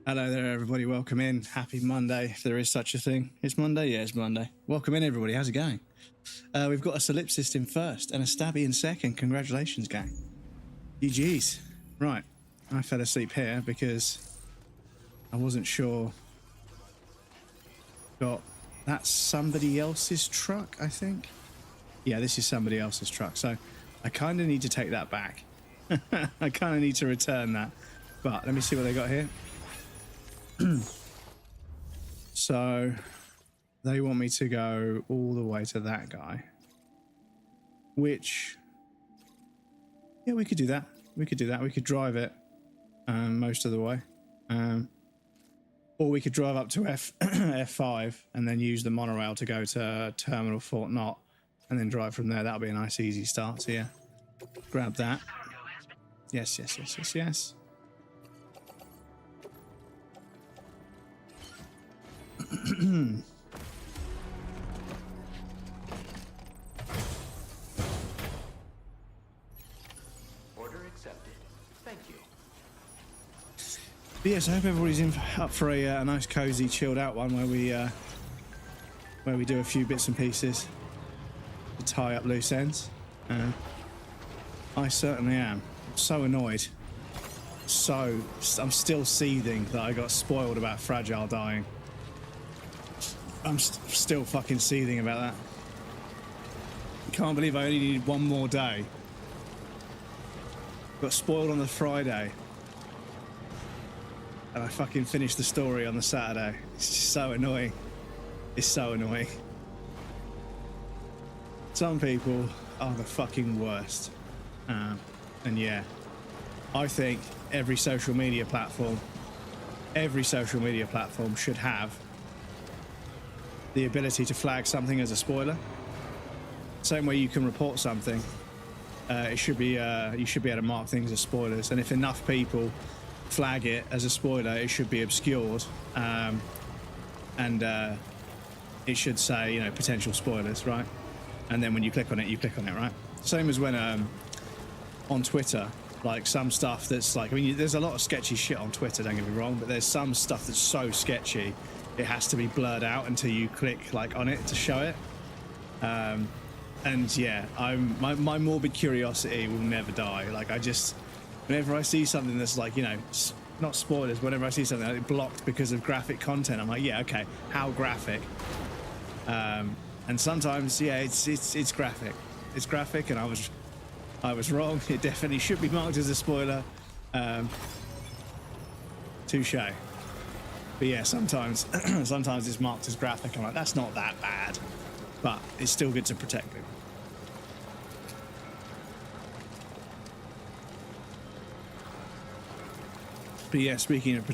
Hello there, everybody. Welcome in. Happy Monday, if there is such a thing. It's Monday? Yeah, it's Monday. Welcome in, everybody. How's it going? We've got a solipsist in first and a stabby in second. Congratulations, gang. GG's. Right. I fell asleep here because I wasn't sure. That's somebody else's truck, I think. Yeah, this is somebody else's truck. So I kind of need to take that back. I kind of need to return that. But let me see what they got here. So they want me to go all the way to that guy, which, yeah, we could do that. We could drive it most of the way. Or we could drive up to F5 and then use the monorail to go to Terminal Fort Knott and then drive from there. That'll be a nice, easy start. So, yeah, grab that. Yes. Order accepted. Thank you. But yes, I hope everybody's up for a nice, cozy, chilled out one where we do a few bits and pieces to tie up loose ends. I certainly am. I'm so annoyed. I'm still seething that I got spoiled about Fragile dying. I'm still fucking seething about that. Can't believe I only needed one more day. Got spoiled on the Friday. And I fucking finished the story on the Saturday. It's just so annoying. It's so annoying. Some people are the fucking worst. And yeah, I think every social media platform should have the ability to flag something as a spoiler. Same way you can report something, it should be you should be able to mark things as spoilers. And if enough people flag it as a spoiler, it should be obscured, and it should say, you know, potential spoilers, right? And then when you click on it, right? Same as when on Twitter, like some stuff that's like, I mean, there's a lot of sketchy shit on Twitter, don't get me wrong, but there's some stuff that's so sketchy it has to be blurred out until you click like on it to show it. And yeah, my morbid curiosity will never die. Like, whenever I see something that's like, you know, not spoilers, whenever I see something like blocked because of graphic content, I'm like, yeah, okay, how graphic? And sometimes, yeah, it's graphic. It's graphic, and I was wrong. It definitely should be marked as a spoiler. Touche. But yeah, sometimes it's marked as graphic. I'm like, that's not that bad, but it's still good to protect people. But yeah, speaking of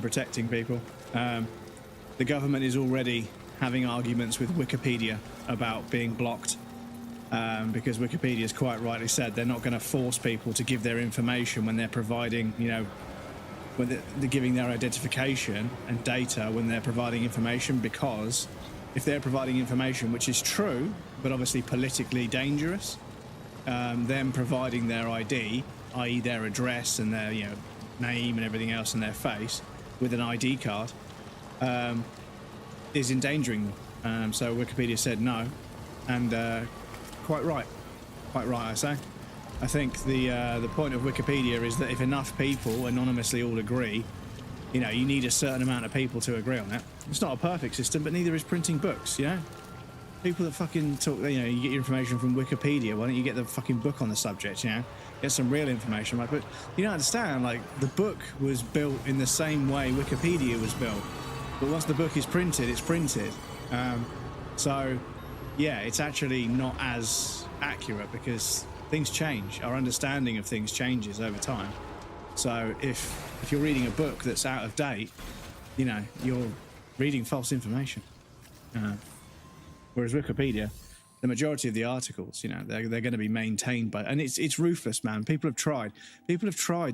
protecting people, the government is already having arguments with Wikipedia about being blocked, because Wikipedia has quite rightly said they're not going to force people to give their information when they're providing, you know, when they're giving their identification and data when they're providing information, because if they're providing information which is true but obviously politically dangerous, them providing their ID, i.e. their address and their, you know, name and everything else and their face with an ID card, is endangering them. So Wikipedia said no, and quite right, I say. I think the point of Wikipedia is that if enough people anonymously all agree, you know, you need a certain amount of people to agree on it. It's not a perfect system, but neither is printing books, you know? People that fucking talk, you know, you get your information from Wikipedia, why don't you get the fucking book on the subject, you know? Get some real information, right? But you don't understand, like, the book was built in the same way Wikipedia was built. But once the book is printed, it's printed. So, yeah, it's actually not as accurate because things change. Our understanding of things changes over time. So if you're reading a book that's out of date, you know, you're reading false information. Whereas Wikipedia, the majority of the articles, you know, they're going to be maintained by, and it's ruthless, man. People have tried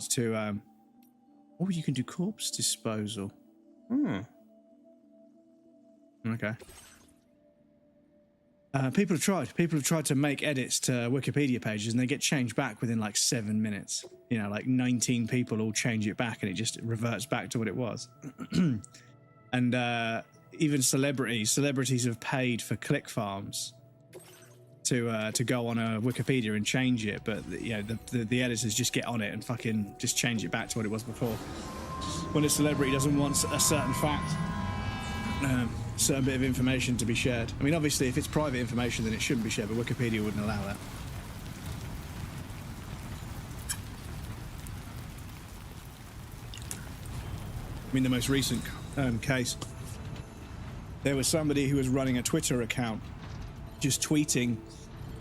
to, oh, you can do corpse disposal. Okay. People have tried. People have tried to make edits to Wikipedia pages, and they get changed back within like 7 minutes. You know, like 19 people all change it back, and it just reverts back to what it was. And even celebrities have paid for click farms to go on a Wikipedia and change it, but you know, the editors just get on it and fucking just change it back to what it was before. When a celebrity doesn't want a certain fact, certain bit of information to be shared. I mean, obviously, if it's private information, then it shouldn't be shared, but Wikipedia wouldn't allow that. I mean, the most recent case, there was somebody who was running a Twitter account just tweeting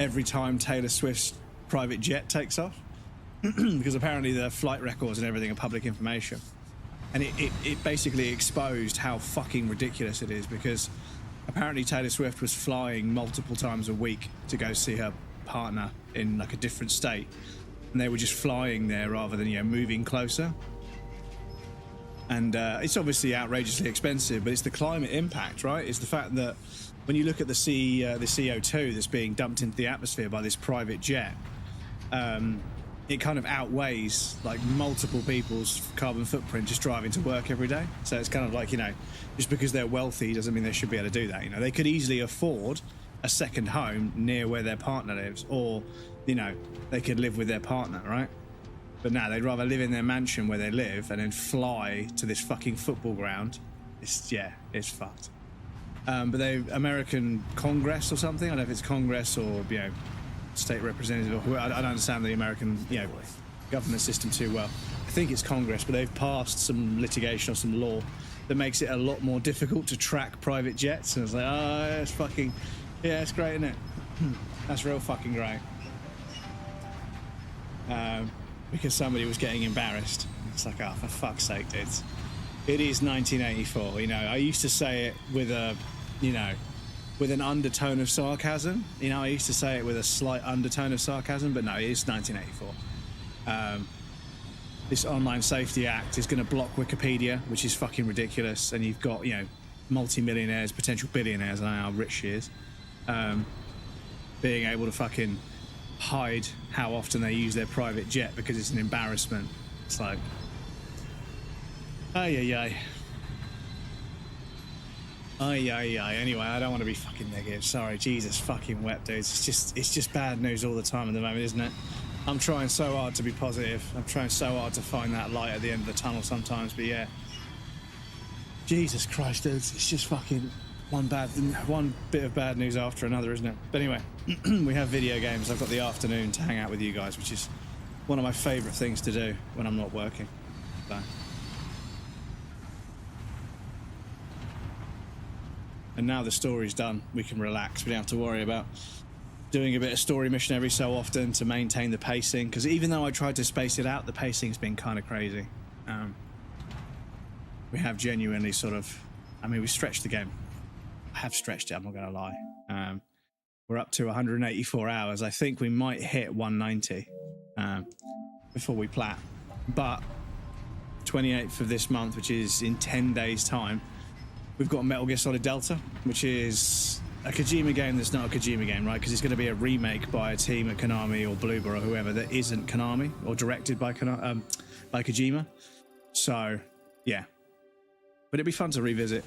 every time Taylor Swift's private jet takes off, because apparently the flight records and everything are public information. And it basically exposed how fucking ridiculous it is, because apparently Taylor Swift was flying multiple times a week to go see her partner in like a different state, and they were just flying there rather than, you know, moving closer. And it's obviously outrageously expensive, but it's the climate impact, right? It's the fact that when you look at the CO2 that's being dumped into the atmosphere by this private jet, it kind of outweighs like multiple people's carbon footprint just driving to work every day. So it's kind of like, you know, just because they're wealthy doesn't mean they should be able to do that. You know, they could easily afford a second home near where their partner lives, or, you know, they could live with their partner, right? But no, they'd rather live in their mansion where they live and then fly to this fucking football ground. It's fucked. But American Congress or something, I don't know if it's Congress or, you know, state representative or whoever. I don't understand the American, you know, government system too well. I think it's Congress, but they've passed some litigation or some law that makes it a lot more difficult to track private jets. And it's like, oh, it's fucking, yeah, it's great, isn't it? That's real fucking great. Because somebody was getting embarrassed. It's like, oh, for fuck's sake, dudes. It is 1984, you know. I used to say it with a, you know, with an undertone of sarcasm. You know, I used to say it with a slight undertone of sarcasm, but no, it is 1984. This Online Safety Act is going to block Wikipedia, which is fucking ridiculous. And you've got, you know, multi-millionaires, potential billionaires, I don't know how rich she is, being able to fucking hide how often they use their private jet because it's an embarrassment. It's like, ay. Anyway, I don't want to be fucking negative. Sorry, Jesus fucking wet, dudes. It's just bad news all the time at the moment, isn't it? I'm trying so hard to be positive. I'm trying so hard to find that light at the end of the tunnel sometimes, but yeah. Jesus Christ, dudes. It's just fucking one bit of bad news after another, isn't it? But anyway, we have video games. I've got the afternoon to hang out with you guys, which is one of my favourite things to do when I'm not working. So. And now the story's done, we can relax. We don't have to worry about doing a bit of story mission every so often to maintain the pacing, because even though I tried to space it out, the pacing's been kind of crazy. We have genuinely sort of, I mean, we stretched the game. I have stretched it, I'm not going to lie. We're up to 184 hours. I think we might hit 190 before we plat. But 28th of this month, which is in 10 days' time, we've got Metal Gear Solid Delta, which is a Kojima game that's not a Kojima game, right? Because it's going to be a remake by a team at Konami or Bloober or whoever that isn't Konami, or directed by Kojima. So, yeah. But it'd be fun to revisit.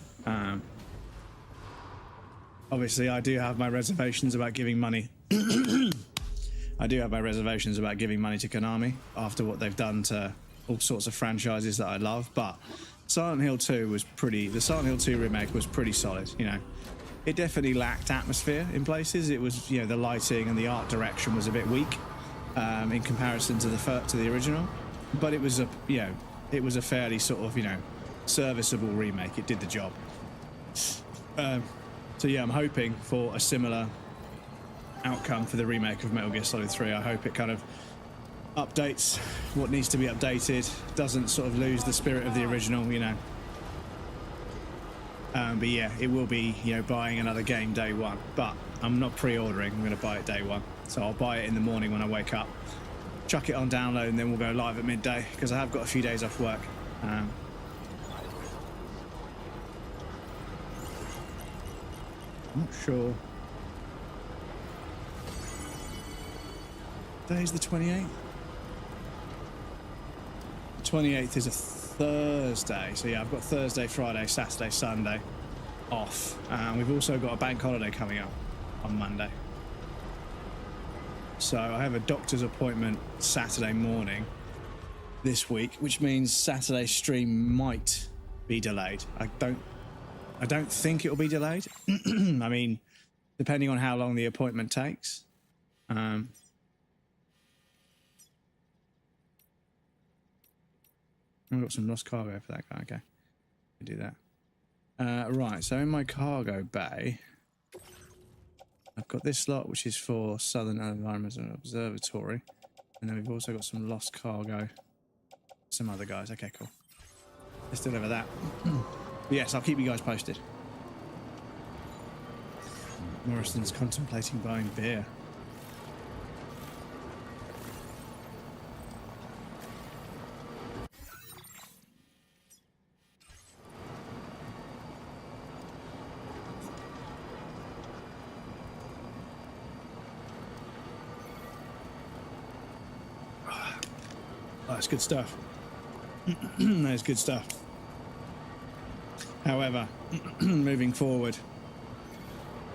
Obviously, I do have my reservations about giving money. I do have my reservations about giving money to Konami after what they've done to all sorts of franchises that I love, but Silent Hill 2 was the Silent Hill 2 remake was pretty solid, you know. It definitely lacked atmosphere in places. It was, you know, the lighting and the art direction was a bit weak in comparison to the original, but it was a fairly sort of, you know, serviceable remake. It did the job. So yeah, I'm hoping for a similar outcome for the remake of Metal Gear Solid 3. I hope it kind of updates what needs to be updated, doesn't sort of lose the spirit of the original, you know. But yeah, it will be, you know, buying another game day one, but I'm not pre-ordering. I'm going to buy it day one, so I'll buy it in the morning when I wake up, chuck it on download, and then we'll go live at midday, because I have got a few days off work. I'm not sure Today's the 28th. The 28th is a Thursday. So yeah, I've got Thursday, Friday, Saturday, Sunday off. We've also got a bank holiday coming up on Monday. So I have a doctor's appointment Saturday morning this week, which means Saturday's stream might be delayed. I don't think it'll be delayed. I mean, depending on how long the appointment takes. I've got some lost cargo for that guy. Okay, we do that. Right, so in my cargo bay, I've got this slot, which is for Southern Environmental Observatory, and then we've also got some lost cargo. Some other guys. Okay, cool. Let's deliver that. Yes, I'll keep you guys posted. Morrison's contemplating buying beer. Oh, that's good stuff. That's good stuff. However, moving forward,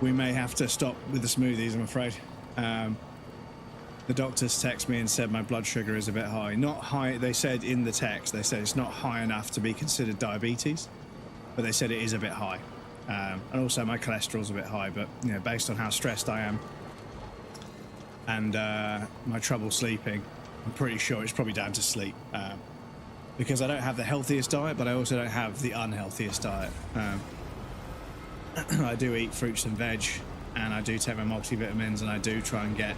we may have to stop with the smoothies, I'm afraid. The doctors text me and said my blood sugar is a bit high. Not high, they said in the text, they said it's not high enough to be considered diabetes, but they said it is a bit high. And also my cholesterol's a bit high, but you know, based on how stressed I am and my trouble sleeping, I'm pretty sure it's probably down to sleep. Because I don't have the healthiest diet, but I also don't have the unhealthiest diet. I do eat fruits and veg, and I do take my multivitamins, and I do try and get,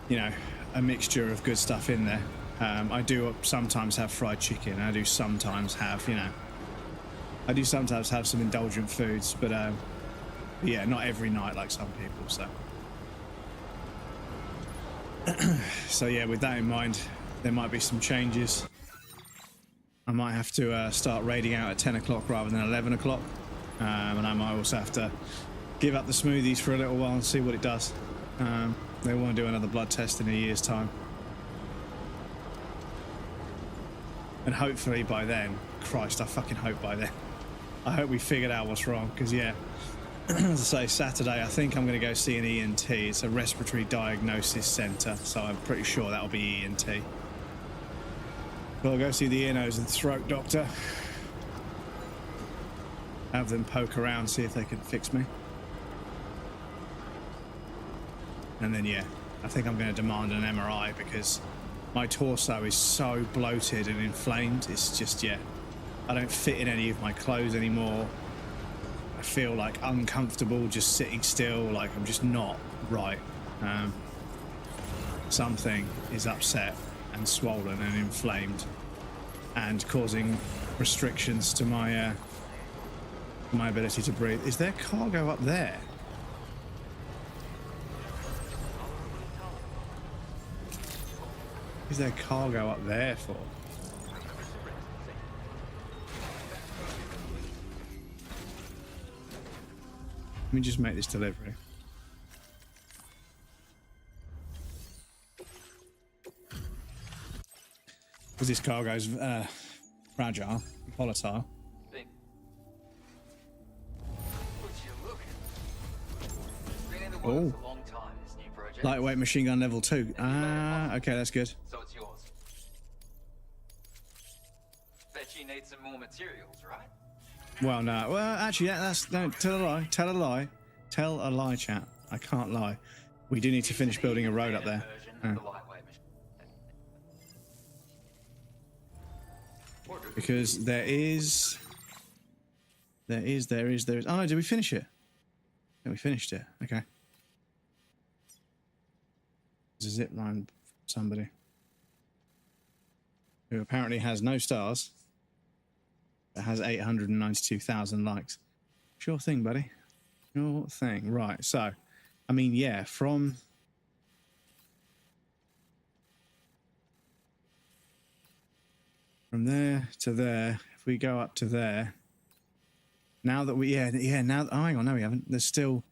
you know, a mixture of good stuff in there. I do sometimes have fried chicken. I do sometimes have, you know, I do sometimes have some indulgent foods, but yeah, not every night like some people. So yeah, with that in mind, there might be some changes. I might have to start raiding out at 10 o'clock rather than 11 o'clock. And I might also have to give up the smoothies for a little while and see what it does. They want to do another blood test in a year's time. And hopefully by then, Christ, I fucking hope by then, I hope we figured out what's wrong. Because yeah, as I say, Saturday, I think I'm going to go see an ENT. It's a respiratory diagnosis centre. So I'm pretty sure that'll be ENT. Well, I'll go see the ear, nose and throat doctor. Have them poke around, see if they can fix me. And then, yeah, I think I'm going to demand an MRI because my torso is so bloated and inflamed. It's just, yeah, I don't fit in any of my clothes anymore. I feel like uncomfortable just sitting still, like I'm just not right. Something is upset and swollen and inflamed and causing restrictions to my my ability to breathe. Is there cargo up there? Is there cargo up there for? Let me just make this delivery. Because this cargo's fragile, volatile. Oh, lightweight machine gun level 2. Ah, okay, that's good. So it's yours. Bet you need some more materials, right? Well, no. Well, actually, that's don't tell a lie. Tell a lie. Tell a lie, chat. I can't lie. We do need to finish building a road up there. Because there is. Oh no, did we finish it? Yeah, we finished it. Okay. There's a zip line for somebody who apparently has no stars. It has 892,000 likes. Sure thing, buddy. Sure thing. Right. So, I mean, yeah, from there to there, if we go up to there, now that we, now, oh, hang on, no, we haven't. There's still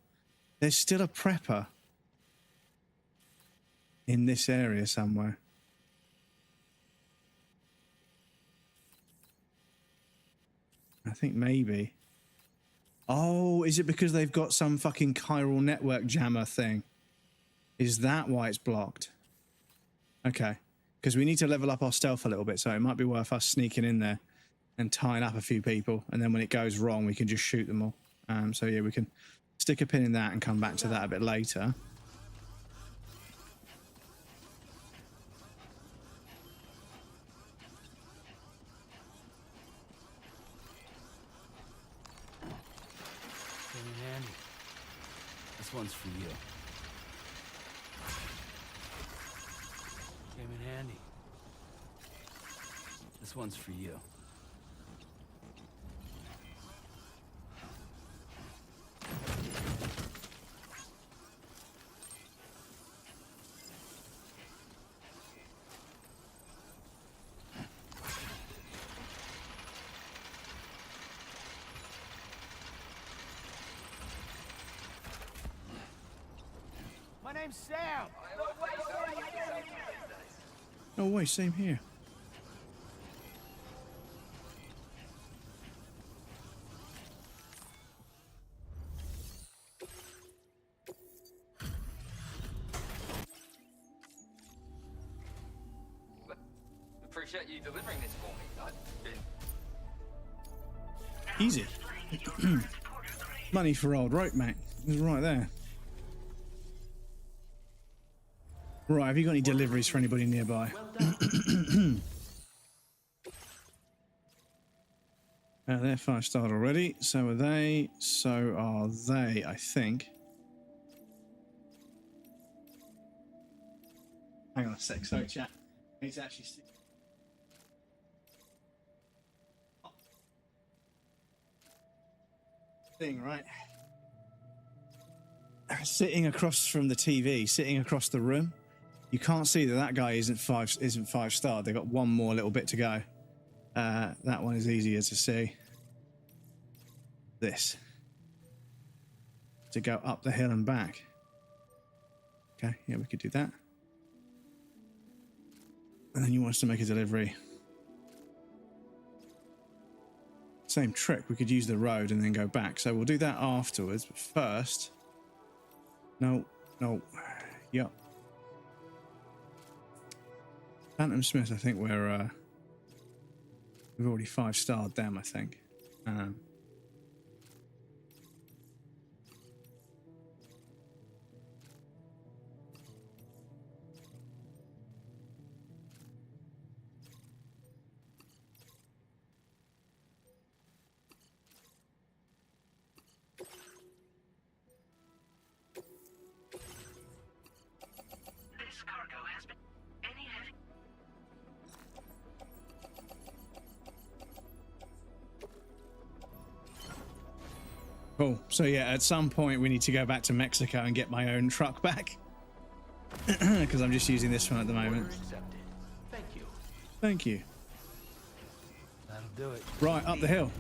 a prepper. in this area somewhere. I think maybe. Oh, is it because they've got some fucking chiral network jammer thing? Is that why it's blocked? Okay. Because we need to level up our stealth a little bit, so it might be worth us sneaking in there and tying up a few people, and then when it goes wrong, we can just shoot them all. So yeah, we can stick a pin in that and come back to that a bit later. Andy, this one's for you. Came in handy. This one's for you. My name's Sam. No way, same here. Appreciate you delivering this for me. I've been... Easy. Money for old rope, mate. It's right there. Right, have you got any deliveries for anybody nearby? They're 5-starred already. So are they. So are they, I think. Hang on a sec. Sorry, chat. I need to actually see. Thing, right? Sitting across from the TV, sitting across the room, you can't see that that guy isn't 5-starred. They've got one more little bit to go. That one is easier to see. This. To go up the hill and back. Okay, yeah, we could do that. And then you want us to make a delivery. Same trick, we could use the road and then go back. So we'll do that afterwards, but first... No. Yep. Phantom Smith, I think we've already 5-starred them, I think. Cool. So yeah, at some point we need to go back to Mexico and get my own truck back. Because I'm just using this one at the moment. Order accepted. Thank you. Thank you. That'll do it. Right, up the hill.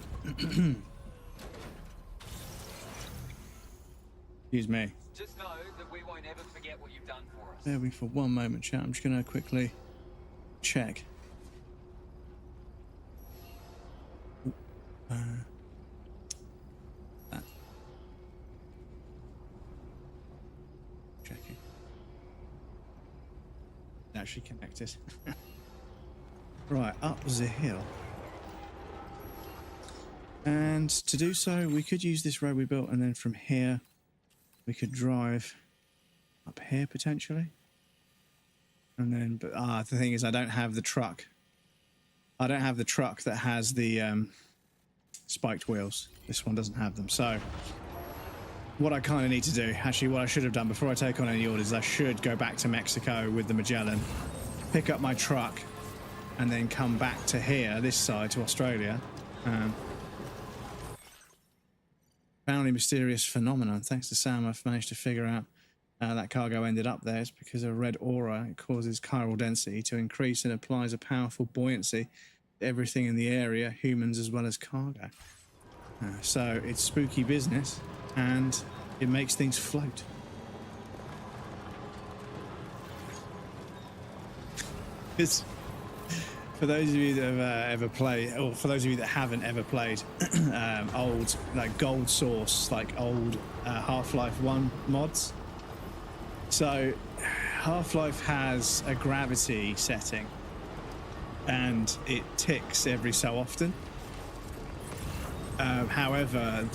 Excuse me. Just know that we won't ever forget what you've done for us. Bear with me for one moment, chat. I'm just going to quickly check. That. Checking. Actually connected. Right, up the hill. And to do so, we could use this road we built, and then from here, we could drive up here potentially. And then, but the thing is, I don't have the truck. I don't have the truck that has the spiked wheels. This one doesn't have them. So what I kind of need to do, actually what I should have done before I take on any orders, I should go back to Mexico with the Magellan, pick up my truck, and then come back to here, this side, to Australia. Found a mysterious phenomenon. Thanks to Sam, I've managed to figure out that cargo ended up there. It's because of red aura. It causes chiral density to increase and applies a powerful buoyancy to everything in the area, humans as well as cargo. So it's spooky business, and it makes things float. It's, for those of you that have ever played, or for those of you that haven't ever played old, like Gold Source, like old Half-Life 1 mods. So Half-Life has a gravity setting and it ticks every so often. However,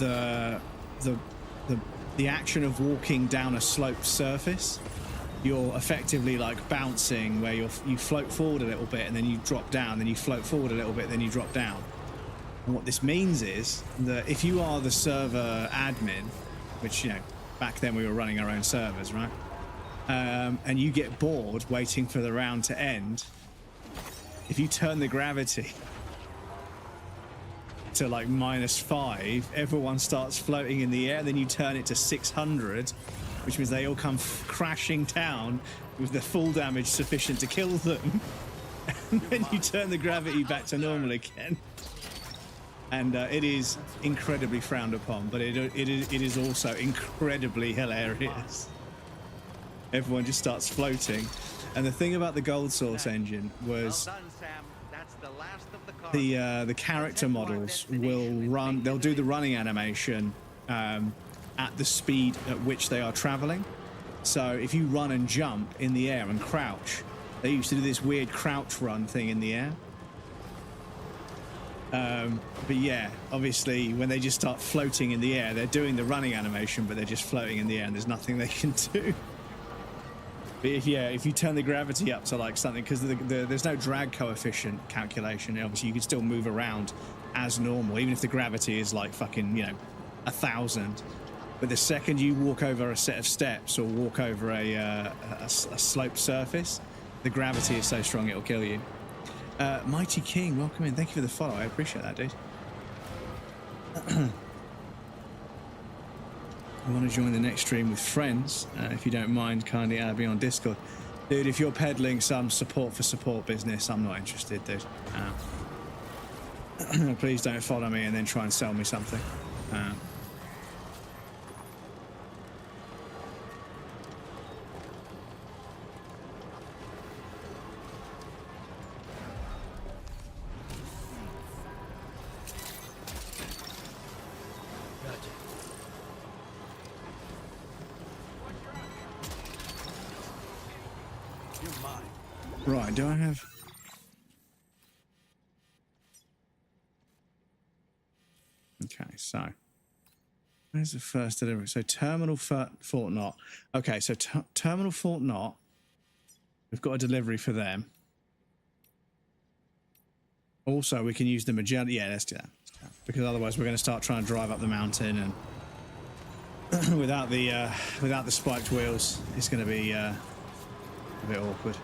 the action of walking down a sloped surface, you're effectively like bouncing, where you float forward a little bit and then you drop down, then you float forward a little bit, then you drop down. And what this means is that if you are the server admin, which, you know, back then we were running our own servers, right? And you get bored waiting for the round to end, if you turn the gravity to like -5, everyone starts floating in the air. Then you turn it to 600, which means they all come crashing down with the full damage sufficient to kill them. And then you turn the gravity back to normal again. And it is incredibly frowned upon, but it is also incredibly hilarious. Everyone just starts floating. And the thing about the Gold Source engine was the character models will run, they'll do the running animation at the speed at which they are traveling. So if you run and jump in the air and crouch, they used to do this weird crouch run thing in the air. But yeah, obviously when they just start floating in the air, they're doing the running animation, but they're just floating in the air and there's nothing they can do. But if you turn the gravity up to like something, because there's no drag coefficient calculation, obviously you can still move around as normal, even if the gravity is like fucking, you know, 1,000. But the second you walk over a set of steps or walk over a sloped surface, the gravity is so strong it'll kill you. Mighty King, welcome in. Thank you for the follow. I appreciate that, dude. I want to join the next stream with friends. If you don't mind, kindly add me on Discord. Dude, if you're peddling some support for support business, I'm not interested, dude. Please don't follow me and then try and sell me something. Right, do I have... Okay, so... Where's the first delivery? So Terminal Fort Knott. Okay, so Terminal Fort Knott. We've got a delivery for them. Also, we can use the Magellan... Yeah, let's do that. Because otherwise we're going to start trying to drive up the mountain and... without the spiked wheels, it's going to be a bit awkward.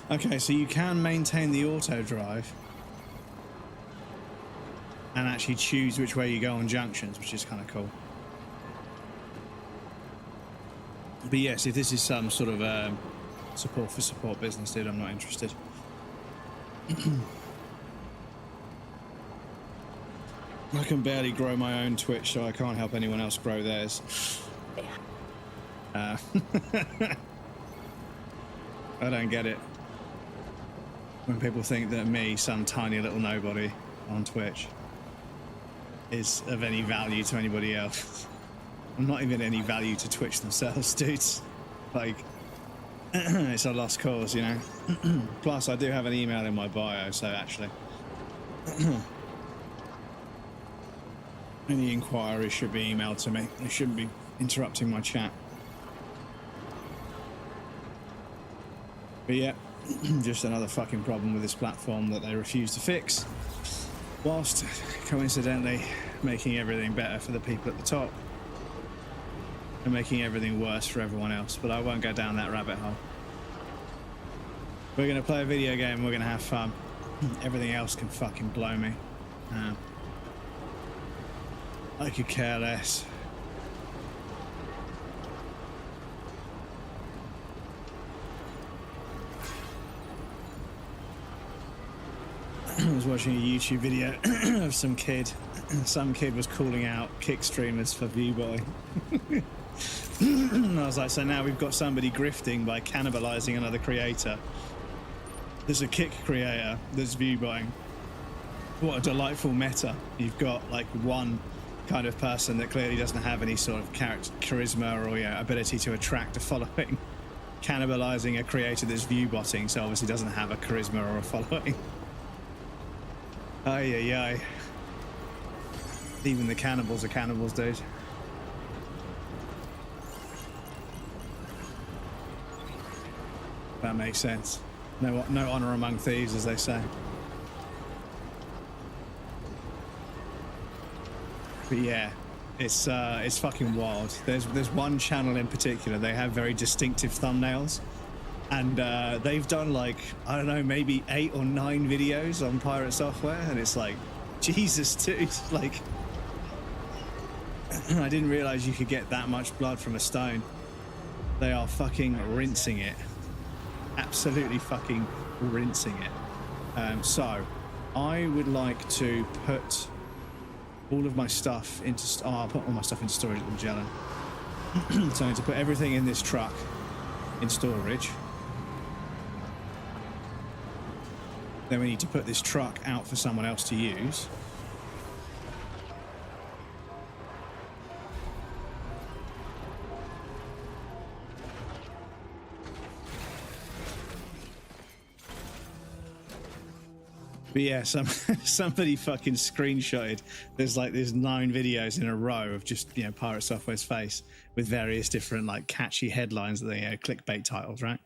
Okay, so you can maintain the auto drive and actually choose which way you go on junctions, which is kind of cool. But yes, if this is some sort of support for support business, dude, I'm not interested. I can barely grow my own Twitch, so I can't help anyone else grow theirs. I don't get it. when people think that me, some tiny little nobody on Twitch, is of any value to anybody else. I'm not even any value to Twitch themselves, dudes. Like, it's a lost cause, you know. Plus, I do have an email in my bio, so actually, any inquiries should be emailed to me. They shouldn't be interrupting my chat. But yeah, just another fucking problem with this platform that they refuse to fix, whilst coincidentally making everything better for the people at the top and making everything worse for everyone else. But I won't go down that rabbit hole. We're going to play a video game, we're going to have fun. Everything else can fucking blow me. I could care less. I was watching a YouTube video of some kid. Some kid was calling out kick streamers for viewbuying. And I was like, so now we've got somebody grifting by cannibalizing another creator. There's a kick creator that's viewbuying. What a delightful meta. You've got like one kind of person that clearly doesn't have any sort of charisma or ability to attract a following, cannibalizing a creator that's viewbotting, so obviously doesn't have a charisma or a following. Ay, ay, ay. Even the cannibals are cannibals, dude. That makes sense. No honor among thieves, as they say. But yeah, it's fucking wild. There's one channel in particular. They have very distinctive thumbnails, and they've done like, I don't know, maybe 8 or 9 videos on pirate software, and it's like, Jesus, dude, like, I didn't realize you could get that much blood from a stone. They are fucking rinsing it. Absolutely fucking rinsing it. So I would like to put all of my stuff into I'll put all my stuff into storage at the Magellan. So I need to put everything in this truck in storage. Then we need to put this truck out for someone else to use. But yeah, somebody fucking screenshotted. There's 9 videos in a row of just, you know, Pirate Software's face with various different like catchy headlines that they clickbait titles, right?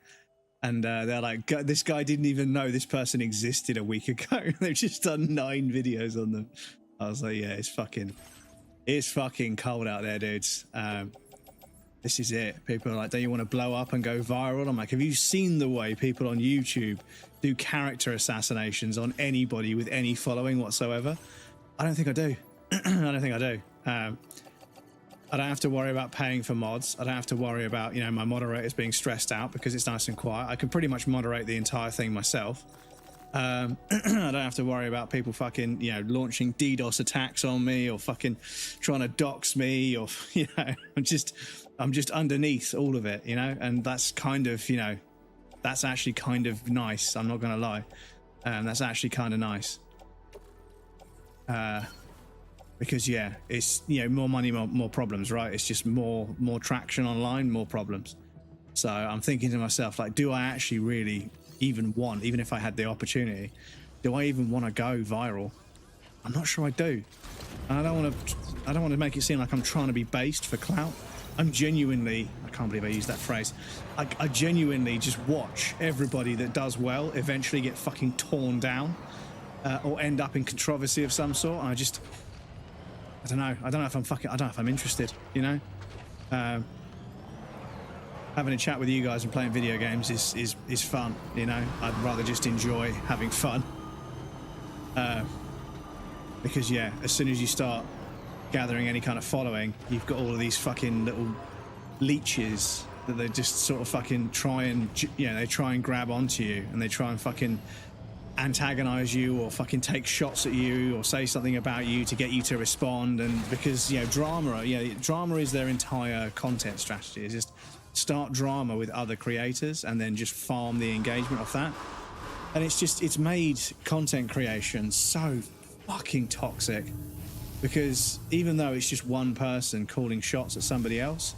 And they're like, this guy didn't even know this person existed a week ago. They've just done 9 videos on them. I was like, yeah, it's fucking cold out there, dudes. This is it. People are like, don't you want to blow up and go viral? I'm like, have you seen the way people on YouTube do character assassinations on anybody with any following whatsoever? I don't think I do. I don't think I do. I don't have to worry about paying for mods. I don't have to worry about, you know, my moderators being stressed out because it's nice and quiet. I can pretty much moderate the entire thing myself. I don't have to worry about people fucking, you know, launching DDoS attacks on me or fucking trying to dox me, or, you know, I'm just underneath all of it, you know, and that's kind of, you know, that's actually kind of nice. I'm not going to lie. That's actually kind of nice. Because yeah, it's, you know, more money, more problems, right? It's just more traction online, more problems. So I'm thinking to myself, like, do I actually really even want, even if I had the opportunity, do I even want to go viral? I'm not sure I do. I don't want to make it seem like I'm trying to be based for clout. I'm genuinely, I can't believe I used that phrase. I genuinely just watch everybody that does well eventually get fucking torn down or end up in controversy of some sort. And I don't know. I don't know if I'm interested, you know? Having a chat with you guys and playing video games is fun, you know? I'd rather just enjoy having fun. Because yeah, as soon as you start gathering any kind of following, you've got all of these fucking little leeches that they just sort of fucking try and, you know, they try and grab onto you, and they try and fucking antagonize you or fucking take shots at you or say something about you to get you to respond. And because, you know, drama is their entire content strategy, is just start drama with other creators and then just farm the engagement off that. And it's made content creation so fucking toxic, because even though it's just one person calling shots at somebody else,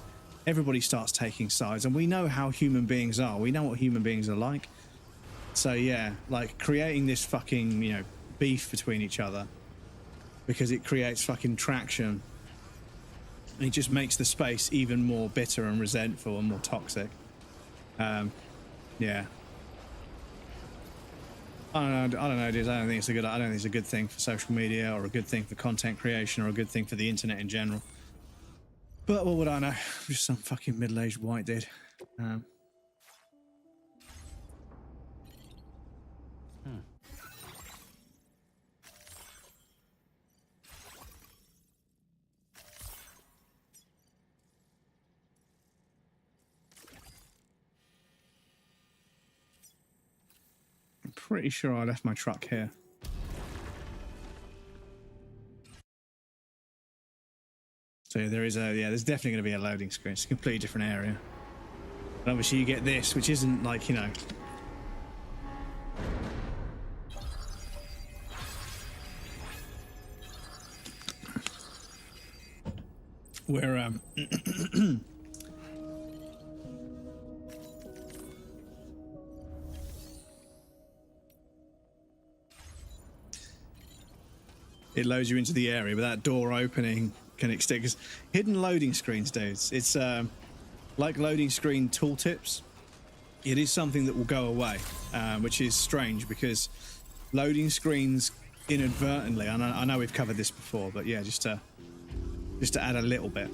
everybody starts taking sides, and we know how human beings are. We know what human beings are like. So yeah, like creating this fucking, you know, beef between each other because it creates fucking traction. It just makes the space even more bitter and resentful and more toxic. Yeah. I don't know, dude. I don't think it's a good thing for social media, or a good thing for content creation, or a good thing for the internet in general. But what would I know? I'm just some fucking middle-aged white dude. I'm pretty sure I left my truck here. So yeah, there's definitely going to be a loading screen. It's a completely different area. But obviously you get this, which isn't like, you know, where it loads you into the area, but that door opening can extend. Because hidden loading screens, dudes, it's like loading screen tooltips. It is something that will go away, which is strange, because loading screens inadvertently, I know we've covered this before, but yeah, just to add a little bit,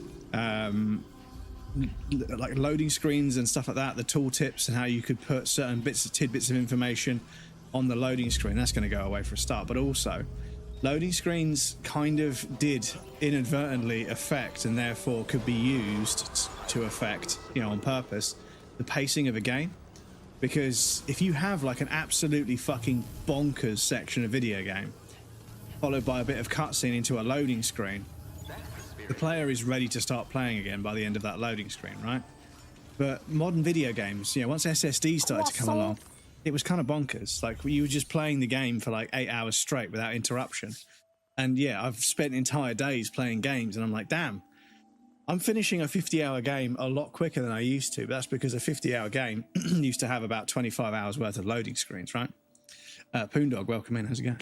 like loading screens and stuff like that, the tooltips and how you could put certain tidbits of information on the loading screen, that's going to go away for a start. But also, loading screens kind of did inadvertently affect, and therefore could be used to affect, you know, on purpose, the pacing of a game. Because if you have like an absolutely fucking bonkers section of video game followed by a bit of cutscene into a loading screen, the player is ready to start playing again by the end of that loading screen, right? But modern video games, you know, once SSDs started to come along, it was kind of bonkers. Like, you were just playing the game for like 8 hours straight without interruption. And yeah, I've spent entire days playing games, and I'm like, damn, I'm finishing a 50-hour game a lot quicker than I used to. But that's because a 50-hour game used to have about 25 hours worth of loading screens, right? Poondog, welcome in. How's it going?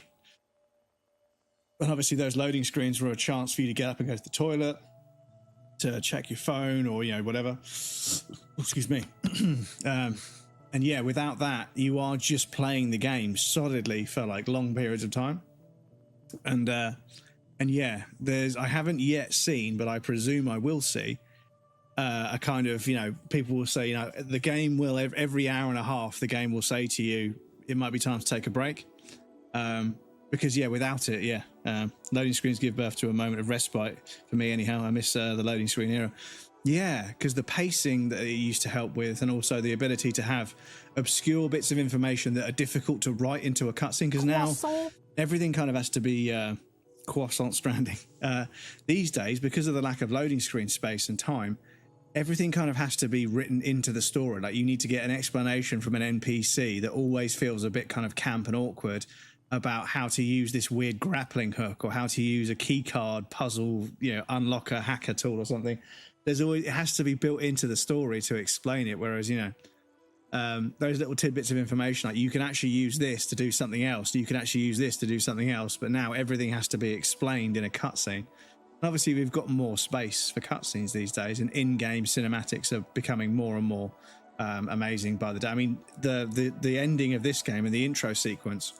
And obviously those loading screens were a chance for you to get up and go to the toilet, to check your phone, or, you know, whatever. Excuse me. And yeah, without that, you are just playing the game solidly for like long periods of time. And yeah, I haven't yet seen, but I presume I will see, a kind of, you know, people will say, you know, the game will, every hour and a half, the game will say to you, it might be time to take a break. Because yeah, without it, yeah, loading screens give birth to a moment of respite for me anyhow. I miss the loading screen era. Yeah, because the pacing that it used to help with, and also the ability to have obscure bits of information that are difficult to write into a cutscene, because now everything kind of has to be croissant stranding. These days, because of the lack of loading screen space and time, everything kind of has to be written into the story. Like, you need to get an explanation from an NPC that always feels a bit kind of camp and awkward about how to use this weird grappling hook, or how to use a key card puzzle, you know, unlock a hacker tool or something. There's always, it has to be built into the story to explain it. Whereas, you know, those little tidbits of information, like you can actually use this to do something else, you can actually use this to do something else, but now everything has to be explained in a cutscene. Obviously, we've got more space for cutscenes these days, and in-game cinematics are becoming more and more amazing by the day. I mean, the ending of this game and the intro sequence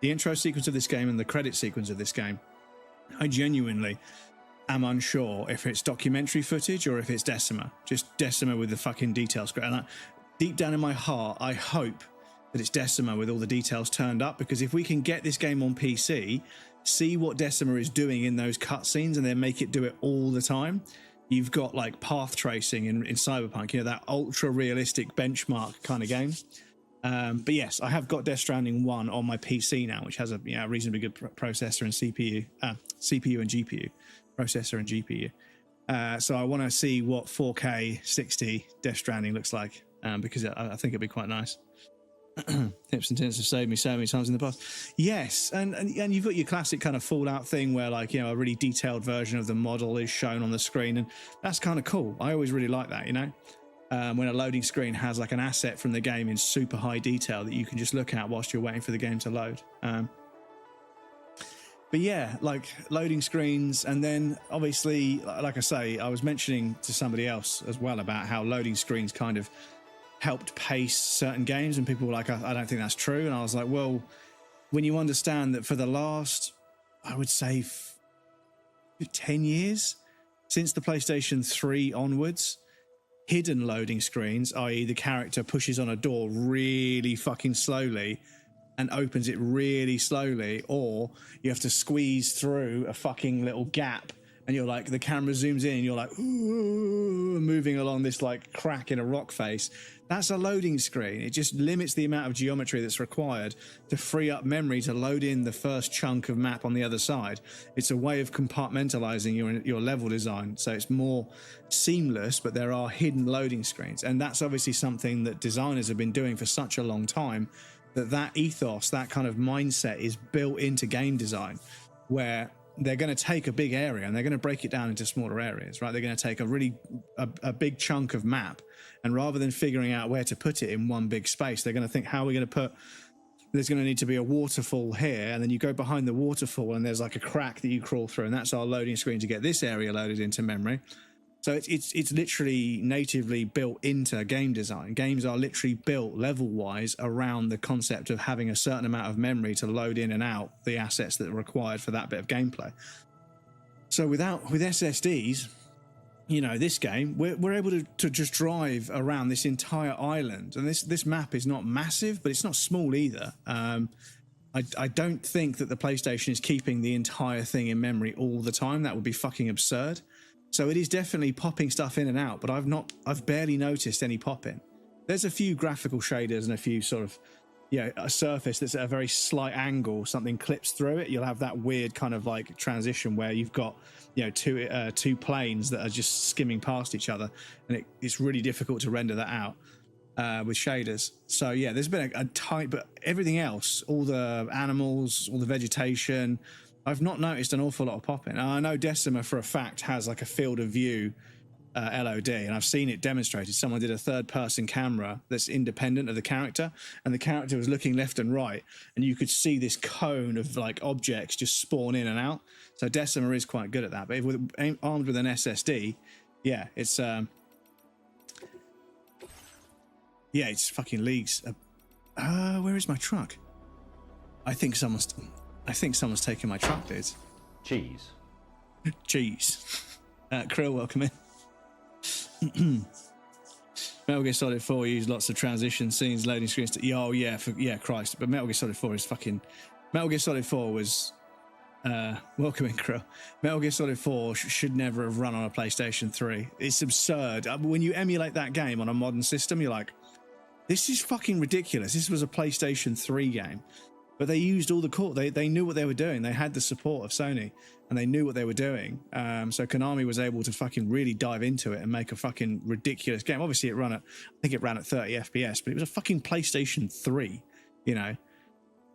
of this game and the credit sequence of this game, I genuinely am unsure if it's documentary footage or if it's Decima. Just Decima with the fucking details. And deep down in my heart, I hope that it's Decima with all the details turned up, because if we can get this game on PC, see what Decima is doing in those cutscenes, and then make it do it all the time, you've got like path tracing in Cyberpunk, you know, that ultra realistic benchmark kind of game. But yes, I have got Death Stranding 1 on my PC now, which has a, you know, reasonably good processor and CPU and GPU, processor and GPU. So I want to see what 4K 60 Death Stranding looks like, because I think it'd be quite nice. Tips and tints have saved me so many times in the past. Yes, and you've got your classic kind of Fallout thing where, like, you know, a really detailed version of the model is shown on the screen, and that's kind of cool. I always really like that, you know, when a loading screen has like an asset from the game in super high detail that you can just look at whilst you're waiting for the game to load. But yeah, like loading screens, and then obviously, like I say, I was mentioning to somebody else as well about how loading screens kind of helped pace certain games, and people were like, I don't think that's true. And I was like, well, when you understand that for the last, I would say 10 years, since the PlayStation 3 onwards, hidden loading screens, i.e. the character pushes on a door really fucking slowly and opens it really slowly, or you have to squeeze through a fucking little gap and you're like, the camera zooms in and you're like, ooh, moving along this like crack in a rock face. That's a loading screen. It just limits the amount of geometry that's required to free up memory to load in the first chunk of map on the other side. It's a way of compartmentalizing your level design, so it's more seamless, but there are hidden loading screens. And that's obviously something that designers have been doing for such a long time, that ethos, that kind of mindset is built into game design, where they're going to take a big area and they're going to break it down into smaller areas, right? They're going to take a big chunk of map, and rather than figuring out where to put it in one big space, they're going to think, how are we going to put, there's going to need to be a waterfall here, and then you go behind the waterfall and there's like a crack that you crawl through, and that's our loading screen to get this area loaded into memory. So it's literally natively built into game design. Games are literally built level-wise around the concept of having a certain amount of memory to load in and out the assets that are required for that bit of gameplay. So with SSDs, you know, this game, we're able to just drive around this entire island. And this map is not massive, but it's not small either. I don't think that the PlayStation is keeping the entire thing in memory all the time. That would be fucking absurd. So it is definitely popping stuff in and out, but I've barely noticed any popping. There's a few graphical shaders and a few sort of, a surface that's at a very slight angle, something clips through it. You'll have that weird kind of like transition where you've got, two planes that are just skimming past each other, and it's really difficult to render that out with shaders. So yeah, there's been a tight, but everything else, all the animals, all the vegetation, I've not noticed an awful lot of popping. I know Decima for a fact has like a field of view LOD, and I've seen it demonstrated. Someone did a third-person camera that's independent of the character, and the character was looking left and right, and you could see this cone of like objects just spawn in and out. So Decima is quite good at that. But armed with an SSD, yeah, it's it's fucking leagues. Where is my truck? I think someone's taking my truck, dudes. Cheese. Krill, welcome in. Metal Gear Solid 4 used lots of transition scenes, loading screens. Christ. But Metal Gear Solid 4 is fucking... Metal Gear Solid 4 was... welcome in, Krill. Metal Gear Solid 4 should never have run on a PlayStation 3. It's absurd. When you emulate that game on a modern system, you're like, this is fucking ridiculous. This was a PlayStation 3 game. But they used all the core. They knew what they were doing. They had the support of Sony, and they knew what they were doing. So Konami was able to fucking really dive into it and make a fucking ridiculous game. Obviously, I think it ran at 30 FPS, but it was a fucking PlayStation 3,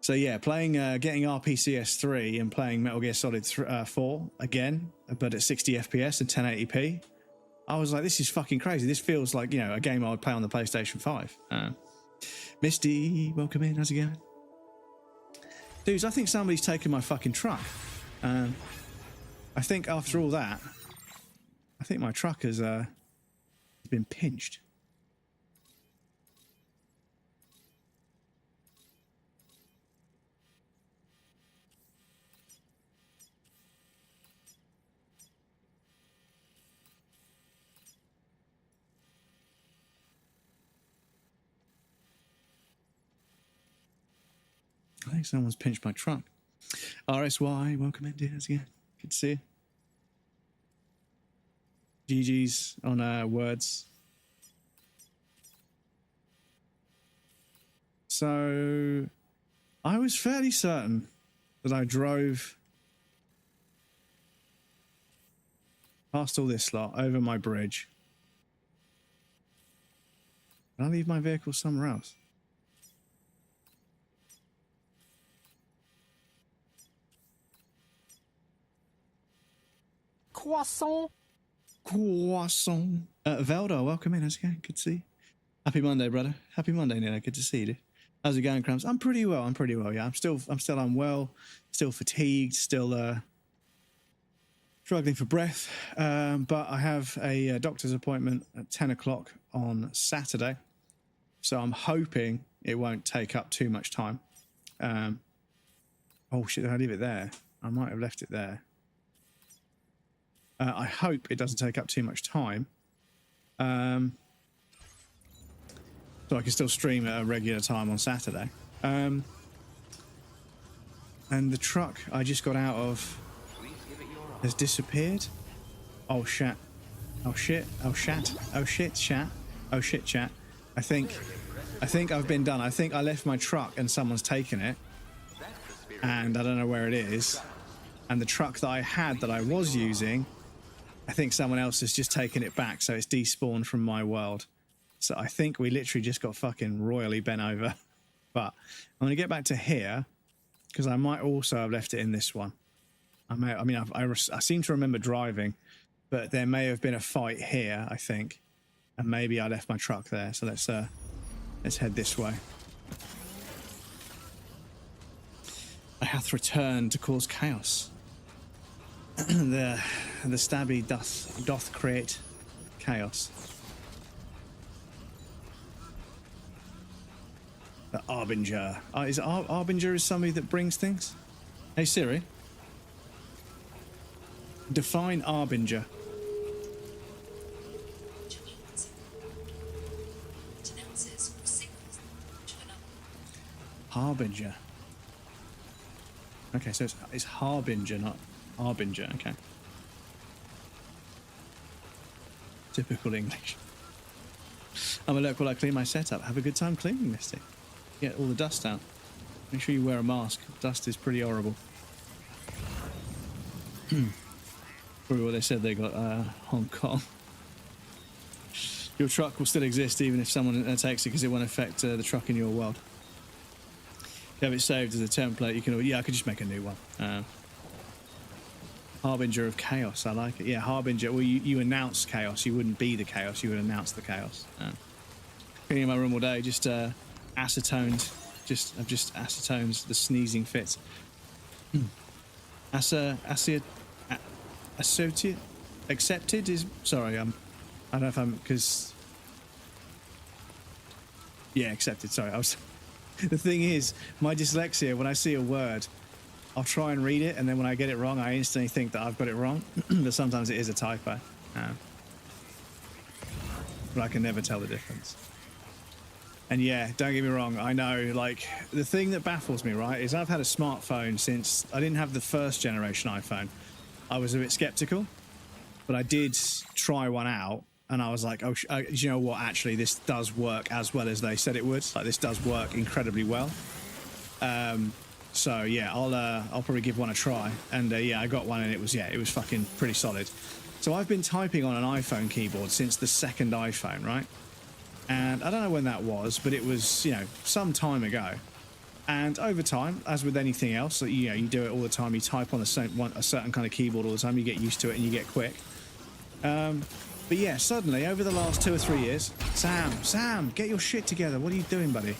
So yeah, getting RPCS 3 and playing Metal Gear Solid 4 again, but at 60 FPS and 1080p, I was like, this is fucking crazy. This feels like, a game I would play on the PlayStation 5. Misty, welcome in. How's it going? Dudes, I think somebody's taken my fucking truck. I think after all that, I think my truck has been pinched. I think someone's pinched my truck. RSY, welcome in, dears. Yeah, good to see you. GG's on words. So, I was fairly certain that I drove past all this lot, over my bridge. Did I leave my vehicle somewhere else? croissant? Croissant. Velda, welcome in. How's it going? Good to see you. Happy Monday, brother. Happy Monday, Nina. Good to see you, dude. How's it going, Crumbs? I'm pretty well. Yeah, I'm still unwell, still fatigued, still struggling for breath. But I have a doctor's appointment at 10 o'clock on Saturday, so I'm hoping it won't take up too much time. Oh shit! Did I leave it there? I might have left it there. I hope it doesn't take up too much time. So I can still stream at a regular time on Saturday. And the truck I just got out of has disappeared. Oh shit. Oh shit. Oh shit. Oh shit, chat. Oh shit, chat. I think I've been done. I think I left my truck and someone's taken it. And I don't know where it is. And the truck that I had that I was using, I think someone else has just taken it back, so it's despawned from my world. So I think we literally just got fucking royally bent over. But I'm going to get back to here, because I might also have left it in this one. I seem to remember driving, but there may have been a fight here, I think. And maybe I left my truck there. So let's head this way. I hath returned to cause chaos. The stabby doth create chaos. The Arbinger. Is Arbinger is somebody that brings things? Hey Siri. Define Arbinger. Harbinger. Okay, so it's Harbinger, not Arbinger. Okay. Typical English. I'm a look while I clean my setup. Have a good time cleaning, Misty. Get all the dust out. Make sure you wear a mask. Dust is pretty horrible. Probably what they said they got Hong Kong. Your truck will still exist even if someone takes it, because it won't affect the truck in your world. If you have it saved as a template, you can... Yeah, I could just make a new one. Harbinger of chaos. I like it. Yeah, Harbinger. Well, you announce chaos. You wouldn't be the chaos. You would announce the chaos. Cleaning my room all day. Just acetoned. I've just acetoned the sneezing fit. Associate accepted is... Sorry, I don't know if I'm... Because... Yeah, accepted. Sorry, I was... The thing is, my dyslexia, when I see a word, I'll try and read it, and then when I get it wrong, I instantly think that I've got it wrong. But sometimes it is a typo. But I can never tell the difference. And yeah, don't get me wrong, I know, like, the thing that baffles me, right, is I've had a smartphone since I didn't have the first generation iPhone. I was a bit skeptical, but I did try one out, and I was like, oh, you know what, actually, this does work as well as they said it would. Like, this does work incredibly well. So yeah, I'll probably give one a try. And yeah, I got one, and it was fucking pretty solid. So I've been typing on an iPhone keyboard since the second iPhone, right? And I don't know when that was, but it was, you know, some time ago. And over time, as with anything else, you know, you do it all the time. You type on a certain kind of keyboard all the time. You get used to it and you get quick. But yeah, suddenly over the last 2 or 3 years, Sam, get your shit together. What are you doing, buddy?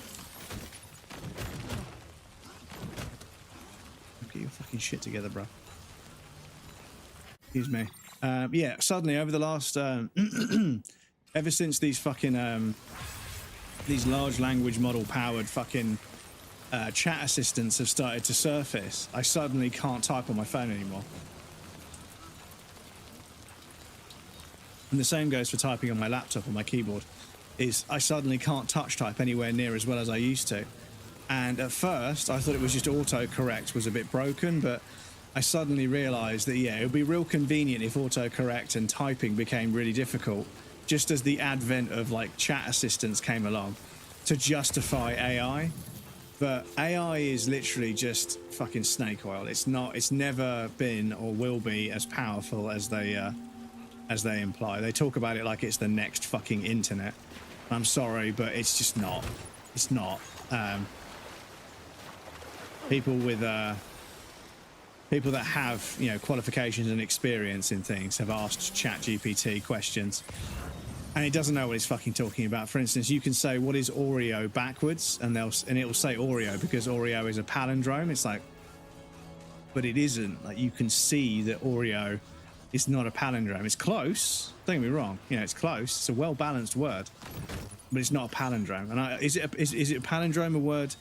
Get your fucking shit together, bro. Excuse me. Yeah, suddenly over the last, ever since these fucking, these large language model powered fucking chat assistants have started to surface, I suddenly can't type on my phone anymore. And the same goes for typing on my laptop or my keyboard. Is I suddenly can't touch type anywhere near as well as I used to. And at first, I thought it was just autocorrect was a bit broken, but I suddenly realised that, yeah, it would be real convenient if autocorrect and typing became really difficult, just as the advent of, like, chat assistants came along to justify AI. But AI is literally just fucking snake oil. It's never been or will be as powerful as they imply. They talk about it like it's the next fucking internet. I'm sorry, but it's just not. It's not. People with people that have, you know, qualifications and experience in things have asked ChatGPT questions, and it doesn't know what it's fucking talking about. For instance, you can say, what is Oreo backwards? And it'll say Oreo because Oreo is a palindrome. It's like, but it isn't. Like, you can see that Oreo is not a palindrome. It's close. Don't get me wrong. You know, it's close. It's a well-balanced word, but it's not a palindrome. And is it a palindrome a word?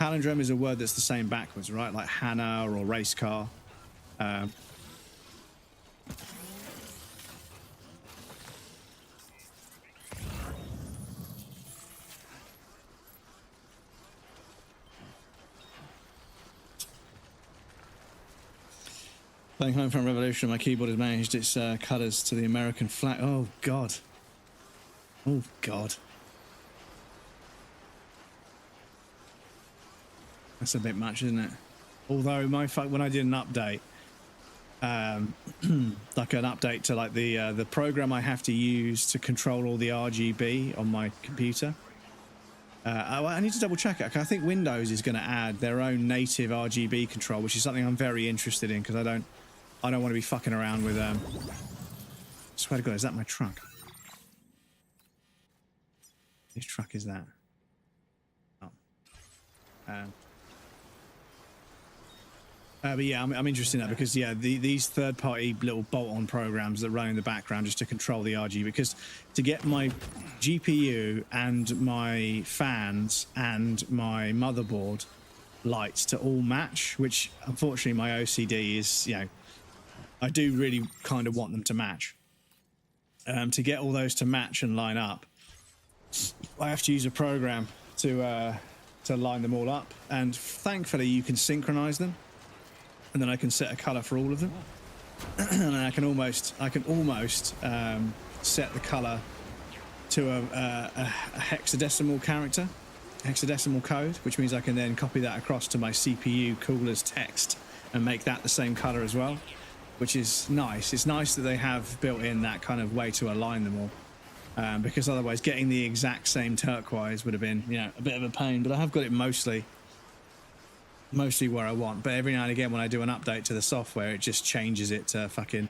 Palindrome is a word that's the same backwards, right? Like Hannah or race car. Playing Homefront Revolution, my keyboard has managed its colours to the American flag. Oh, God. Oh, God. That's a bit much, isn't it? Although, when I did an update, like an update to like the program I have to use to control all the RGB on my computer, I need to double check it. I think Windows is going to add their own native RGB control, which is something I'm very interested in because I don't want to be fucking around with. I swear to God, is that my truck? Whose truck is that? Oh. But yeah, I'm interested in that because yeah, these third-party little bolt-on programs that run in the background just to control the RGB, because to get my GPU and my fans and my motherboard lights to all match, which unfortunately my OCD is, you know, I do really kind of want them to match. To get all those to match and line up, I have to use a program to line them all up, and thankfully you can synchronize them. And then I can set a color for all of them, and I can almost set the color to a hexadecimal character, hexadecimal code, which means I can then copy that across to my CPU cooler's text and make that the same color as well, which is nice. It's nice that they have built in that kind of way to align them all, because otherwise getting the exact same turquoise would have been, you know, a bit of a pain. But I have got it mostly where I want, but every now and again when I do an update to the software, it just changes it to fucking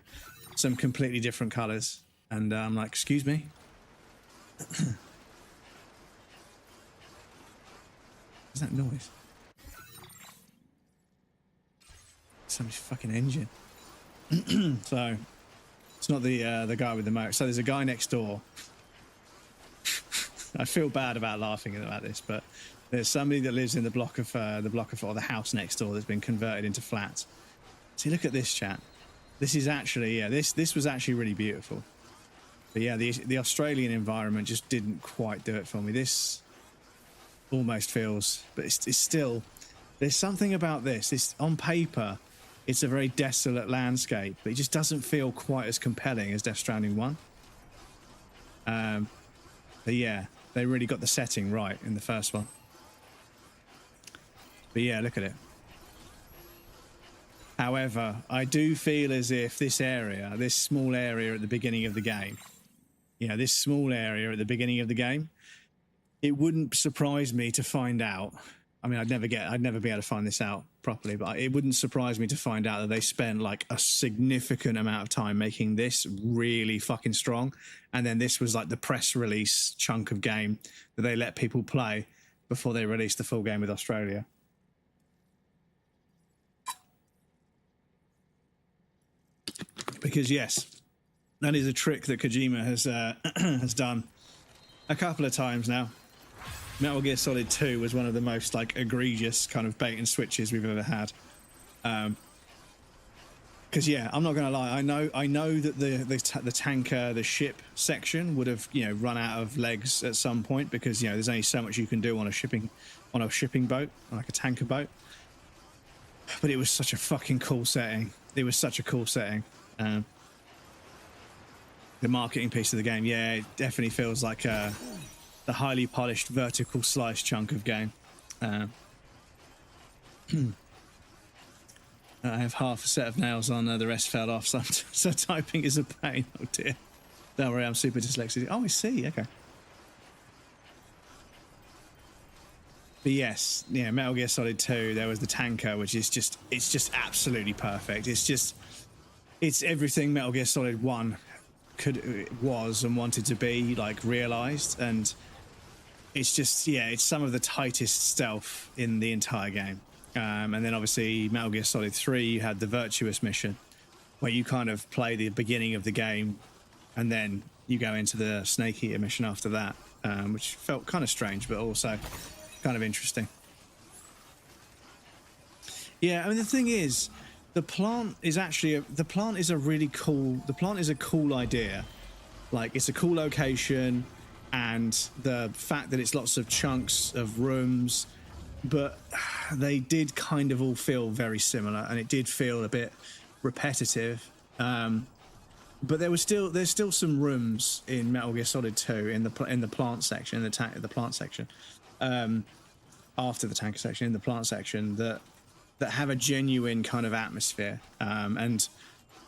some completely different colors, and I'm like, excuse me. What's that noise? Somebody's fucking engine. So it's not the guy with the motor. So there's a guy next door. I feel bad about laughing about this, but there's somebody that lives in the block of or the house next door that's been converted into flats. See, look at this, chat. This is actually, yeah, this was actually really beautiful. But yeah, the Australian environment just didn't quite do it for me. This almost feels, but it's still, there's something about this. This on paper, it's a very desolate landscape, but it just doesn't feel quite as compelling as Death Stranding 1. But yeah, they really got the setting right in the first one. But yeah, look at it. However, I do feel as if this area, this small area at the beginning of the game, you know, this small area at the beginning of the game, it wouldn't surprise me to find out. I mean, I'd never be able to find this out properly, but it wouldn't surprise me to find out that they spent like a significant amount of time making this really fucking strong. And then this was like the press release chunk of game that they let people play before they released the full game with Australia. Because yes, that is a trick that Kojima has done a couple of times now. Metal Gear Solid 2 was one of the most like egregious kind of bait and switches we've ever had. Because yeah, I'm not gonna lie, I know that the tanker, the ship section would have, you know, run out of legs at some point, because you know there's only so much you can do on a shipping boat, like a tanker boat. But it was such a fucking cool setting. It was such a cool setting. The marketing piece of the game, yeah, it definitely feels like the highly polished vertical slice chunk of game. I have half a set of nails on, the rest fell off, so typing is a pain. Oh dear. Don't worry, I'm super dyslexic. Oh, I see, okay. But yes, yeah, Metal Gear Solid 2, there was the tanker, which is just, it's just absolutely perfect. It's everything Metal Gear Solid 1 was and wanted to be, like, realized. And it's just, yeah, it's some of the tightest stealth in the entire game. And then obviously Metal Gear Solid 3, you had the Virtuous mission, where you kind of play the beginning of the game and then you go into the Snake Eater mission after that, which felt kind of strange, but also kind of interesting. Yeah, I mean, the thing is, the plant is actually, the plant is a cool idea. Like, it's a cool location, and the fact that it's lots of chunks of rooms, but they did kind of all feel very similar, and it did feel a bit repetitive. But there's still some rooms in Metal Gear Solid 2 in the plant section, the plant section, after the tanker section, in the plant section, that have a genuine kind of atmosphere. And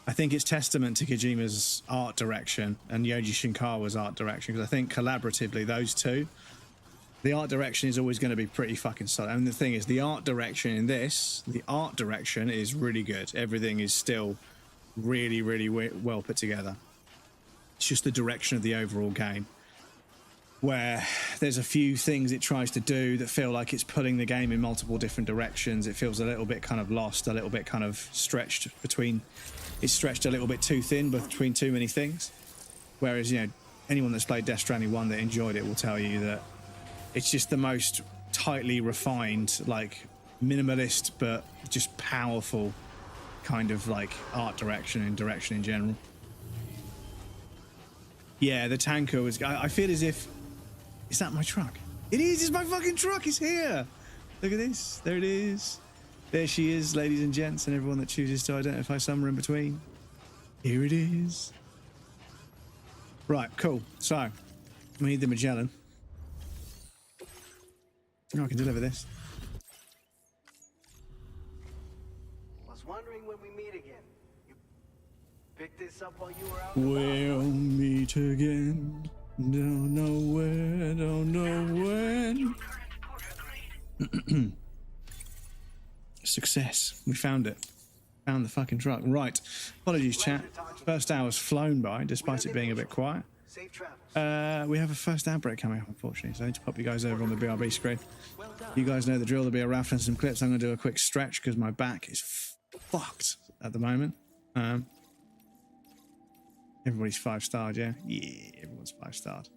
I think it's testament to Kojima's art direction and Yoji Shinkawa's art direction, because I think collaboratively those two, the art direction is always going to be pretty fucking solid. And the thing is, the art direction in this, the art direction is really good. Everything is still really, really well put together. It's just the direction of the overall game, where there's a few things it tries to do that feel like it's pulling the game in multiple different directions. It feels a little bit kind of lost, a little bit kind of stretched between, it's stretched a little bit too thin between too many things. Whereas, you know, anyone that's played Death Stranding 1 that enjoyed it will tell you that it's just the most tightly refined, like, minimalist but just powerful kind of like art direction and direction in general. Yeah, the tanker was, I feel as if, is that my truck? It is, it's my fucking truck, it's here. Look at this, there it is. There she is, ladies and gents, and everyone that chooses to identify somewhere in between. Here it is. Right, cool. So, we need the Magellan. Oh, I can deliver this. Was wondering when we meet again. You picked this up while you were out. We'll meet again. Don't know where, don't know when. Success. We found it. Found the fucking truck. Right. Apologies, chat. First hour's flown by, despite it being a bit quiet. Safe travels. We have a first outbreak coming up, unfortunately, so I need to pop you guys over on the BRB screen. You guys know the drill. There'll be a raffle and some clips. I'm going to do a quick stretch because my back is fucked at the moment. Everybody's 5-starred, yeah? Yeah, everyone's 5-starred.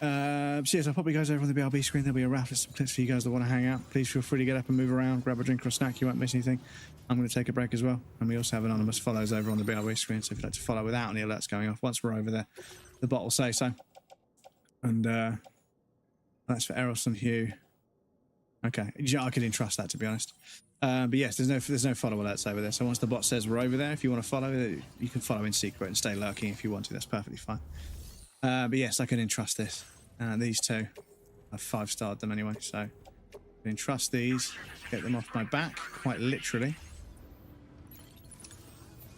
So yes, I'll pop you guys over on the BRB screen. There'll be a raffle and some clips for you guys that want to hang out. Please feel free to get up and move around, grab a drink or a snack. You won't miss anything. I'm going to take a break as well. And we also have anonymous follows over on the BRB screen, so if you'd like to follow without any alerts going off, once we're over there, the bot will say so. And that's for Eros and Hugh. Okay, I could entrust that, to be honest. But yes, there's no follow alerts over there. So once the bot says we're over there, if you want to follow, you can follow in secret and stay lurking if you want to. That's perfectly fine. But yes, I can entrust this. These two, I've 5-starred them anyway, so I can entrust these, get them off my back, quite literally.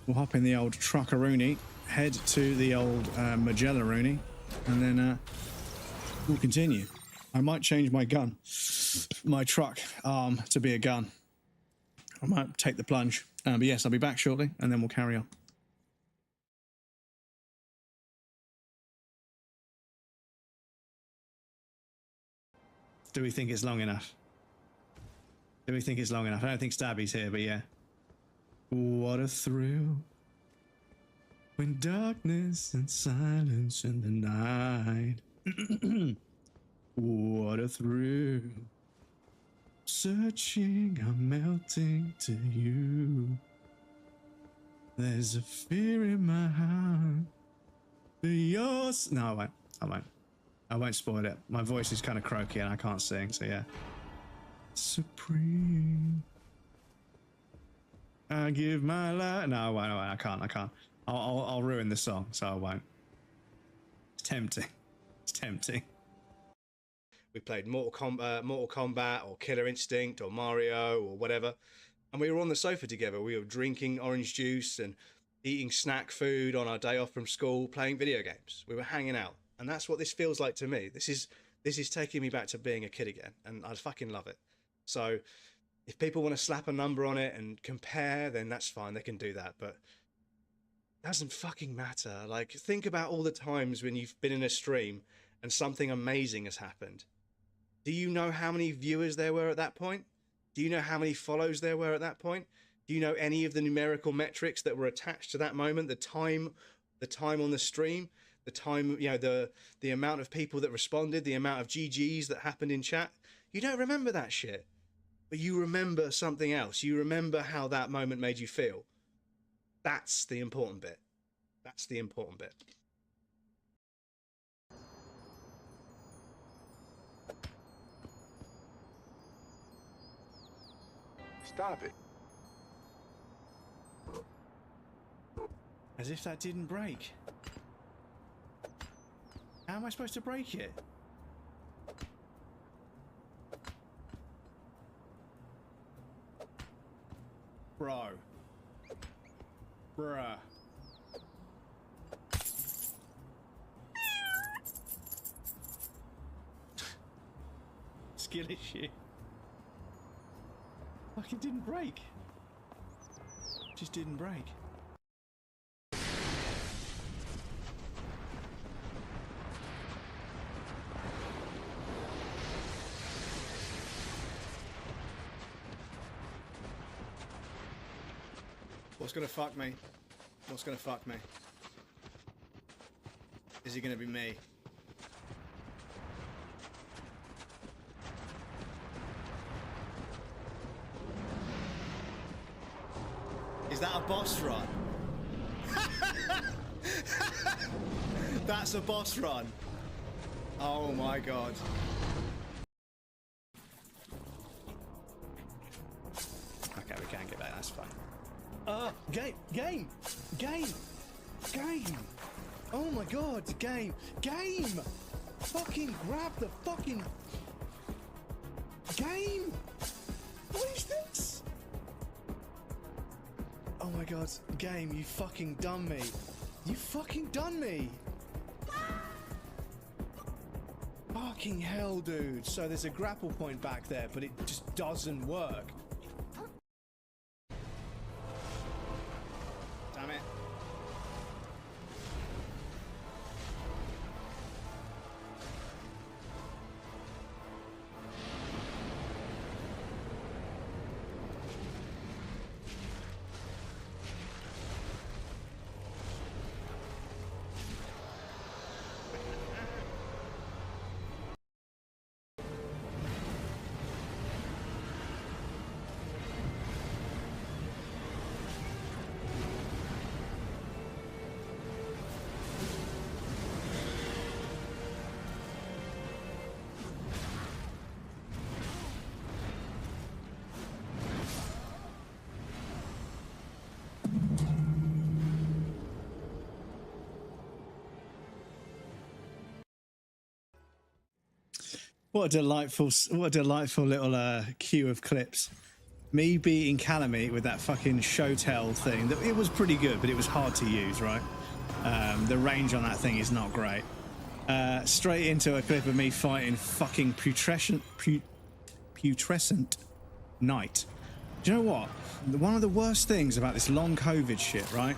We'll hop in the old truckaroony, head to the old Magellaroony, and then we'll continue. I might change my gun, my truck arm to be a gun. I might take the plunge. But yes, I'll be back shortly, and then we'll carry on. Do we think it's long enough? Do we think it's long enough? I don't think Stabby's here, but yeah. What a thrill. When darkness and silence in the night. What a thrill. Searching, I'm melting to you. There's a fear in my heart. For yours. No, I won't. I won't. I won't spoil it. My voice is kind of croaky and I can't sing, so yeah. Supreme. I give my life. No, I won't. I can't. I can't. I'll ruin the song, so I won't. It's tempting. It's tempting. We played Mortal Kombat or Killer Instinct or Mario or whatever, and we were on the sofa together. We were drinking orange juice and eating snack food on our day off from school, playing video games. We were hanging out, and that's what this feels like to me. This this is taking me back to being a kid again, and I fucking love it. So if people want to slap a number on it and compare, then that's fine, they can do that, but it doesn't fucking matter. Like, think about all the times when you've been in a stream and something amazing has happened. Do you know how many viewers there were at that point? Do you know how many follows there were at that point? Do you know any of the numerical metrics that were attached to that moment? The time on the stream, the time, you know, the amount of people that responded, the amount of GGs that happened in chat. You don't remember that shit, but you remember something else. You remember how that moment made you feel. That's the important bit. That's the important bit. Stop it. As if that didn't break. How am I supposed to break it? Bro. Bruh. Skill issue. Fucking didn't break. Just didn't break. What's gonna fuck me? What's gonna fuck me? Is it gonna be me? Is that a boss run? That's a boss run. Oh my god. Okay, we can get back, that's fine. Game! Oh my god, game! Fucking grab the fucking game! What is this? Oh my god, game, you fucking done me. You fucking done me! Fucking hell, dude. So there's a grapple point back there, but it just doesn't work. Damn it. What a delightful little queue of clips. Me beating Calamite with that fucking Shotel thing. It was pretty good, but it was hard to use, right? The range on that thing is not great. Straight into a clip of me fighting fucking putrescent Knight. Do you know what? One of the worst things about this long COVID shit, right,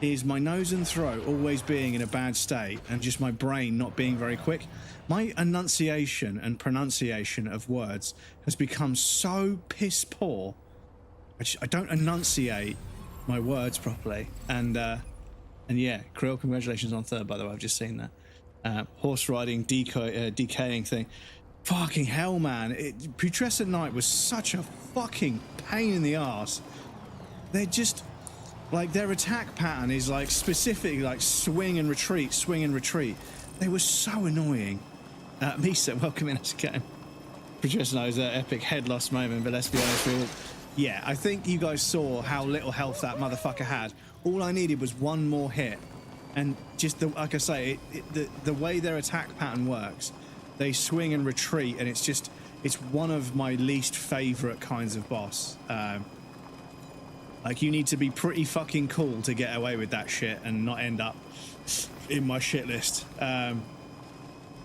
is my nose and throat always being in a bad state and just my brain not being very quick. My enunciation and pronunciation of words has become so piss poor. I don't enunciate my words properly. And yeah, Krill, congratulations on third, by the way. I've just seen that. Horse riding, decaying thing. Fucking hell, man. Putrescent Knight was such a fucking pain in the ass. They're just... like, their attack pattern is, like, specifically, like, swing and retreat, swing and retreat. They were so annoying. Misa, welcome in again. Putrescent Knight's an epic head loss moment, but let's be honest, yeah, I think you guys saw how little health that motherfucker had. All I needed was one more hit. And just, like I say, the way their attack pattern works, they swing and retreat, and it's one of my least favourite kinds of boss. Like, you need to be pretty fucking cool to get away with that shit and not end up in my shit list.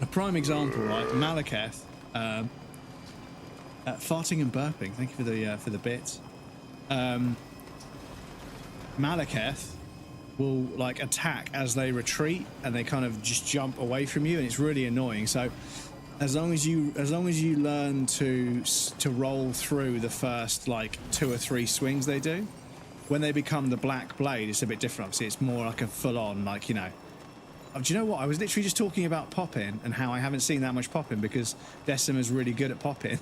A prime example, right? Malekith, farting and burping. Thank you for the bits. Malekith will like attack as they retreat, and they kind of just jump away from you, and it's really annoying. So as long as you learn to roll through the first like 2 or 3 swings they do, when they become the black blade, it's a bit different. Obviously, it's more like a full-on, like, you know. Do you know what? I was literally just talking about popping and how I haven't seen that much popping because Decima's really good at popping,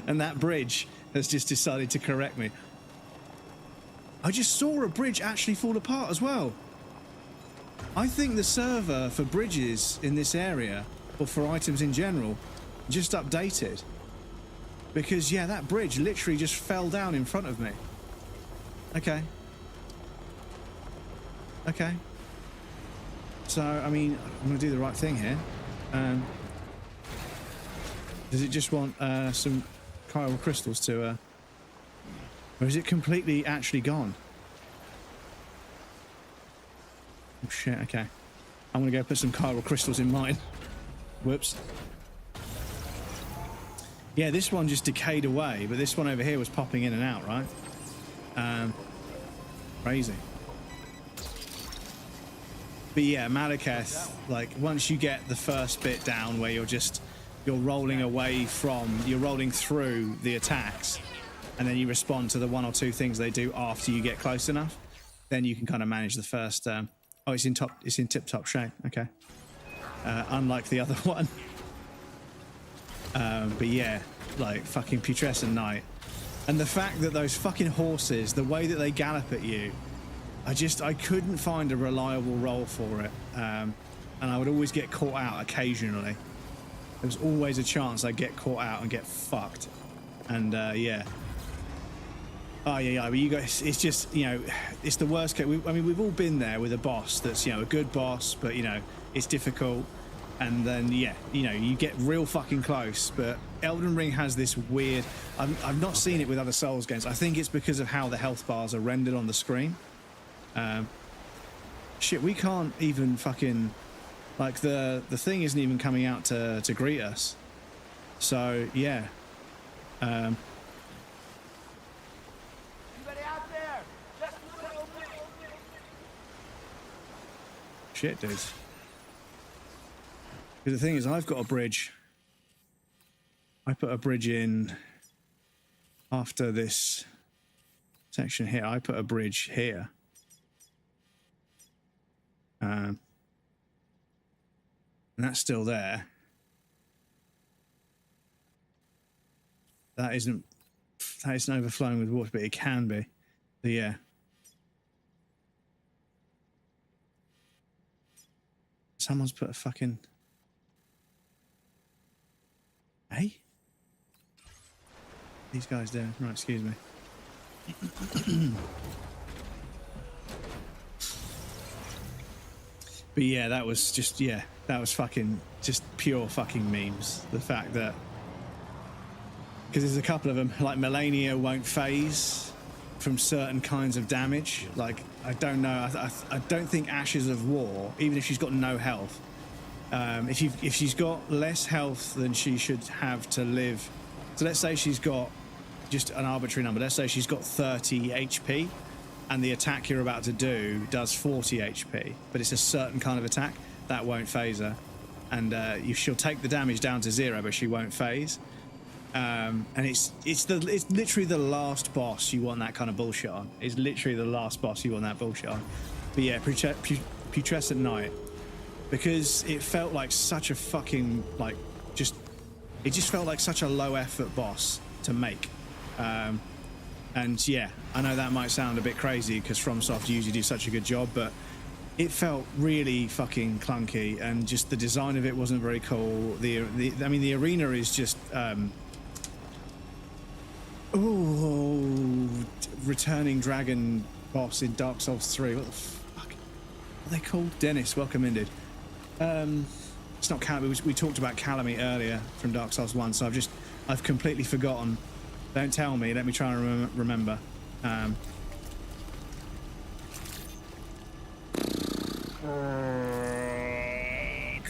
and that bridge has just decided to correct me. I just saw a bridge actually fall apart as well. I think the server for bridges in this area, or for items in general, just updated. Because, yeah, that bridge literally just fell down in front of me. Okay. Okay. So, I mean, I'm going to do the right thing here. Does it just want some chiral crystals to... Or is it completely actually gone? Oh shit, okay. I'm gonna go put some chiral crystals in mine. Whoops. Yeah, this one just decayed away, but this one over here was popping in and out, right? Crazy. But yeah, Malekith, like, once you get the first bit down where you're rolling away from, you're rolling through the attacks, and then you respond to the 1 or 2 things they do after you get close enough, then you can kind of manage the first. Oh, it's in tip-top shape. Okay. Unlike the other one. But yeah, like fucking putrescent night, and the fact that those fucking horses, the way that they gallop at you, I couldn't find a reliable role for it, and I would always get caught out occasionally. There was always a chance I'd get caught out and get fucked, and yeah. Oh yeah, but you guys, it's just, you know, it's the worst case. I mean, we've all been there with a boss that's, you know, a good boss, but, you know, it's difficult. And then, yeah, you know, you get real fucking close. But Elden Ring has this weird... I've not seen it with other Souls games. I think it's because of how the health bars are rendered on the screen. Shit, we can't even fucking... Like, the thing isn't even coming out to greet us. So, yeah. Shit, dudes. Because the thing is, I've got a bridge. I put a bridge in after this section here. I put a bridge here. And that's still there. That isn't overflowing with water, but it can be. So yeah. Someone's put a fucking... Hey? These guys there. Right, excuse me. But yeah, that was just, yeah, that was fucking, just pure fucking memes. The fact that... Because there's a couple of them, like Melania won't phase from certain kinds of damage. Like, I don't know, I don't think Ashes of War, even if she's got no health, if she's got less health than she should have to live, so let's say she's got just an arbitrary number, let's say she's got 30 HP and the attack you're about to do does 40 HP, but it's a certain kind of attack, that won't phase her, and she'll take the damage down to 0, but she won't phase. And it's literally the last boss you want that kind of bullshit on. It's literally the last boss you want that bullshit on. But yeah, Putrescent Night, because it felt like such a fucking, like, it just felt like such a low effort boss to make. And yeah, I know that might sound a bit crazy because FromSoft usually do such a good job, but it felt really fucking clunky, and just the design of it wasn't very cool. I mean, the arena is just returning dragon boss in Dark Souls 3. What the fuck are they called? Dennis, welcome in, dude. It's not Calamity. We talked about Calamity earlier from Dark Souls 1, so I've completely forgotten. Don't tell me. Let me try and remember.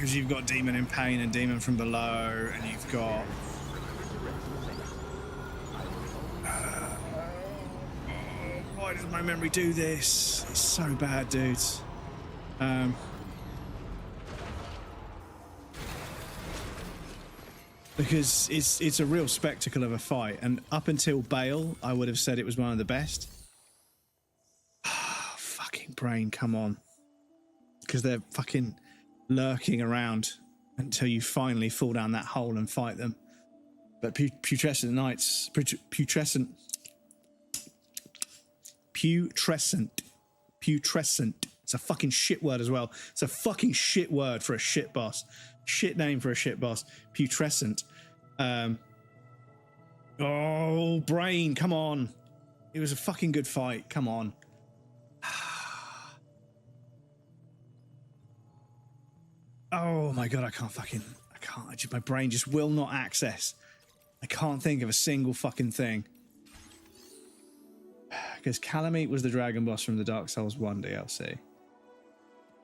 because you've got Demon in Pain and Demon from Below, and you've got why does my memory do this? It's so bad, dudes. Because it's a real spectacle of a fight, and up until Bale, I would have said it was one of the best. Fucking brain, come on. Because they're fucking lurking around until you finally fall down that hole and fight them. But Putrescent Knights, Putrescent. It's a fucking shit word as well. It's a fucking shit word for a shit boss. Shit name for a shit boss. Putrescent. Oh, brain, come on. It was a fucking good fight. Come on. Oh my god, I can't. My brain just will not access. I can't think of a single fucking thing. Because Calamite was the dragon boss from the Dark Souls 1 DLC.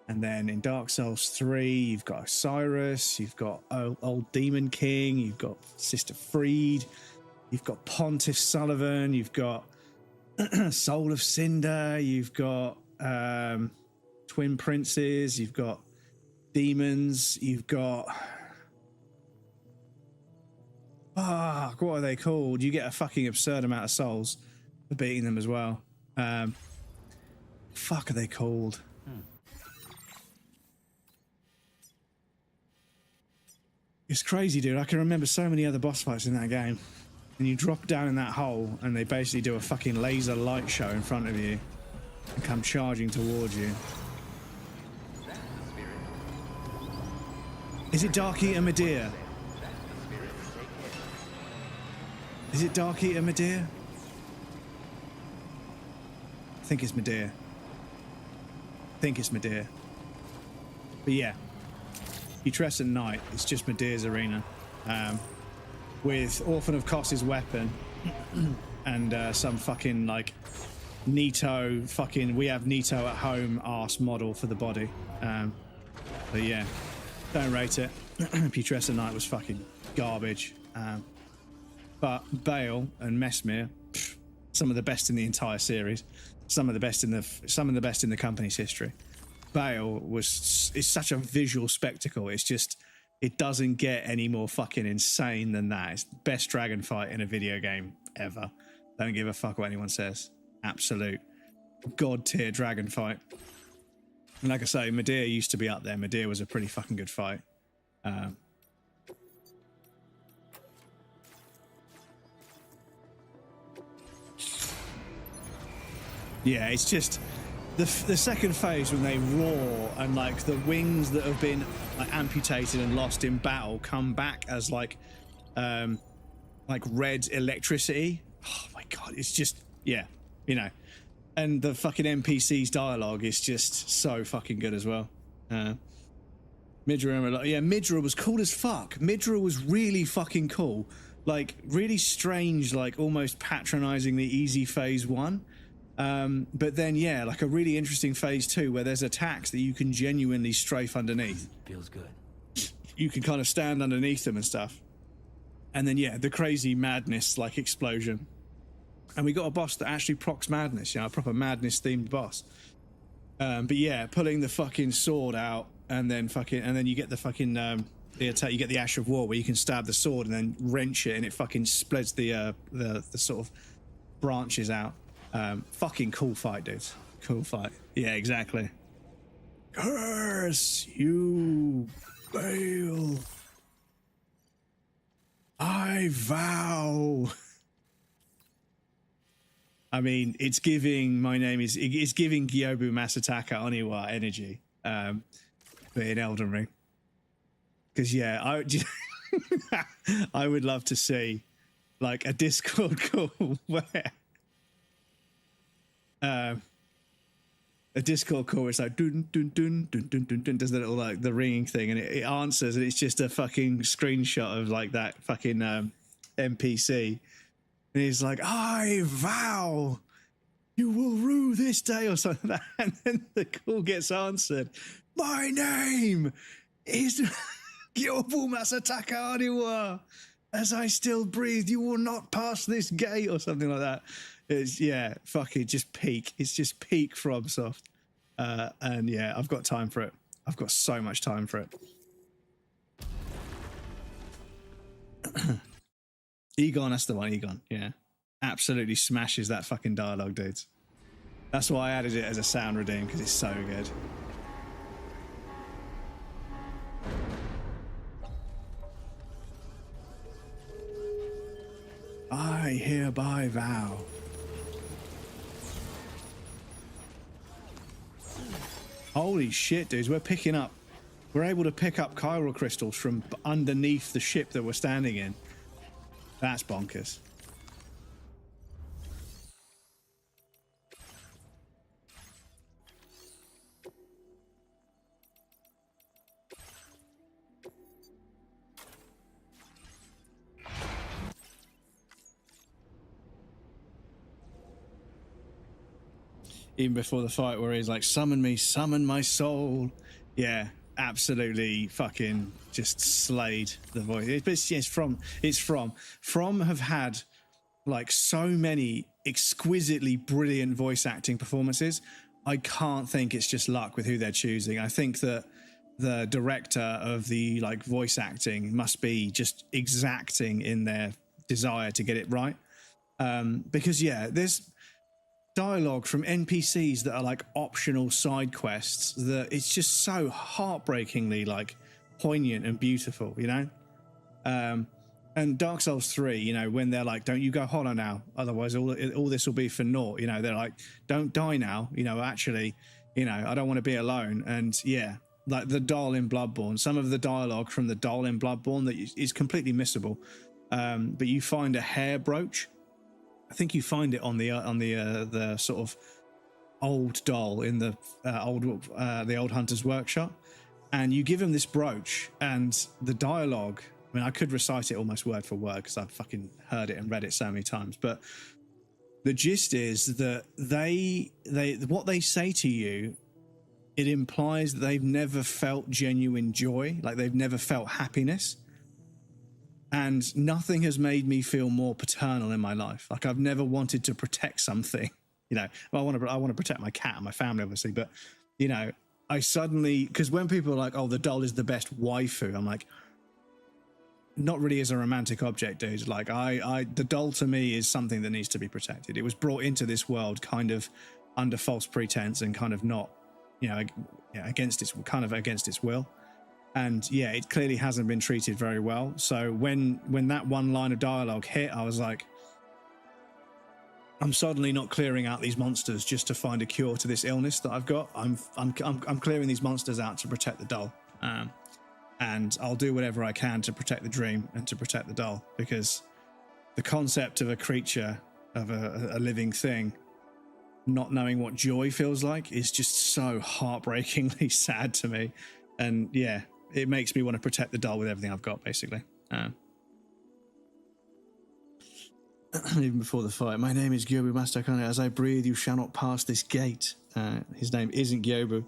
And then in Dark Souls 3, you've got Osiris, you've got Old Demon King, you've got Sister Freed, you've got Pontiff Sullivan, you've got Soul of Cinder, you've got Twin Princes, you've got Demons, you've got... Fuck, what are they called? You get a fucking absurd amount of souls for beating them as well. Fuck are they called? It's crazy, dude. I can remember so many other boss fights in that game. And you drop down in that hole and they basically do a fucking laser light show in front of you and come charging towards you. Is it Dark Eater Medea? Is it Dark Eater Medea? I think it's Medea. But yeah. Putrescent Knight, it's just Medea's arena. With Orphan of Kos's weapon and some fucking like Nito fucking we have Nito at home arse model for the body. But yeah, don't rate it. Putrescent Knight was fucking garbage. But Bale and Mesmir, some of the best in the entire series, some of the best in the company's history. Bale is such a visual spectacle. It's just, it doesn't get any more fucking insane than that. It's the best dragon fight in a video game ever. Don't give a fuck what anyone says. Absolute god tier dragon fight. And like I say, Medea used to be up there. Medea was a pretty fucking good fight. Yeah, it's just the second phase when they roar and like the wings that have been like amputated and lost in battle come back as like red electricity. Oh my god, it's just, yeah, you know. And the fucking NPC's dialogue is just so fucking good as well. Midra was cool as fuck. Midra was really fucking cool. Like really strange, like almost patronizingly easy phase 1. But then, yeah, like a really interesting phase 2 where there's attacks that you can genuinely strafe underneath. Feels good. You can kind of stand underneath them and stuff. And then, yeah, the crazy madness, like explosion. And we got a boss that actually procs madness, you know, a proper madness themed boss. But yeah, pulling the fucking sword out and then you get the fucking, the attack, you get the Ash of War where you can stab the sword and then wrench it and it fucking splits the sort of branches out. Fucking cool fight, dudes. Cool fight. Yeah, exactly. Curse you, Bale. I vow. I mean, it's giving Gyobu Masataka Oniwa energy, but in Elden Ring. Because yeah, I would love to see like a Discord call where a Discord call where it's like dun dun dun dun dun dun dun, does the little like the ringing thing, and it answers, and it's just a fucking screenshot of like that fucking NPC, and he's like, "I vow, you will rue this day," or something like that, and then the call gets answered. My name is Gyobu Masataka Aniwa. As I still breathe, you will not pass this gate, or something like that. It's, yeah, fucking just peak. It's just peak FromSoft. And yeah, I've got time for it. I've got so much time for it. Egon, that's the one, Egon. Yeah. Absolutely smashes that fucking dialogue, dudes. That's why I added it as a sound redeem, because it's so good. I hereby vow. Holy shit, dudes, we're able to pick up chiral crystals from underneath the ship that we're standing in. That's bonkers. Even before the fight where he's like, summon me, summon my soul. Yeah, absolutely fucking just slayed the voice. It's from have had like so many exquisitely brilliant voice acting performances. I can't think it's just luck with who they're choosing. I think that the director of the like voice acting must be just exacting in their desire to get it right. Because yeah, there's dialogue from NPCs that are like optional side quests that it's just so heartbreakingly like poignant and beautiful, you know. And Dark Souls 3, you know, when they're like, don't you go hollow now, otherwise all this will be for naught, you know. They're like, don't die now, you know, actually, you know, I don't want to be alone. And yeah, like the doll in Bloodborne, some of the dialogue from the doll in Bloodborne that is completely missable, but you find a hair brooch. I think you find it on the sort of old doll in the old hunter's workshop, and you give him this brooch, and the dialogue. I mean, I could recite it almost word for word because I've fucking heard it and read it so many times. But the gist is that they what they say to you, it implies that they've never felt genuine joy, like they've never felt happiness. And nothing has made me feel more paternal in my life. Like I've never wanted to protect something, you know. Well, I want to protect my cat and my family, obviously. But you know, I suddenly, because when people are like, "Oh, the doll is the best waifu," I'm like, not really as a romantic object, dude. Like the doll to me is something that needs to be protected. It was brought into this world kind of under false pretense and kind of not, you know, against its will. And yeah, it clearly hasn't been treated very well. So when that one line of dialogue hit, I was like, I'm suddenly not clearing out these monsters just to find a cure to this illness that I've got. I'm clearing these monsters out to protect the doll, and I'll do whatever I can to protect the dream and to protect the doll, because the concept of a creature, of a living thing, not knowing what joy feels like is just so heartbreakingly sad to me. And yeah, it makes me want to protect the doll with everything I've got, basically. Even before the fight, my name is Gyobu Mastakane. As I breathe, you shall not pass this gate. His name isn't Gyobu.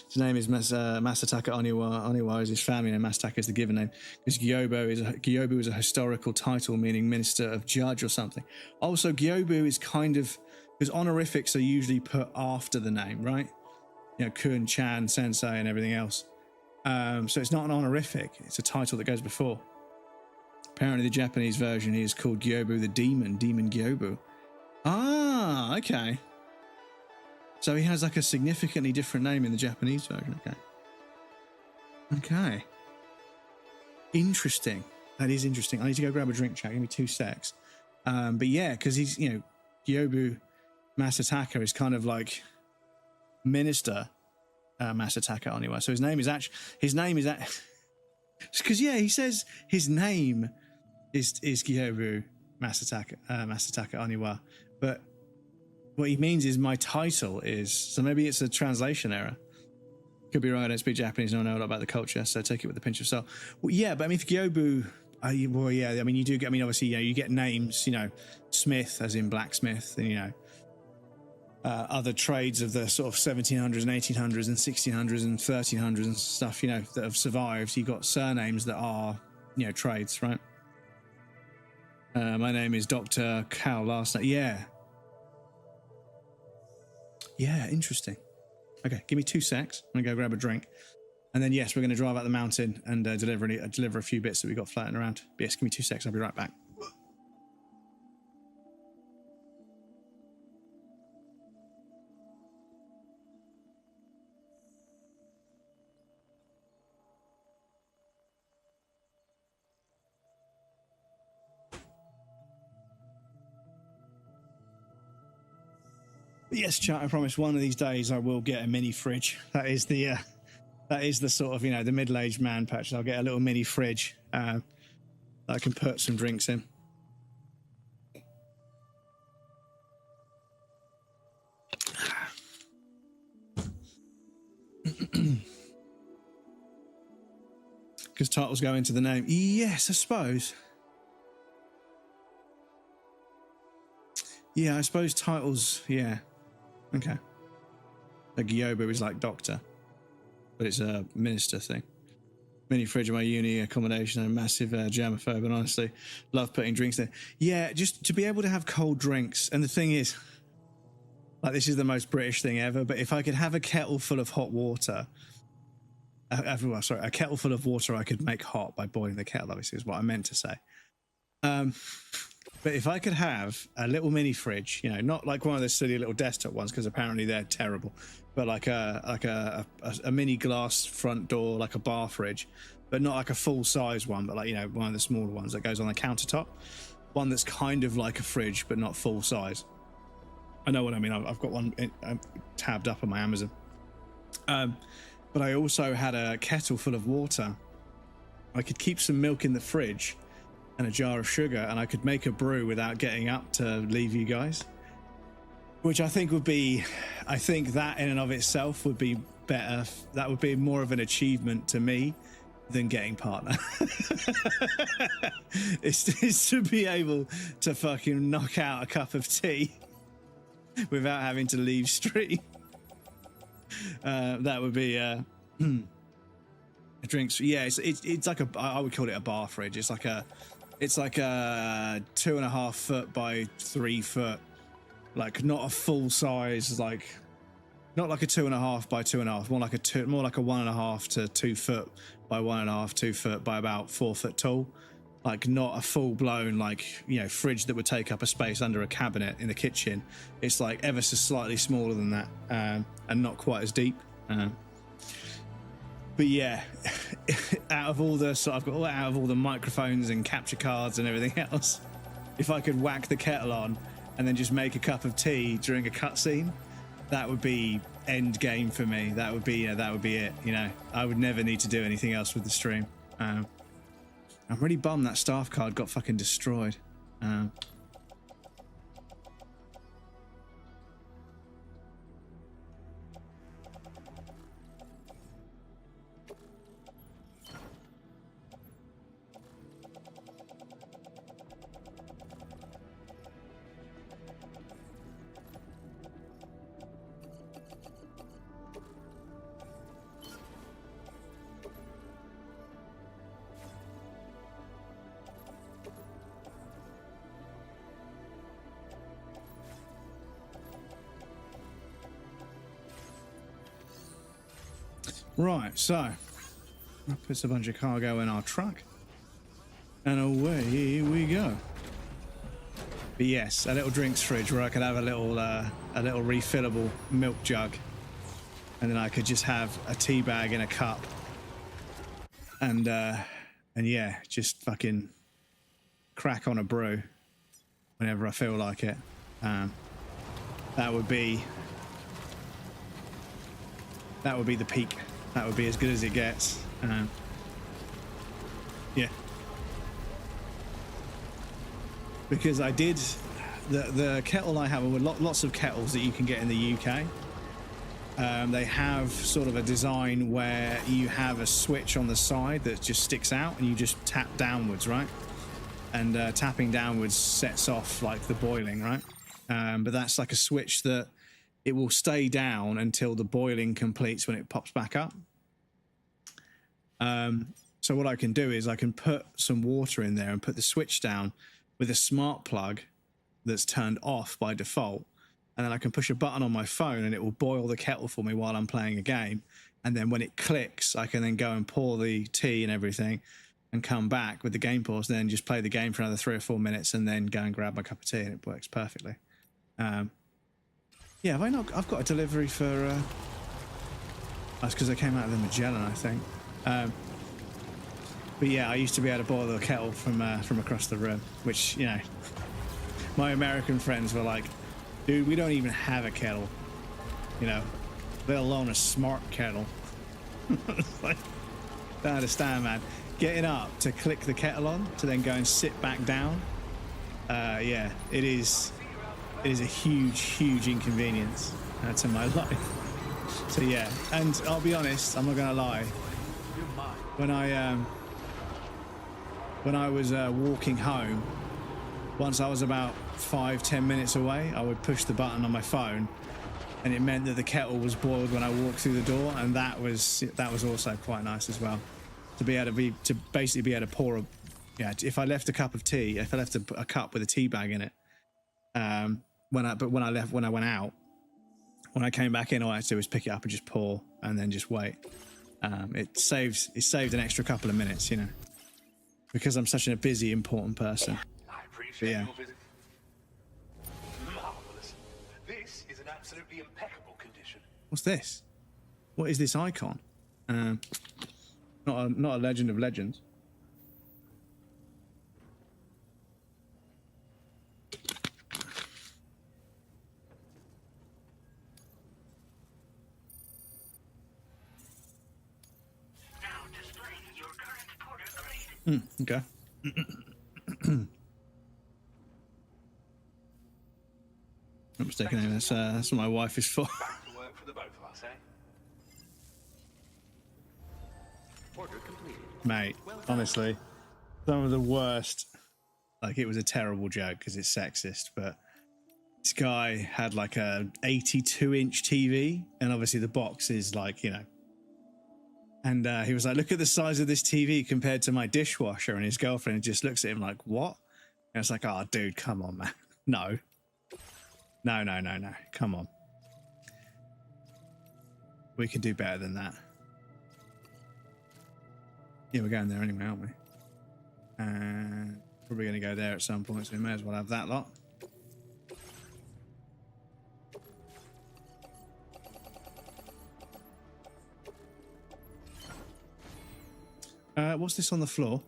His name is Masataka Oniwa. Oniwa is his family name. Masataka is the given name. Because Gyobu is a historical title meaning minister of judge or something. Also, Gyobu is kind of, because honorifics are usually put after the name, right? You know, Kun, Chan, Sensei, and everything else. So it's not an honorific, it's a title that goes before. Apparently the Japanese version is called Gyobu the Demon Gyobu. Ah, okay. So he has like a significantly different name in the Japanese version. Okay. Interesting. That is interesting. I need to go grab a drink, chat. Give me 2 secs. But yeah, because he's, you know, Gyobu Masataka is kind of like minister Masataka anyway. So his name is because yeah, he says his name is Gyobu Masataka Oniwa, but what he means is my title is, so maybe it's a translation error. Could be wrong. I don't speak Japanese, don't know a lot about the culture, so take it with a pinch of salt. Well, yeah, but I mean, if Gyobu, well, yeah, I mean, you do get, I mean, obviously, you know, you get names, you know, Smith as in blacksmith, and you know, other trades of the sort of 1700s and 1800s and 1600s and 1300s and stuff, you know, that have survived. You've got surnames that are, you know, trades, right? My name is Dr. Cal last night. Yeah. Yeah, interesting. Okay, give me 2 secs. I'm going to go grab a drink. And then, yes, we're going to drive out the mountain and deliver a few bits that we got floating around. But yes, give me 2 secs. I'll be right back. But yes, chat, I promise one of these days I will get a mini fridge. That is the sort of, you know, the middle-aged man patch. I'll get a little mini fridge that I can put some drinks in. Because titles go into the name. Yes, I suppose. Yeah, I suppose titles, yeah. Okay. Like Yoba is like doctor, but it's a minister thing. Mini fridge in my uni accommodation. I'm a massive germaphobe, and honestly, love putting drinks there. Yeah, just to be able to have cold drinks. And the thing is, like, this is the most British thing ever, but if I could have a kettle full of hot water, a kettle full of water I could make hot by boiling the kettle, obviously, is what I meant to say. But if I could have a little mini fridge, you know, not like one of those silly little desktop ones, because apparently they're terrible, but like a mini glass front door, like a bar fridge, but not like a full size one, but like, you know, one of the smaller ones that goes on the countertop, one that's kind of like a fridge but not full size. I know what I mean. I've got one tabbed up on my Amazon. But I also had a kettle full of water. I could keep some milk in the fridge and a jar of sugar, and I could make a brew without getting up to leave you guys, which I think that in and of itself would be better. That would be more of an achievement to me than getting partner. it's to be able to fucking knock out a cup of tea without having to leave stream. That would be drinks. Yeah, it's like I would call it a bar fridge. It's like a 2.5 foot by 3 foot, like not a full size, like not like a 2.5 by 2.5, more like a 1.5 to 2 foot by 1.5, 2 foot by about 4 foot tall. Like not a full blown, like, you know, fridge that would take up a space under a cabinet in the kitchen. It's like ever so slightly smaller than that, and not quite as deep. But yeah, out of all the microphones and capture cards and everything else, if I could whack the kettle on and then just make a cup of tea during a cutscene, that would be end game for me. That would be it. You know, I would never need to do anything else with the stream. I'm really bummed that staff card got fucking destroyed. Right, so that puts a bunch of cargo in our truck, and away we go. But yes, a little drinks fridge where I could have a little refillable milk jug, and then I could just have a tea bag in a cup, and yeah, just fucking crack on a brew whenever I feel like it. That would be the peak. That would be as good as it gets. Yeah. Because I did the kettle I have, with lots of kettles that you can get in the UK. They have sort of a design where you have a switch on the side that just sticks out, and you just tap downwards, right? And tapping downwards sets off like the boiling, right? But that's like a switch that it will stay down until the boiling completes when it pops back up. So what I can do is I can put some water in there and put the switch down with a smart plug that's turned off by default. And then I can push a button on my phone and it will boil the kettle for me while I'm playing a game. And then when it clicks, I can then go and pour the tea and everything and come back with the game paused, then just play the game for another 3 or 4 minutes and then go and grab my cup of tea, and it works perfectly. Yeah, I've got a delivery for... that's because I came out of the Magellan, I think. But yeah, I used to be able to boil the kettle from across the room, which, you know, my American friends were like, dude, we don't even have a kettle, you know, let alone a smart kettle. Like, don't understand, man. Getting up to click the kettle on to then go and sit back down, yeah, it is a huge inconvenience to my life. So yeah, and I'll be honest, I'm not gonna lie, when I was walking home, once I was about 5-10 minutes away, I would push the button on my phone and it meant that the kettle was boiled when I walked through the door, and that was also quite nice as well, to basically be able to pour if I left a cup of tea, if I left a cup with a tea bag in it, when I went out, when I came back in, all I had to do was pick it up and just pour and then just wait. It saved an extra couple of minutes, you know, because I'm such a busy, important person. I appreciate Yeah. your visit. Marvelous. This is in absolutely impeccable condition. What's this? What is this icon? Not a Legend of Legends. Now displaying your current Porter grade. Okay. I'm mistaken. That's what my wife is for. Back to work for the both of us, eh? Order completed. Mate, honestly, some of the worst. Like, it was a terrible joke because it's sexist, but this guy had like a 82-inch TV, and obviously the box is like, you know. And he was like, look at the size of this TV compared to my dishwasher, and his girlfriend just looks at him like, what? And I was like, oh, dude, come on, man. No. No. Come on. We can do better than that. Yeah, we're going there anyway, aren't we? And probably going to go there at some point, so we may as well have that lot. What's this on the floor?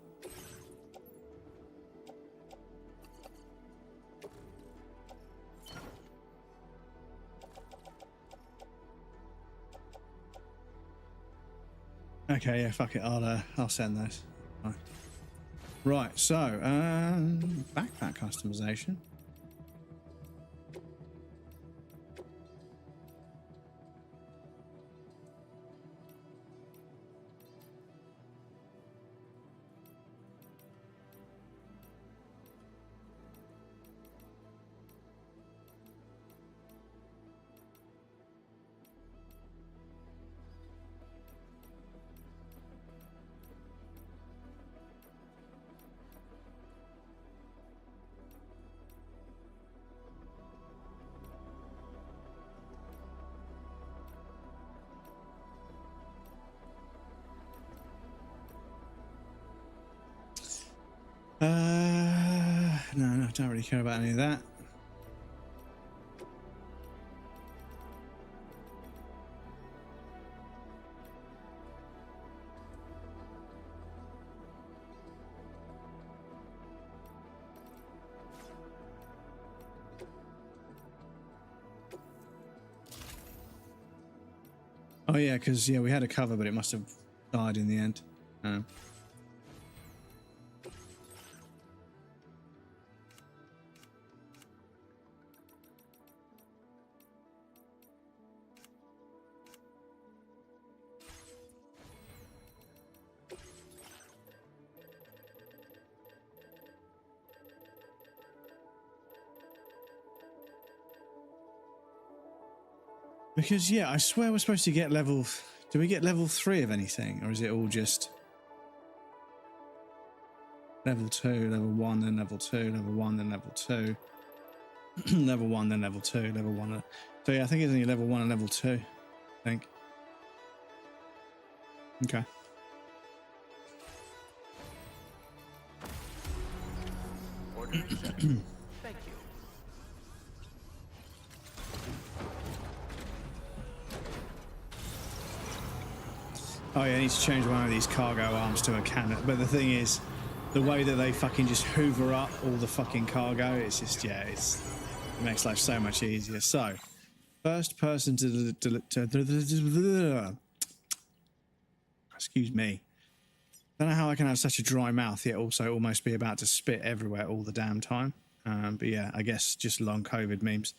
Okay, yeah, fuck it. I'll send those. Fine. Right, so backpack customization. No, I don't really care about any of that. Oh yeah, because we had a cover, but it must have died in the end. Because, yeah, I swear we're supposed to get level... Do we get level 3 of anything? Or is it all just... Level 2, level 1, then level 2, level 1, then level 2. Level 1, then level 2, level 1. So, yeah, I think it's only level 1 and level 2. I think. Okay. Order accepted. Thank you. Oh yeah, I need to change one of these cargo arms to a cannon. But the thing is, the way that they fucking just hoover up all the fucking cargo, it's just, yeah, it makes life so much easier. So, first person to excuse me. Don't know how I can have such a dry mouth yet also almost be about to spit everywhere all the damn time. But yeah, I guess just long COVID memes.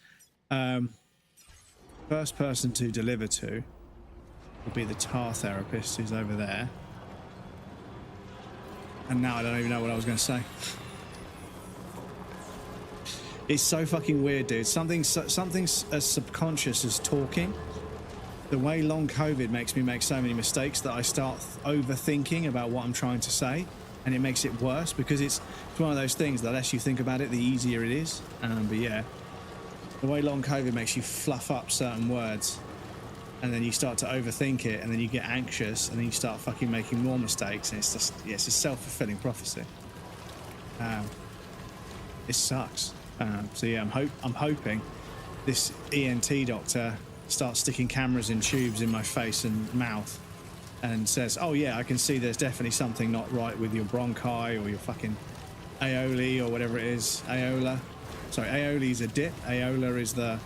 First person to deliver to will be the tar therapist who's over there. And now I don't even know what I was going to say. It's so fucking weird, dude. Something as subconscious as talking. The way long COVID makes me make so many mistakes that I start overthinking about what I'm trying to say, and it makes it worse because it's one of those things that the less you think about it, the easier it is. But yeah, the way long COVID makes you fluff up certain words, and then you start to overthink it, and then you get anxious, and then you start fucking making more mistakes, and it's just, yeah, it's a self-fulfilling prophecy. It sucks. So yeah, I'm hoping this ENT doctor starts sticking cameras in tubes in my face and mouth, and says, "Oh yeah, I can see there's definitely something not right with your bronchi or your fucking aeoli or whatever it is. Aola. Sorry, aeoli is a dip. Aola is the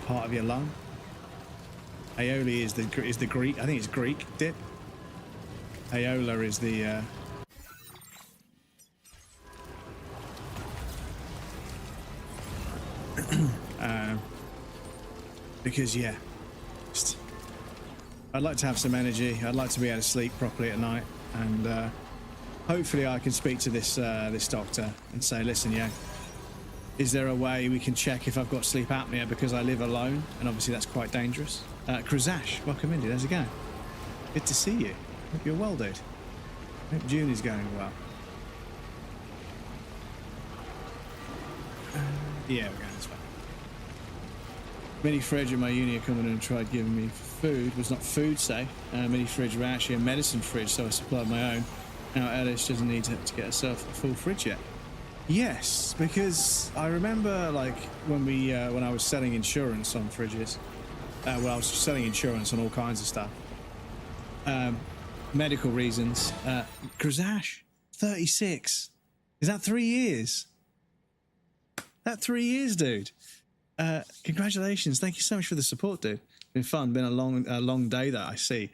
part of your lung. Aeoli is the Greek. I think it's Greek dip. Aola is the because yeah, I'd like to have some energy. I'd like to be able to sleep properly at night, and hopefully I can speak to this this doctor and say, listen, yeah, is there a way we can check if I've got sleep apnea because I live alone, and obviously that's quite dangerous. Krazash, welcome in, dude. How's it going? Good to see you. Hope you're well, dude. Hope June is going well. Yeah, we're going this way. Mini fridge at my uni are coming in and tried giving me food. Was not food safe. Mini fridge were actually a medicine fridge, so I supplied my own. Now Alice doesn't need to get herself a full fridge yet. Yes, because I remember like when I was selling insurance on fridges. Well, I was selling insurance on all kinds of stuff. Medical reasons. Krazash, 36. Is that 3 years? That 3 years, dude. Congratulations. Thank you so much for the support, dude. It's been fun. Been a long day that I see.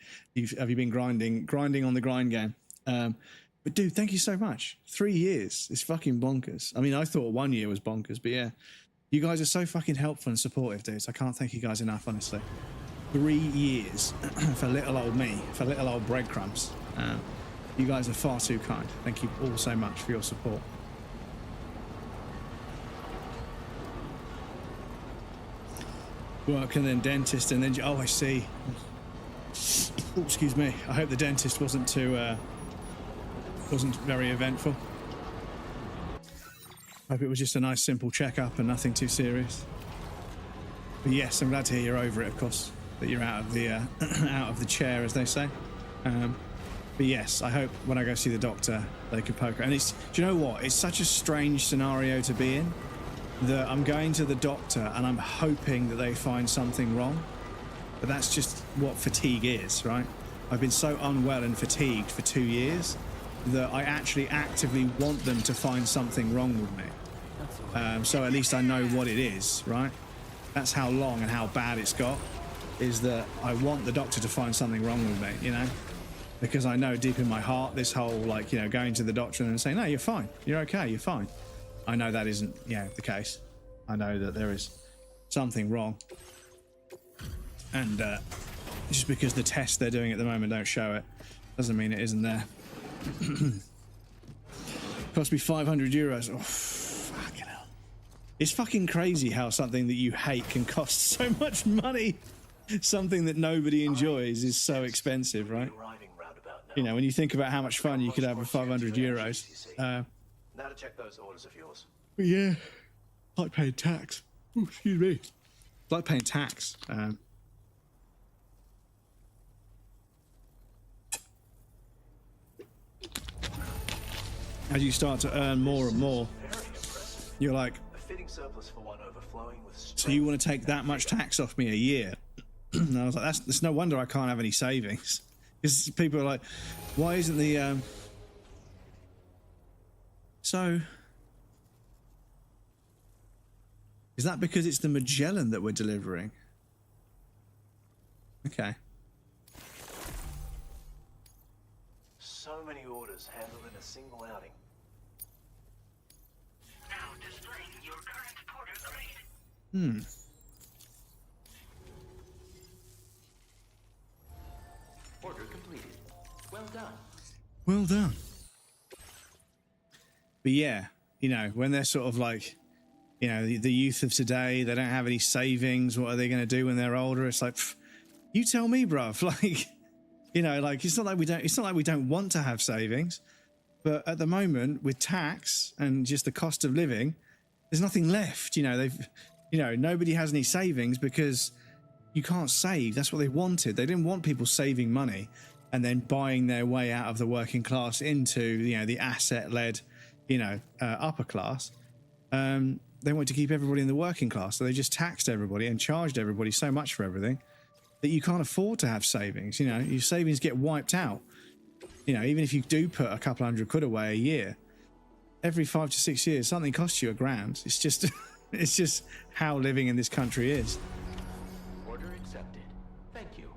Have you been grinding on the grind game? But dude, thank you so much. 3 years. It's fucking bonkers. I mean, I thought 1 year was bonkers, but yeah. You guys are so fucking helpful and supportive, dudes. I can't thank you guys enough, honestly. 3 years for little old me, for little old breadcrumbs. You guys are far too kind. Thank you all so much for your support. Work and then dentist and then... Oh, I see. Oh, excuse me. I hope the dentist wasn't very eventful. Hope it was just a nice simple checkup and nothing too serious. But yes, I'm glad to hear you're over it, of course. That you're out of the out of the chair, as they say. But yes, I hope when I go see the doctor, they could poke her. And it's, do you know what? It's such a strange scenario to be in that I'm going to the doctor and I'm hoping that they find something wrong. But that's just what fatigue is, right? I've been so unwell and fatigued for 2 years that I actually actively want them to find something wrong with me. So at least I know what it is, right? That's how long and how bad it's got, is that I want the doctor to find something wrong with me, you know? Because I know deep in my heart, this whole, like, you know, going to the doctor and saying, no, you're fine, you're okay, you're fine. I know that isn't, the case. I know that there is something wrong. And just because the tests they're doing at the moment don't show it, doesn't mean it isn't there. Cost me €500. Oh, fucking hell. It's fucking crazy how something that you hate can cost so much money. Something that nobody enjoys is so expensive, right? Arriving roundabout now. You know, when you think about how much fun you could have with 500 euros. Now to check those orders of yours. Yeah, like paying tax. Ooh, excuse me. It's like paying tax. As you start to earn more and more, you're like, A fitting surplus for one overflowing with so you want to take that much tax off me a year? And I was like, that's no wonder I can't have any savings. Because people are like, why isn't the so is that because it's the Magellan that we're delivering? Okay. so many orders handled in a single outing. Now displaying your current porter grade. Order completed. Well done. Well done. But yeah, you know, when they're sort of like, you know, the youth of today, they don't have any savings. What are they going to do when they're older? It's like, pff, you tell me, bruv. Like, you know, like it's not like we don't want to have savings, but at the moment with tax and just the cost of living, there's nothing left. You know, nobody has any savings because you can't save. That's what they wanted. They didn't want people saving money and then buying their way out of the working class into, you know, the asset-led, you know, upper class. They wanted to keep everybody in the working class, so they just taxed everybody and charged everybody so much for everything that you can't afford to have savings. You know, your savings get wiped out. You know, even if you do put a couple £100 away a year, every 5 to 6 years, something costs you £1,000. It's just, it's just how living in this country is. Order accepted. Thank you.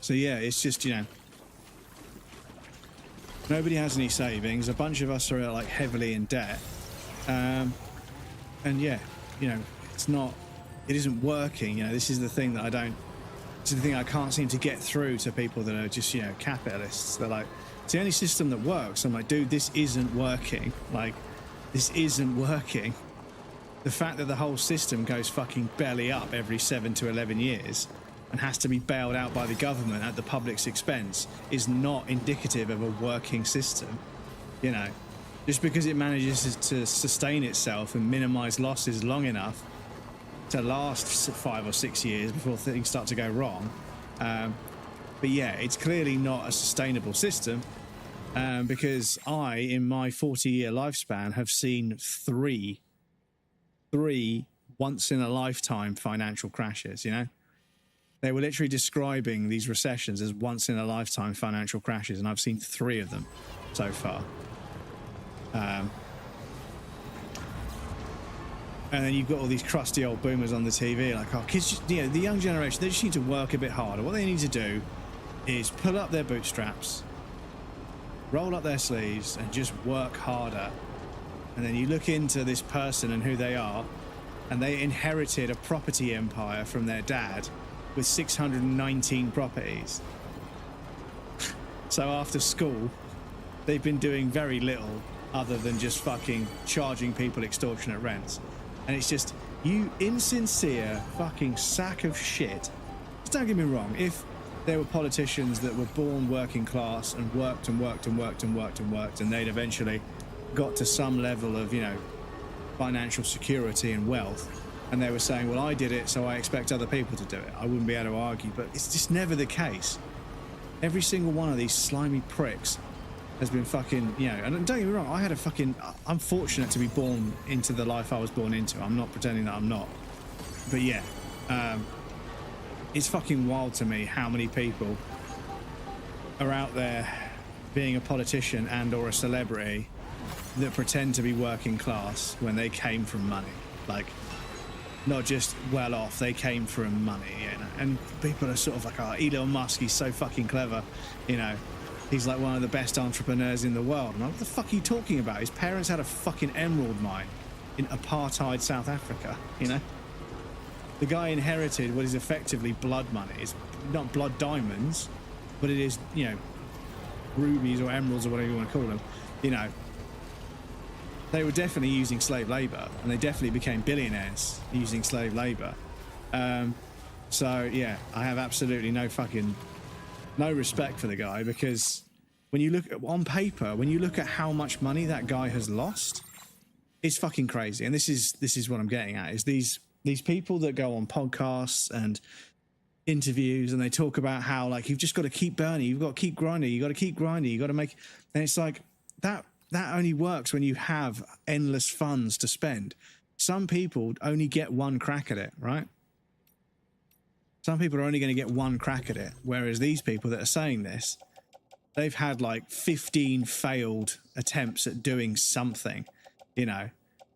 So yeah, it's just, you know, nobody has any savings. A bunch of us are like heavily in debt. And yeah, you know, it isn't working. You know, this is the thing that this is the thing I can't seem to get through to people that are just, you know, capitalists. They're like, it's the only system that works. I'm like, dude, this isn't working. Like, this isn't working. The fact that the whole system goes fucking belly up every 7 to 11 years and has to be bailed out by the government at the public's expense is not indicative of a working system. You know, just because it manages to sustain itself and minimize losses long enough to last 5 or 6 years before things start to go wrong. But yeah, it's clearly not a sustainable system, because I, in my 40-year lifespan, have seen three once-in-a-lifetime financial crashes, you know? They were literally describing these recessions as once-in-a-lifetime financial crashes, and I've seen 3 of them so far. And then you've got all these crusty old boomers on the TV, like, oh, kids, you know, the young generation, they just need to work a bit harder. What they need to do is pull up their bootstraps, roll up their sleeves, and just work harder. And then you look into this person and who they are, and they inherited a property empire from their dad with 619 properties. So after school, they've been doing very little other than just fucking charging people extortionate rents. And it's just, you insincere fucking sack of shit. Just don't get me wrong, if there were politicians that were born working class and worked and worked and worked and worked and worked, and they'd eventually got to some level of, you know, financial security and wealth, and they were saying, well, I did it, so I expect other people to do it, I wouldn't be able to argue. But it's just never the case. Every single one of these slimy pricks has been fucking, you know, and don't get me wrong, I'm fortunate to be born into the life I was born into. I'm not pretending that I'm not. But yeah, it's fucking wild to me how many people are out there being a politician and or a celebrity that pretend to be working class when they came from money. Like, not just well off, they came from money, you know. And people are sort of like, oh, Elon Musk, he's so fucking clever, you know. He's like one of the best entrepreneurs in the world. I'm like, what the fuck are you talking about? His parents had a fucking emerald mine in apartheid South Africa, you know? The guy inherited what is effectively blood money. It's not blood diamonds, but it is, you know, rubies or emeralds or whatever you want to call them, you know. they were definitely using slave labor, and they definitely became billionaires using slave labor. So yeah, I have absolutely no respect for the guy, because when you look at, on paper, when you look at how much money that guy has lost, it's fucking crazy. And this is what I'm getting at, is these people that go on podcasts and interviews and they talk about how, like, you've just got to keep burning, you've got to keep grinding, you got to keep grinding, you got to make, and it's like that only works when you have endless funds to spend. Some people only get one crack at it, right? Some people are only going to get one crack at it, whereas these people that are saying this, they've had like 15 failed attempts at doing something, you know,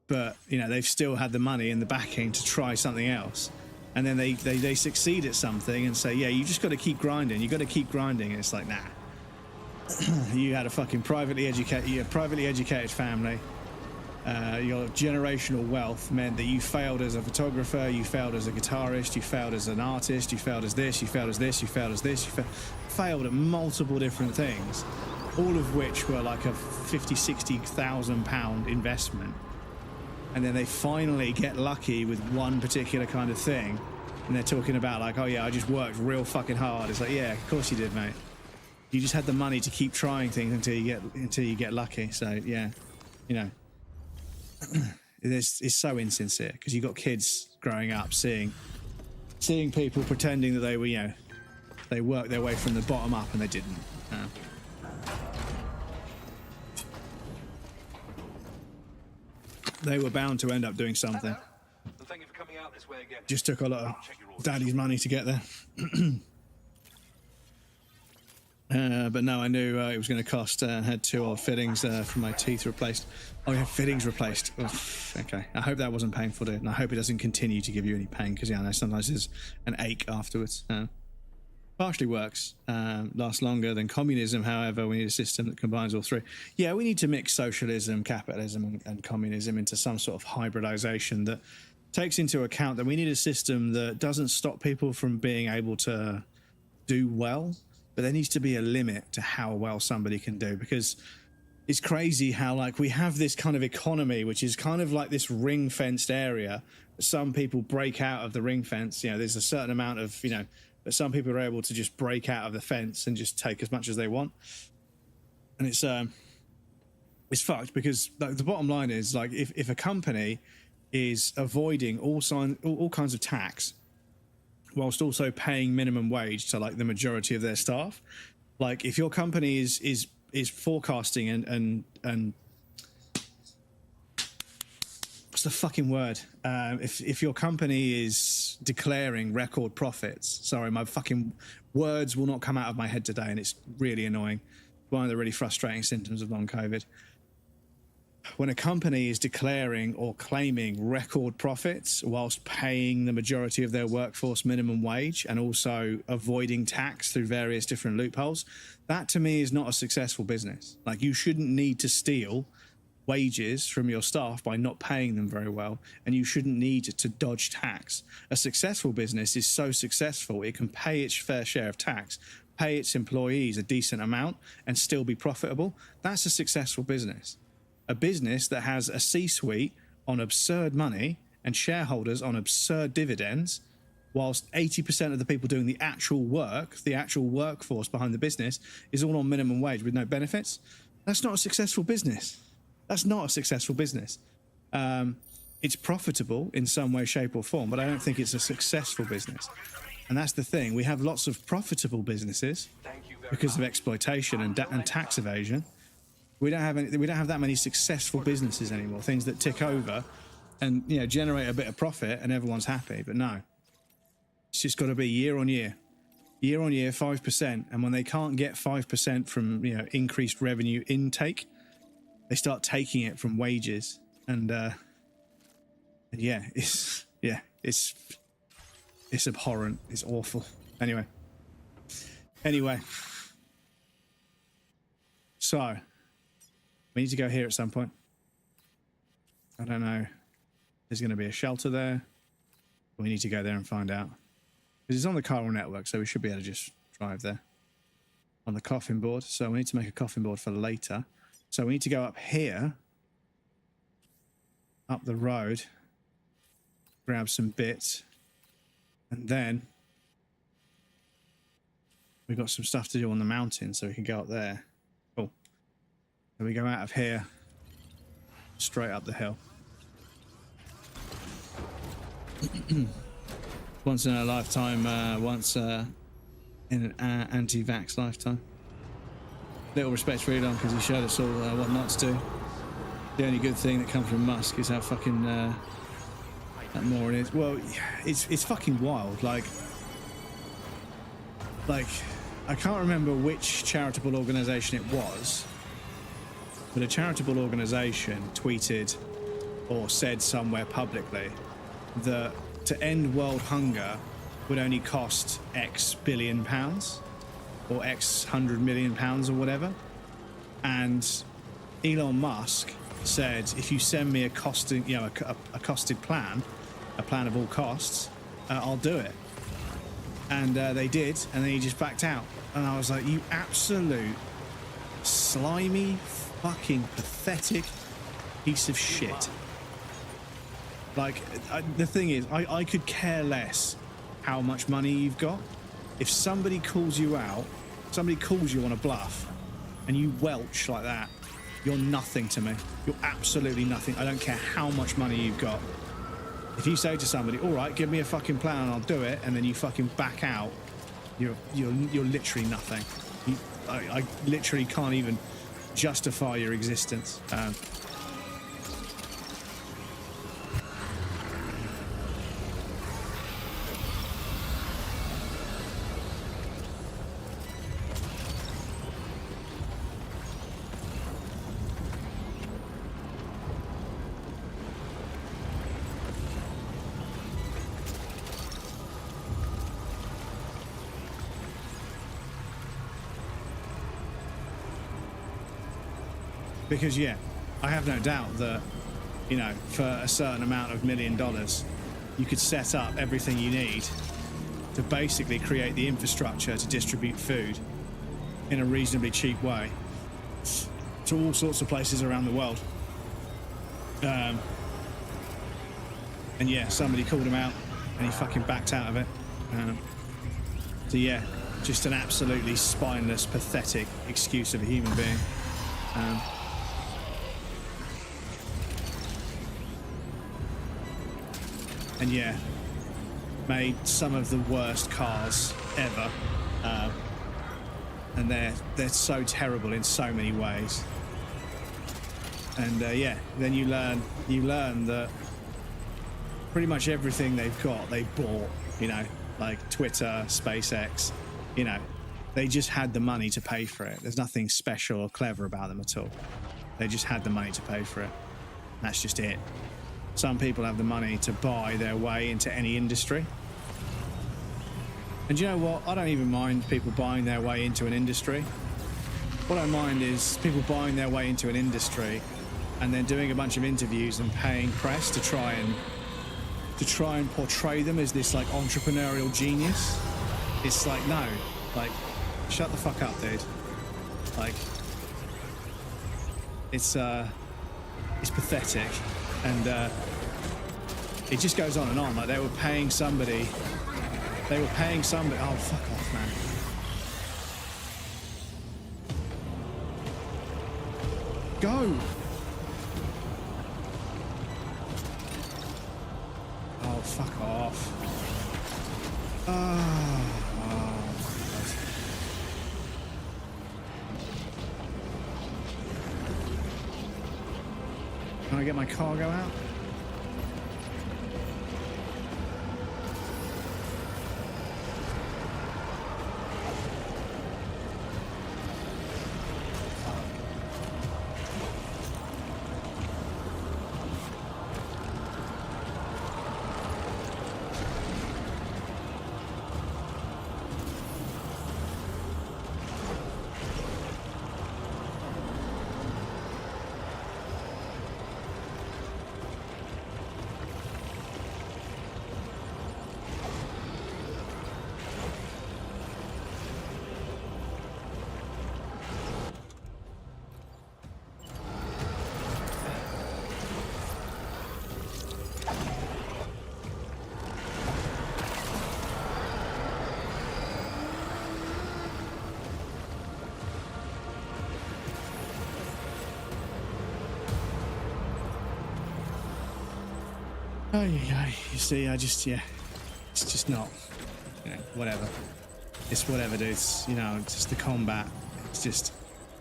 but, you know, they've still had the money and the backing to try something else. And then they succeed at something and say, yeah, you just got to keep grinding. You got to keep grinding. And it's like, nah, you had a fucking privately educated family. Your generational wealth meant that you failed as a photographer, you failed as a guitarist, you failed as an artist, you failed as this, you failed as this, you failed as this, you failed at multiple different things, all of which were like a 50, 60,000 pound investment. And then they finally get lucky with one particular kind of thing, and they're talking about like, oh yeah, I just worked real fucking hard. It's like, yeah, of course you did, mate. You just had the money to keep trying things until you get lucky. So yeah, you know, it's so insincere, because you've got kids growing up seeing people pretending that they were, you know, they worked their way from the bottom up, and they didn't. They were bound to end up doing something. Thank you for coming out this way again. Just took a lot of daddy's money to get there. But no, I knew it was going to cost. I had 2 odd fittings for my teeth replaced. Oh, yeah, fittings replaced. Oof, okay. I hope that wasn't painful, dude. And I hope it doesn't continue to give you any pain, because, yeah, I know sometimes there's an ache afterwards. Partially works. Lasts longer than communism, however. We need a system that combines all three. Yeah, we need to mix socialism, capitalism, and communism into some sort of hybridization that takes into account that we need a system that doesn't stop people from being able to do well, but there needs to be a limit to how well somebody can do, because it's crazy how, like, we have this kind of economy which is kind of like this ring-fenced area. Some people break out of the ring fence. You know, there's a certain amount of, you know, but some people are able to just break out of the fence and just take as much as they want. And it's fucked, because like, the bottom line is, like, if a company is avoiding all kinds of tax whilst also paying minimum wage to like the majority of their staff, like if your company is forecasting and what's the fucking word? If your company is declaring record profits, sorry, my fucking words will not come out of my head today, and it's really annoying. One of the really frustrating symptoms of long COVID. When a company is declaring or claiming record profits whilst paying the majority of their workforce minimum wage and also avoiding tax through various different loopholes, that to me is not a successful business. Like, you shouldn't need to steal wages from your staff by not paying them very well, and you shouldn't need to dodge tax. A successful business is so successful it can pay its fair share of tax, pay its employees a decent amount, and still be profitable. That's a successful business. A business that has a C-suite on absurd money and shareholders on absurd dividends, whilst 80% of the people doing the actual work, the actual workforce behind the business, is all on minimum wage with no benefits, that's not a successful business. That's not a successful business. It's profitable in some way, shape or form, but I don't think it's a successful business. And that's the thing. We have lots of profitable businesses because of exploitation and tax evasion. We don't have that many successful businesses anymore. Things that tick over and, you know, generate a bit of profit and everyone's happy. But no, it's just got to be year on year, 5%. And when they can't get 5% from, you know, increased revenue intake, they start taking it from wages. And yeah, it's abhorrent. It's awful. Anyway, so we need to go here at some point. I don't know. There's going to be a shelter there. We need to go there and find out. Because it's on the chiral network, so we should be able to just drive there. On the coffin board. So we need to make a coffin board for later. So we need to go up here up the road, grab some bits, and then we've got some stuff to do on the mountain, so we can go up there. Cool. So we go out of here, straight up the hill. Once in a lifetime, once in an anti-vax lifetime. Little respect for Elon because he showed us all what not to do. The only good thing that comes from Musk is how fucking that moron is. Well, it's fucking wild. Like I can't remember which charitable organisation it was, but a charitable organisation tweeted or said somewhere publicly that to end world hunger would only cost X billion pounds or X £100 million or whatever. And Elon Musk said, if you send me a costing, you know, a costed plan, a plan of all costs, I'll do it. And they did, and then he just backed out. And I was like, you absolute slimy, fucking pathetic piece of shit. Like, the thing is, I could care less how much money you've got. If somebody calls you out, somebody calls you on a bluff, and you welch like that, you're nothing to me. You're absolutely nothing. I don't care how much money you've got. If you say to somebody, all right, give me a fucking plan and I'll do it, and then you fucking back out, you're literally nothing. I literally can't even justify your existence. Because, yeah, I have no doubt that, you know, for a certain amount of $1 million, you could set up everything you need to basically create the infrastructure to distribute food in a reasonably cheap way to all sorts of places around the world. And, yeah, somebody called him out and he fucking backed out of it. So, yeah, just an absolutely spineless, pathetic excuse of a human being. And yeah, made some of the worst cars ever, and they're so terrible in so many ways. And yeah, then you learn that pretty much everything they've got, they bought. You know, like Twitter, SpaceX. You know, they just had the money to pay for it. There's nothing special or clever about them at all. They just had the money to pay for it. That's just it. Some people have the money to buy their way into any industry. And you know what? I don't even mind people buying their way into an industry. What I mind is people buying their way into an industry and then doing a bunch of interviews and paying press to try and portray them as this like entrepreneurial genius. It's like, no, like, shut the fuck up, dude. Like, it's pathetic. And it just goes on and on. Like, they were paying somebody. Oh, fuck off, man. Go. Oh, fuck off. Oh, can I get my cargo out? Oh, you see, yeah, it's just not, whatever. It's whatever, dude. It's, it's just the combat. It's just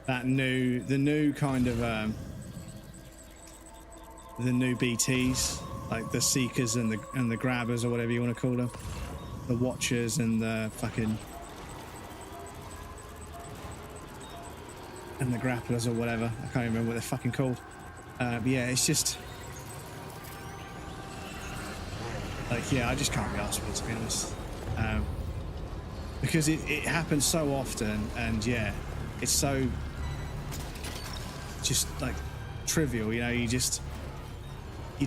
the new kind of, the new BTs, like the Seekers and the Grabbers or whatever you want to call them. The Watchers and the fucking... and the Grapplers or whatever. I can't remember what they're fucking called. But yeah, it's just... like, yeah, I just can't be arsed with it, to be honest. Because it happens so often, and yeah, it's so just like trivial, you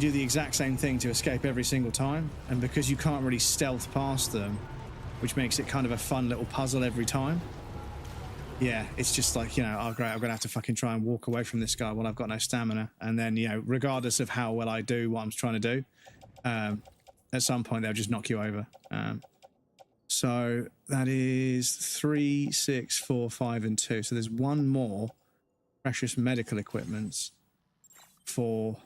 do the exact same thing to escape every single time, and because you can't really stealth past them, which makes it kind of a fun little puzzle every time. Yeah, it's just like, oh great, I'm gonna have to fucking try and walk away from this guy while I've got no stamina, and then regardless of how well I do what I'm trying to do, at some point they'll just knock you over. So that is 3, 6, 4, 5, and 2. So there's one more precious medical equipment for...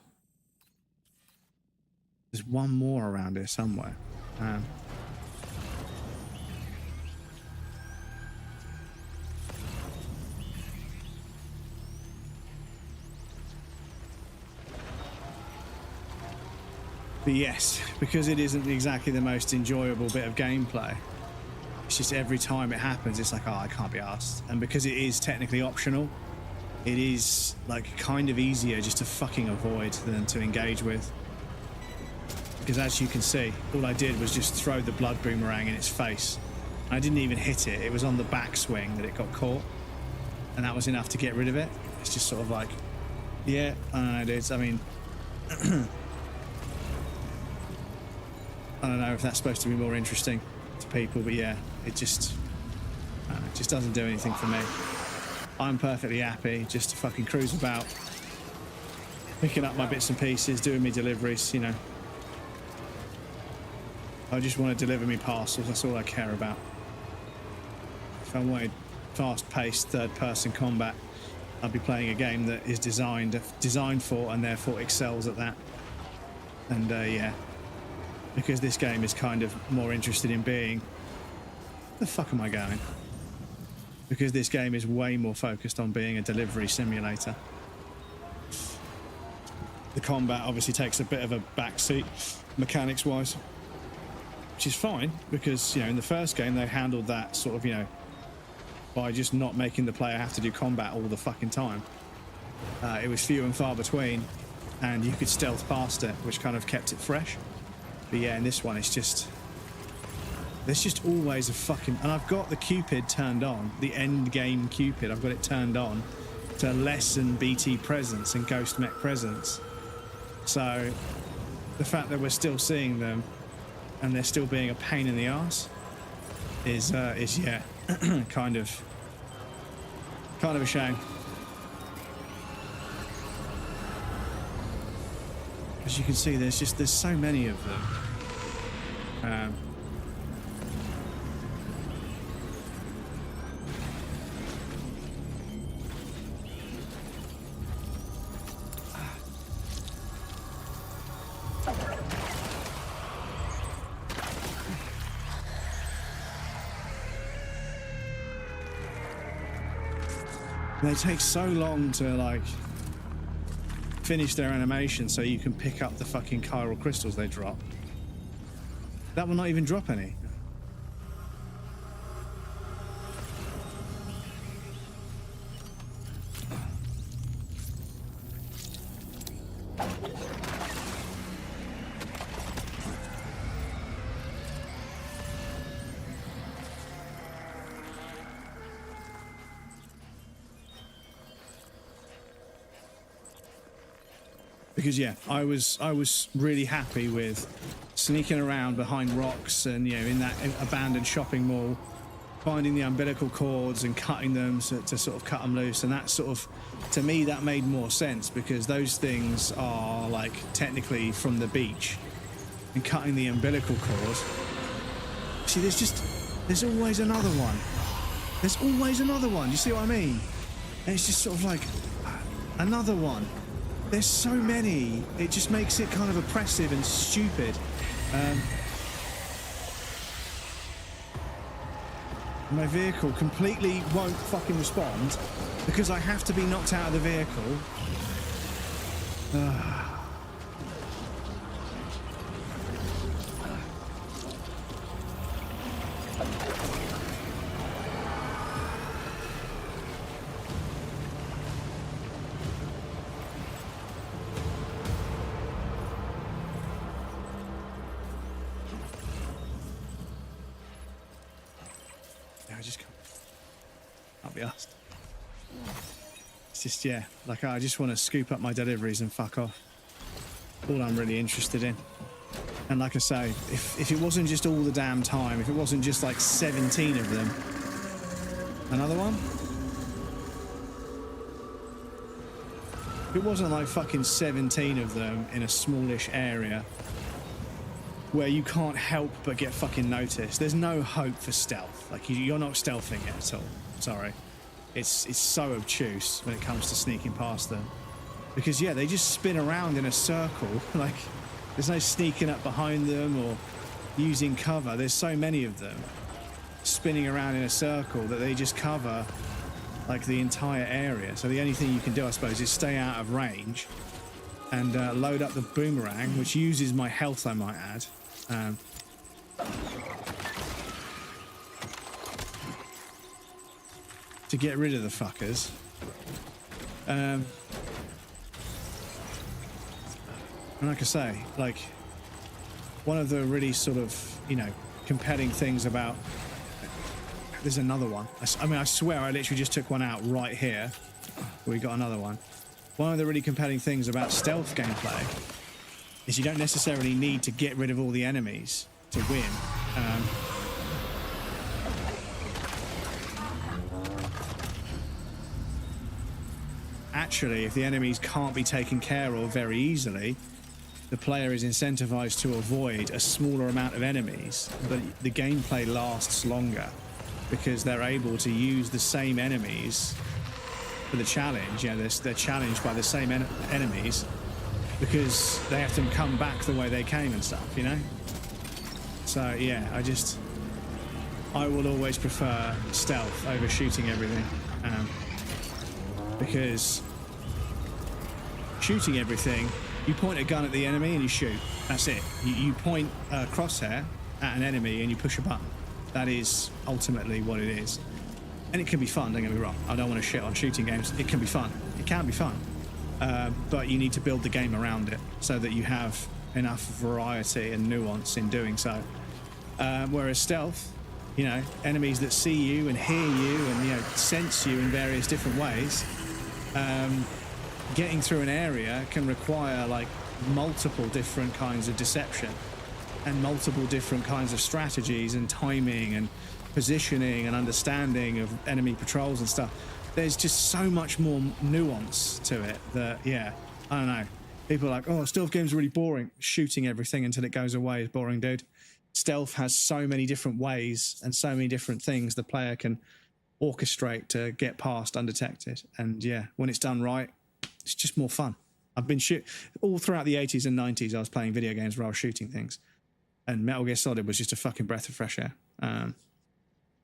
there's one more around here somewhere. But yes, because it isn't exactly the most enjoyable bit of gameplay, it's just every time it happens, it's like, oh, I can't be arsed. And because it is technically optional, it is like kind of easier just to fucking avoid than to engage with. Because as you can see, all I did was just throw the blood boomerang in its face. I didn't even hit it. It was on the backswing that it got caught. And that was enough to get rid of it. It's just sort of like, yeah, I don't know, dudes. I mean, I don't know if that's supposed to be more interesting to people, but yeah, it just doesn't do anything for me. I'm perfectly happy just to fucking cruise about, picking up my bits and pieces, doing me deliveries, I just want to deliver me parcels, that's all I care about. If I wanted fast-paced third-person combat, I'd be playing a game that is designed for and therefore excels at that. And yeah, because this game is kind of more interested in being... the fuck am I going? Because this game is way more focused on being a delivery simulator. The combat obviously takes a bit of a backseat, mechanics-wise, which is fine, because, in the first game they handled that sort of, by just not making the player have to do combat all the fucking time. It was few and far between, and you could stealth past it, which kind of kept it fresh. But yeah, in this one, it's just... there's just always a fucking... and I've got the Cupid turned on, the end game Cupid, I've got it turned on to lessen BT presence and Ghost Mech presence. So the fact that we're still seeing them and they're still being a pain in the arse is yeah, kind of a shame. As you can see, there's so many of them. They take so long to, like, finish their animation so you can pick up the fucking chiral crystals they drop. That will not even drop any. Because yeah, I was really happy with sneaking around behind rocks and, in that abandoned shopping mall, finding the umbilical cords and cutting them to sort of cut them loose, and that sort of, to me, that made more sense because those things are like technically from the beach, and cutting the umbilical cord. See, there's always another one. There's always another one. You see what I mean? And it's just sort of like another one. There's so many. It just makes it kind of oppressive and stupid. My vehicle completely won't fucking respond because I have to be knocked out of the vehicle. I just can't be asked. It's just, yeah, like I just want to scoop up my deliveries and fuck off. All I'm really interested in. And like I say, if it wasn't just all the damn time, if it wasn't just like 17 of them. Another one? If it wasn't like fucking 17 of them in a smallish area where you can't help but get fucking noticed. There's no hope for stealth. Like, you're not stealthing it at all. Sorry. It's so obtuse when it comes to sneaking past them. Because, yeah, they just spin around in a circle. Like, there's no sneaking up behind them or using cover. There's so many of them spinning around in a circle that they just cover, like, the entire area. So the only thing you can do, I suppose, is stay out of range and load up the boomerang, which uses my health, I might add. To get rid of the fuckers. And like I say, like, one of the really sort of, you know, compelling things about... There's another one. I mean, I swear I literally just took one out right here. We got another one. One of the really compelling things about stealth gameplay is you don't necessarily need to get rid of all the enemies to win. Actually, if the enemies can't be taken care of very easily, the player is incentivized to avoid a smaller amount of enemies, but the gameplay lasts longer because they're able to use the same enemies for the challenge. You know, they're challenged by the same enemies because they have to come back the way they came and stuff, you know? So, yeah, I will always prefer stealth over shooting everything. Because shooting everything, you point a gun at the enemy and you shoot. That's it. You point a crosshair at an enemy and you push a button. That is ultimately what it is. And it can be fun, don't get me wrong. I don't want to shit on shooting games. It can be fun. It can be fun. But you need to build the game around it so that you have enough variety and nuance in doing so. Whereas stealth, you know, enemies that see you and hear you and, you know, sense you in various different ways, getting through an area can require, like, multiple different kinds of deception and multiple different kinds of strategies and timing and positioning and understanding of enemy patrols and stuff. There's just so much more nuance to it that, yeah, I don't know. People are like, oh, stealth games are really boring. Shooting everything until it goes away is boring, dude. Stealth has so many different ways and so many different things the player can orchestrate to get past undetected. And yeah, when it's done right, it's just more fun. I've been all throughout the 80s and 90s, I was playing video games where I was shooting things. And Metal Gear Solid was just a fucking breath of fresh air.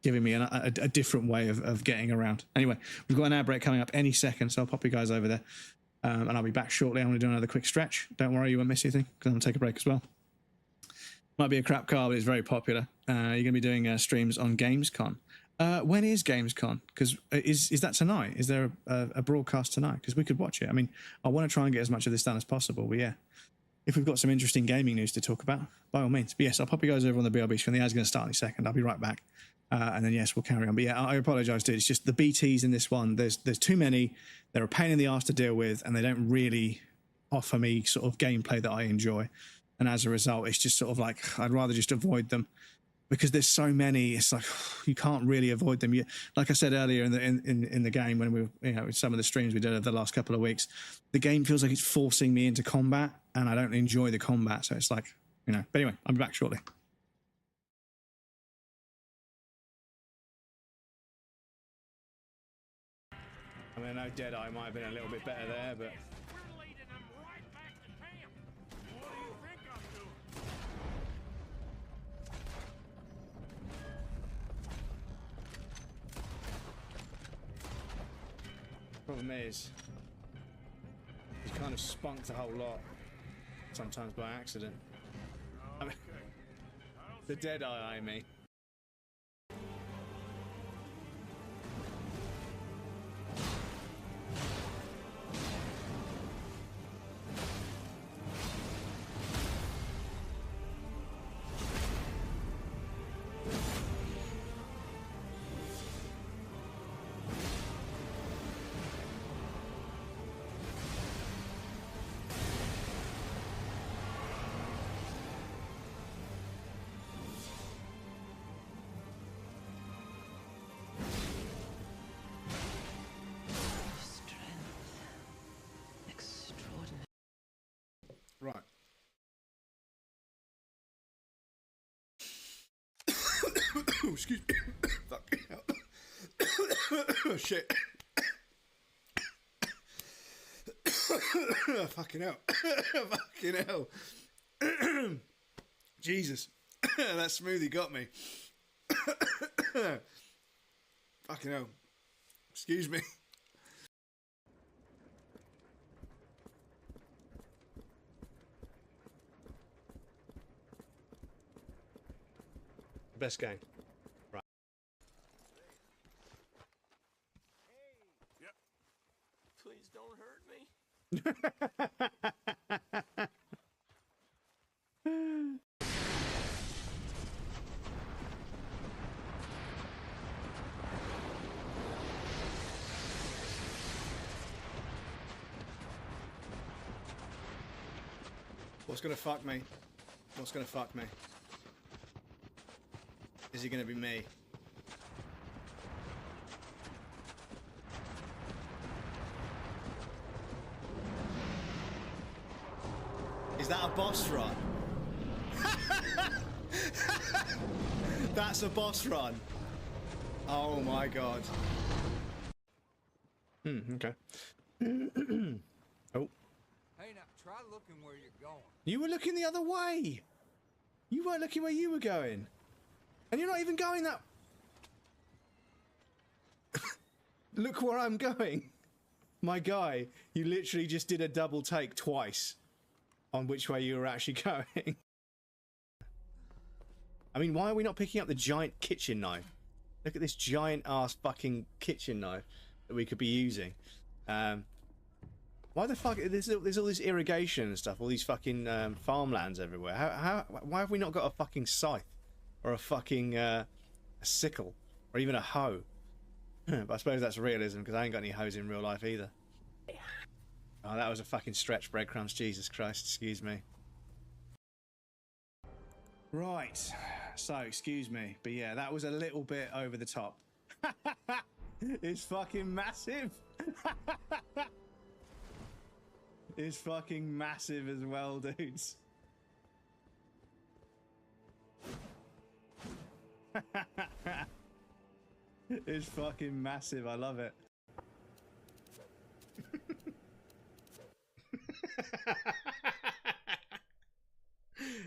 Giving me a different way of getting around. Anyway, we've got an ad break coming up any second, so I'll pop you guys over there. And I'll be back shortly. I'm going to do another quick stretch. Don't worry, you won't miss anything, because I'm going to take a break as well. Might be a crap car, but it's very popular. You're going to be doing streams on Gamescom. When is Gamescom? Because is that tonight? Is there a broadcast tonight? Because we could watch it. I mean, I want to try and get as much of this done as possible, but yeah. If we've got some interesting gaming news to talk about, by all means. But yes, I'll pop you guys over on the BRB screen. The ad's going to start in a second. I'll be right back. And then, yes, we'll carry on. But yeah, I apologise, dude. It's just the BTs in this one. There's too many. They're a pain in the arse to deal with, and they don't really offer me sort of gameplay that I enjoy. And as a result, it's just sort of like, I'd rather just avoid them. Because there's so many, it's like you can't really avoid them. Like I said earlier in the game, when we were, you know, some of the streams we did over the last couple of weeks, the game feels like it's forcing me into combat, and I don't enjoy the combat. So it's like, you know. But anyway, I'll be back shortly. I mean, I know Deadeye might have been a little bit better there, but Problem is, you kind of spunked a whole lot, sometimes by accident. I mean, the dead eye, I mean. Right. Excuse me. Fucking hell. Oh, shit. Fucking hell. Fucking hell. Jesus. That smoothie got me. Fucking hell. Excuse me. Best game. Right. Yep. Please don't hurt me. What's gonna fuck me? What's gonna fuck me? Is it gonna be me? Is that a boss run? That's a boss run. Oh my god. Okay. Oh. Hey, now try looking where you're going. You were looking the other way. You weren't looking where you were going. And you're not even going that... Look where I'm going. My guy, you literally just did a double take twice on which way you were actually going. I mean, why are we not picking up the giant kitchen knife? Look at this giant ass fucking kitchen knife that we could be using. Why the fuck? There's all this irrigation and stuff, all these fucking farmlands everywhere. Why have we not got a fucking scythe? Or a fucking a sickle? Or even a hoe? But I suppose that's realism, because I ain't got any hoes in real life either. Oh, that was a fucking stretch, breadcrumbs. Jesus Christ, excuse me. Right, so excuse me, but yeah, that was a little bit over the top. It's fucking massive. It's fucking massive as well, dudes. It's fucking massive, I love it.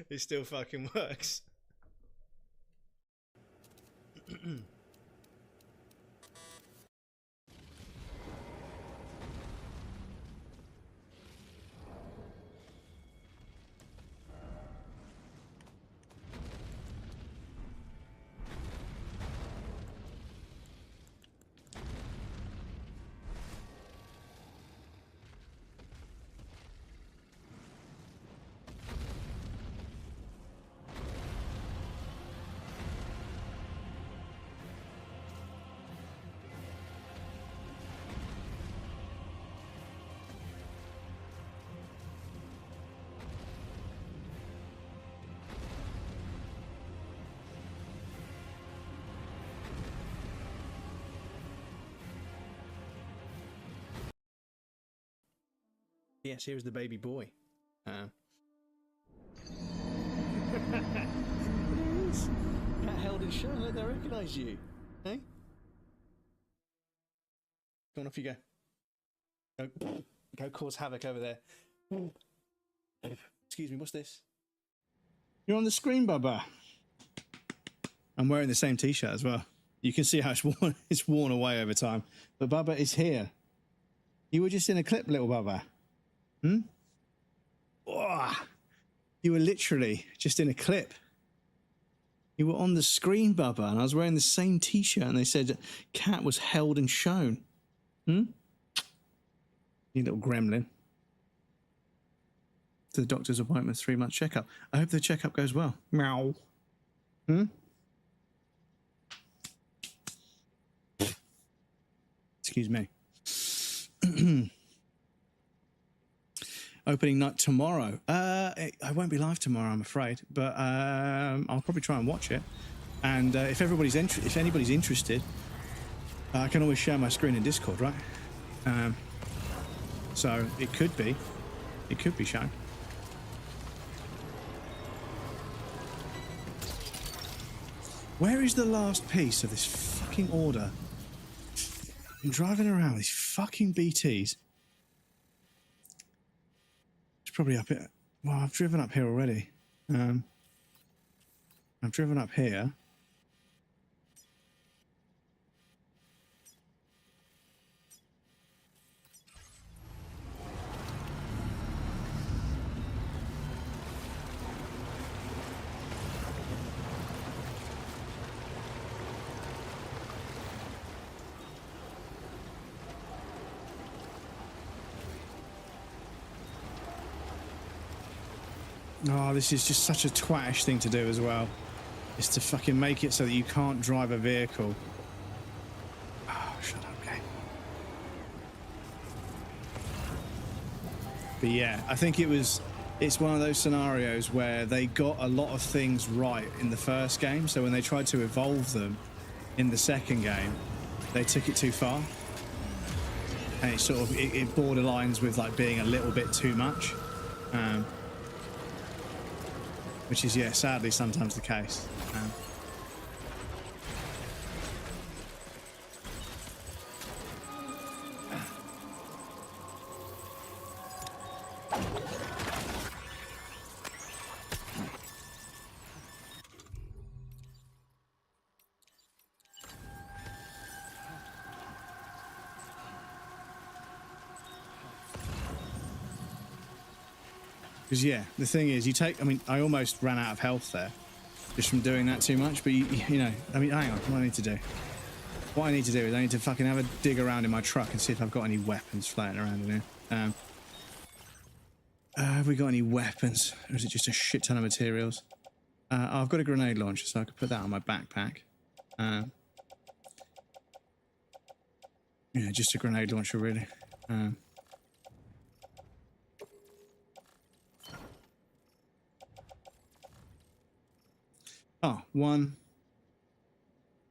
It still fucking works. Yes, here's the baby boy. Cat held and shown, look, they recognise you. Hey? Go on, off you go. Go cause havoc over there. Excuse me, what's this? You're on the screen, Bubba. I'm wearing the same t-shirt as well. You can see how it's worn away over time. But Bubba is here. You were just in a clip, little Bubba. Hmm? Oh, you were literally just in a clip. You were on the screen, Bubba, and I was wearing the same t-shirt, and they said Cat was held and shown. Hmm? You little gremlin. To the doctor's appointment, 3-month checkup. I hope the checkup goes well. Meow. Hmm? Excuse me. Opening night tomorrow. I won't be live tomorrow, I'm afraid, but I'll probably try and watch it. And if anybody's interested, I can always share my screen in Discord, right? So it could be shown. Where is the last piece of this fucking order? I'm driving around these fucking BTs. It's probably up here. Well, I've driven up here already. I've driven up here. Oh, this is just such a twatish thing to do as well. Is to fucking make it so that you can't drive a vehicle. Oh, shut up, game. But yeah, I think it's one of those scenarios where they got a lot of things right in the first game, so when they tried to evolve them in the second game, they took it too far. And it sort of, it borderlines with like being a little bit too much. Which is, yeah, sadly sometimes the case. Because, yeah, the thing is, I mean, I almost ran out of health there just from doing that too much, but, you know, I mean, hang on, what I need to do? What I need to do is I need to fucking have a dig around in my truck and see if I've got any weapons floating around in here. Have we got any weapons? Or is it just a shit ton of materials? I've got a grenade launcher, so I could put that on my backpack. Yeah, just a grenade launcher, really. Oh, 1,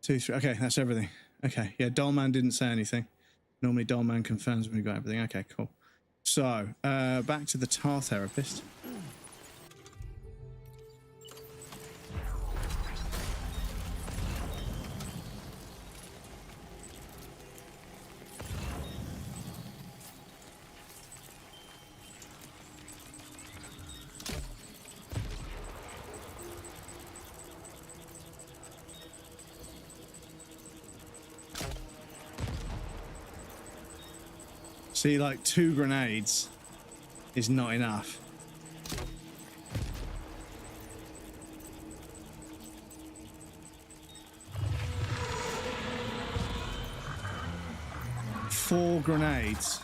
2, 3. Okay, that's everything. Okay, yeah, Dollman didn't say anything. Normally Dollman confirms when we got everything. Okay, cool. So, back to the tar therapist. See, like 2 grenades is not enough. Four grenades.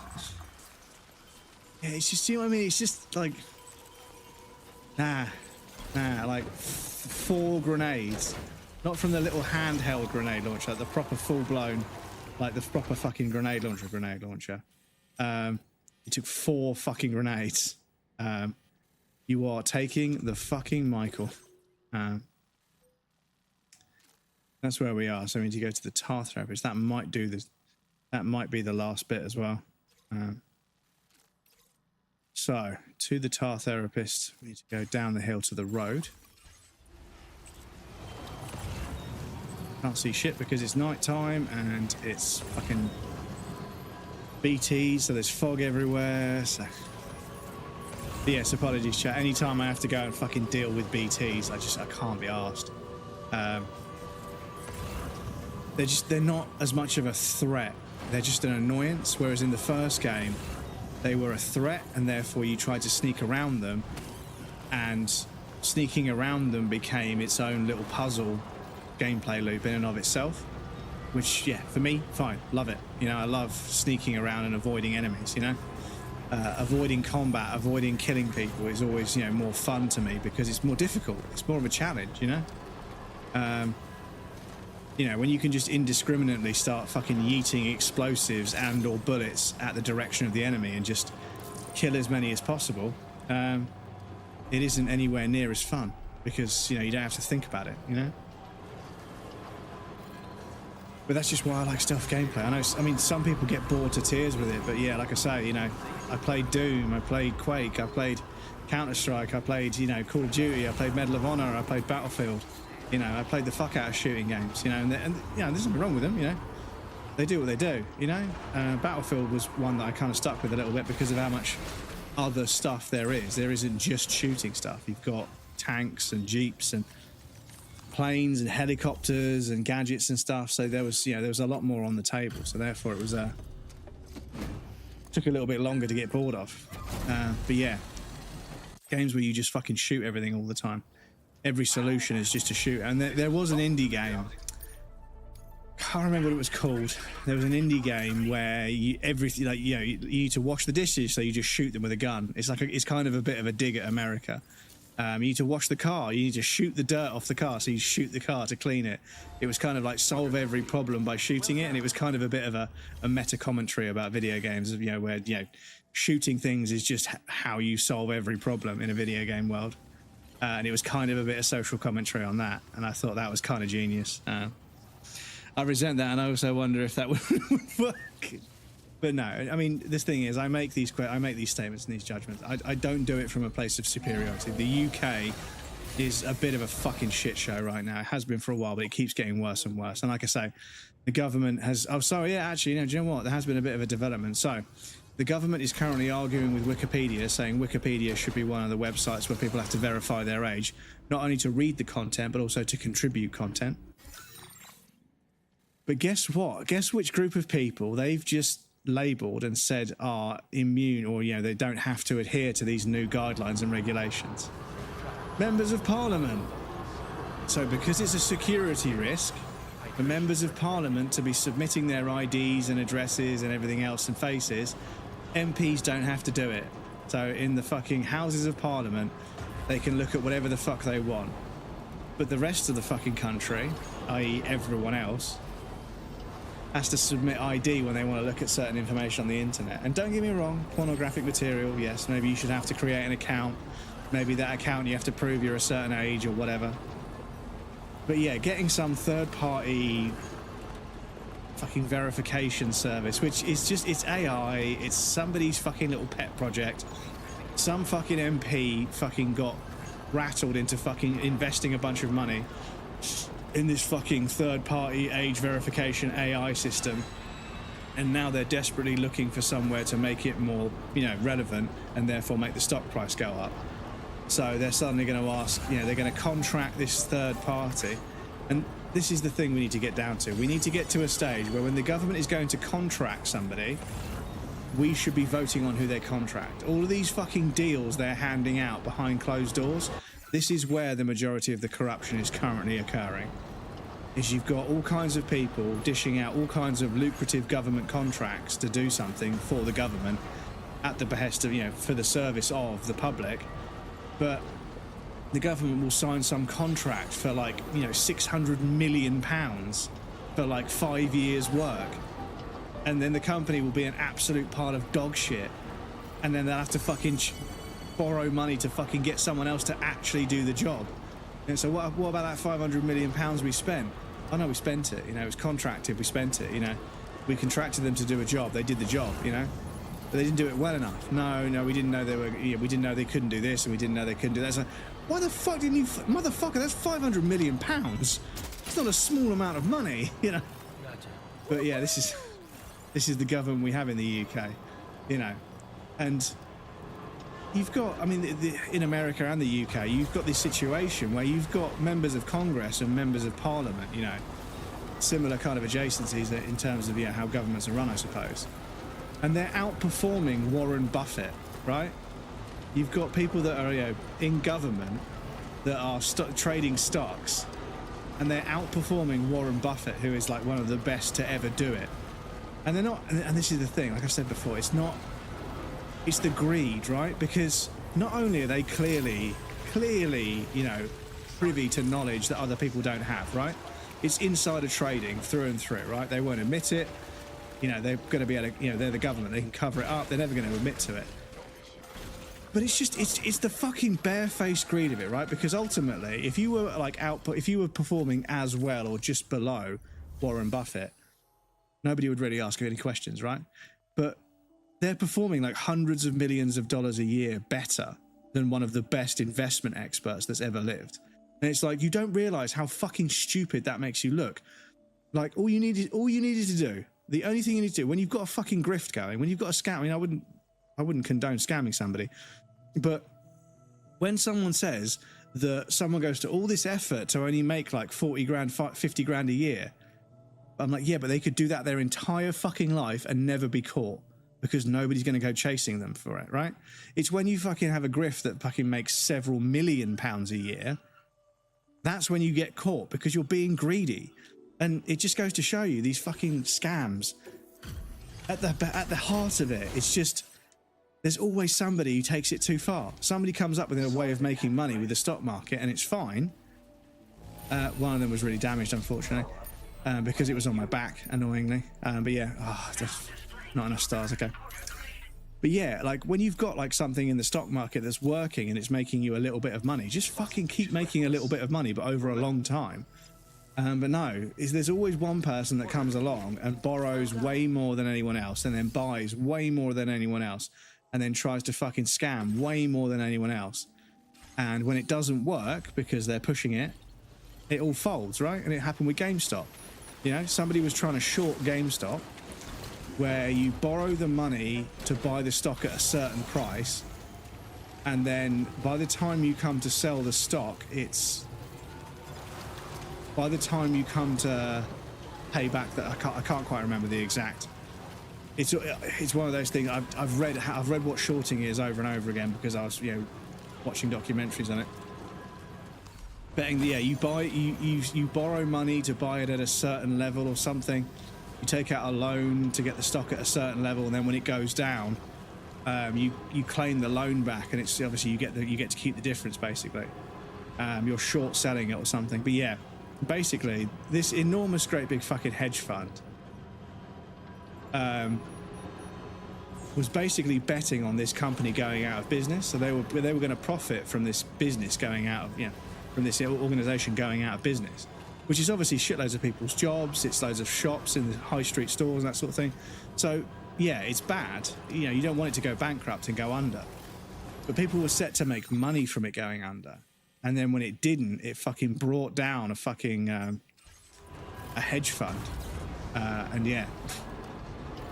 Yeah, it's just, you know what I mean? It's just like, nah, like 4 grenades. Not from the little handheld grenade launcher, like the proper full-blown, like the proper fucking grenade launcher. It took 4 fucking grenades. You are taking the fucking Michael. That's where we are. So we need to go to the tar therapist. That might do this. That might be the last bit as well. So to the tar therapist, we need to go down the hill to the road. Can't see shit because it's night time and it's fucking BT, so there's fog everywhere. So yes, apologies chat. Anytime I have to go and fucking deal with BTs, I can't be arsed. They're not as much of a threat They're just an annoyance, whereas in the first game, they were a threat, and therefore you tried to sneak around them, and sneaking around them became its own little puzzle gameplay loop in and of itself, which, yeah, for me, fine, love it. You know, I love sneaking around and avoiding enemies, you know? Avoiding combat, avoiding killing people is always, you know, more fun to me because it's more difficult. It's more of a challenge, you know? You know, when you can just indiscriminately start fucking yeeting explosives and or bullets at the direction of the enemy and just kill as many as possible, it isn't anywhere near as fun because, you know, you don't have to think about it, you know? But that's just why I like stealth gameplay. I mean, some people get bored to tears with it, but yeah, like I say, you know, I played Doom, I played Quake, I played Counter-Strike, I played, you know, Call of Duty, I played Medal of Honor, I played Battlefield. You know, I played the fuck out of shooting games, you know, and you know, there's nothing wrong with them, you know. They do what they do, you know. Battlefield was one that I kind of stuck with a little bit because of how much other stuff there is. There isn't just shooting stuff. You've got tanks and jeeps and planes and helicopters and gadgets and stuff. So there was, you know, there was a lot more on the table. So therefore, it was took a little bit longer to get bored of. But yeah, games where you just fucking shoot everything all the time. Every solution is just to shoot. And there was an indie game. Can't remember what it was called. There was an indie game where everything, like, you know, you need to wash the dishes, so you just shoot them with a gun. It's like it's kind of a bit of a dig at America. You need to wash the car. You need to shoot the dirt off the car, so you shoot the car to clean it. It was kind of like solve every problem by shooting it, and it was kind of a bit of a meta commentary about video games, you know, where, you know, shooting things is just how you solve every problem in a video game world. And it was kind of a bit of social commentary on that, and I thought that was kind of genius. I resent that, and I also wonder if that would work. But no, I mean, this thing is, I make these statements and these judgments. I don't do it from a place of superiority. The UK is a bit of a fucking shit show right now. It has been for a while, but it keeps getting worse and worse. And like I say, the government has... Oh, sorry, yeah, actually, do you know what? There has been a bit of a development. So, the government is currently arguing with Wikipedia, saying Wikipedia should be one of the websites where people have to verify their age, not only to read the content, but also to contribute content. But guess what? Guess which group of people they've just labelled and said are immune, or, you know, they don't have to adhere to these new guidelines and regulations? Members of Parliament. So because it's a security risk for members of Parliament to be submitting their IDs and addresses and everything else and faces, MPs don't have to do it. So in the fucking Houses of Parliament, they can look at whatever the fuck they want. But the rest of the fucking country, i.e. everyone else, has to submit ID when they want to look at certain information on the internet. And don't get me wrong, pornographic material, yes, maybe you should have to create an account. Maybe that account you have to prove you're a certain age or whatever. But yeah, getting some third-party fucking verification service, which is just, it's AI, it's somebody's fucking little pet project. Some fucking MP fucking got rattled into fucking investing a bunch of money in this fucking third-party age verification AI system, and now they're desperately looking for somewhere to make it more, you know, relevant, and therefore make the stock price go up. So they're suddenly going to ask, you know, they're going to contract this third party. And this is the thing we need to get down to. We need to get to a stage where when the government is going to contract somebody, we should be voting on who they contract. All of these fucking deals they're handing out behind closed doors, this is where the majority of the corruption is currently occurring. Is you've got all kinds of people dishing out all kinds of lucrative government contracts to do something for the government at the behest of, you know, for the service of the public. But the government will sign some contract for, like, you know, £600 million for like 5 years work. And then the company will be an absolute pile of dog shit. And then they'll have to fucking borrow money to fucking get someone else to actually do the job. And so what about that £500 million we spent? Oh no, we spent it, you know, it was contracted, we spent it, you know. We contracted them to do a job, they did the job, you know. But they didn't do it well enough. No, we didn't know we didn't know they couldn't do this, and we didn't know they couldn't do that. So why the fuck didn't you, motherfucker, that's £500 million. It's not a small amount of money, you know. Gotcha. But yeah, this is the government we have in the UK, you know. And you've got, I mean, in America and the UK, you've got this situation where you've got members of Congress and members of Parliament, you know, similar kind of adjacencies in terms of how governments are run, I suppose. And they're outperforming Warren Buffett, right? You've got people that are in government that are trading stocks, and they're outperforming Warren Buffett, who is like one of the best to ever do it. And they're not, and this is the thing, like I said before, it's the greed, right? Because not only are they clearly, privy to knowledge that other people don't have, right? It's insider trading through and through, right? They won't admit it. They're going to be able to, they're the government. They can cover it up. They're never going to admit to it. But it's just, it's the fucking barefaced greed of it, right? Because ultimately, if you were if you were performing as well or just below Warren Buffett, nobody would really ask you any questions, right? But they're performing like hundreds of millions of dollars a year better than one of the best investment experts that's ever lived. And it's like, you don't realize how fucking stupid that makes you look. Like, all you needed to do, the only thing you need to do when you've got a fucking grift going, when you've got a scam, I mean, I wouldn't condone scamming somebody, but when someone says that someone goes to all this effort to only make like 40 grand, 50 grand a year, I'm like, yeah, but they could do that their entire fucking life and never be caught because nobody's going to go chasing them for it, right? It's when you fucking have a grift that fucking makes several £million a year, that's when you get caught because you're being greedy. And it just goes to show you these fucking scams at the heart of it. It's just, there's always somebody who takes it too far. Somebody comes up with a way of making money with the stock market and it's fine. One of them was really damaged, unfortunately, because it was on my back, annoyingly. But yeah, that's not enough stars, okay. But yeah, like when you've got like something in the stock market that's working and it's making you a little bit of money, just fucking keep making a little bit of money, but over a long time. But no, there's always one person that comes along and borrows way more than anyone else and then buys way more than anyone else and then tries to fucking scam way more than anyone else. And when it doesn't work because they're pushing it, it all folds, right? And it happened with GameStop. Somebody was trying to short GameStop, where you borrow the money to buy the stock at a certain price, and then by the time you come to sell the stock, by the time you come to pay back that, I can't quite remember the exact. It's one of those things. I've read what shorting is over and over again because I was watching documentaries on it. Betting you borrow money to buy it at a certain level or something. You take out a loan to get the stock at a certain level, and then when it goes down, you claim the loan back, and it's obviously you get to keep the difference basically. You're short selling it or something. But yeah, basically this enormous, great big fucking hedge fund was basically betting on this company going out of business. So they were going to profit from this business going out of from this organization going out of business, which is obviously shitloads of people's jobs. It's loads of shops in the high street stores and that sort of thing. So yeah, it's bad. You don't want it to go bankrupt and go under. But people were set to make money from it going under. And then when it didn't, it fucking brought down a fucking a hedge fund. And yeah,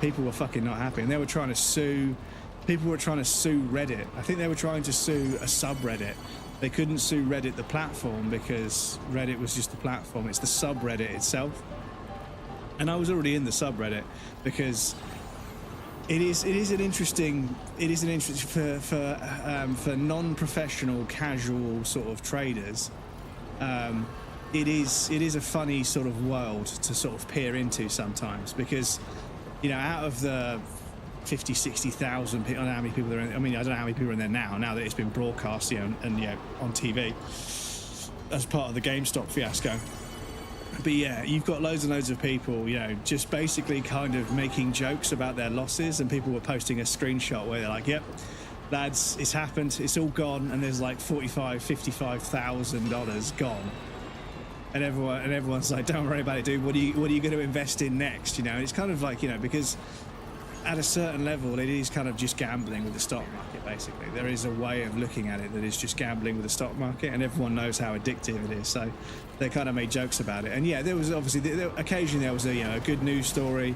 people were fucking not happy. And they were trying to sue. People were trying to sue Reddit. I think they were trying to sue a subreddit. They couldn't sue Reddit, the platform, because Reddit was just the platform. It's the subreddit itself. And I was already in the subreddit because it is an interesting for non-professional, casual sort of traders. It is a funny sort of world to sort of peer into sometimes because out of the 50, 60,000 people, I don't know how many people there are. I mean, I don't know how many people are in there now that it's been broadcast, and on TV as part of the GameStop fiasco. But yeah, you've got loads and loads of people, just basically kind of making jokes about their losses, and people were posting a screenshot where they're like, yep, lads, it's happened, it's all gone, and there's like $55,000 gone. And everyone's like, don't worry about it, dude, what are you going to invest in next? And it's kind of like, because at a certain level, it is kind of just gambling with the stock market, basically. There is a way of looking at it that is just gambling with the stock market, and everyone knows how addictive it is. So they kind of made jokes about it. And yeah, there was obviously, occasionally there was a good news story,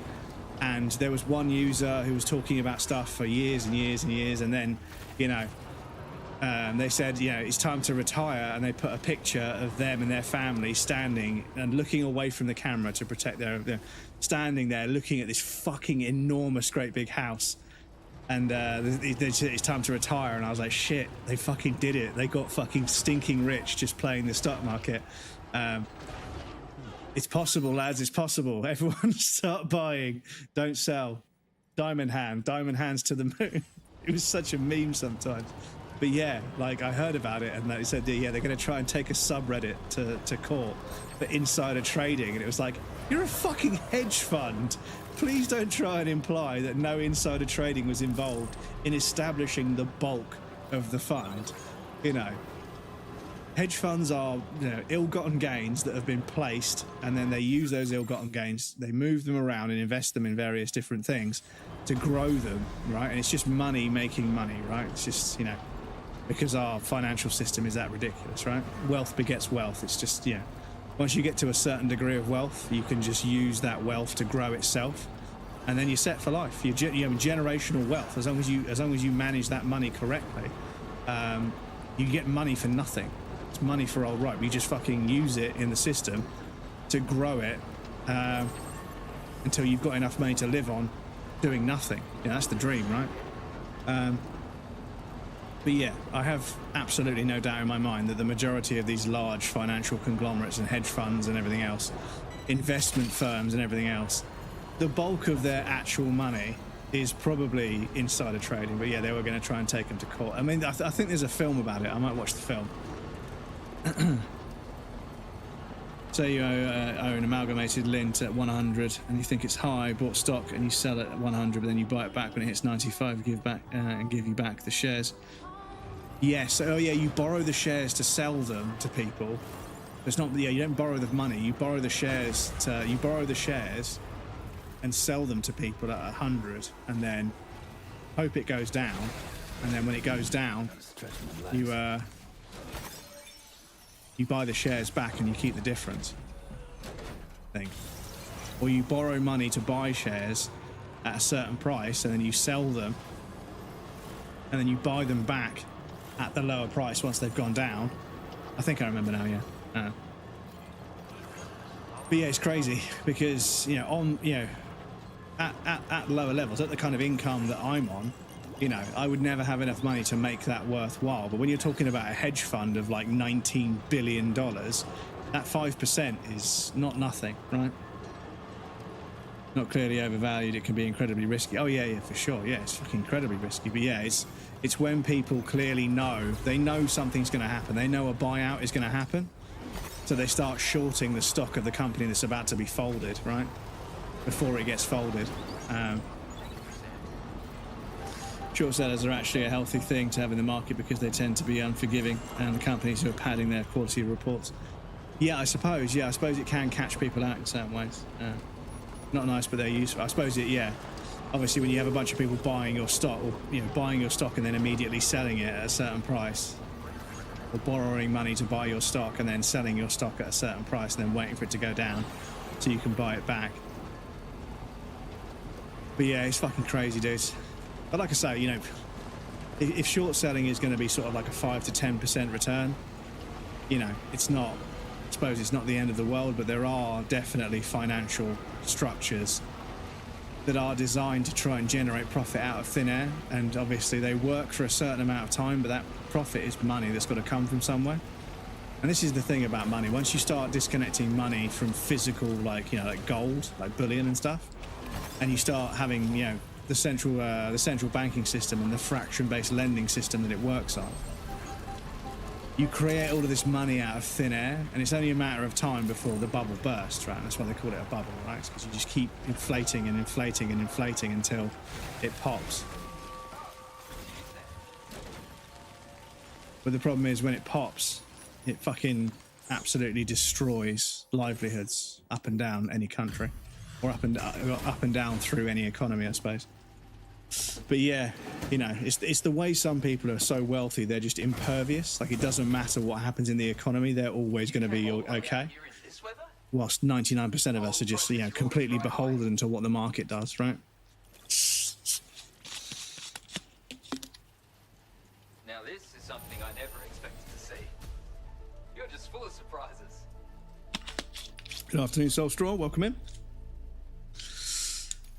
and there was one user who was talking about stuff for years and years and years, and then, They said, you know, it's time to retire, and they put a picture of them and their family standing and looking away from the camera to protect their standing there looking at this fucking enormous great big house, and they said it's time to retire, and I was like, shit, they fucking did it. They got fucking stinking rich just playing the stock market. It's possible, lads, it's possible. Everyone start buying, don't sell. Diamond hands to the moon. It was such a meme sometimes. But yeah, like I heard about it, and they said, yeah, they're going to try and take a subreddit to court for insider trading. And it was like, you're a fucking hedge fund. Please don't try and imply that no insider trading was involved in establishing the bulk of the fund. You know, hedge funds are, you know, ill-gotten gains that have been placed, and then they use those ill-gotten gains, they move them around and invest them in various different things to grow them, right? And it's just money making money, right? It's just, you know, because our financial system is that ridiculous, right? Wealth begets wealth. It's just, you know, once you get to a certain degree of wealth, you can just use that wealth to grow itself, and then you're set for life. You have generational wealth as long as you manage that money correctly. You get money for nothing. It's money for old right. You just fucking use it in the system to grow it until you've got enough money to live on doing nothing. Yeah, that's the dream, right? But yeah, I have absolutely no doubt in my mind that the majority of these large financial conglomerates and hedge funds and everything else, investment firms and everything else, the bulk of their actual money is probably insider trading. But yeah, they were going to try and take them to court. I mean, I think there's a film about it. I might watch the film. Say you own amalgamated lint at 100 and you think it's high, bought stock and you sell it at 100, but then you buy it back when it hits 95, give you back the shares. Yes. Oh yeah, you borrow the shares to sell them to people. It's not, yeah, you don't borrow the money, you borrow the shares and sell them to people at 100, and then hope it goes down, and then when it goes down, you buy the shares back and you keep the difference. Thing. Or you borrow money to buy shares at a certain price, and then you sell them, and then you buy them back at the lower price once they've gone down. I think I remember now, yeah. But yeah, it's crazy because, you know, at lower levels, at the kind of income that I'm on, you know, I would never have enough money to make that worthwhile. But when you're talking about a hedge fund of like $19 billion, that 5% is not nothing, right? Not clearly overvalued. It can be incredibly risky. Oh yeah, for sure. Yeah, it's fucking incredibly risky. But yeah, it's when people clearly know, they know something's going to happen. They know a buyout is going to happen. So they start shorting the stock of the company that's about to be folded, right? Before it gets folded. Short sellers are actually a healthy thing to have in the market because they tend to be unforgiving, and the companies who are padding their quality reports. Yeah, I suppose it can catch people out in certain ways. Not nice, but they're useful. I suppose yeah. Obviously, when you have a bunch of people buying your stock, or, you know, buying your stock and then immediately selling it at a certain price, or borrowing money to buy your stock and then selling your stock at a certain price and then waiting for it to go down so you can buy it back. But yeah, it's fucking crazy, dudes. But like I say, you know, if short selling is going to be sort of like a 5 to 10% return, you know, it's not, I suppose it's not the end of the world, but there are definitely financial structures that are designed to try and generate profit out of thin air, and obviously they work for a certain amount of time, but that profit is money that's got to come from somewhere. And this is the thing about money. Once you start disconnecting money from physical, like, you know, like gold, like bullion and stuff, and you start having, you know, the central banking system and the fraction-based lending system that it works on, you create all of this money out of thin air, and it's only a matter of time before the bubble bursts, right? And that's why they call it a bubble, right? It's because you just keep inflating and inflating and inflating until it pops. But the problem is, when it pops, it fucking absolutely destroys livelihoods up and down any country, or up and down through any economy, I suppose. But yeah, you know, it's the way some people are so wealthy, they're just impervious. Like, it doesn't matter what happens in the economy, they're always going to be okay. Whilst 99% of us are just, you know, completely beholden to what the market does, right? Now this is something I never expected to see. You're just full of surprises. Good afternoon, Soul Straw. Welcome in.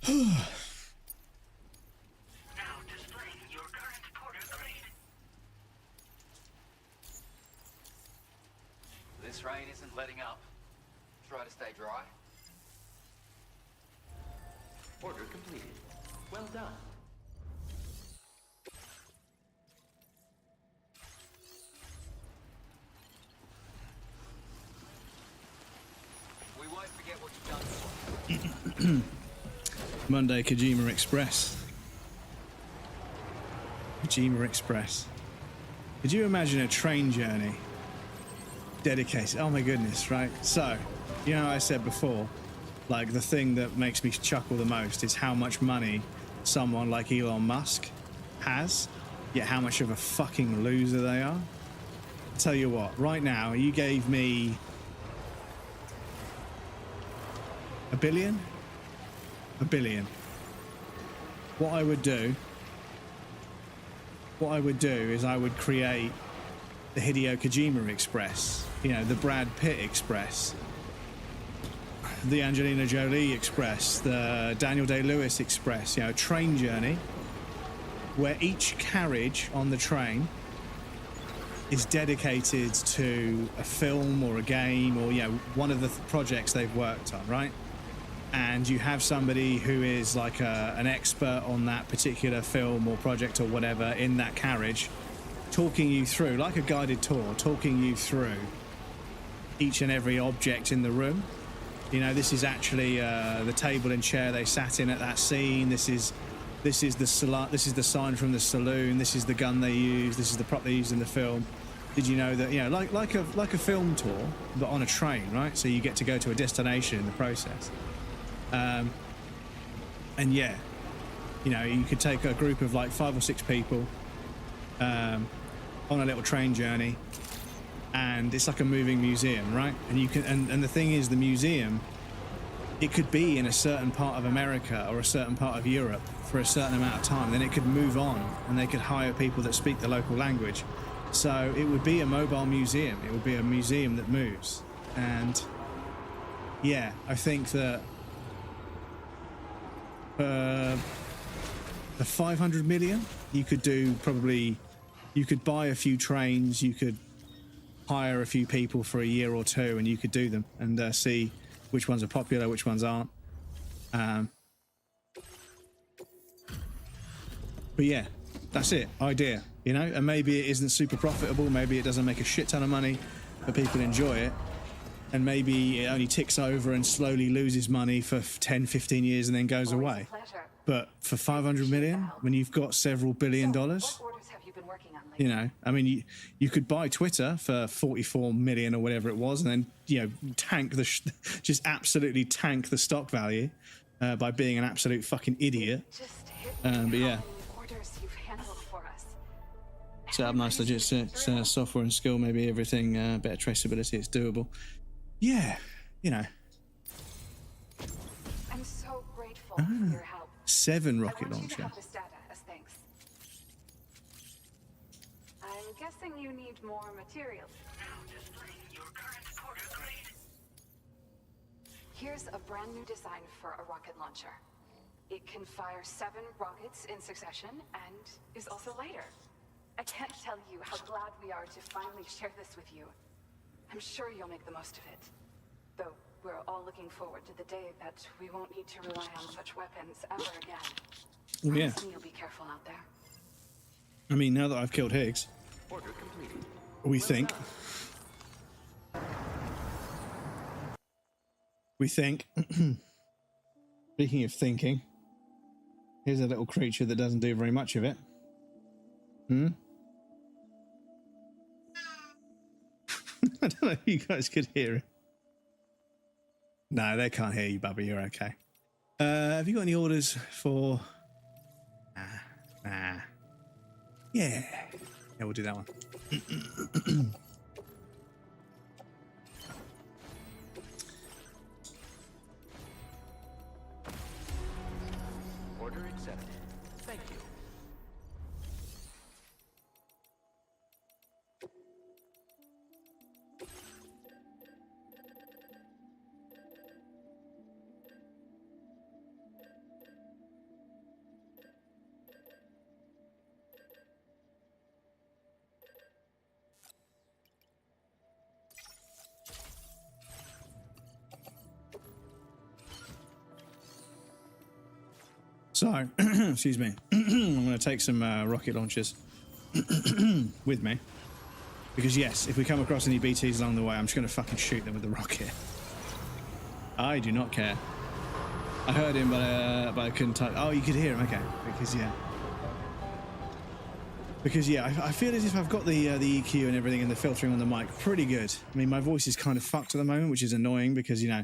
Now displaying your current porter grade. This rain isn't letting up. Try to stay dry. Order completed. Well done. We won't forget what you've done for. Monday, Kojima Express. Kojima Express. Could you imagine a train journey dedicated? Oh my goodness, right? So, you know, I said before, like the thing that makes me chuckle the most is how much money someone like Elon Musk has, yet how much of a fucking loser they are. I'll tell you what, right now, you gave me $1 billion? $1 billion. What I would do is I would create the Hideo Kojima Express, you know, the Brad Pitt Express, the Angelina Jolie Express, the Daniel Day-Lewis Express, you know, train journey where each carriage on the train is dedicated to a film or a game or, you know, one of the projects they've worked on, right? And you have somebody who is like an expert on that particular film or project or whatever in that carriage, talking you through, like a guided tour, talking you through each and every object in the room. You know, this is actually the table and chair they sat in at that scene. This is the sign from the saloon. This is the gun they used. This is the prop they used in the film. Did you know that, you know, like a film tour, but on a train, right? So you get to go to a destination in the process. And yeah, you know, you could take a group of like 5 or 6 people on a little train journey, and it's like a moving museum, right? And you can, and the thing is, the museum, it could be in a certain part of America or a certain part of Europe for a certain amount of time. Then it could move on, and they could hire people that speak the local language. So it would be a mobile museum. It would be a museum that moves. And yeah, I think that the 500 million, you could do probably, you could buy a few trains, you could hire a few people for a year or two, and you could do them and see which ones are popular, which ones aren't. But yeah, that's it, idea, you know, and maybe it isn't super profitable, maybe it doesn't make a shit ton of money, but people enjoy it. And maybe it only ticks over and slowly loses money for 10, 15 years and then goes away. But for 500 million, when you've got several $1 billion, you know, I mean, you could buy Twitter for 44 million or whatever it was, and then, you know, just absolutely tank the stock value by being an absolute fucking idiot. But yeah. Set up nice legit software and skill, maybe everything, better traceability, it's doable. Yeah, you know. I'm so grateful for your help. 7 rocket launcher. Have this data as thanks. I'm guessing you need more materials. Now displaying your current porter grade. Here's a brand new design for a rocket launcher. It can fire 7 rockets in succession and is also lighter. I can't tell you how glad we are to finally share this with you. I'm sure you'll make the most of it. Though we're all looking forward to the day that we won't need to rely on such weapons ever again. Yeah. You'll be careful out there. I mean, now that I've killed Higgs, Order completed. we think. Speaking of thinking, here's a little creature that doesn't do very much of it. I don't know if you guys could hear it. No, they can't hear you, Bubba. You're okay. Have you got any orders for... Nah. Yeah, we'll do that one. Order accepted. Thank you. So, excuse me, I'm going to take some rocket launchers with me. Because yes, if we come across any BTs along the way, I'm just going to fucking shoot them with the rocket. I do not care. I heard him, but I couldn't type. Oh, you could hear him, okay. Because yeah, I feel as if I've got the EQ and everything and the filtering on the mic pretty good. I mean, my voice is kind of fucked at the moment, which is annoying because, you know,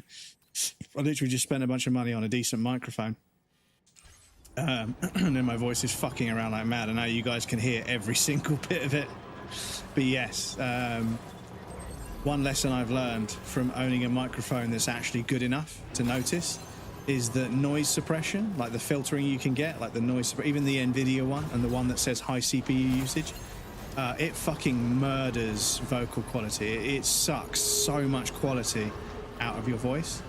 I literally just spent a bunch of money on a decent microphone. And then my voice is fucking around like mad, and now you guys can hear every single bit of it. But yes, one lesson I've learned from owning a microphone that's actually good enough to notice is that noise suppression, like the filtering you can get, like the noise, even the NVIDIA one and the one that says high CPU usage, it fucking murders vocal quality. It sucks so much quality out of your voice.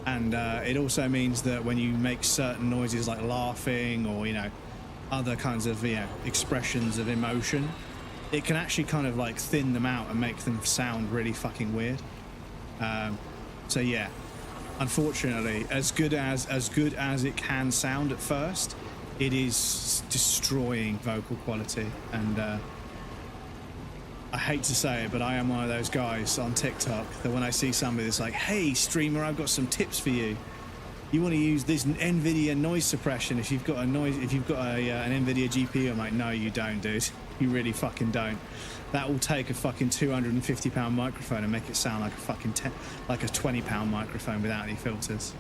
And it also means that when you make certain noises like laughing or, you know, other kinds of, you know, expressions of emotion, it can actually kind of like thin them out and make them sound really fucking weird. So yeah, unfortunately, as good as it can sound at first, it is destroying vocal quality. And I hate to say it, but I am one of those guys on TikTok that when I see somebody that's like, "Hey streamer, I've got some tips for you. You want to use this NVIDIA noise suppression if you've got an NVIDIA GPU?" I'm like, "No, you don't, dude. You really fucking don't. That will take a fucking £250 microphone and make it sound like a fucking like a £20 microphone without any filters."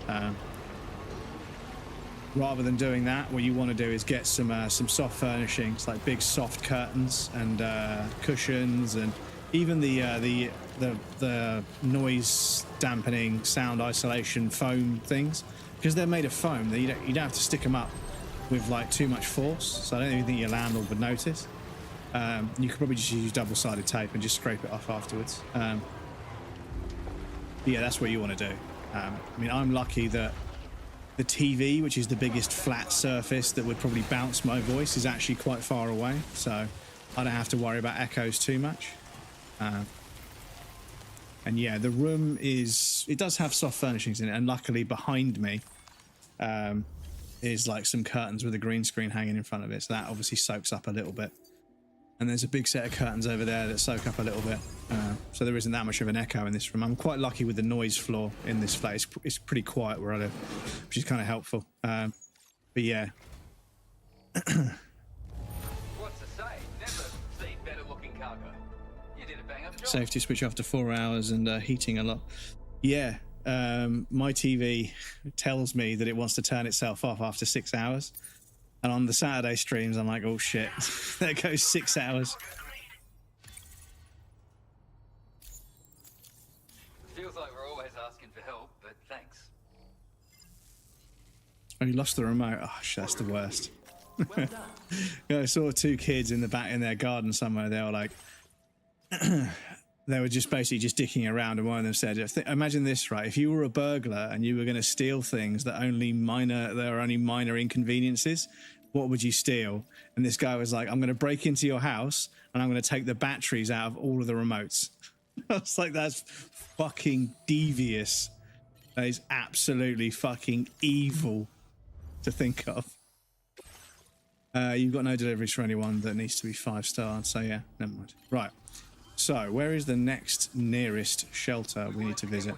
Rather than doing that, what you want to do is get some soft furnishings, like big soft curtains and cushions, and even the noise dampening, sound isolation foam things, because they're made of foam. You don't have to stick them up with like too much force, so I don't even think your landlord would notice. You could probably just use double-sided tape and just scrape it off afterwards. Yeah, that's what you want to do. I mean, I'm lucky that the TV, which is the biggest flat surface that would probably bounce my voice, is actually quite far away, so I don't have to worry about echoes too much. And yeah, the room it does have soft furnishings in it, and luckily behind me is like some curtains with a green screen hanging in front of it, so that obviously soaks up a little bit. And there's a big set of curtains over there that soak up a little bit, so there isn't that much of an echo in this room. I'm quite lucky with the noise floor in this place. It's pretty quiet where I live, which is kind of helpful. But yeah. What to say? Never seen better looking cargo. You did a bang up job. Safety switch after 4 hours and heating a lot. Yeah, my TV tells me that it wants to turn itself off after 6 hours. And on the Saturday streams, I'm like, oh shit, there goes 6 hours. Feels like we're always asking for help, but thanks. Oh, you lost the remote. Oh, shit, that's the worst. Yeah, I saw two kids in their garden somewhere. They were like, they were just basically just dicking around, and one of them said, imagine this, right? If you were a burglar and you were going to steal things that are only minor inconveniences, what would you steal? And this guy was like, I'm going to break into your house and I'm going to take the batteries out of all of the remotes. I was like, that's fucking devious. That is absolutely fucking evil to think of. You've got no deliveries for anyone that needs to be 5-star, so yeah, never mind. Right. So, where is the next nearest shelter we need to visit?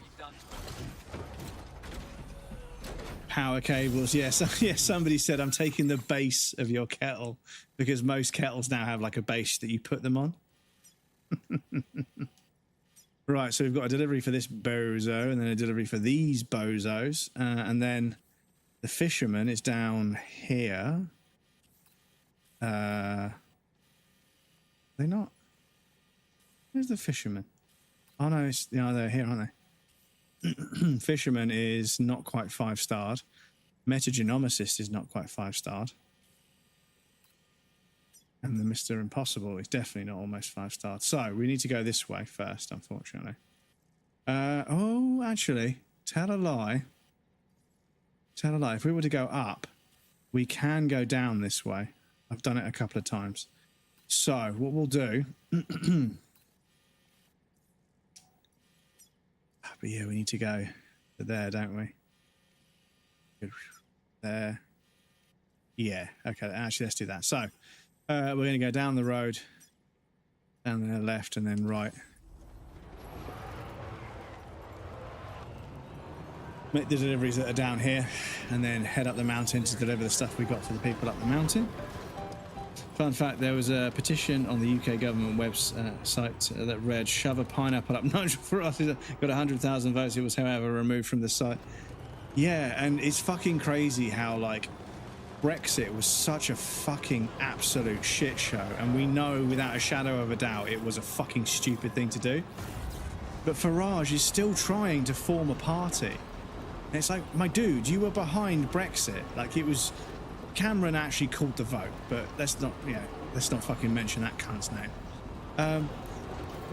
Power cables, yes. Yeah, somebody said I'm taking the base of your kettle, because most kettles now have like a base that you put them on. Right, so we've got a delivery for this bozo, and then a delivery for these bozos, and then the fisherman is down here. They're not. Where's the fisherman? Oh no, they're here, aren't they? Fisherman is not quite 5-starred. Metagenomicist is not quite 5-starred. And the Mr. Impossible is definitely not almost 5-starred. So we need to go this way first, unfortunately. Oh, actually, tell a lie. Tell a lie. If we were to go up, we can go down this way. I've done it a couple of times. So what we'll do... But yeah, we need to go to there, don't we? There. Yeah, okay, actually, let's do that. So, we're going to go down the road, down the left, and then right. Make the deliveries that are down here, and then head up the mountain to deliver the stuff we got for the people up the mountain. Fun fact, there was a petition on the UK government website that read, "Shove a pineapple up Nigel for us." Got 100,000 votes. It was, however, removed from the site. Yeah, and it's fucking crazy how, like, Brexit was such a fucking absolute shit show, and we know without a shadow of a doubt it was a fucking stupid thing to do. But Farage is still trying to form a party. And it's like, my dude, you were behind Brexit. Like, it was... Cameron actually called the vote, but let's not fucking mention that cunt's name.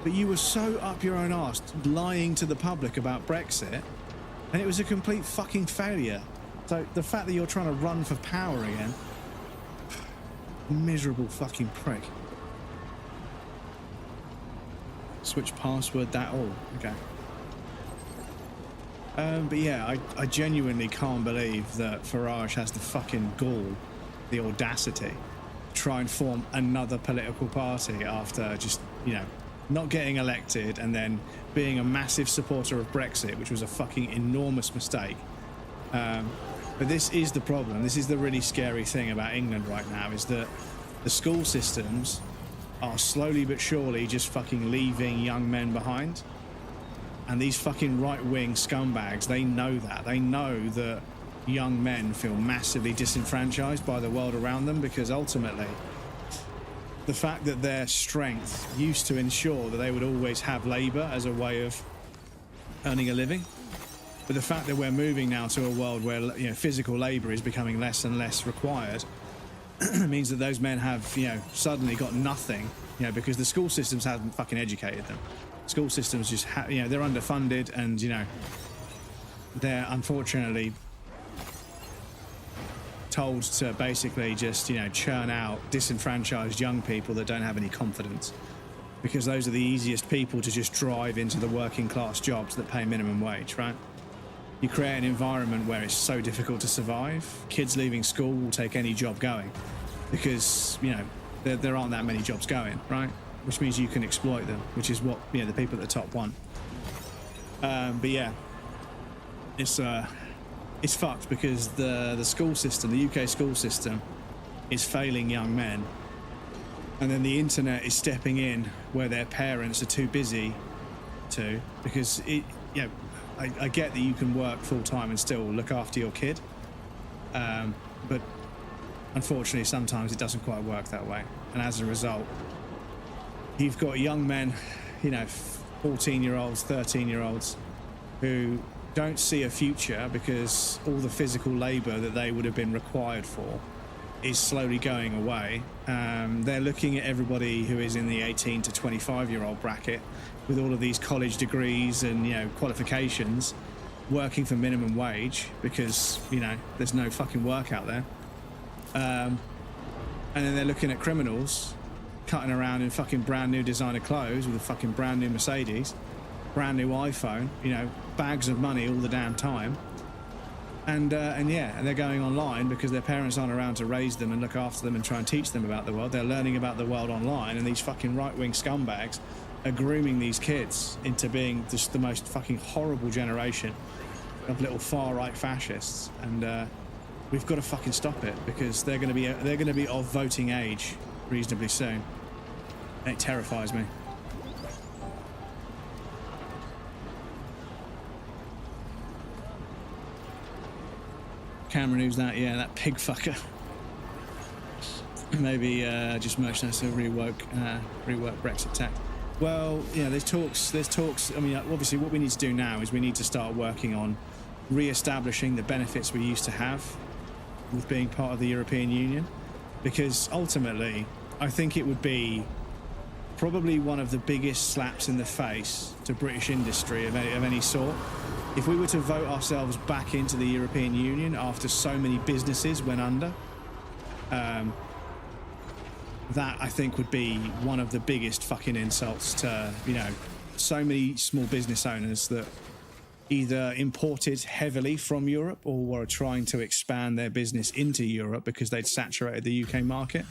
But you were so up your own arse lying to the public about Brexit, and it was a complete fucking failure. So the fact that you're trying to run for power again, miserable fucking prick. Switch password, that all. Okay. But yeah, I genuinely can't believe that Farage has the fucking gall, the audacity, to try and form another political party after just, you know, not getting elected and then being a massive supporter of Brexit, which was a fucking enormous mistake. But this is the problem. This is the really scary thing about England right now, is that the school systems are slowly but surely just fucking leaving young men behind. And these fucking right-wing scumbags, they know that. They know that young men feel massively disenfranchised by the world around them, because ultimately the fact that their strength used to ensure that they would always have labour as a way of earning a living. But the fact that we're moving now to a world where, you know, physical labour is becoming less and less required means that those men have, you know, suddenly got nothing, you know, because the school systems haven't fucking educated them. School systems just, you know, they're underfunded, and, you know, they're unfortunately told to basically just, you know, churn out disenfranchised young people that don't have any confidence, because those are the easiest people to just drive into the working class jobs that pay minimum wage, right? You create an environment where it's so difficult to survive. Kids leaving school will take any job going because, you know, there aren't that many jobs going, right? Which means you can exploit them, which is what, you know, the people at the top want. But yeah, it's fucked, because the school system, the UK school system, is failing young men, and then the internet is stepping in where their parents are too busy to, because it, you know, I get that you can work full time and still look after your kid, but unfortunately sometimes it doesn't quite work that way, and as a result, you've got young men, you know, 14-year-olds, 13-year-olds, who don't see a future because all the physical labour that they would have been required for is slowly going away. They're looking at everybody who is in the 18 to 25-year-old bracket with all of these college degrees and, you know, qualifications, working for minimum wage because, you know, there's no fucking work out there. And then they're looking at criminals cutting around in fucking brand new designer clothes with a fucking brand new Mercedes, brand new iPhone, you know, bags of money all the damn time. And they're going online because their parents aren't around to raise them and look after them and try and teach them about the world. They're learning about the world online, and these fucking right-wing scumbags are grooming these kids into being just the most fucking horrible generation of little far-right fascists. And we've got to fucking stop it, because they're going to be of voting age reasonably soon. And it terrifies me. Cameron, who's that? Yeah, that pig fucker. Maybe just merchandise to rework Brexit tax. Well, you know, there's talks. I mean, obviously, what we need to do now is we need to start working on re-establishing the benefits we used to have with being part of the European Union, because ultimately, I think it would be probably one of the biggest slaps in the face to British industry of any sort if we were to vote ourselves back into the European Union after so many businesses went under. That, I think, would be one of the biggest fucking insults to, you know, so many small business owners that either imported heavily from Europe or were trying to expand their business into Europe because they'd saturated the UK market.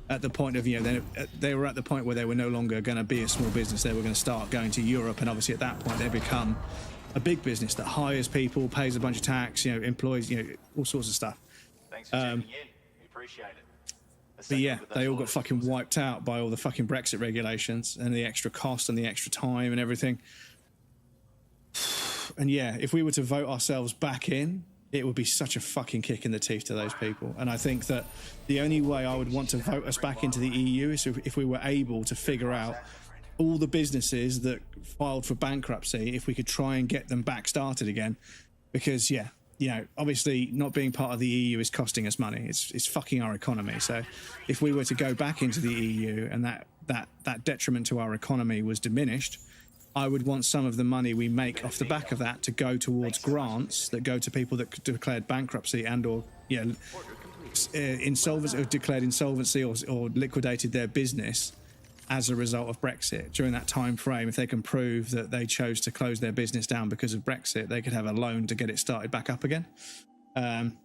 At the point of, they were at the point where they were no longer going to be a small business. They were going to start going to Europe, and obviously at that point they become a big business that hires people, pays a bunch of tax, employs, all sorts of stuff. Thanks for tuning in. We appreciate it. But yeah, they all got fucking wiped out by all the fucking Brexit regulations and the extra cost and the extra time and everything. And yeah, if we were to vote ourselves back in, it would be such a fucking kick in the teeth to those people. And I think that the only way I would want to vote us back into the EU is if we were able to figure out all the businesses that filed for bankruptcy, if we could try and get them back started again. Because yeah, obviously not being part of the EU is costing us money. It's fucking our economy. So if we were to go back into the EU and that detriment to our economy was diminished, I would want some of the money we make off the back of that to go towards grants that go to people that declared bankruptcy and or insolvency, or declared insolvency or liquidated their business as a result of Brexit. During that time frame, if they can prove that they chose to close their business down because of Brexit, they could have a loan to get it started back up again. And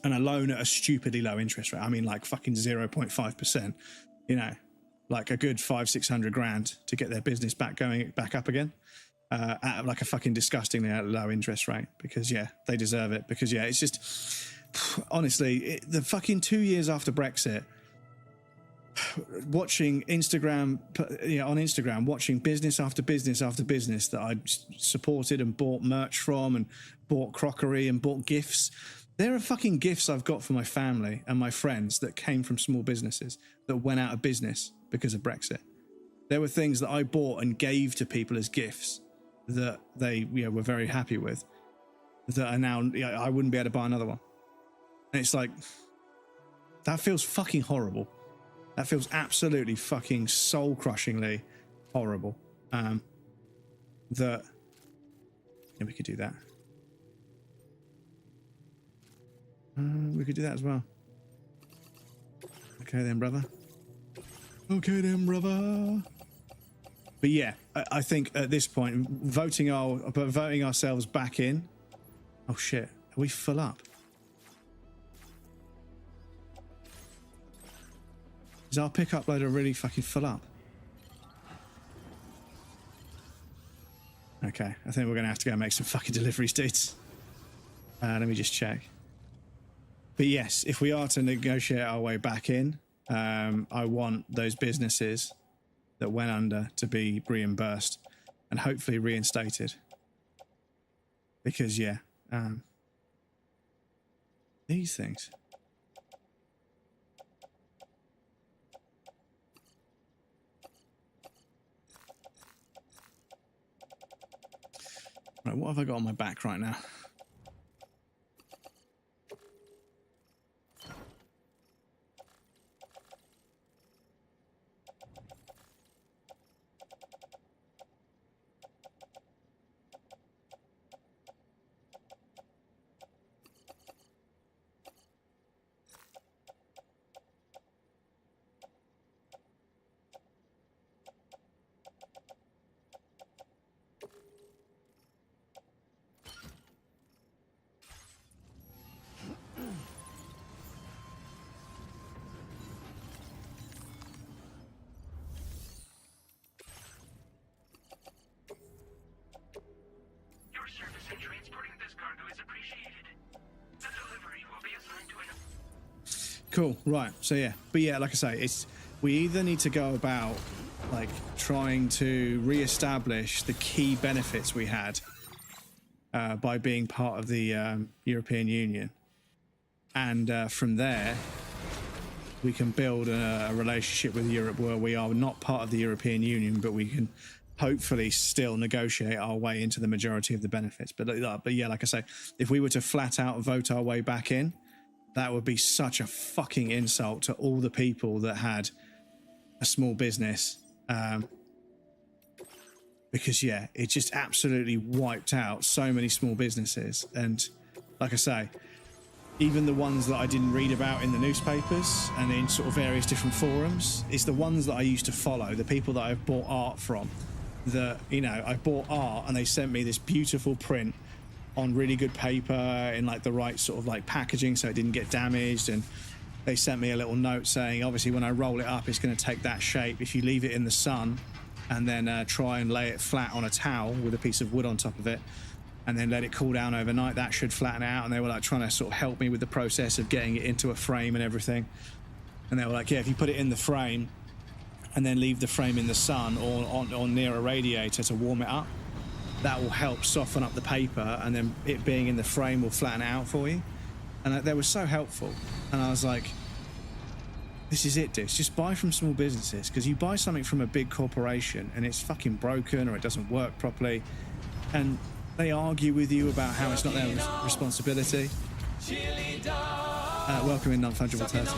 a loan at a stupidly low interest rate. I mean, like fucking 0.5%, like a good 500-600 grand to get their business back up again, at like a fucking disgustingly low interest rate, because yeah, they deserve it. Because yeah, it's just, honestly, the fucking 2 years after Brexit, watching Instagram, on Instagram, watching business after business after business that I'd supported and bought merch from and bought crockery and bought gifts. There are fucking gifts I've got for my family and my friends that came from small businesses that went out of business because of Brexit. There were things that I bought and gave to people as gifts that they were very happy with, that are now, I wouldn't be able to buy another one. And it's like, that feels fucking horrible. That feels absolutely fucking soul-crushingly horrible. We could do that. We could do that as well. Okay then, brother. But yeah, I think at this point, voting ourselves back in. Oh shit, are we full up? Is our pickup loader really fucking full up? Okay, I think we're gonna have to go make some fucking deliveries, dudes. Let me just check. But yes, if we are to negotiate our way back in, I want those businesses that went under to be reimbursed and hopefully reinstated. Because yeah, these things. Right, what have I got on my back right now? Cool, right, so yeah, but yeah, like I say, we either need to go about like trying to re-establish the key benefits we had by being part of the European Union, and from there we can build a relationship with Europe where we are not part of the European Union, but we can hopefully still negotiate our way into the majority of the benefits. But yeah, like I say, if we were to flat out vote our way back in, that would be such a fucking insult to all the people that had a small business. Because, yeah, it just absolutely wiped out so many small businesses. And like I say, even the ones that I didn't read about in the newspapers and in sort of various different forums, it's the ones that I used to follow, the people that I've bought art from, that, you know, I bought art and they sent me this beautiful print on really good paper in like the right sort of like packaging so it didn't get damaged, and they sent me a little note saying obviously when I roll it up it's going to take that shape. If you leave it in the sun and then try and lay it flat on a towel with a piece of wood on top of it and then let it cool down overnight, that should flatten out. And they were like trying to sort of help me with the process of getting it into a frame and everything. And they were like, yeah, if you put it in the frame and then leave the frame in the sun or near a radiator to warm it up, that will help soften up the paper, and then it being in the frame will flatten it out for you. And they were so helpful. And I was like, this is it, dudes. Just buy from small businesses, because you buy something from a big corporation and it's fucking broken or it doesn't work properly, and they argue with you about how it's not their responsibility. Welcome in, non-fungible turtle.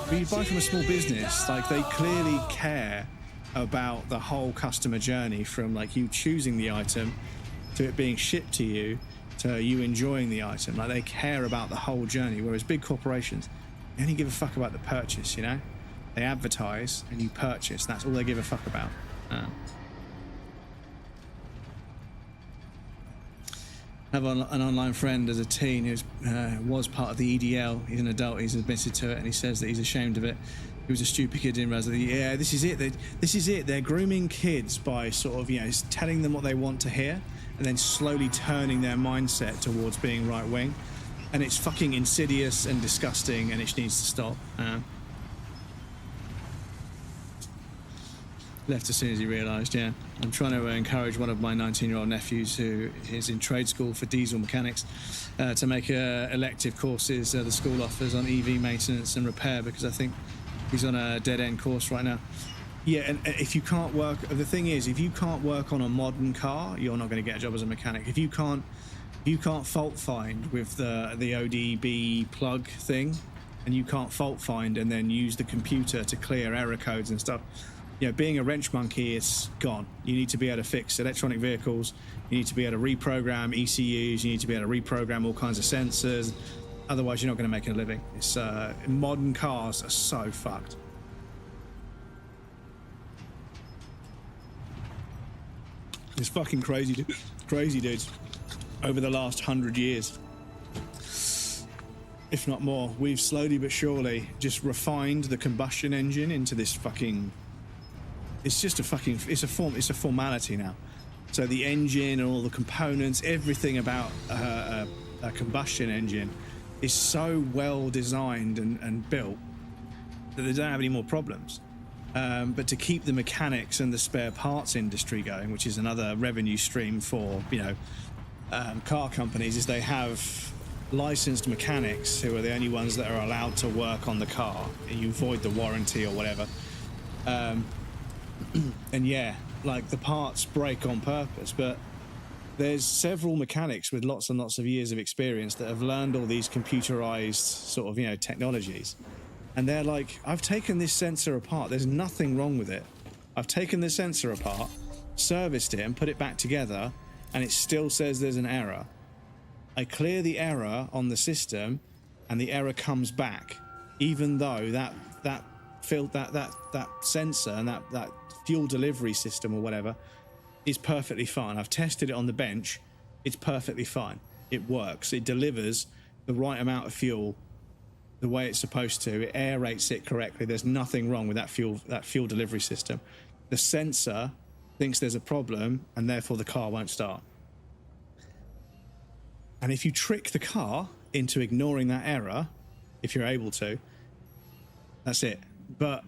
But you buy from a small business, like they clearly care about the whole customer journey, from like you choosing the item to it being shipped to you to you enjoying the item. Like they care about the whole journey, whereas big corporations, they only give a fuck about the purchase, you know? They advertise and you purchase. That's all they give a fuck about. I have an online friend as a teen who was part of the EDL. He's an adult, he's admitted to it, and he says that he's ashamed of it. He was a stupid kid, didn't realize that. Yeah, this is it. This is it. They're grooming kids by sort of, you know, telling them what they want to hear and then slowly turning their mindset towards being right wing. And it's fucking insidious and disgusting, and it needs to stop. Left as soon as he realised, yeah. I'm trying to encourage one of my 19-year-old nephews who is in trade school for diesel mechanics to make elective courses the school offers on EV maintenance and repair, because I think he's on a dead-end course right now. Yeah, and if you can't work... The thing is, if you can't work on a modern car, you're not going to get a job as a mechanic. If you can't fault find with the ODB plug thing, and you can't fault find and then use the computer to clear error codes and stuff, you know, being a wrench monkey, it's gone. You need to be able to fix electronic vehicles. You need to be able to reprogram ECUs. You need to be able to reprogram all kinds of sensors. Otherwise, you're not going to make a living. It's modern cars are so fucked. It's fucking crazy, crazy, dudes. Over the last 100 years, if not more, we've slowly but surely just refined the combustion engine into this fucking... It's just a fucking... It's a formality now. So the engine and all the components, everything about a combustion engine is so well designed and built that they don't have any more problems. But to keep the mechanics and the spare parts industry going, which is another revenue stream for, you know, car companies, is they have licensed mechanics who are the only ones that are allowed to work on the car, and you void the warranty or whatever. And yeah, like the parts break on purpose, but there's several mechanics with lots and lots of years of experience that have learned all these computerized sort of, you know, technologies. And they're like, I've taken this sensor apart. There's nothing wrong with it. I've taken the sensor apart, serviced it and put it back together, and it still says there's an error. I clear the error on the system and the error comes back, even though that sensor and that fuel delivery system or whatever is perfectly fine. I've tested it on the bench. It's perfectly fine. It works. It delivers the right amount of fuel the way it's supposed to. It aerates it correctly. There's nothing wrong with that fuel delivery system. The sensor thinks there's a problem, and therefore the car won't start. And if you trick the car into ignoring that error, if you're able to, that's it. But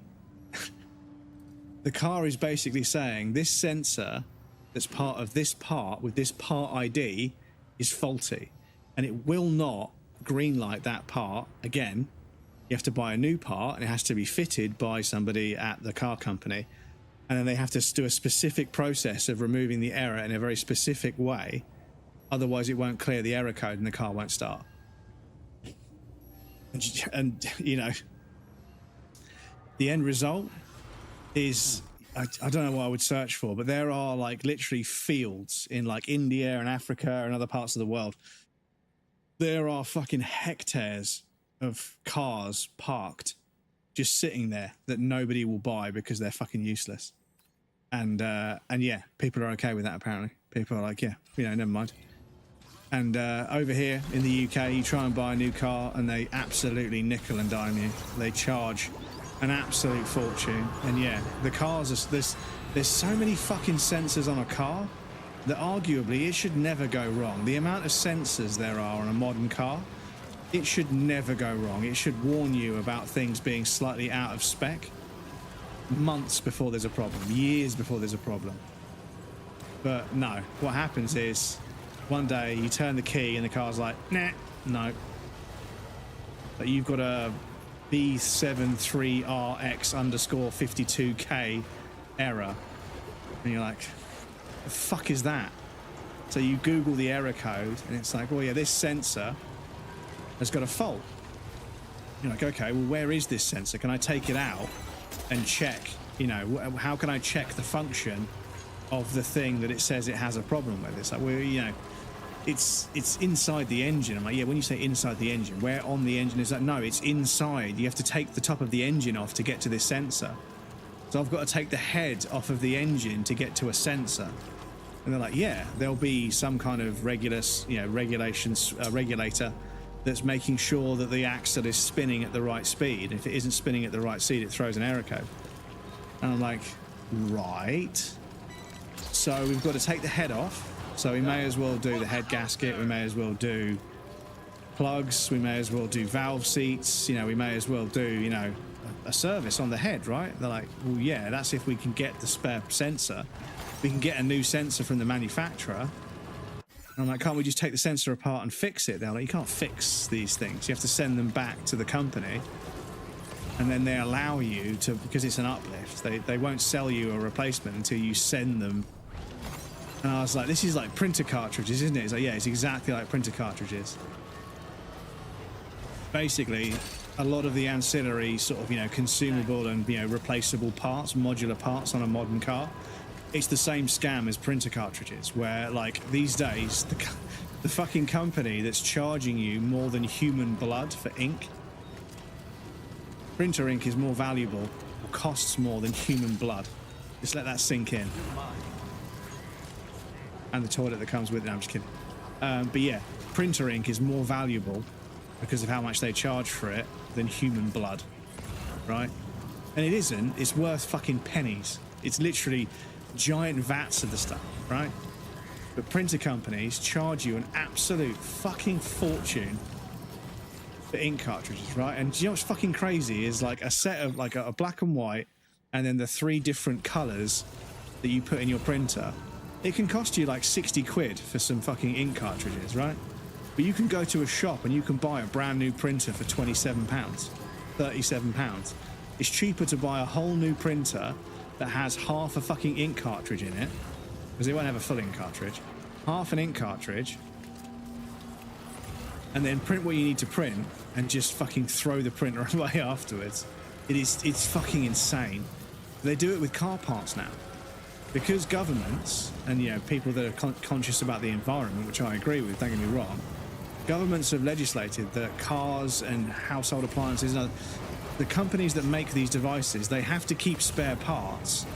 the car is basically saying this sensor that's part of this part with this part ID is faulty, and it will not greenlight that part again. You have to buy a new part, and it has to be fitted by somebody at the car company, and then they have to do a specific process of removing the error in a very specific way. Otherwise it won't clear the error code and the car won't start. And you know, the end result is, I don't know what I would search for, but there are like literally fields in like India and Africa and other parts of the world. There are fucking hectares of cars parked, just sitting there that nobody will buy because they're fucking useless. And yeah, people are okay with that apparently. People are like, yeah, you know, never mind. And over here in the UK, you try and buy a new car and they absolutely nickel and dime you. They charge an absolute fortune. And yeah, the cars are, there's so many fucking sensors on a car that arguably it should never go wrong. The amount of sensors there are on a modern car, it should never go wrong. It should warn you about things being slightly out of spec months before there's a problem, years before there's a problem. But no, what happens is one day you turn the key and the car's like, nah, no. But you've got a B73RX_52K error. And you're like, the fuck is that? So you Google the error code and it's like, well, yeah, this sensor has got a fault. You're like, okay, well, where is this sensor? Can I take it out and check, you know, how can I check the function of the thing that it says it has a problem with? It's like, well, you know, it's inside the engine. I'm like, yeah, when you say inside the engine, where on the engine is that? No, it's inside. You have to take the top of the engine off to get to this sensor. So I've got to take the head off of the engine to get to a sensor. And they're like, yeah, there'll be some kind of regulator that's making sure that the axle is spinning at the right speed. If it isn't spinning at the right speed, it throws an error code. And I'm like, right. So we've got to take the head off. So we may as well do the head gasket. We may as well do plugs. We may as well do valve seats. You know, we may as well do, you know, a service on the head, right? They're like, well, yeah, that's if we can get the spare sensor. We can get a new sensor from the manufacturer. And I'm like, can't we just take the sensor apart and fix it? They're like, you can't fix these things. You have to send them back to the company. And then they allow you to, because it's an uplift, they won't sell you a replacement until you send them. And I was like, this is like printer cartridges, isn't it? It's like, yeah, it's exactly like printer cartridges. Basically, a lot of the ancillary sort of, you know, consumable and, you know, replaceable parts, modular parts on a modern car, it's the same scam as printer cartridges, where, like, these days, the fucking company that's charging you more than human blood for ink, printer ink is more valuable, or costs more than human blood. Just let that sink in. And the toilet that comes with it. No, I'm just kidding. But yeah, printer ink is more valuable because of how much they charge for it than human blood, right? And it isn't. It's worth fucking pennies. It's literally giant vats of the stuff, right? But printer companies charge you an absolute fucking fortune for ink cartridges, right? And do you know what's fucking crazy is, like, a set of, like, a black and white and then the 3 different colors that you put in your printer. It can cost you like 60 quid for some fucking ink cartridges, right? But you can go to a shop and you can buy a brand new printer for £27, £37. It's cheaper to buy a whole new printer that has half a fucking ink cartridge in it, because it won't have a full ink cartridge, half an ink cartridge, and then print what you need to print and just fucking throw the printer away afterwards. It's fucking insane. They do it with car parts now. Because governments and, you know, people that are conscious about the environment, which I agree with, don't get me wrong, governments have legislated that cars and household appliances, and the companies that make these devices, they have to keep spare parts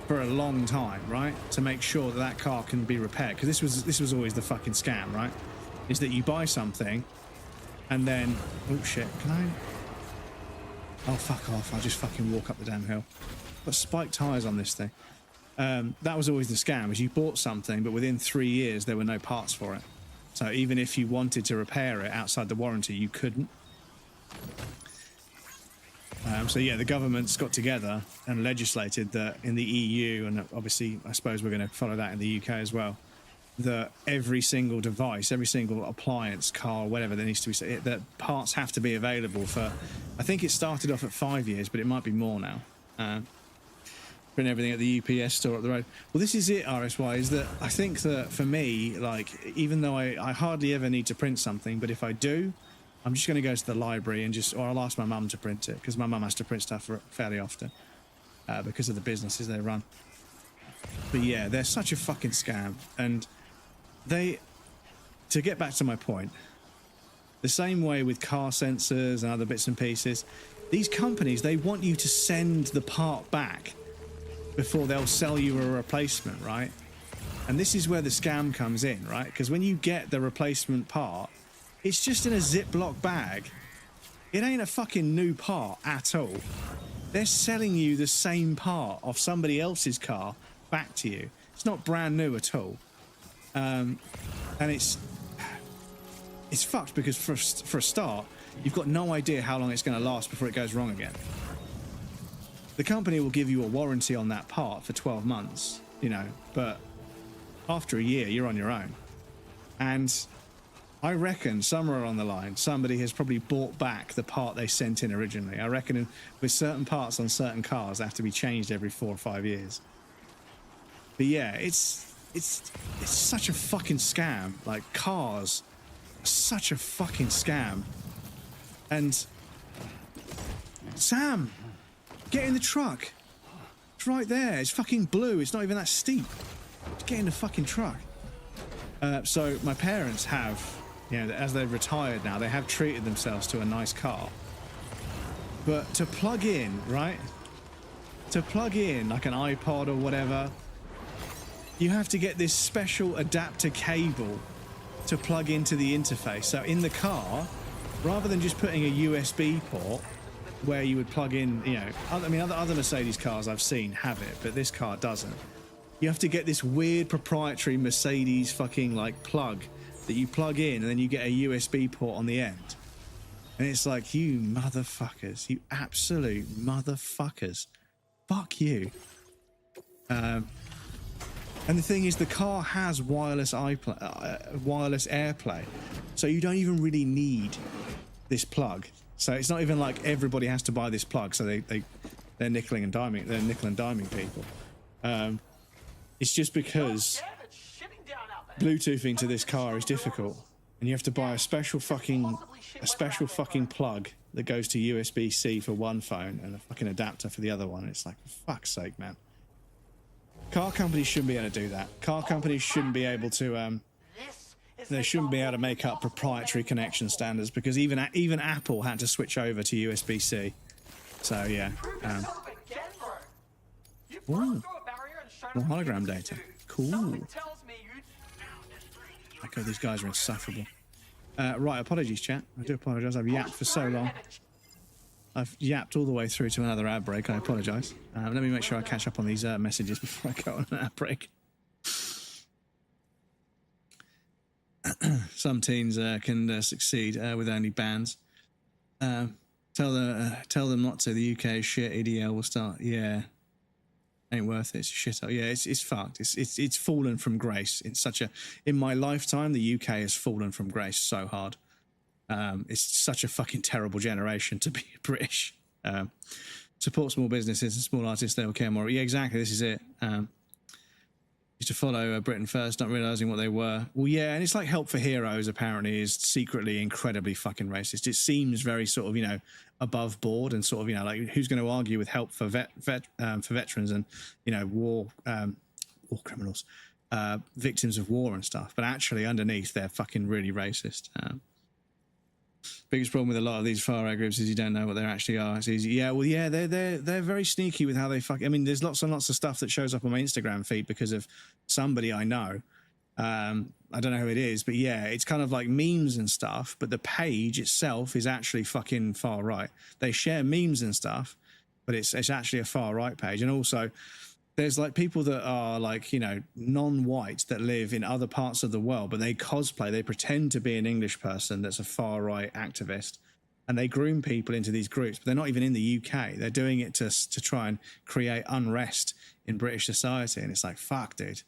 for a long time, right? To make sure that that car can be repaired. Because this was always the fucking scam, right? Is that you buy something and then, oh shit, can I? Oh, fuck off! I'll just fucking walk up the damn hill. Got spiked tires on this thing. That was always the scam, is you bought something, but within 3 years there were no parts for it. So even if you wanted to repair it outside the warranty, you couldn't. So yeah, the government's got together and legislated that in the EU, and obviously I suppose we're going to follow that in the UK as well, that every single device, every single appliance, car, whatever that needs to be, that parts have to be available for, I think it started off at 5 years, but it might be more now. Print everything at the UPS store up the road. Well, this is it, RSY, is that I think that for me, like, even though I hardly ever need to print something, but if I do, I'm just going to go to the library and or I'll ask my mum to print it, because my mum has to print stuff fairly often because of the businesses they run. But yeah, they're such a fucking scam. And to get back to my point, the same way with car sensors and other bits and pieces, these companies, they want you to send the part back before they'll sell you a replacement, right? And this is where the scam comes in, right? Because when you get the replacement part, it's just in a Ziploc bag. It ain't a fucking new part at all. They're selling you the same part of somebody else's car back to you. It's not brand new at all. And it's fucked because for a start, you've got no idea how long it's going to last before it goes wrong again. The company will give you a warranty on that part for 12 months, you know, but after a year, you're on your own. And I reckon somewhere along the line, somebody has probably bought back the part they sent in originally. I reckon with certain parts on certain cars, they have to be changed every 4 or 5 years. But yeah, it's such a fucking scam. Like, cars are such a fucking scam. And Sam, get in the truck. It's right there. It's fucking blue. It's not even that steep. Just get in the fucking truck. So my parents have, you know, as they've retired now, they have treated themselves to a nice car. But to plug in, right? To plug in like an iPod or whatever, you have to get this special adapter cable to plug into the interface. So in the car, rather than just putting a USB port where you would plug in, you know, I mean, other Mercedes cars I've seen have it, but this car doesn't. You have to get this weird proprietary Mercedes fucking like plug that you plug in and then you get a USB port on the end. And it's like, you motherfuckers, you absolute motherfuckers. Fuck you. And the thing is, the car has wireless AirPlay, so you don't even really need this plug. So it's not even like everybody has to buy this plug. So they're nickel and diming people. It's just because Bluetoothing to this car is difficult, and you have to buy a special fucking plug that goes to USB-C for one phone and a fucking adapter for the other one. It's like, for fuck's sake, man. Car companies shouldn't be able to do that. Car companies shouldn't be able to they shouldn't be able to make up proprietary connection standards, because even Apple had to switch over to USB-C. So yeah. Ooh. More hologram data. Cool. Okay, these guys are insufferable. Right, apologies, chat. I do apologise. I've yapped for so long. I've yapped all the way through to another ad break. I apologise. Let me make sure I catch up on these messages before I go on an ad break. Some teens can succeed with only bands. Tell them not to. The UK is shit. EDL will start. Yeah, ain't worth it. It's a shit. Yeah, it's fucked. It's fallen from grace. In my lifetime, the UK has fallen from grace so hard. It's such a fucking terrible generation to be British. Support small businesses and small artists, they will care more. Yeah, exactly. This is it. Used to follow Britain first, not realising what they were. Well, yeah, and it's like Help for Heroes apparently is secretly incredibly fucking racist. It seems very sort of, you know, above board and sort of, you know, like who's going to argue with Help for veterans and, you know, war criminals, victims of war and stuff. But actually underneath they're fucking really racist. Biggest problem with a lot of these far right groups is you don't know what they actually are. It's easy. Yeah, well, yeah, they're very sneaky with how they fuck. I mean, there's lots and lots of stuff that shows up on my Instagram feed because of somebody I know. I don't know who it is, but yeah, it's kind of like memes and stuff. But the page itself is actually fucking far right. They share memes and stuff, but it's actually a far right page. And also, there's like people that are like, you know, non-white that live in other parts of the world, but they cosplay, they pretend to be an English person that's a far right activist, and they groom people into these groups, but they're not even in the UK. They're doing it to try and create unrest in British society. And it's like, fuck, dude,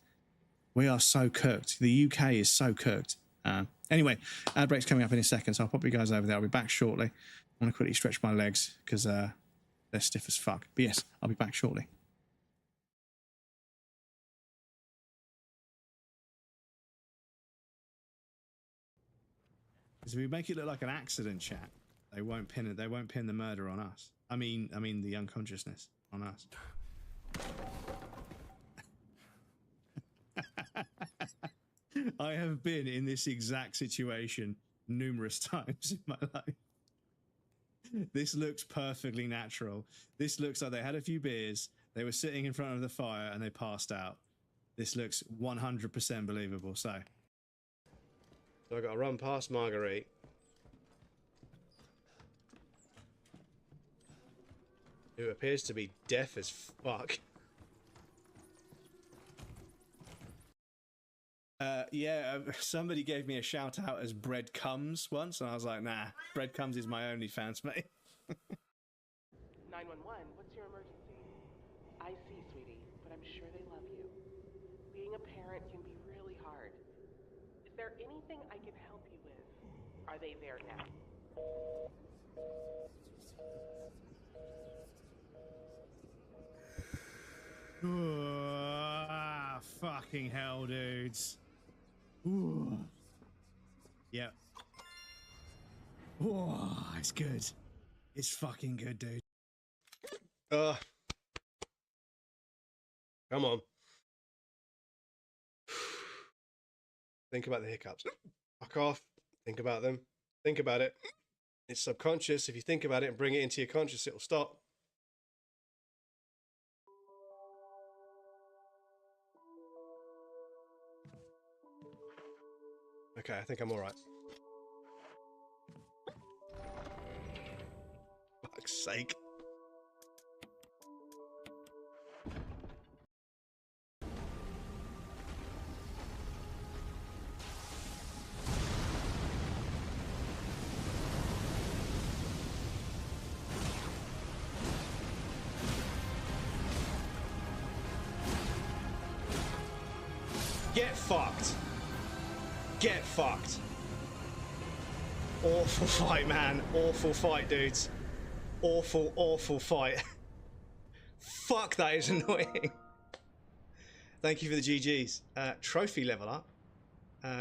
we are so cooked. The UK is so cooked. Anyway, ad break's coming up in a second, so I'll pop you guys over there. I'll be back shortly. I want to quickly stretch my legs because they're stiff as fuck. But yes, I'll be back shortly. If we make it look like an accident, chat, they won't pin it. They won't pin the murder on us. I mean the unconsciousness on us. I have been in this exact situation numerous times in my life. This looks perfectly natural. This looks like they had a few beers, They were sitting in front of the fire and they passed out. This looks 100% believable. So I got to run past Marguerite. Who appears to be deaf as fuck. Yeah, somebody gave me a shout out as Breadcrumbs once, and I was like, nah, Breadcrumbs is my OnlyFans, mate. 911, what's your emergency? I see, sweetie, but I'm sure they love you. Being a parent can be really hard. Is there anything I can help you with? Are they there now? Fucking hell, dudes. Ooh. Yep. Oh, it's good. It's fucking good, dude. Come on. Think about the hiccups. Fuck off. Think about them. Think about it. It's subconscious. If you think about it and bring it into your conscious, it'll stop. Okay, I think I'm alright. Fuck's sake. Get fucked. Get fucked. Awful fight, man. Awful fight, dudes. Awful, awful fight. Fuck, that is annoying. Thank you for the GGs. Trophy level up.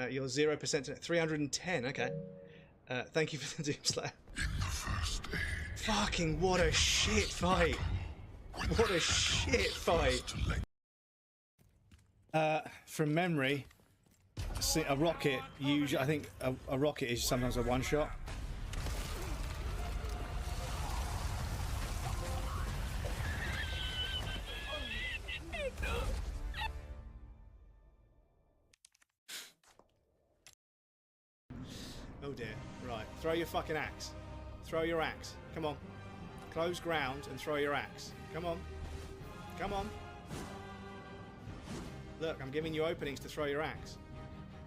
You're 0% to 310. Okay. Thank you for the Doomslayer. Fucking what a shit fight. What a shit fight. From memory, a rocket usually, I think a rocket is sometimes a one shot. Oh dear. Right. Throw your fucking axe. Throw your axe. Come on. Close ground and throw your axe. Come on. Come on. Look, I'm giving you openings to throw your axe.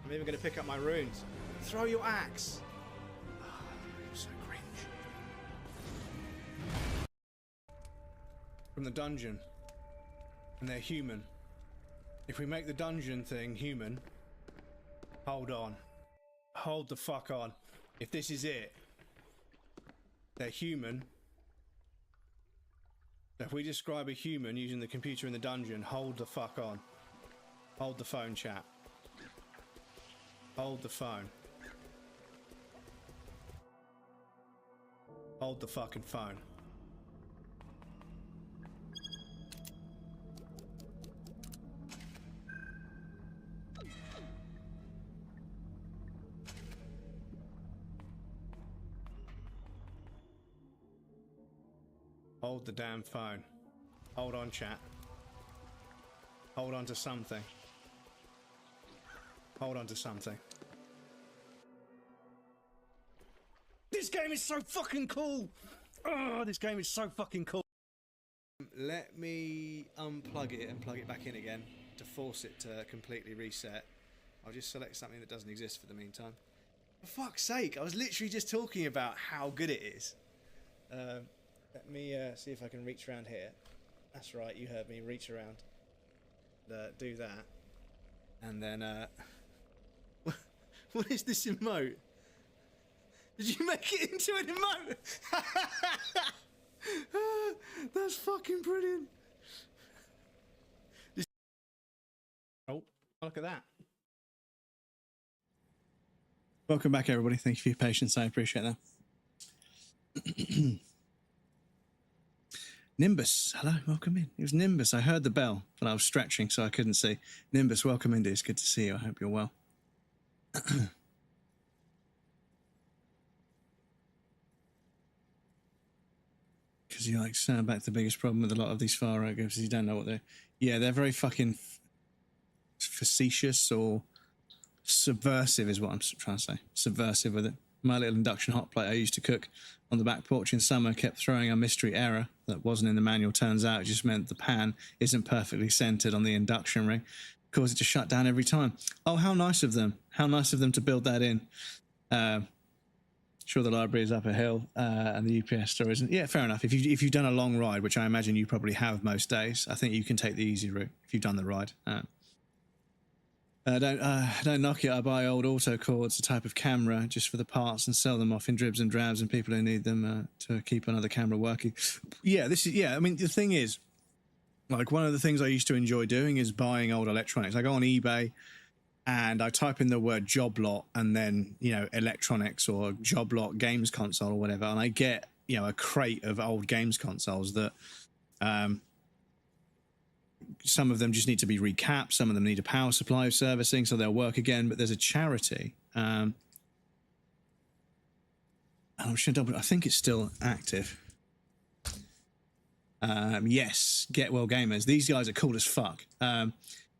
I'm even going to pick up my runes. Throw your axe. Oh, I'm so cringe. From the dungeon. And they're human. If we make the dungeon thing human, hold on. Hold the fuck on. If this is it, they're human. If we describe a human using the computer in the dungeon, hold the fuck on. Hold the phone, chat. Hold the phone. Hold the fucking phone. Hold the damn phone. Hold on, chat. Hold on to something. Hold on to something. This game is so fucking cool! Oh, this game is so fucking cool. Let me unplug it and plug it back in again to force it to completely reset. I'll just select something that doesn't exist for the meantime. For fuck's sake, I was literally just talking about how good it is. Let me see if I can reach around here. That's right, you heard me. Reach around. Do that. And then, what is this emote? Did you make it into an emote? That's fucking brilliant. Oh, look at that. Welcome back, everybody. Thank you for your patience. I appreciate that. Nimbus, hello, welcome in. It was Nimbus. I heard the bell, but I was stretching, so I couldn't see. Nimbus, welcome in, dude. It's good to see you. I hope you're well. Because Yikes. Back to the biggest problem with a lot of these far right groups is you don't know what they're... Yeah, they're very fucking facetious or subversive is what I'm trying to say. Subversive with it. My little induction hot plate I used to cook on the back porch in summer kept throwing a mystery error that wasn't in the manual. Turns out it just meant the pan isn't perfectly centered on the induction ring. Caused it to shut down every time. Oh, how nice of them. How nice of them to build that in. Sure, the library is up a hill and the UPS store isn't. Yeah, fair enough. If you've done a long ride, which I imagine you probably have most days, I think you can take the easy route if you've done the ride. Don't knock it. I buy old autocords, a type of camera, just for the parts and sell them off in dribs and drabs and people who need them to keep another camera working. Yeah, I mean, the thing is, like, one of the things I used to enjoy doing is buying old electronics. I go on eBay and I type in the word job lot and then, you know, electronics or job lot games console or whatever. And I get, you know, a crate of old games consoles that, some of them just need to be recapped. Some of them need a power supply servicing, so they'll work again. But there's a charity. I think it's still active. Yes, Get Well Gamers. These guys are cool as fuck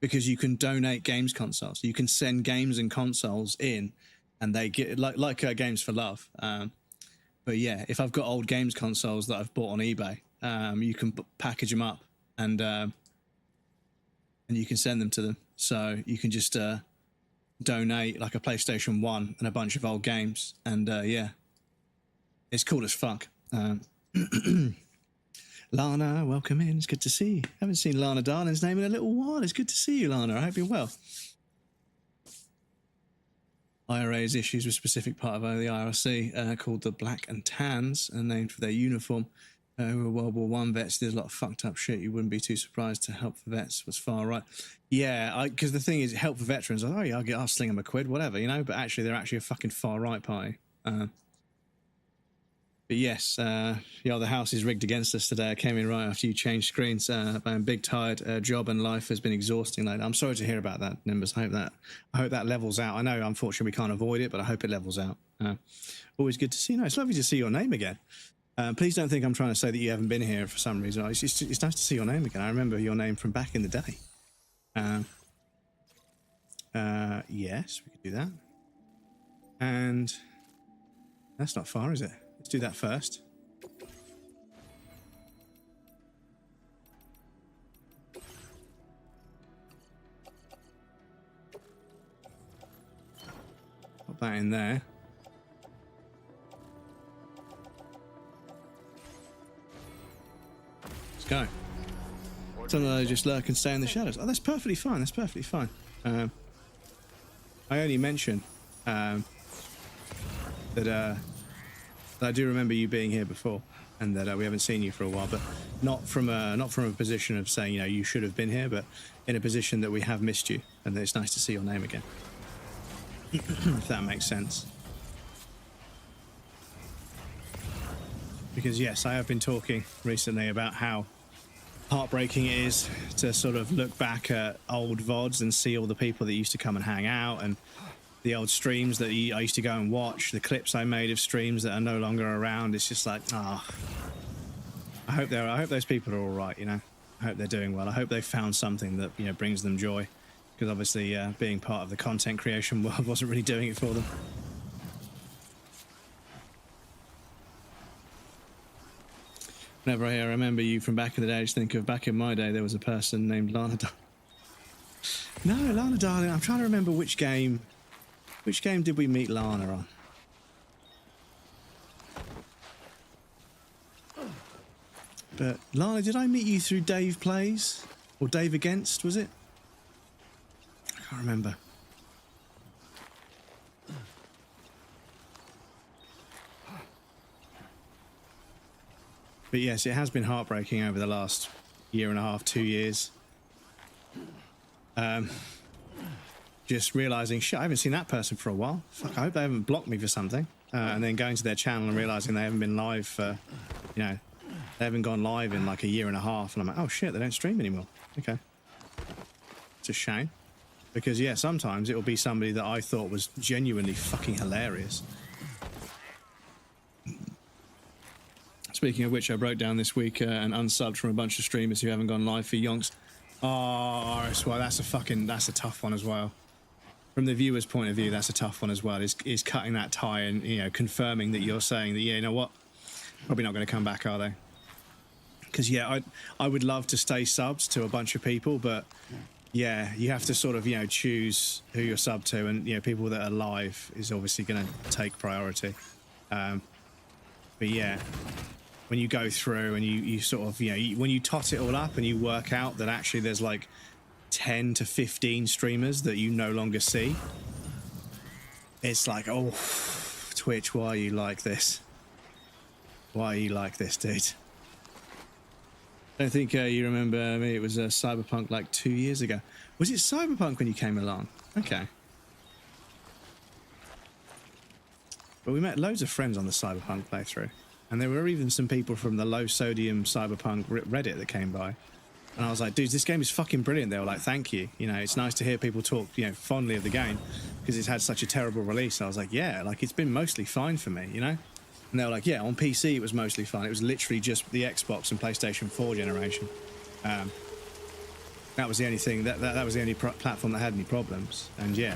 because you can donate games consoles. You can send games and consoles in, and they get like Games for Love. But yeah, if I've got old games consoles that I've bought on eBay, you can package them up and you can send them to them. So you can just donate like a PlayStation 1 and a bunch of old games. And yeah, it's cool as fuck. Lana, welcome in. It's good to see you. Haven't seen Lana Darling's name in a little while. It's good to see you, Lana. I hope you're well. IRA has issues with a specific part of the IRC called the Black and Tans, named for their uniform. Who were World War I vets. There's a lot of fucked up shit. You wouldn't be too surprised to Help for Vets was far right. Yeah, because the thing is, Help for Veterans, oh yeah, I'll sling them a quid, whatever, you know, but actually they're actually a fucking far right party. But yes, the house is rigged against us today. I came in right after you changed screens. I'm big tired. Job and life has been exhausting lately. I'm sorry to hear about that, Nimbus. I hope that levels out. I know, unfortunately, we can't avoid it, but I hope it levels out. Always good to see you. No, it's lovely to see your name again. Please don't think I'm trying to say that you haven't been here for some reason. It's nice to see your name again. I remember your name from back in the day. Yes, we could do that. And that's not far, is it? Let's do that first. Put that in there. Go. Some of those just lurk and stay in the shadows. Oh, that's perfectly fine. That's perfectly fine. I only mention that I do remember you being here before, and that we haven't seen you for a while, but not from a position of saying, you know, you should have been here, but in a position that we have missed you, and that it's nice to see your name again. If that makes sense. Because yes, I have been talking recently about how heartbreaking it is to sort of look back at old VODs and see all the people that used to come and hang out, and the old streams that I used to go and watch, the clips I made of streams that are no longer around. It's just like, I hope those people are all right, you know. I hope they're doing well. I hope they found something that, you know, brings them joy, because obviously being part of the content creation world wasn't really doing it for them. Whenever I remember you from back in the day, I just think of back in my day, there was a person named Lana Darling. No, Lana Darling. I'm trying to remember which game did we meet Lana on? But Lana, did I meet you through Dave Plays? Or Dave Against, was it? I can't remember. But yes, it has been heartbreaking over the last year and a half, 2 years. Just realising, shit, I haven't seen that person for a while. Fuck, I hope they haven't blocked me for something. And then going to their channel and realising they haven't been live for, you know, they haven't gone live in like a year and a half. And I'm like, oh shit, they don't stream anymore. Okay. It's a shame. Because yeah, sometimes it will be somebody that I thought was genuinely fucking hilarious. Speaking of which, I broke down this week and unsubbed from a bunch of streamers who haven't gone live for yonks. Oh, well, that's a tough one as well. From the viewer's point of view, that's a tough one as well. Is cutting that tie and, you know, confirming that you're saying that, yeah, you know what, probably not going to come back, are they? Because yeah, I would love to stay subs to a bunch of people, but yeah, you have to sort of, you know, choose who you're sub to, and, you know, people that are live is obviously going to take priority. But yeah, when you go through and you sort of, you know, when you tot it all up and you work out that actually there's like 10 to 15 streamers that you no longer see, it's like, oh, Twitch, why are you like this? Why are you like this, dude? I don't think you remember me. It was Cyberpunk like 2 years ago. Was it Cyberpunk when you came along? Okay. But we met loads of friends on the Cyberpunk playthrough. And there were even some people from the low sodium Cyberpunk Reddit that came by. And I was like, dude, this game is fucking brilliant. They were like, thank you. You know, it's nice to hear people talk, you know, fondly of the game because it's had such a terrible release. And I was like, yeah, like it's been mostly fine for me, you know? And they were like, yeah, on PC it was mostly fine. It was literally just the Xbox and PlayStation 4 generation. That was the only thing, that was the only platform that had any problems. And yeah,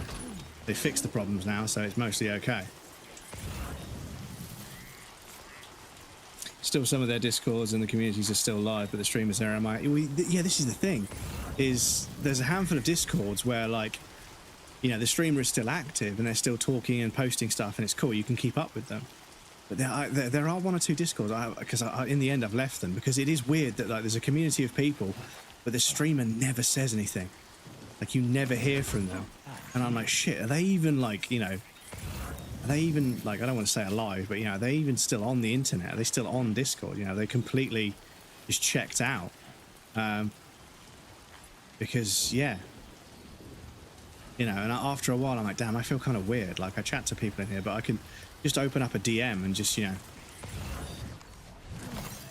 they fixed the problems now, so it's mostly okay. Still, some of their discords and the communities are still live, but the streamers are yeah, this is the thing, is there's a handful of discords where, like, you know, the streamer is still active and they're still talking and posting stuff, and it's cool, you can keep up with them. But there are one or two discords, because in the end I've left them, because it is weird that, like, there's a community of people, but the streamer never says anything. Like, you never hear from them. And I'm like, shit, are they even, like, you know, are they even, like, I don't want to say alive, but, you know, are they even still on the internet? Are they still on Discord? You know, they completely just checked out. Because, yeah. You know, and after a while, I'm like, damn, I feel kind of weird. Like, I chat to people in here, but I can just open up a DM and just, you know,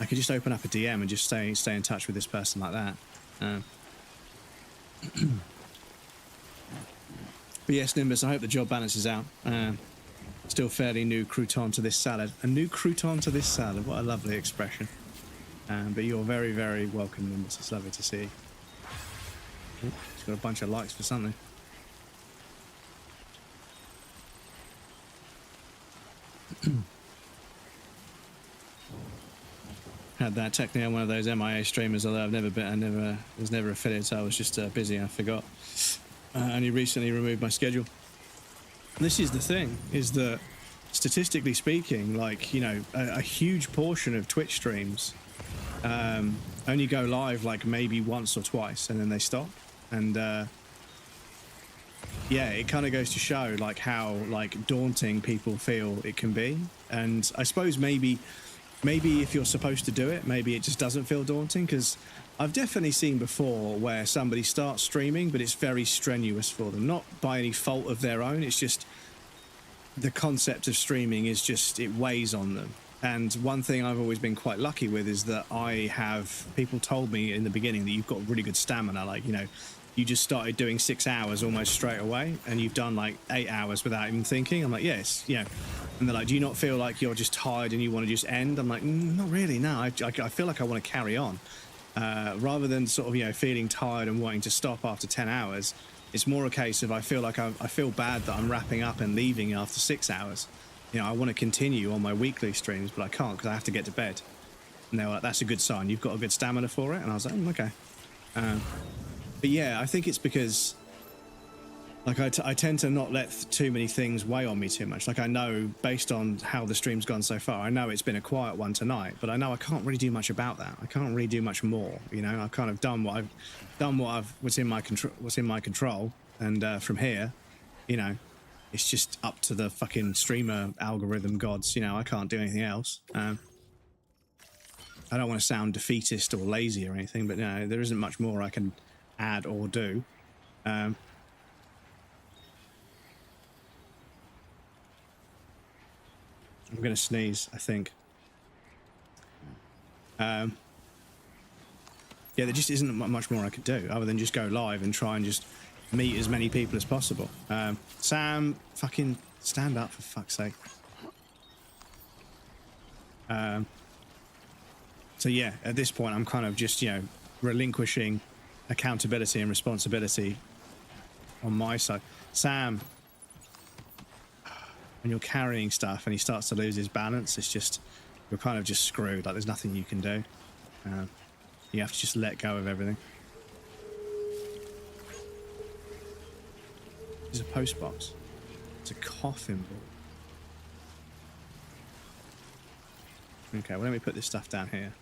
I could just open up a DM and just stay in touch with this person like that. But yes, Nimbus, I hope the job balances out. Still fairly new crouton to this salad. A new crouton to this salad. What a lovely expression. But you're very, very welcome, Nimbus. It's lovely to see. Ooh, it's got a bunch of likes for something. Had that. Technically, I'm one of those MIA streamers, although I was never affiliated, so I was just busy. I forgot. Only recently removed my schedule. This is the thing, is that statistically speaking, like, you know, a huge portion of Twitch streams only go live like maybe once or twice and then they stop. And yeah, it kind of goes to show like how like daunting people feel it can be. And I suppose maybe if you're supposed to do it, maybe it just doesn't feel daunting, because I've definitely seen before where somebody starts streaming, but it's very strenuous for them. Not by any fault of their own, it's just the concept of streaming is just, it weighs on them. And one thing I've always been quite lucky with is that people told me in the beginning that you've got really good stamina. Like, you know, you just started doing 6 hours almost straight away, and you've done like 8 hours without even thinking. I'm like, yes, you know. And they're like, do you not feel like you're just tired and you want to just end? I'm like, not really, no. I feel like I want to carry on. Rather than sort of, you know, feeling tired and wanting to stop after 10 hours, it's more a case of I feel like I feel bad that I'm wrapping up and leaving after 6 hours. You know, I want to continue on my weekly streams, but I can't because I have to get to bed. And they were like, that's a good sign. You've got a good stamina for it. And I was like, okay. But yeah, I think it's because, like, I tend to not let too many things weigh on me too much. Like, I know, based on how the stream's gone so far, I know it's been a quiet one tonight, but I know I can't really do much about that. I can't really do much more, you know? I've kind of done what's in my control, and from here, you know, it's just up to the fucking streamer algorithm gods, you know? I can't do anything else. I don't want to sound defeatist or lazy or anything, but, you know, there isn't much more I can add or do. I'm going to sneeze, I think. Yeah, there just isn't much more I could do other than just go live and try and just meet as many people as possible. Sam, fucking stand up for fuck's sake. So yeah, at this point, I'm kind of just, you know, relinquishing accountability and responsibility on my side. Sam, when you're carrying stuff and he starts to lose his balance, it's just, you're kind of just screwed. Like, there's nothing you can do. You have to just let go of everything. It's a post box. It's a coffin ball. Okay, well, let me put this stuff down here.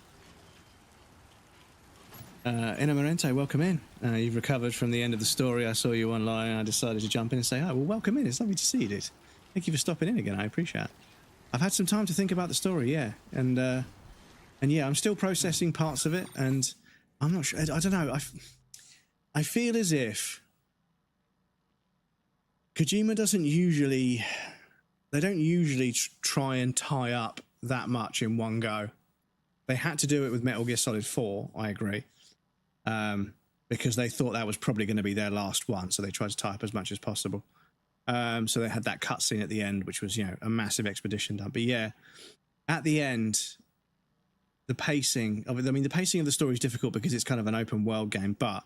Inamarente, welcome in. You've recovered from the end of the story. I saw you online and I decided to jump in and say, oh, well, welcome in. It's lovely to see you, dude. Thank you for stopping in again. I appreciate it. I've had some time to think about the story, yeah. And yeah, I'm still processing parts of it, and I'm not sure. I don't know. I feel as if Kojima doesn't usually... They don't usually try and tie up that much in one go. They had to do it with Metal Gear Solid 4, I agree. Because they thought that was probably going to be their last one, so they tried to tie up as much as possible. So they had that cutscene at the end, which was, you know, a massive expedition done. But yeah, at the end, the pacing of it, I mean, the pacing of the story is difficult because it's kind of an open world game. But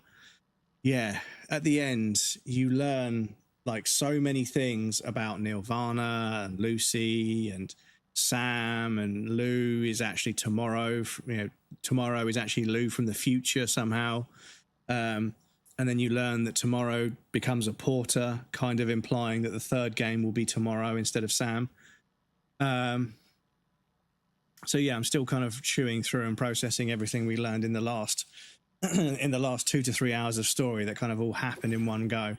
yeah, at the end, you learn like so many things about Nirvana and Lucy and Sam, and Lou is actually Tomorrow. You know, Tomorrow is actually Lou from the future somehow. And then you learn that Tomorrow becomes a porter, kind of implying that the third game will be Tomorrow instead of Sam. So yeah, I'm still kind of chewing through and processing everything we learned in the last 2 to 3 hours of story that kind of all happened in one go.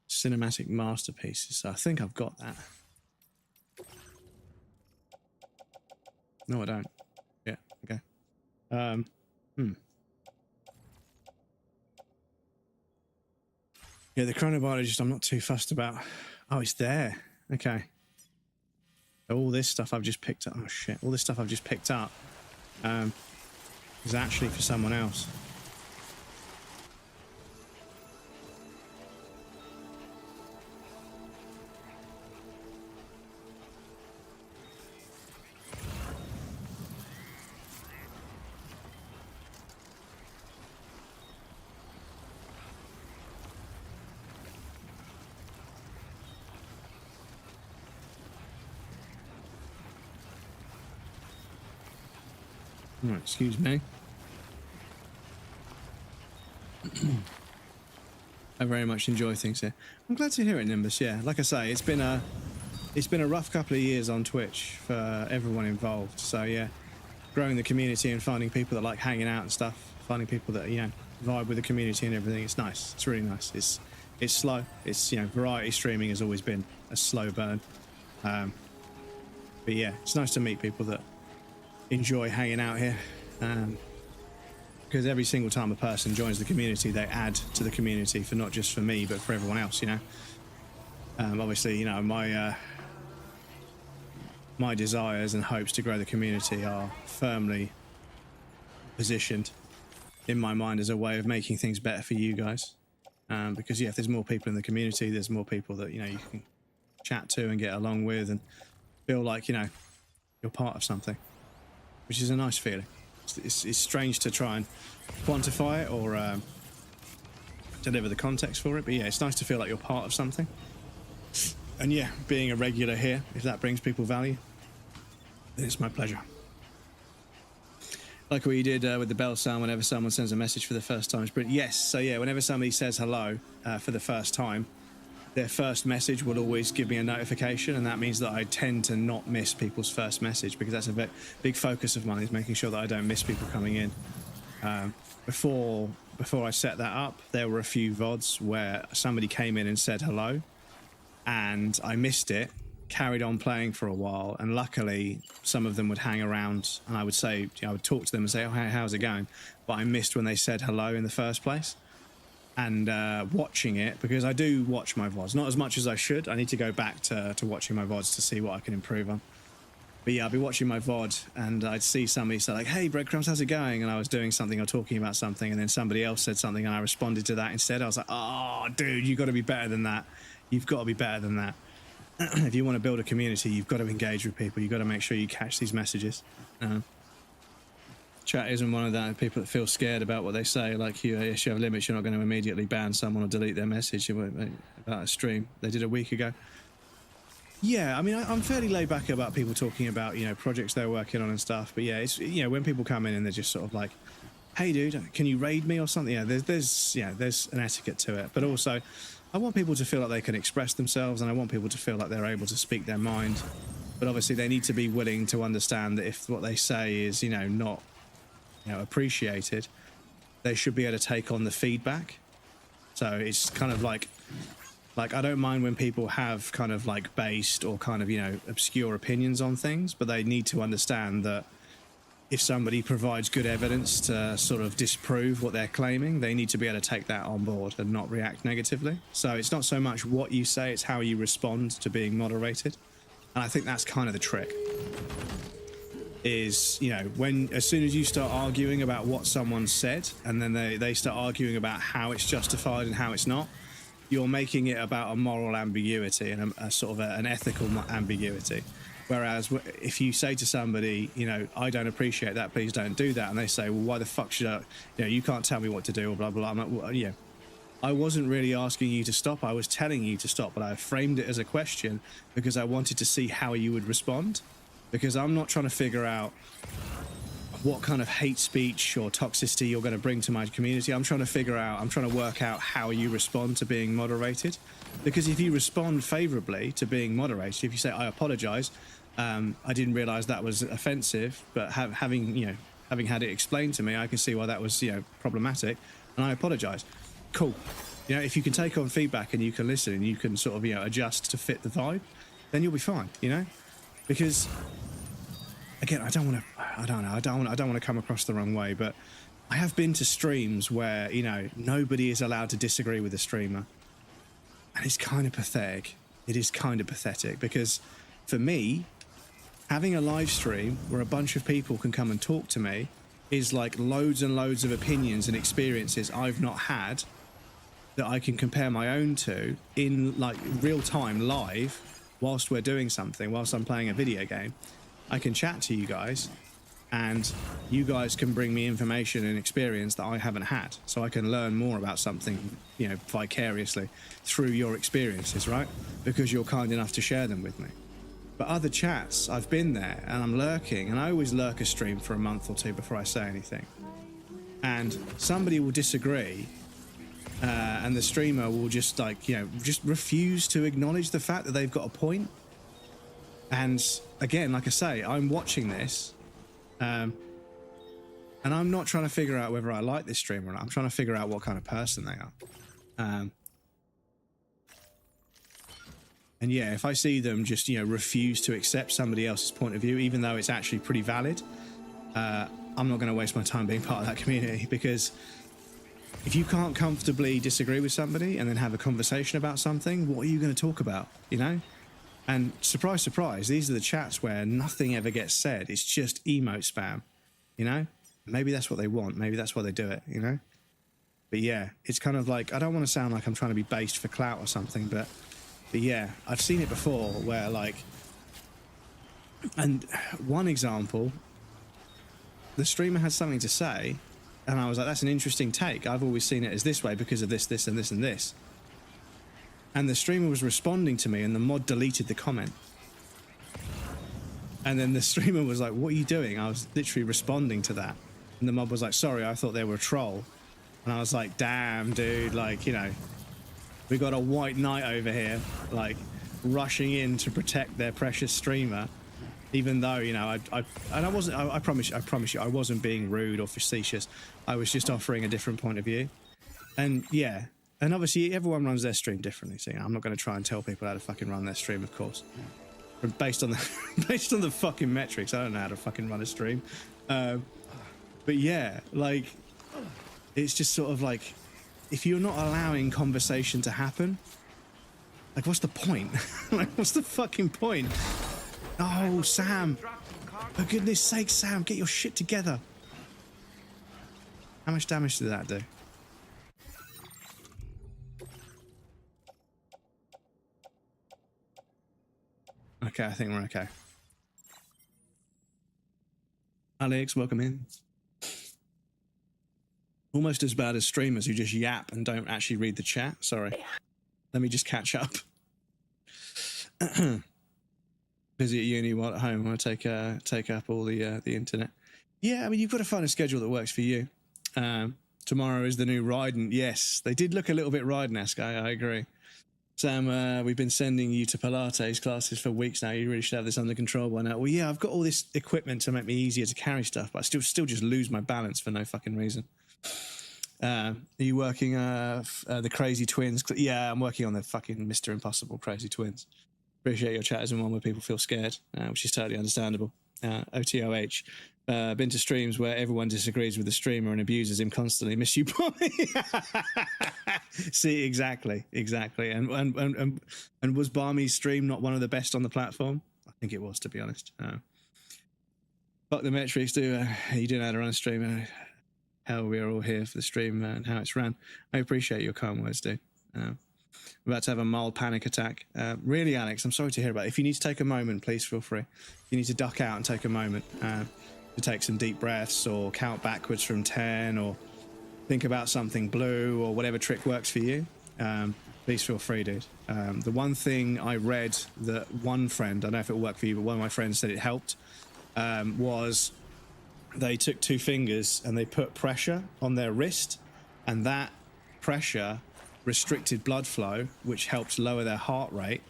Cinematic masterpieces. So I think I've got that. No, I don't. Yeah, okay. Yeah, the chronobiologist I'm not too fussed about. Oh, it's there. Okay. All this stuff I've just picked up. Oh shit. All this stuff I've just picked up is actually for someone else. Oh, excuse me. I very much enjoy things here. I'm glad to hear it, Nimbus. Yeah, like I say, it's been a rough couple of years on Twitch for everyone involved. So yeah, growing the community and finding people that like hanging out and stuff, finding people that, you know, vibe with the community and everything. It's nice. It's really nice. It's slow. It's, you know, variety streaming has always been a slow burn. But yeah, it's nice to meet people that enjoy hanging out here, because every single time a person joins the community, they add to the community, for not just for me but for everyone else, you know. Obviously, you know, my desires and hopes to grow the community are firmly positioned in my mind as a way of making things better for you guys, because yeah, if there's more people in the community, there's more people that, you know, you can chat to and get along with and feel like, you know, you're part of something, which is a nice feeling. It's strange to try and quantify it or deliver the context for it, but yeah, it's nice to feel like you're part of something. And yeah, being a regular here, if that brings people value, then it's my pleasure. Like what you did with the bell sound whenever someone sends a message for the first time. But yes, so yeah, whenever somebody says hello for the first time, their first message will always give me a notification, and that means that I tend to not miss people's first message, because that's a big focus of mine, is making sure that I don't miss people coming in. Before I set that up, there were a few VODs where somebody came in and said hello, and I missed it, carried on playing for a while, and luckily some of them would hang around, and I would say, I would talk to them and say, oh, how's it going? But I missed when they said hello in the first place. and watching it, because I do watch my VODs, not as much as I should. I need to go back to watching my VODs to see what I can improve on. But yeah, I'd be watching my VOD and I'd see somebody say like, hey, Breadcrumbs, how's it going? And I was doing something or talking about something, and then somebody else said something and I responded to that instead. I was like, oh, dude, you've got to be better than that. You've got to be better than that. If you want to build a community, you've got to engage with people. You've got to make sure you catch these messages. Chat isn't one of the people that feel scared about what they say. Like, yes, you have limits. You're not going to immediately ban someone or delete their message about a stream they did a week ago. Yeah, I mean, I'm fairly laid back about people talking about, you know, projects they're working on and stuff. But yeah, it's, you know, when people come in and they're just sort of like, hey, dude, can you raid me or something? Yeah, there's an etiquette to it. But also, I want people to feel like they can express themselves, and I want people to feel like they're able to speak their mind. But obviously, they need to be willing to understand that if what they say is, you know, not, you know, appreciated, they should be able to take on the feedback. So it's kind of like I don't mind when people have kind of like based or kind of, you know, obscure opinions on things, but they need to understand that if somebody provides good evidence to sort of disprove what they're claiming, they need to be able to take that on board and not react negatively. So it's not so much what you say, it's how you respond to being moderated. And I think that's kind of the trick. Is, you know, as soon as you start arguing about what someone said, and then they start arguing about how it's justified and how it's not, you're making it about a moral ambiguity and a sort of an ethical ambiguity. Whereas if you say to somebody, you know, I don't appreciate that, please don't do that, and they say, well, why the fuck should I, you know, you can't tell me what to do, or blah, blah, blah. I'm like, well, yeah, I wasn't really asking you to stop, I was telling you to stop, but I framed it as a question because I wanted to see how you would respond. Because I'm not trying to figure out what kind of hate speech or toxicity you're going to bring to my community. I'm trying to work out how you respond to being moderated. Because if you respond favorably to being moderated, if you say, I apologize, I didn't realize that was offensive, but having had it explained to me, I can see why that was, you know, problematic, and I apologize. Cool. You know, if you can take on feedback and you can listen and you can sort of, you know, adjust to fit the vibe, then you'll be fine, you know? Because again, I don't want to come across the wrong way, but I have been to streams where, you know, nobody is allowed to disagree with the streamer. And it's kind of pathetic. It is kind of pathetic because for me, having a live stream where a bunch of people can come and talk to me is like loads and loads of opinions and experiences I've not had that I can compare my own to in like real time live whilst we're doing something, whilst I'm playing a video game. I can chat to you guys and you guys can bring me information and experience that I haven't had, so I can learn more about something, you know, vicariously through your experiences, right? Because you're kind enough to share them with me. But other chats, I've been there and I'm lurking, and I always lurk a stream for a month or two before I say anything. And somebody will disagree, and the streamer will just like, you know, just refuse to acknowledge the fact that they've got a point. And again, like I say, I'm watching this, and I'm not trying to figure out whether I like this streamer or not. I'm trying to figure out what kind of person they are. And yeah, if I see them just, you know, refuse to accept somebody else's point of view, even though it's actually pretty valid, I'm not going to waste my time being part of that community, because if you can't comfortably disagree with somebody and then have a conversation about something, what are you going to talk about, you know? And surprise, surprise, these are the chats where nothing ever gets said. It's just emote spam, you know? Maybe that's what they want. Maybe that's why they do it, you know? But yeah, it's kind of like, I don't want to sound like I'm trying to be based for clout or something, but yeah, I've seen it before where like, and one example, the streamer had something to say, and I was like, that's an interesting take. I've always seen it as this way because of this, this, and this, and this. And the streamer was responding to me, and the mod deleted the comment. And then the streamer was like, what are you doing? I was literally responding to that. And the mod was like, sorry, I thought they were a troll. And I was like, damn, dude, like, you know, we got a white knight over here, like, rushing in to protect their precious streamer. Even though, you know, I promise you, I wasn't being rude or facetious. I was just offering a different point of view. And yeah, and obviously everyone runs their stream differently. So, you know, I'm not going to try and tell people how to fucking run their stream, of course. Based on the fucking metrics, I don't know how to fucking run a stream. But yeah, like, it's just sort of like, if you're not allowing conversation to happen, like, what's the point? Like, what's the fucking point? Oh, Sam. For goodness sake, Sam, get your shit together. How much damage did that do? Okay, I think we're okay. Alex, welcome in. Almost as bad as streamers who just yap and don't actually read the chat. Sorry. Let me just catch up. Busy at uni while at home. I want to take up all the internet. Yeah, I mean, you've got to find a schedule that works for you. Tomorrow is the new Raiden. Yes, they did look a little bit Raiden-esque. I agree. Sam, we've been sending you to Pilates classes for weeks now. You really should have this under control by now. Well, yeah, I've got all this equipment to make me easier to carry stuff, but I still just lose my balance for no fucking reason. Are you working the Crazy Twins? Yeah, I'm working on the fucking Mr. Impossible Crazy Twins. Appreciate your chat as one where people feel scared, which is totally understandable. OTOH. Been to streams where everyone disagrees with the streamer and abuses him constantly. Miss you, Bobby. See, exactly. And was Barmy's stream not one of the best on the platform? I think it was, to be honest. Fuck the metrics, do you do know how to run a stream? Hell, we are all here for the stream and how it's ran. I appreciate your kind words, dude. I'm about to have a mild panic attack. Really, Alex, I'm sorry to hear about it. If you need to take a moment, please feel free. You need to duck out and take a moment to take some deep breaths or count backwards from 10 or think about something blue or whatever trick works for you. Please feel free, dude. The one thing I read that one friend, I don't know if it will work for you, but one of my friends said it helped, was they took 2 fingers and they put pressure on their wrist, and that pressure restricted blood flow, which helped lower their heart rate,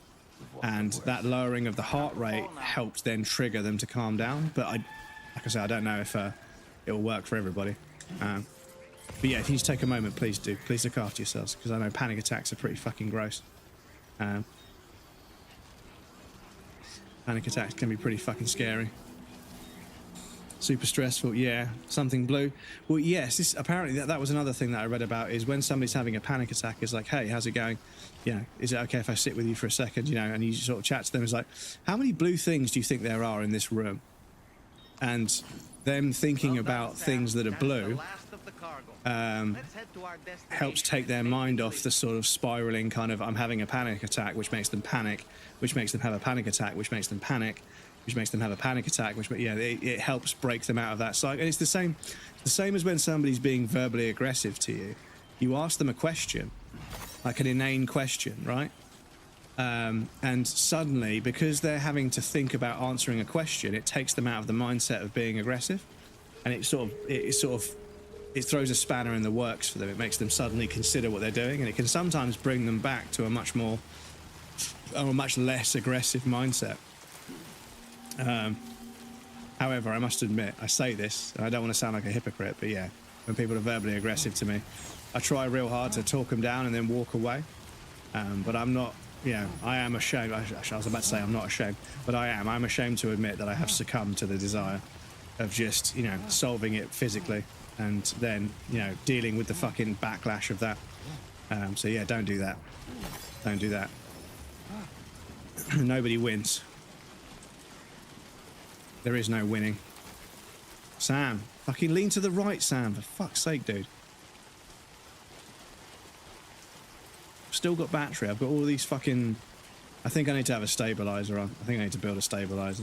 and that lowering of the heart rate helped then trigger them to calm down. But like I say, I don't know if it will work for everybody. But yeah, if you need to take a moment, please do. Please look after yourselves, because I know panic attacks are pretty fucking gross. Panic attacks can be pretty fucking scary. Super stressful, yeah. Something blue. Well, yes, apparently that was another thing that I read about, is when somebody's having a panic attack, is like, hey, how's it going? You know, is it okay if I sit with you for a second? You know, and you sort of chat to them. It's like, how many blue things do you think there are in this room? And them thinking about things that are blue helps take their mind off the sort of spiraling kind of, I'm having a panic attack, which makes them panic, which makes them have a panic attack, which makes them panic, which makes them have a panic attack, which, yeah, it helps break them out of that cycle. And it's the same as when somebody's being verbally aggressive to you. You ask them a question, like an inane question, right? And suddenly, because they're having to think about answering a question, it takes them out of the mindset of being aggressive, and it throws a spanner in the works for them. It makes them suddenly consider what they're doing, and it can sometimes bring them back to a much less aggressive mindset. However, I must admit, I say this, and I don't want to sound like a hypocrite, but yeah, when people are verbally aggressive to me, I try real hard to talk them down and then walk away. But I'm not, you know, I am ashamed. I was about to say I'm not ashamed, but I am. I'm ashamed to admit that I have succumbed to the desire of just, you know, solving it physically and then, you know, dealing with the fucking backlash of that. So yeah, don't do that. Don't do that. Nobody wins. There is no winning. Sam, fucking lean to the right, Sam, for fuck's sake, dude. Still got battery. I've got all these fucking... I think I need to have a stabilizer on. I think I need to build a stabilizer.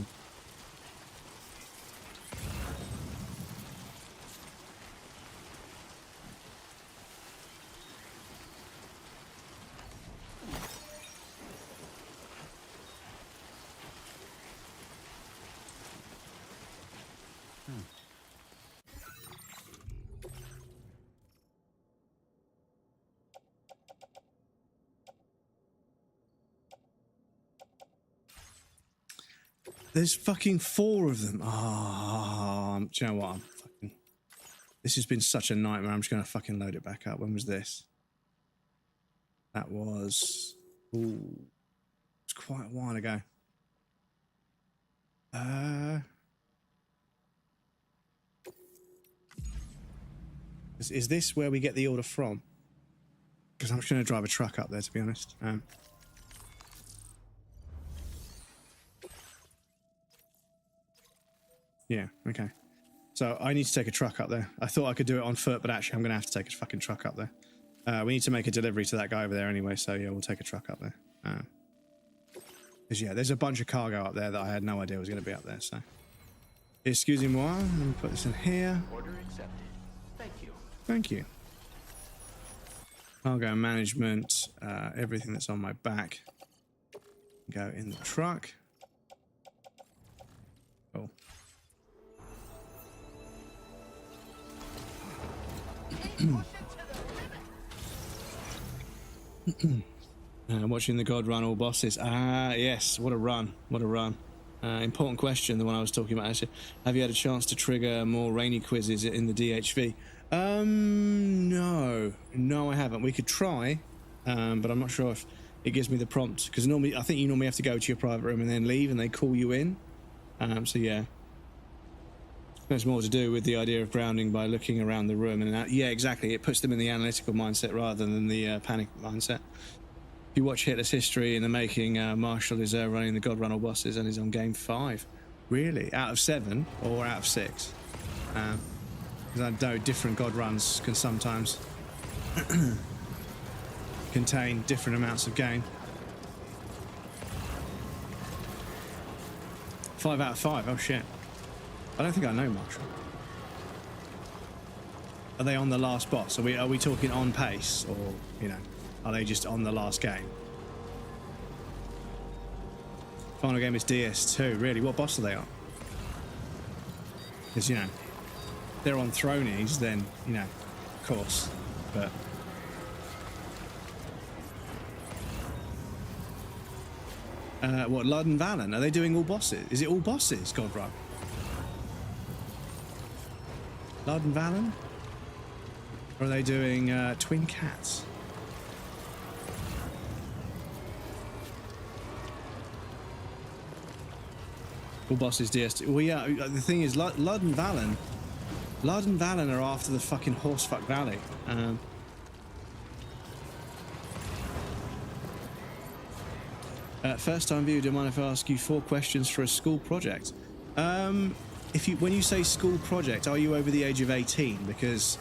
There's fucking 4 of them. Oh, do you know what? This has been such a nightmare. I'm just going to fucking load it back up. When was this? That was... Ooh. It was quite a while ago. Is this where we get the order from? because I'm just going to drive a truck up there, to be honest. Yeah, okay. So I need to take a truck up there. I thought I could do it on foot, but actually I'm going to have to take a fucking truck up there. We need to make a delivery to that guy over there anyway, so yeah, we'll take a truck up there. Because yeah, there's a bunch of cargo up there that I had no idea was going to be up there, so. Excusez-moi, let me put this in here. Order accepted. Thank you. Thank you. Cargo management, everything that's on my back. Go in the truck. Cool. Watching the God run all bosses. Ah, yes. What a run. What a run. Important question, the one I was talking about actually. Have you had a chance to trigger more rainy quizzes in the DHV? No. No, I haven't. We could try, but I'm not sure if it gives me the prompt. Because normally, I think you normally have to go to your private room and then leave and they call you in. So yeah. There's more to do with the idea of grounding by looking around the room. And yeah, exactly. It puts them in the analytical mindset rather than the panic mindset. If you watch Hitler's History in the making, Marshall is running the God Run all bosses and is on game 5. Really? Out of 7 or out of 6? Because I know different God Runs can sometimes contain different amounts of gain. 5 out of 5? Oh shit. I don't think I know Marshall. Are they on the last boss? Are we talking on pace, or you know, are they just on the last game? Final game is DS2. Really, what boss are they on? Because you know, they're on Thronies, then you know, of course, but. What, Lud Valen? Are they doing all bosses? Is it all bosses, God Run? Lud Valen? Or are they doing Twin Cats? All bosses DS2. Well, yeah, the thing is, Lud and Valen are after the fucking Horsefuck Valley. First time viewer, do you mind if I ask you 4 questions for a school project? When you say school project, are you over the age of 18? Because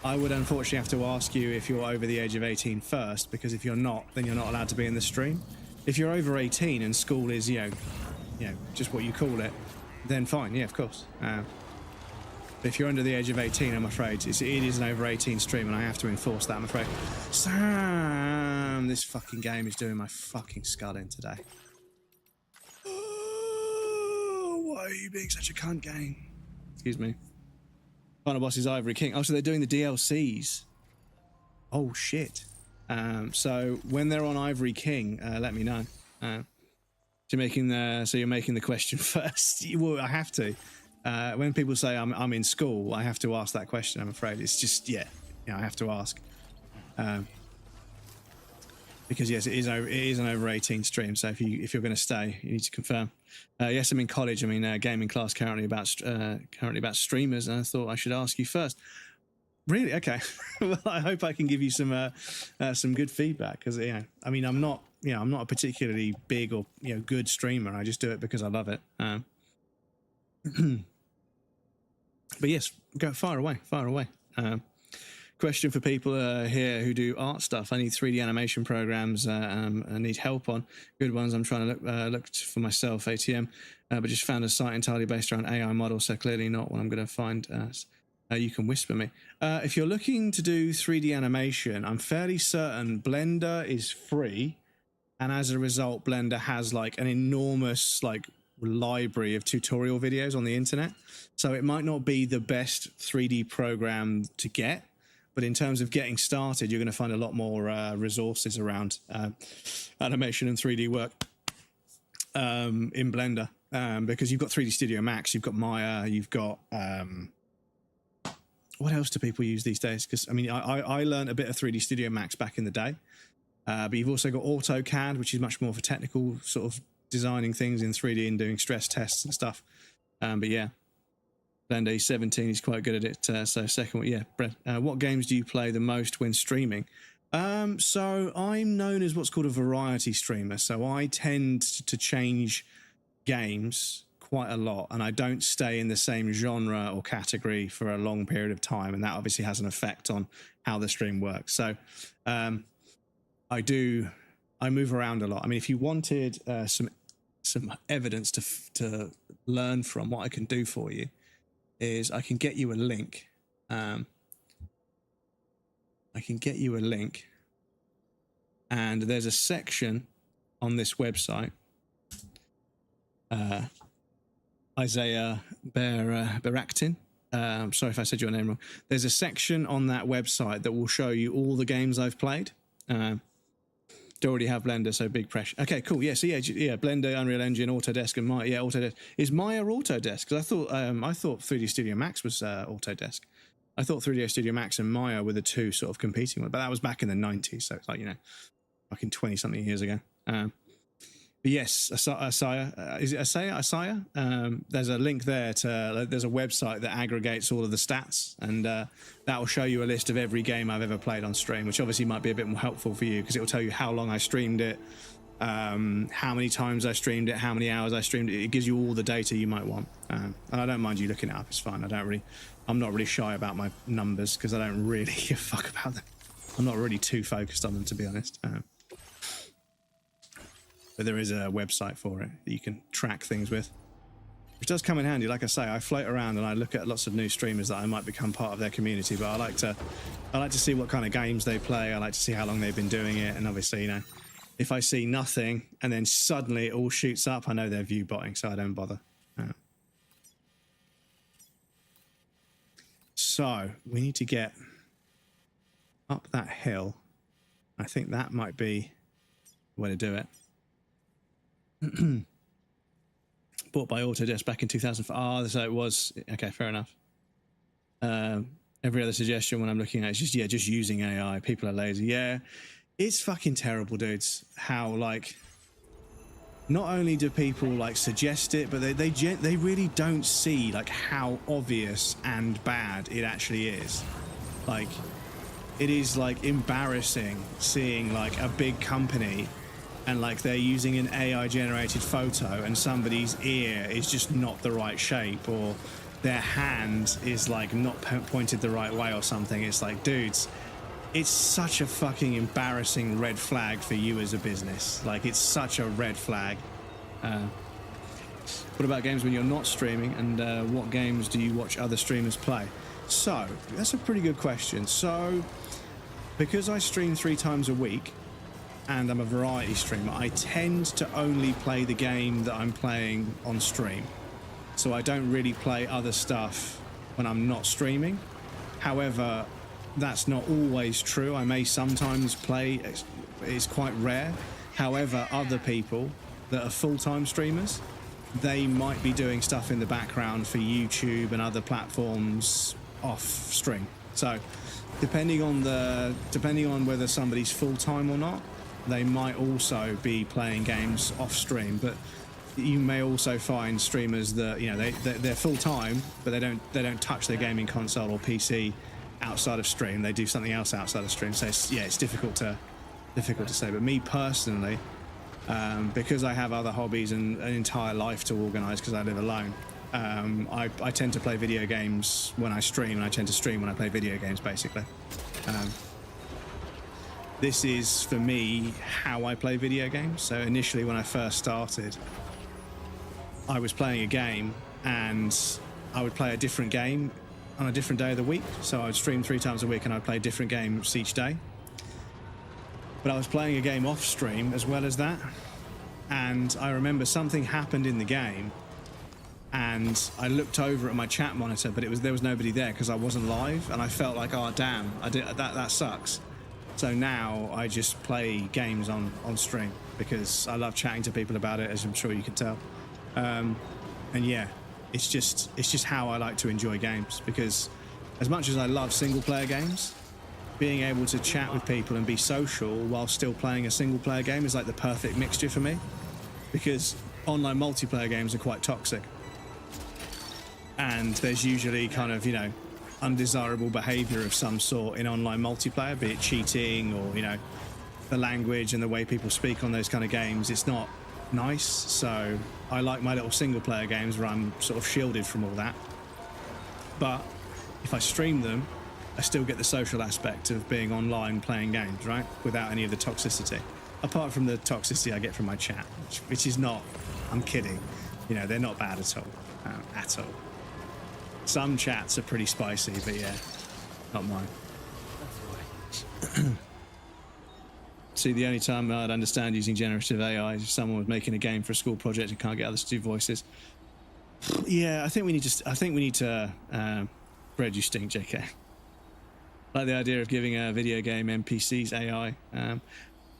I would unfortunately have to ask you if you're over the age of 18 first, because if you're not, then you're not allowed to be in the stream. If you're over 18 and school is, you know, just what you call it, then fine, yeah, of course. But if you're under the age of 18, I'm afraid it is an over 18 stream, and I have to enforce that, I'm afraid. Sam, this fucking game is doing my fucking skull in today. Why are you being such a cunt, game? Excuse me. Final boss is Ivory King. Oh, so they're doing the DLCs. Oh shit. So when they're on Ivory King, let me know. So you're making the question first. Well, I have to. When people say I'm in school, I have to ask that question. I'm afraid it's just I have to ask. Because yes, it is an over 18 stream. So if you're going to stay, you need to confirm. Yes, I'm in college. I'm in gaming class currently about streamers, and I thought I should ask you first. Really? Okay. Well, I hope I can give you some good feedback, because I mean, I'm not a particularly big or good streamer. I just do it because I love it. But yes, go far away. Question for people here who do art stuff. I need 3D animation programs. I need help on good ones. I'm trying to look for myself, ATM, but just found a site entirely based around AI models, so clearly not what I'm going to find. You can whisper me. If you're looking to do 3D animation, I'm fairly certain Blender is free, and as a result, Blender has like an enormous library of tutorial videos on the internet. So it might not be the best 3D program to get, but in terms of getting started, you're going to find a lot more resources around animation and 3D work in Blender, because you've got 3D Studio Max, you've got Maya, you've got what else do people use these days? Because I mean, I learned a bit of 3D Studio Max back in the day, but you've also got AutoCAD, which is much more for technical sort of designing things in 3D and doing stress tests and stuff. But yeah, Blender 17, he's quite good at it. So second, yeah, Brett, what games do you play the most when streaming? So I'm known as what's called a variety streamer. So I tend to change games quite a lot, and I don't stay in the same genre or category for a long period of time, and that obviously has an effect on how the stream works. So I move around a lot. I mean, if you wanted some evidence to learn from, what I can do for you is I can get you a link. And there's a section on this website. Isaiah Baraktin. Sorry if I said your name wrong. There's a section on that website that will show you all the games I've played. Do already have Blender, so big pressure. Okay, cool. Yeah, so yeah, Blender, Unreal Engine, Autodesk, and Maya. Yeah, Autodesk. Is Maya Autodesk? Because I thought 3D Studio Max was Autodesk. I thought 3D Studio Max and Maya were the two sort of competing with, but that was back in the 90s, so it's like, fucking 20-something years ago. But yes, Asaya, is it Asaya? There's a link there there's a website that aggregates all of the stats, and that will show you a list of every game I've ever played on stream, which obviously might be a bit more helpful for you because it will tell you how long I streamed it, how many times I streamed it, how many hours I streamed it. It gives you all the data you might want. And I don't mind you looking it up, it's fine. I'm not really shy about my numbers because I don't really give a fuck about them. I'm not really too focused on them, to be honest. But there is a website for it that you can track things with, which does come in handy. Like I say, I float around and I look at lots of new streamers that I might become part of their community, but I like to see what kind of games they play. I like to see how long they've been doing it, and obviously, if I see nothing and then suddenly it all shoots up, I know they're view botting, so I don't bother. So we need to get up that hill. I think that might be the way to do it. Bought by Autodesk back in 2005. So it was okay. Fair enough. Every other suggestion when I'm looking at it is just using AI. People are lazy. Yeah, it's fucking terrible, dudes. How not only do people suggest it, but they really don't see how obvious and bad it actually is. It is embarrassing seeing a big company and they're using an AI generated photo and somebody's ear is just not the right shape, or their hand is not pointed the right way or something. It's dudes, it's such a fucking embarrassing red flag for you as a business. It's such a red flag. What about games when you're not streaming, and what games do you watch other streamers play? So that's a pretty good question. So because I stream 3 times a week and I'm a variety streamer, I tend to only play the game that I'm playing on stream. So I don't really play other stuff when I'm not streaming. However, that's not always true. I may sometimes play, it's quite rare. However, other people that are full-time streamers, they might be doing stuff in the background for YouTube and other platforms off stream. So depending on whether somebody's full-time or not, they might also be playing games off stream. But you may also find streamers that they're full-time, but they don't touch their gaming console or PC outside of stream. They do something else outside of stream. So it's difficult to say. But me personally, because I have other hobbies and an entire life to organize because I live alone, I tend to play video games when I stream, and I tend to stream when I play video games, basically. This is, for me, how I play video games. So initially when I first started, I was playing a game and I would play a different game on a different day of the week. So I would stream 3 times a week and I'd play different games each day. But I was playing a game off stream as well as that. And I remember something happened in the game and I looked over at my chat monitor, but there was nobody there because I wasn't live, and I felt like, oh damn, that sucks. So now I just play games on stream because I love chatting to people about it, as I'm sure you can tell. And yeah, it's just how I like to enjoy games, because as much as I love single player games, being able to chat with people and be social while still playing a single player game is the perfect mixture for me, because online multiplayer games are quite toxic. And there's usually kind of, undesirable behavior of some sort in online multiplayer, be it cheating or, you know, the language and the way people speak on those kind of games. It's not nice. So I like my little single player games where I'm sort of shielded from all that. But if I stream them, I still get the social aspect of being online playing games, right? Without any of the toxicity. Apart from the toxicity I get from my chat, which is not, I'm kidding. You know, they're not bad at all. At all. Some chats are pretty spicy, but yeah, not mine. See, the only time I'd understand using generative AI is if someone was making a game for a school project and can't get others to do voices. Yeah, I think we need to bread you stink, JK. Like the idea of giving a video game NPCs AI.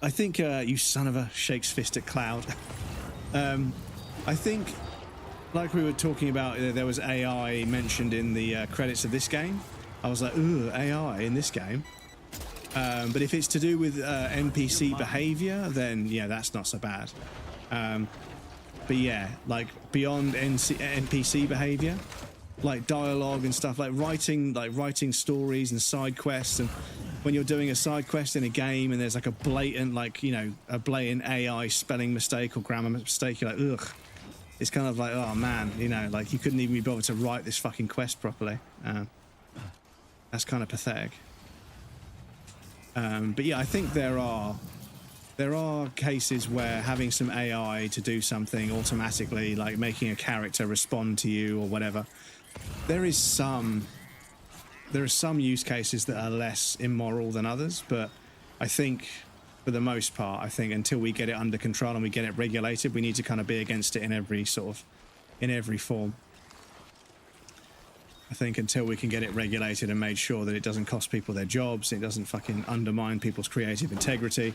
I think you son of a shakes fist at Cloud. I think, like we were talking about, there was AI mentioned in the credits of this game. I was like, ooh, AI in this game. But if it's to do with NPC behavior, then yeah, that's not so bad. But yeah, like beyond NPC behavior, like dialogue and stuff, like writing stories and side quests, and when you're doing a side quest in a game and there's like a blatant, like, you know, a blatant AI spelling mistake or grammar mistake, you're like, ugh. It's kind of like, oh man, you know, like you couldn't even be bothered to write this fucking quest properly. That's kind of pathetic. But yeah, I think there are cases where having some AI to do something automatically, like making a character respond to you or whatever, there are some use cases that are less immoral than others. But I think for the most part, I think until we get it under control and we get it regulated, we need to kind of be against it in every form. I think until we can get it regulated and made sure that it doesn't cost people their jobs, it doesn't fucking undermine people's creative integrity.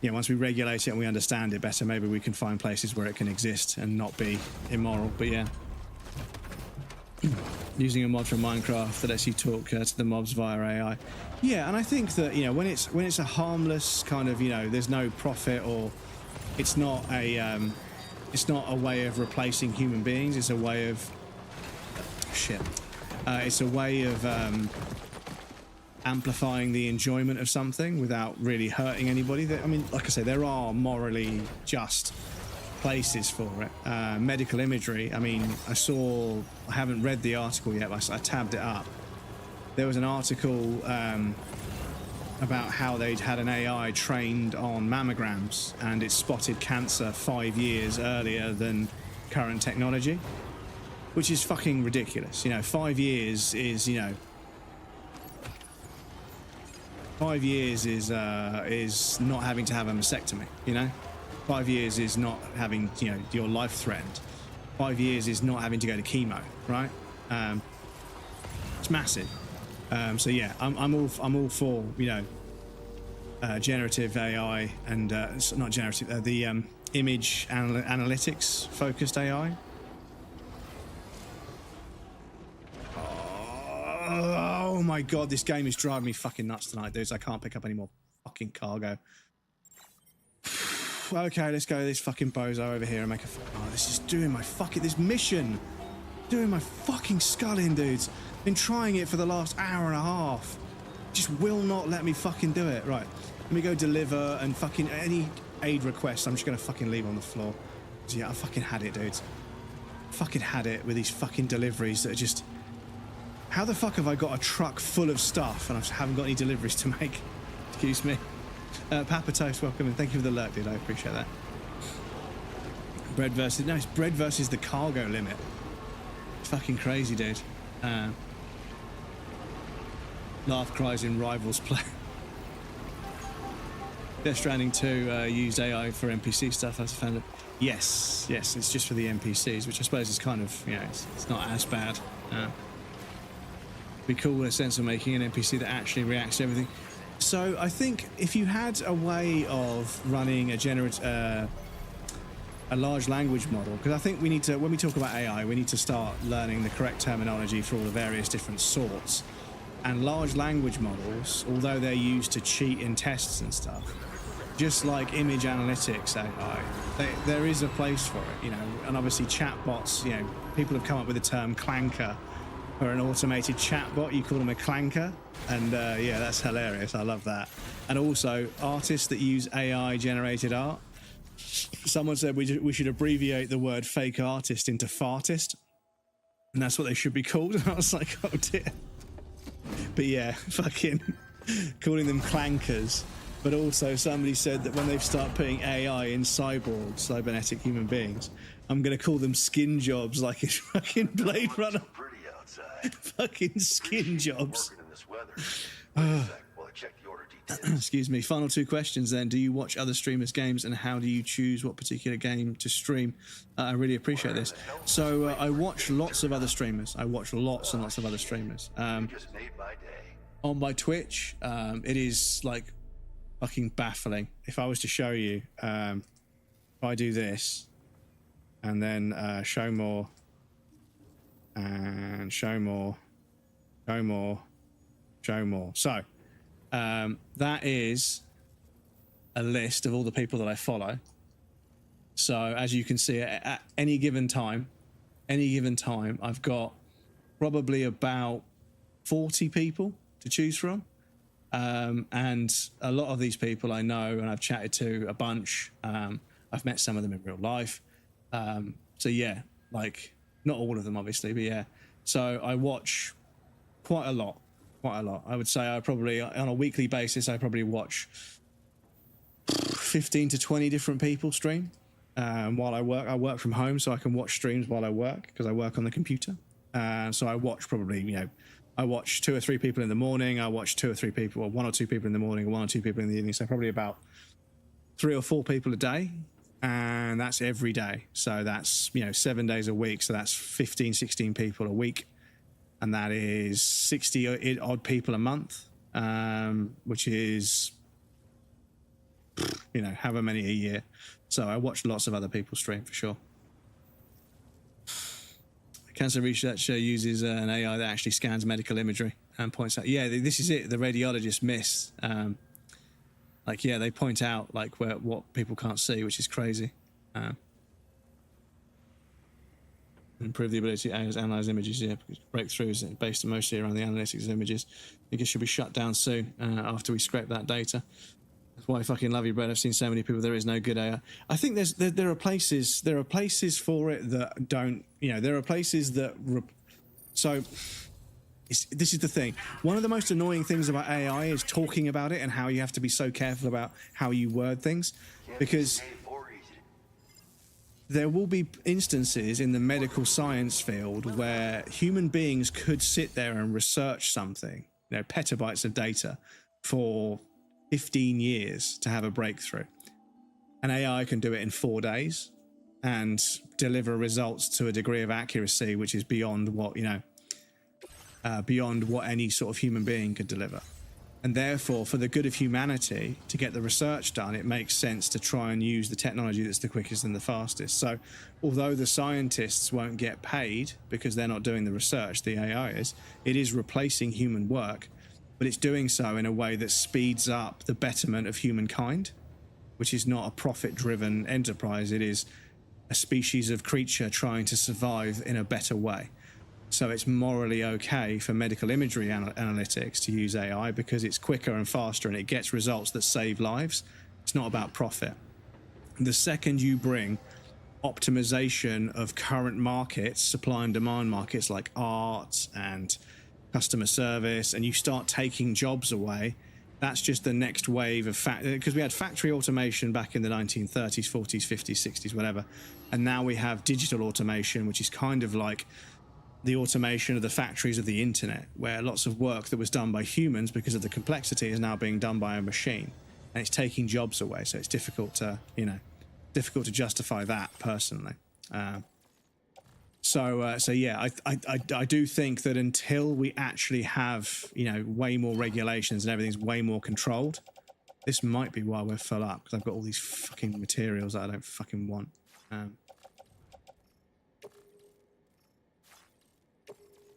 You know, once we regulate it and we understand it better, maybe we can find places where it can exist and not be immoral. But yeah, using a mod from Minecraft that lets you talk to the mobs via AI. Yeah, and I think that, you know, when it's a harmless kind of, you know, there's no profit, or it's not a way of replacing human beings. It's a way of it's a way of amplifying the enjoyment of something without really hurting anybody. I mean, like I say, there are morally just places for it. Medical imagery. I mean, I haven't read the article yet, but I tabbed it up. There was an article about how they'd had an AI trained on mammograms and it spotted cancer 5 years earlier than current technology, which is fucking ridiculous. You know, 5 years is, you know, 5 years is not having to have a mastectomy, you know? 5 years is not having, you know, your life threatened. 5 years is not having to go to chemo, right? It's massive. So yeah, I'm all for, you know, generative AI and not generative, the image analytics focused AI. Oh my god, this game is driving me fucking nuts tonight, dudes. I can't pick up any more fucking cargo. Okay, let's go to this fucking bozo over here and make a... Oh, this is doing my fucking... This mission! Doing my fucking skull in, dudes. Been trying it for the last hour and a half. Just will not let me fucking do it. Right, let me go deliver and fucking... Any aid requests, I'm just gonna fucking leave on the floor. Yeah, I fucking had it, dudes. Fucking had it with these fucking deliveries that are just... How the fuck have I got a truck full of stuff and I haven't got any deliveries to make? Excuse me. Papa Toast, welcome and thank you for the lurk, dude. I appreciate that. It's bread versus the cargo limit. It's fucking crazy, dude. Laugh cries in Rivals play. Death Stranding 2 used AI for NPC stuff, as I found it. Yes, it's just for the NPCs, which I suppose is kind of, you know, it's not as bad. Be cool in a sense of making an NPC that actually reacts to everything. So I think if you had a way of running a large language model, because I think we need to, when we talk about AI, we need to start learning the correct terminology for all the various different sorts. And large language models, although they're used to cheat in tests and stuff, just like image analytics AI, there is a place for it, you know. And obviously chatbots, you know, people have come up with the term clanker or an automated chatbot, you call them a clanker. And yeah, that's hilarious. I love that. And also artists that use AI generated art. Someone said we should abbreviate the word fake artist into fartist, and that's what they should be called. And I was like, oh dear. But yeah, fucking calling them clankers. But also somebody said that when they start putting AI in cyborgs, cybernetic human beings, I'm going to call them skin jobs, like it's fucking Blade Runner. Pretty outside. Fucking skin jobs. Working in this weather. Wait a sec while I check the order details. Excuse me. Final two questions then. Do you watch other streamers' games, and how do you choose what particular game to stream? I really appreciate this. So I watch lots of other streamers. I watch lots and lots of other streamers. Just made my day. On my Twitch, it is like fucking baffling. If I was to show you, if I do this and then show more and show more, show more, show more. So that is a list of all the people that I follow. So as you can see, at any given time, I've got probably about 40 people to choose from. And a lot of these people I know and I've chatted to a bunch. I've met some of them in real life. So yeah, like not all of them obviously, but yeah. So I watch quite a lot. I would say I probably, on a weekly basis, I probably watch 15 to 20 different people stream while I work. I work from home, so I can watch streams while I work because I work on the computer. So I watch probably, I watch 2 or 3 people in the morning. I watch 2 or 3 people, or 1 or 2 people in the morning, or 1 or 2 people in the evening. So probably about 3 or 4 people a day. And that's every day. So that's, 7 days a week. So that's 15, 16 people a week. And that is 60 odd people a month, which is, however many a year. So I watch lots of other people stream for sure. Cancer researcher uses an AI that actually scans medical imagery and points out, yeah, this is it. The radiologist missed. They point out what people can't see, which is crazy. Improve the ability to analyze images, yeah, because breakthroughs based mostly around the analytics of images. I think it should be shut down soon after we scrape that data. That's why I fucking love you, Brett. I've seen so many people. There is no good AI. I think there are places for it that don't. There are places that. This is the thing. One of the most annoying things about AI is talking about it and how you have to be so careful about how you word things, because there will be instances in the medical science field where human beings could sit there and research something, petabytes of data for 15 years to have a breakthrough. An AI can do it in 4 days and deliver results to a degree of accuracy which is beyond what, beyond what any sort of human being could deliver. And therefore, for the good of humanity, to get the research done, it makes sense to try and use the technology that's the quickest and the fastest. So although the scientists won't get paid because they're not doing the research, the AI is, it is replacing human work, but it's doing so in a way that speeds up the betterment of humankind, which is not a profit-driven enterprise. It is a species of creature trying to survive in a better way. So it's morally okay for medical imagery analytics to use AI because it's quicker and faster and it gets results that save lives. It's not about profit. The second you bring optimization of current markets, supply and demand markets like art and customer service, and you start taking jobs away, that's just the next wave of because we had factory automation back in the 1930s, 40s, 50s, 60s, whatever. And now we have digital automation, which is kind of like the automation of the factories of the internet, where lots of work that was done by humans because of the complexity is now being done by a machine, and it's taking jobs away. So it's difficult to justify that personally. So yeah, I do think that until we actually have way more regulations and everything's way more controlled, this might be why we're full up, because I've got all these fucking materials that I don't fucking want.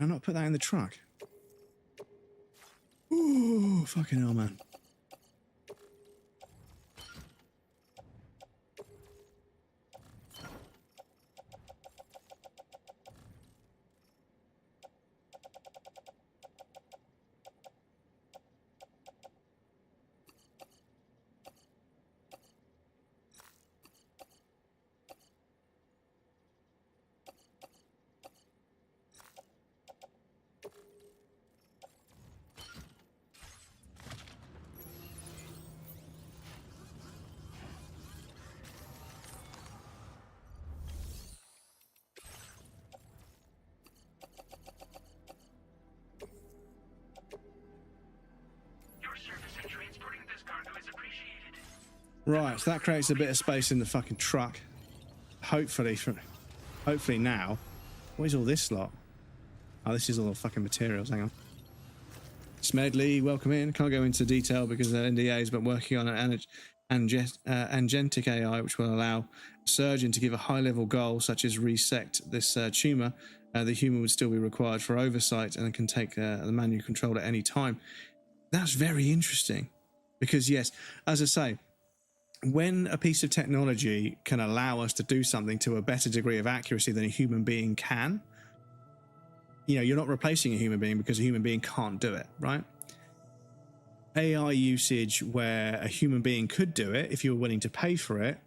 I'll not put that in the truck. Ooh, fucking hell, man. Right, so that creates a bit of space in the fucking truck. Hopefully now. What is all this lot? Oh, this is all the fucking materials. Hang on. Smedley, welcome in. Can't go into detail because they're NDAs, but working on an agentic AI which will allow a surgeon to give a high-level goal, such as resect this tumor. The human would still be required for oversight and can take the manual control at any time. That's very interesting because, yes, as I say, when a piece of technology can allow us to do something to a better degree of accuracy than a human being can, you know, you're not replacing a human being because a human being can't do it, right? AI usage where a human being could do it if you were willing to pay for it,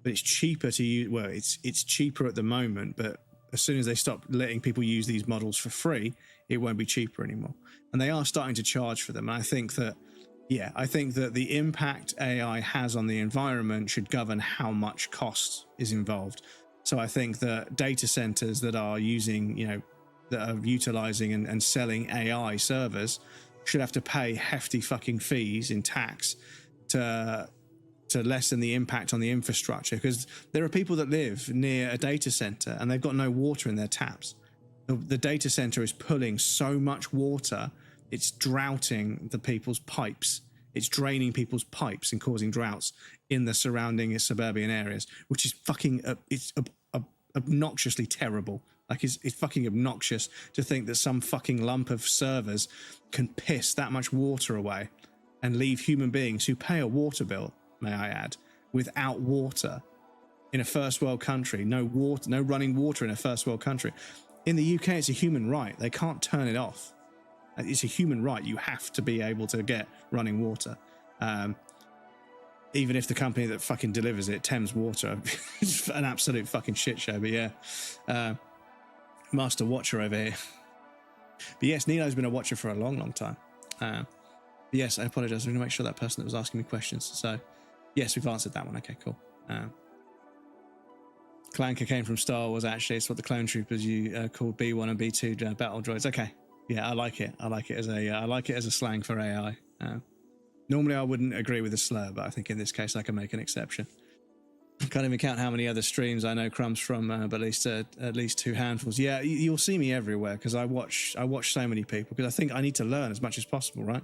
but it's cheaper to use. Well, it's cheaper at the moment, but as soon as they stop letting people use these models for free, it won't be cheaper anymore. And they are starting to charge for them. And I think that the impact AI has on the environment should govern how much cost is involved. So I think that data centers that are using, you know, that are utilizing and selling AI servers should have to pay hefty fucking fees in tax to lessen the impact on the infrastructure, because there are people that live near a data center and they've got no water in their taps. The data center is pulling so much water, it's droughting the people's pipes. It's draining people's pipes and causing droughts in the surrounding suburban areas, which is fucking obnoxiously terrible. Like, it's fucking obnoxious to think that some fucking lump of servers can piss that much water away and leave human beings who pay a water bill, may I add, without water in a first world country. No water, no running water in a first world country. In the UK, it's a human right. They can't turn it off. It's a human right. You have to be able to get running water. Even if the company that fucking delivers it, Thames Water, is an absolute fucking shit show. But yeah, Master Watcher over here. But yes, Nilo's been a watcher for a long, long time. But yes, I apologize. I'm going to make sure that person that was asking me questions. So yes, we've answered that one. Okay, cool. Clanker came from Star Wars, actually. It's what the clone troopers you called B1 and B2 battle droids. Okay. Yeah, I like it. I like it as a slang for AI. Normally I wouldn't agree with the slur, but I think in this case I can make an exception. Can't even count how many other streams I know crumbs from, but at least 2 handfuls. Yeah, you'll see me everywhere because I watch so many people, because I think I need to learn as much as possible, right?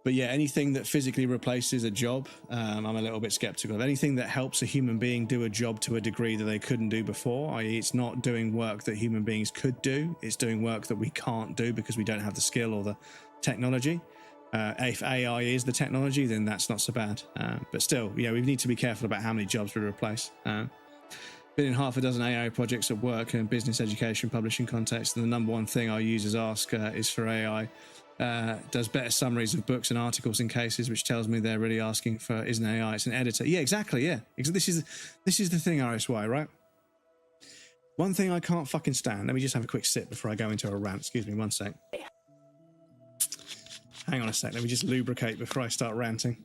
But yeah, anything that physically replaces a job, I'm a little bit skeptical of. Anything that helps a human being do a job to a degree that they couldn't do before, i.e. it's not doing work that human beings could do, it's doing work that we can't do because we don't have the skill or the technology. If AI is the technology, then that's not so bad. But still, yeah, we need to be careful about how many jobs we replace. Been in half a dozen AI projects at work and business, education, publishing context, and the number one thing our users ask is for AI. Does better summaries of books and articles in cases, which tells me they're really asking for isn't AI, it's an editor. Yeah, exactly. Yeah, this is the thing, RSY, right? One thing I can't fucking stand. Let me just have a quick sip before I go into a rant. Excuse me, one sec. Hang on a sec. Let me just lubricate before I start ranting.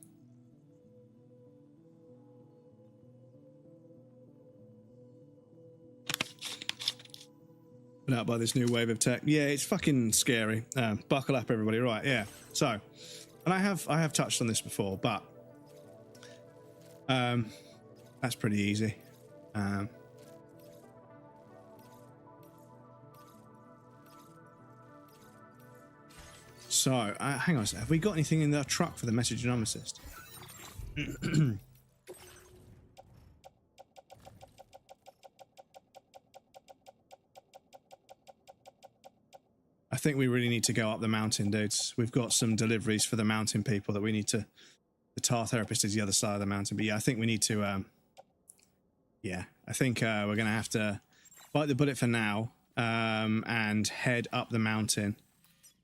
Put out by this new wave of tech. Yeah, it's fucking scary. Buckle up, everybody. Right, yeah. So, and I have touched on this before, but that's pretty easy. So, hang on a sec. Have we got anything in the truck for the message and assist? I think we really need to go up the mountain, dudes. We've got some deliveries for the mountain people that we need to... The tar therapist is the other side of the mountain. But yeah, I think we need to... yeah, I think we're going to have to bite the bullet for now and head up the mountain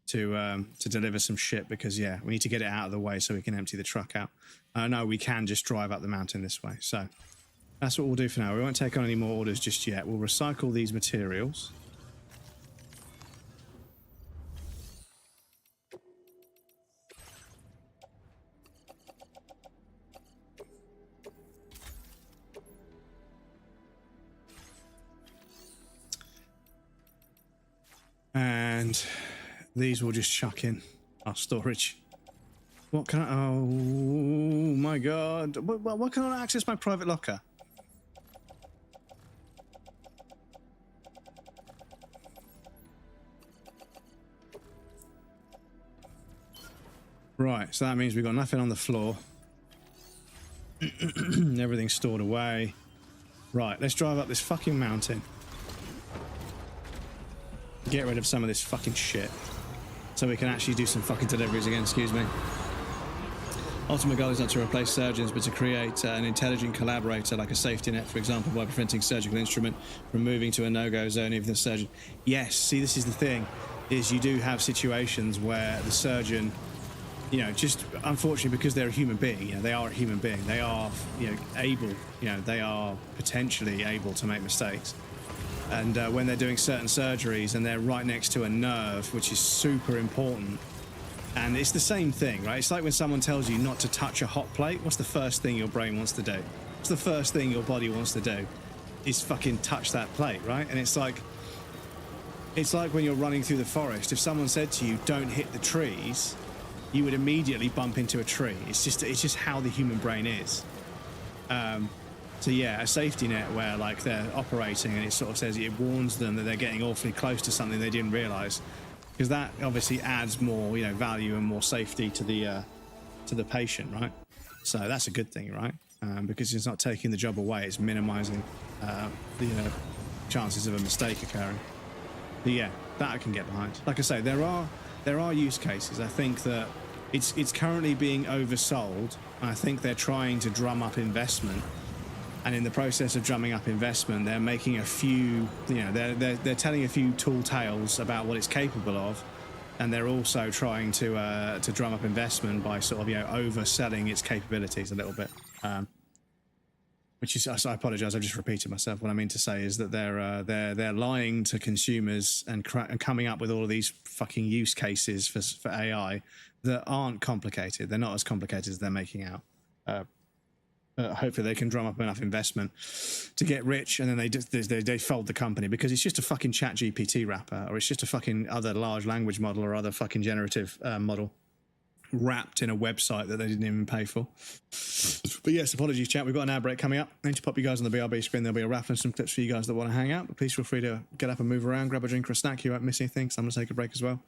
to deliver some shit, because, yeah, we need to get it out of the way so we can empty the truck out. No, we can just drive up the mountain this way. So that's what we'll do for now. We won't take on any more orders just yet. We'll recycle these materials. And these will just chuck in our storage. What can I... Oh, my God. What can I access my private locker? Right, so that means we've got nothing on the floor. Everything's stored away. Right, let's drive up this fucking mountain. Get rid of some of this fucking shit. So we can actually do some fucking deliveries again, excuse me. Ultimate goal is not to replace surgeons, but to create an intelligent collaborator, like a safety net, for example, by preventing surgical instrument from moving to a no-go zone if the surgeon... Yes, see, this is the thing, is you do have situations where the surgeon, you know, just unfortunately because they're a human being, you know, they are a human being, they are, you know, able, you know, they are potentially able to make mistakes. And when they're doing certain surgeries and they're right next to a nerve, which is super important, and it's the same thing, right? It's like when someone tells you not to touch a hot plate. What's the first thing your brain wants to do? What's the first thing your body wants to do? Is fucking touch that plate, right? And it's like when you're running through the forest. If someone said to you, don't hit the trees, you would immediately bump into a tree. It's just how the human brain is. So yeah, a safety net where like they're operating and it sort of says it warns them that they're getting awfully close to something they didn't realize, because that obviously adds more, you know, value and more safety to the patient, right? So that's a good thing, right? Because it's not taking the job away, it's minimizing the chances of a mistake occurring. But yeah, that I can get behind. Like I say, there are use cases. I think that it's currently being oversold, and I think they're trying to drum up investment. And in the process of drumming up investment, they're making a few, you know, they're telling a few tall tales about what it's capable of, and they're also trying to drum up investment by sort of, you know, overselling its capabilities a little bit. Which is, I apologize, I just repeated myself. What I mean to say is that they're lying to consumers and coming up with all of these fucking use cases for AI that aren't complicated. They're not as complicated as they're making out. Hopefully they can drum up enough investment to get rich, and then they fold the company because it's just a fucking chat GPT wrapper, or it's just a fucking other large language model or other fucking generative model wrapped in a website that they didn't even pay for. But yes, apologies chat, we've got an ad break coming up. I need to pop you guys on the BRB screen. There'll be a raffle and some clips for you guys that want to hang out, but please feel free to get up and move around, grab a drink or a snack. You won't miss anything, so I'm going to take a break as well.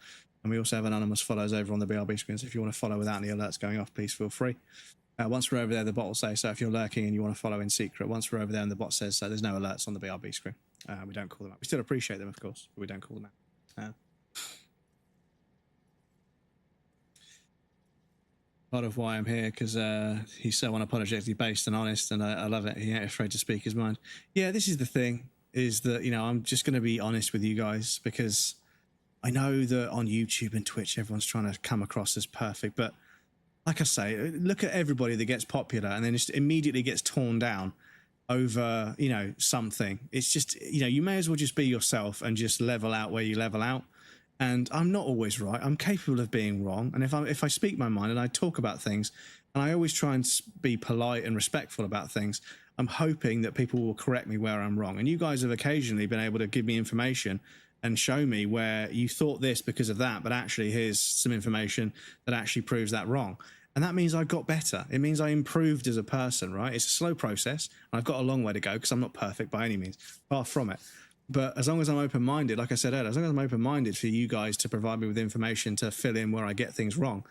And we also have anonymous follows over on the BRB screen, so if you want to follow without any alerts going off, please feel free. Once we're over there, the bot will say, so if you're lurking and you want to follow in secret, once we're over there and the bot says so, there's no alerts on the BRB screen. We don't call them out. We still appreciate them, of course, but we don't call them out. Part of why I'm here, because he's so unapologetically based and honest, and I love it. He ain't afraid to speak his mind. Yeah, this is the thing, is that, you know, I'm just going to be honest with you guys, because I know that on YouTube and Twitch, everyone's trying to come across as perfect, but like I say, look at everybody that gets popular and then just immediately gets torn down over, you know, something. It's just, you know, you may as well just be yourself and just level out where you level out. And I'm not always right. I'm capable of being wrong. And if I speak my mind and I talk about things, and I always try and be polite and respectful about things, I'm hoping that people will correct me where I'm wrong. And you guys have occasionally been able to give me information and show me where you thought this because of that, but actually here's some information that actually proves that wrong. And that means I got better. It means I improved as a person, right? It's a slow process. And I've got a long way to go because I'm not perfect by any means, far from it. But as long as I'm open-minded, like I said earlier, as long as I'm open-minded for you guys to provide me with information to fill in where I get things wrong,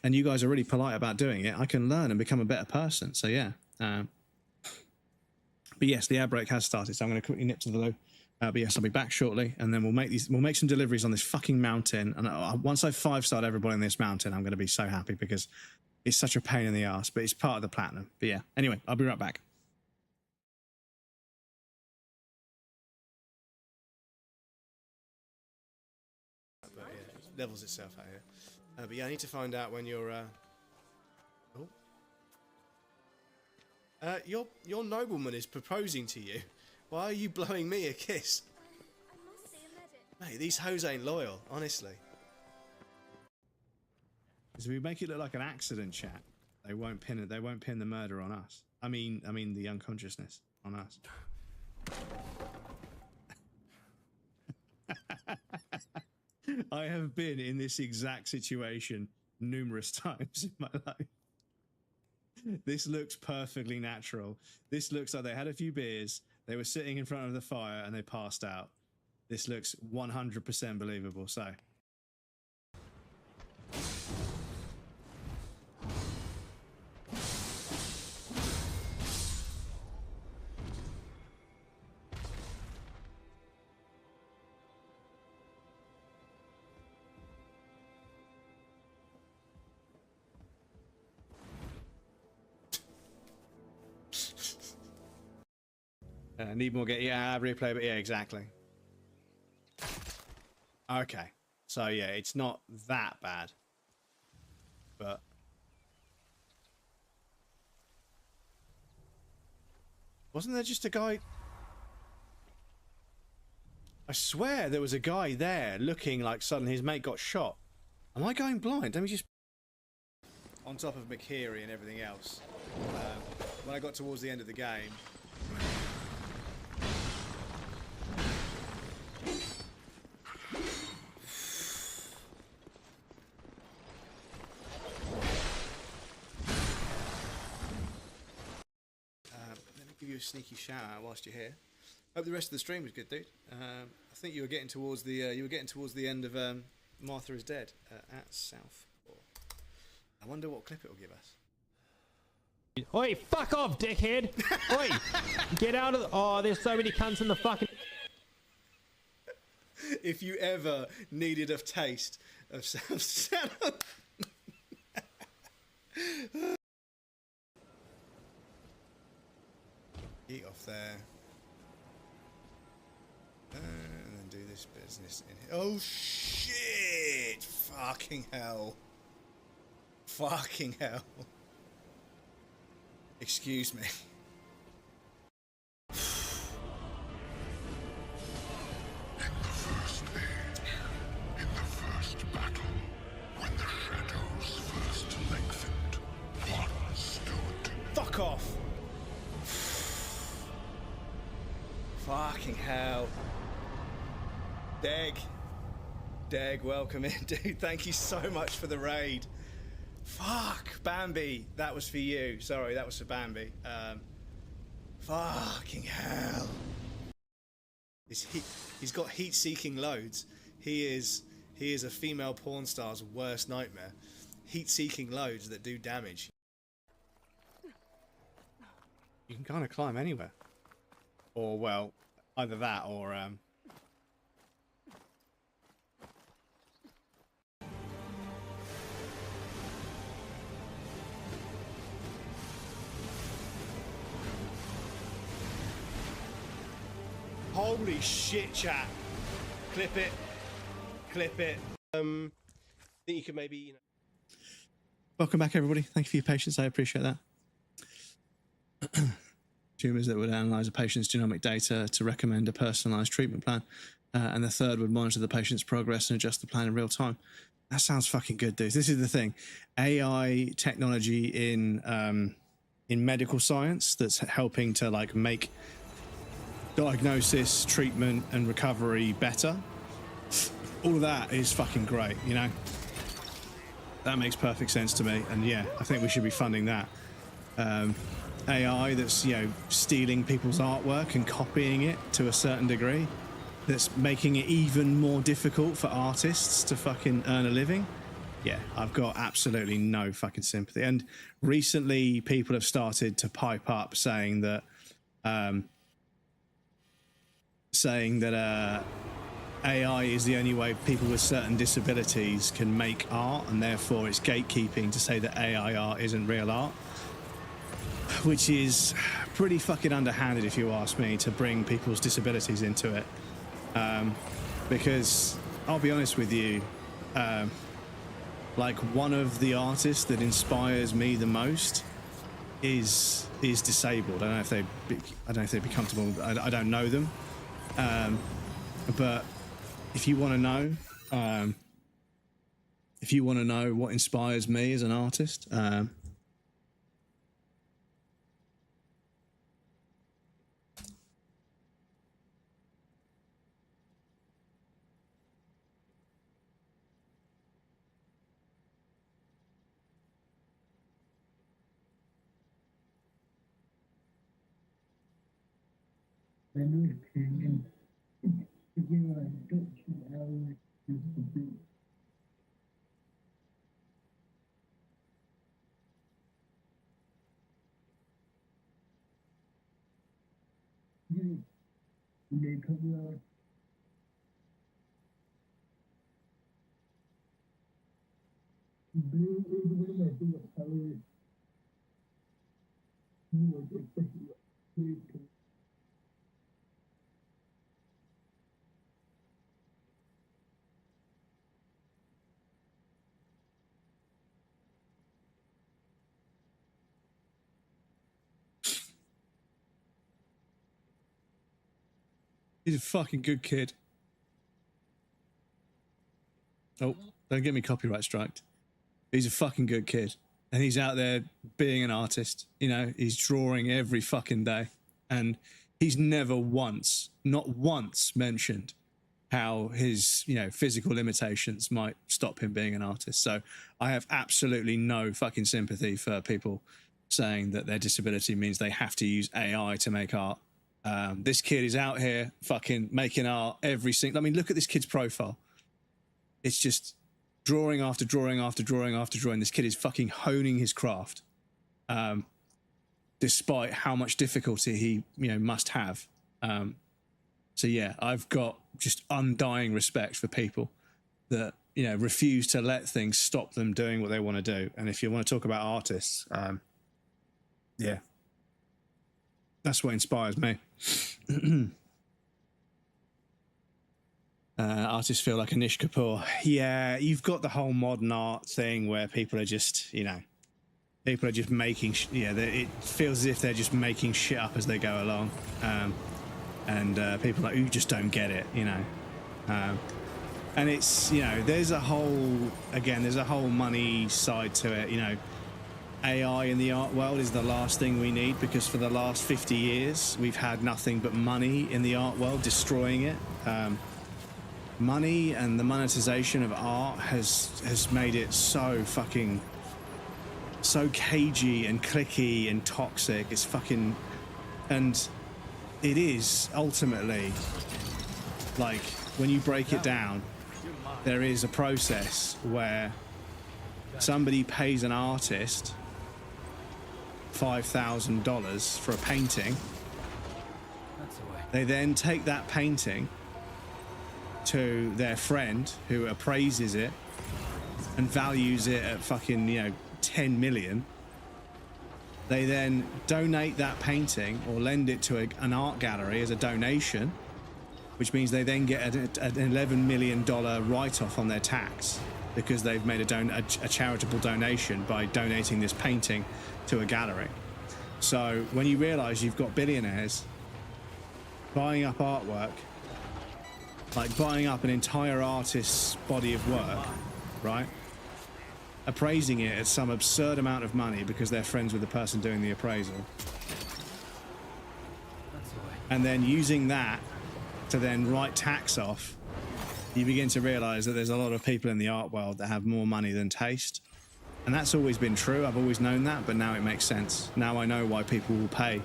and you guys are really polite about doing it, I can learn and become a better person. So yeah. But yes, the ad break has started, so I'm going to quickly nip to the loo. But yes, I'll be back shortly, and then we'll make some deliveries on this fucking mountain. And once I've 5-starred everybody on this mountain, I'm going to be so happy because it's such a pain in the ass, but it's part of the platinum. But yeah, anyway, I'll be right back. But yeah, it levels itself out here. But yeah, I need to find out when you're. Your nobleman is proposing to you. Why are you blowing me a kiss? Mate, these hoes ain't loyal, honestly. Because if we make it look like an accident, chat, they won't pin it. They won't pin the murder on us. I mean the unconsciousness on us. I have been in this exact situation numerous times in my life. This looks perfectly natural. This looks like they had a few beers, they were sitting in front of the fire, and they passed out. This looks 100% believable. So. Need more replay, but yeah, exactly. Okay, so yeah, it's not that bad, but wasn't there just a guy? I swear there was a guy there looking like suddenly his mate got shot. Am I going blind? Let me just... On top of McHeary and everything else, when I got towards the end of the game, let me give you a sneaky shout out whilst you're here. Hope the rest of the stream was good, dude. I think you were getting towards the end of Martha is Dead at South. I wonder what clip it will give us. Oi, fuck off, dickhead! Oi, get out of the... Oh, there's so many cunts in the fucking... If you ever needed a taste of South... Get off there. And then do this business in here. Oh, shit! Fucking hell. Fucking hell. Excuse me. In the first age, in the first battle, when the shadows first lengthened, one stood. Fuck off! Fucking hell. Deg, welcome in, dude. Thank you so much for the raid. Fuck, Bambi. That was for you. Sorry, that was for Bambi. Fucking hell. He's got heat-seeking loads. He is a female porn star's worst nightmare. Heat-seeking loads that do damage. You can kind of climb anywhere. Or, well, either that or, Holy shit, chat. Clip it. Clip it. I think you could maybe, you know... Welcome back, everybody. Thank you for your patience. I appreciate that. Tumors that would analyze a patient's genomic data to recommend a personalized treatment plan. And the third would monitor the patient's progress and adjust the plan in real time. That sounds fucking good, dude. This is the thing. AI technology in medical science that's helping to like make diagnosis, treatment, and recovery better. All of that is fucking great, you know? That makes perfect sense to me, and yeah, I think we should be funding that. AI that's, you know, stealing people's artwork and copying it to a certain degree, that's making it even more difficult for artists to fucking earn a living. Yeah, I've got absolutely no fucking sympathy. And recently, people have started to pipe up saying that AI is the only way people with certain disabilities can make art, and therefore it's gatekeeping to say that AI art isn't real art, which is pretty fucking underhanded, if you ask me, to bring people's disabilities into it. Because I'll be honest with you, like one of the artists that inspires me the most is disabled. I don't know if they'd be comfortable. I don't know them. But if you want to know, what inspires me as an artist, He's a fucking good kid. Oh, don't get me copyright striked. He's a fucking good kid. And he's out there being an artist. You know, he's drawing every fucking day. And he's never once, not once, mentioned how his, you know, physical limitations might stop him being an artist. So I have absolutely no fucking sympathy for people saying that their disability means they have to use AI to make art. This kid is out here fucking making art every single... I mean, look at this kid's profile. It's just drawing after drawing after drawing after drawing. This kid is fucking honing his craft, despite how much difficulty he, you know, must have. So yeah, I've got just undying respect for people that, you know, refuse to let things stop them doing what they want to do. And if you want to talk about artists, yeah, that's what inspires me. Artists feel like Anish Kapoor. Yeah, you've got the whole modern art thing where people are just, you know, people are just making, it feels as if they're just making shit up as they go along. And people are like, you just don't get it, you know. And it's, you know, there's a whole money side to it, you know. AI in the art world is the last thing we need, because for the last 50 years, we've had nothing but money in the art world, destroying it. Money and the monetization of art has made it so cagey and clicky and toxic. It's fucking, and it is ultimately, like, when you break it down, there is a process where somebody pays an artist $5,000 for a painting. They then take that painting to their friend who appraises it and values it at fucking, you know, 10 million. They then donate that painting or lend it to an art gallery as a donation, which means they then get an $11 million write-off on their tax because they've made a charitable donation by donating this painting to a gallery. So when you realize you've got billionaires buying up artwork, like buying up an entire artist's body of work, right? Appraising it at some absurd amount of money because they're friends with the person doing the appraisal. And then using that to then write tax off, you begin to realize that there's a lot of people in the art world that have more money than taste. And that's always been true. I've always known that, but now it makes sense. Now I know why people will pay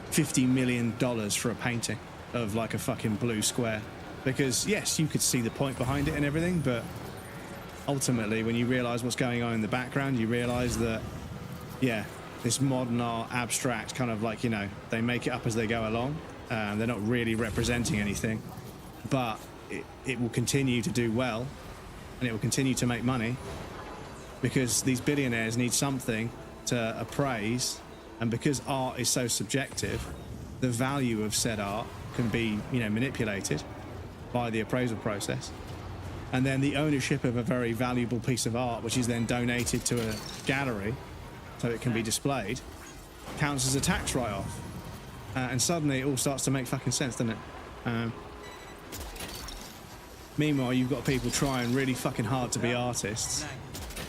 $50 million for a painting of like a fucking blue square. Because yes, you could see the point behind it and everything, but ultimately when you realize what's going on in the background, you realize that, yeah, this modern art, abstract, kind of like, you know, they make it up as they go along. They're not really representing anything, but it will continue to do well and it will continue to make money because these billionaires need something to appraise. And because art is so subjective, the value of said art can be, you know, manipulated by the appraisal process. And then the ownership of a very valuable piece of art, which is then donated to a gallery so it can be displayed, counts as a tax write-off. And suddenly it all starts to make fucking sense, doesn't it? Meanwhile, you've got people trying really fucking hard to be artists.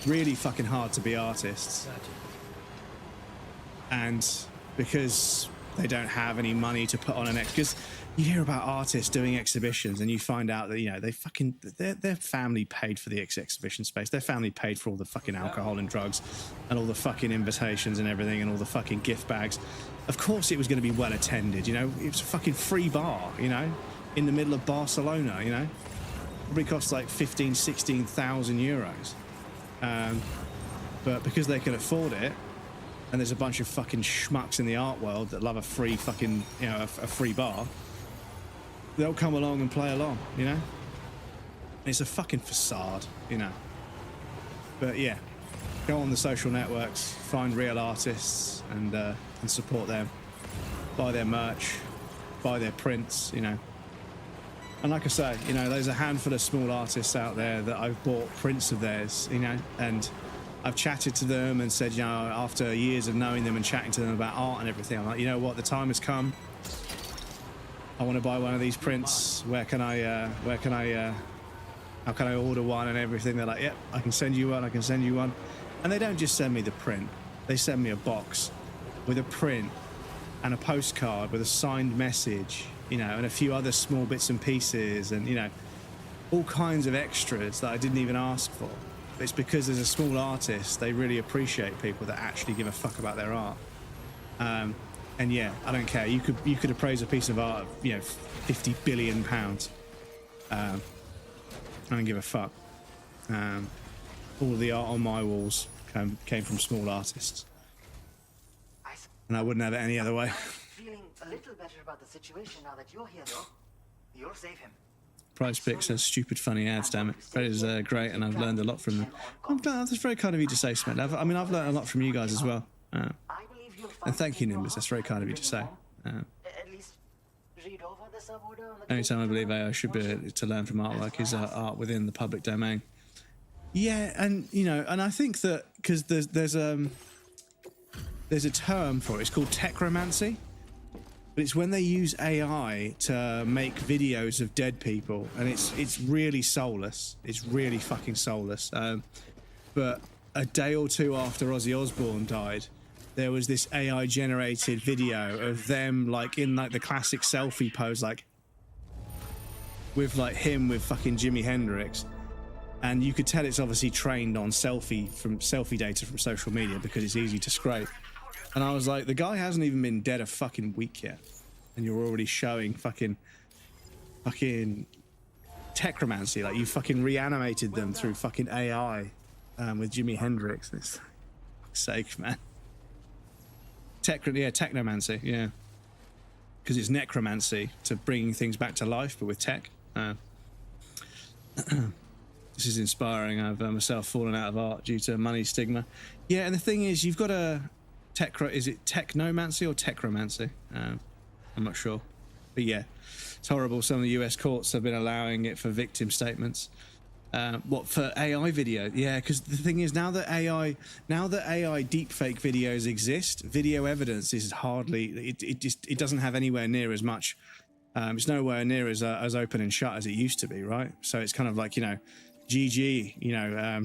Really fucking hard to be artists. And because they don't have any money to put on an extra... Because you hear about artists doing exhibitions and you find out that, you know, their family paid for the exhibition space. Their family paid for all the fucking alcohol and drugs and all the fucking invitations and everything and all the fucking gift bags. Of course it was going to be well attended, you know. It was a fucking free bar, you know, in the middle of Barcelona, you know. Probably costs like 15,000, 16,000 euros. But because they can afford it, and there's a bunch of fucking schmucks in the art world that love a free fucking, you know, a free bar, they'll come along and play along, you know? It's a fucking facade, you know? But yeah, go on the social networks, find real artists and support them. Buy their merch, buy their prints, you know? And like I say, you know, there's a handful of small artists out there that I've bought prints of theirs, you know? And I've chatted to them and said, you know, after years of knowing them and chatting to them about art and everything, I'm like, you know what, the time has come. I want to buy one of these prints. How can I order one and everything? They're like, yep, I can send you one, I can send you one. And they don't just send me the print. They send me a box with a print and a postcard with a signed message, you know, and a few other small bits and pieces and, you know, all kinds of extras that I didn't even ask for. It's because as a small artist, they really appreciate people that actually give a fuck about their art. And yeah, I don't care. You could appraise a piece of art of, you know, 50 billion pounds. I don't give a fuck. All of the art on my walls came from small artists, and I wouldn't have it any other way. Feeling a little better about the situation now that you're here, though. You'll save him. Prize Pick says stupid funny ads, damn it. That is great, and I've learned a lot from them. I'm glad. That's very kind of you to say, Smith. I mean, I've learned a lot from you guys as well. And thank you, Nimbus. That's very kind of you to say. Only time I believe AI should be to learn from artwork is art within the public domain. Yeah, and you know, and I think that because there's a term for it. It's called techromancy. But it's when they use AI to make videos of dead people, and it's really soulless. It's really fucking soulless. But a day or two after Ozzy Osbourne died, there was this AI-generated video of them, like, in, like, the classic selfie pose, like, with, like, him with fucking Jimi Hendrix. And you could tell it's obviously trained on selfie data from social media because it's easy to scrape. And I was like, the guy hasn't even been dead a fucking week yet. And you're already showing fucking techromancy. Like, you fucking reanimated them through fucking AI with Jimi Hendrix. It's, for fuck's sake, man. Technomancy, yeah. Because it's necromancy to bringing things back to life, but with tech. This is inspiring. I've myself fallen out of art due to money stigma. Yeah, and the thing is, you've got a is it technomancy or techromancy? I'm not sure, but yeah, it's horrible. Some of the US courts have been allowing it for victim statements. What, for AI video? Yeah, because the thing is, now that AI deepfake videos exist, video evidence is hardly. It doesn't have anywhere near as much. It's nowhere near as open and shut as it used to be, right? So it's kind of like, you know, GG, you know,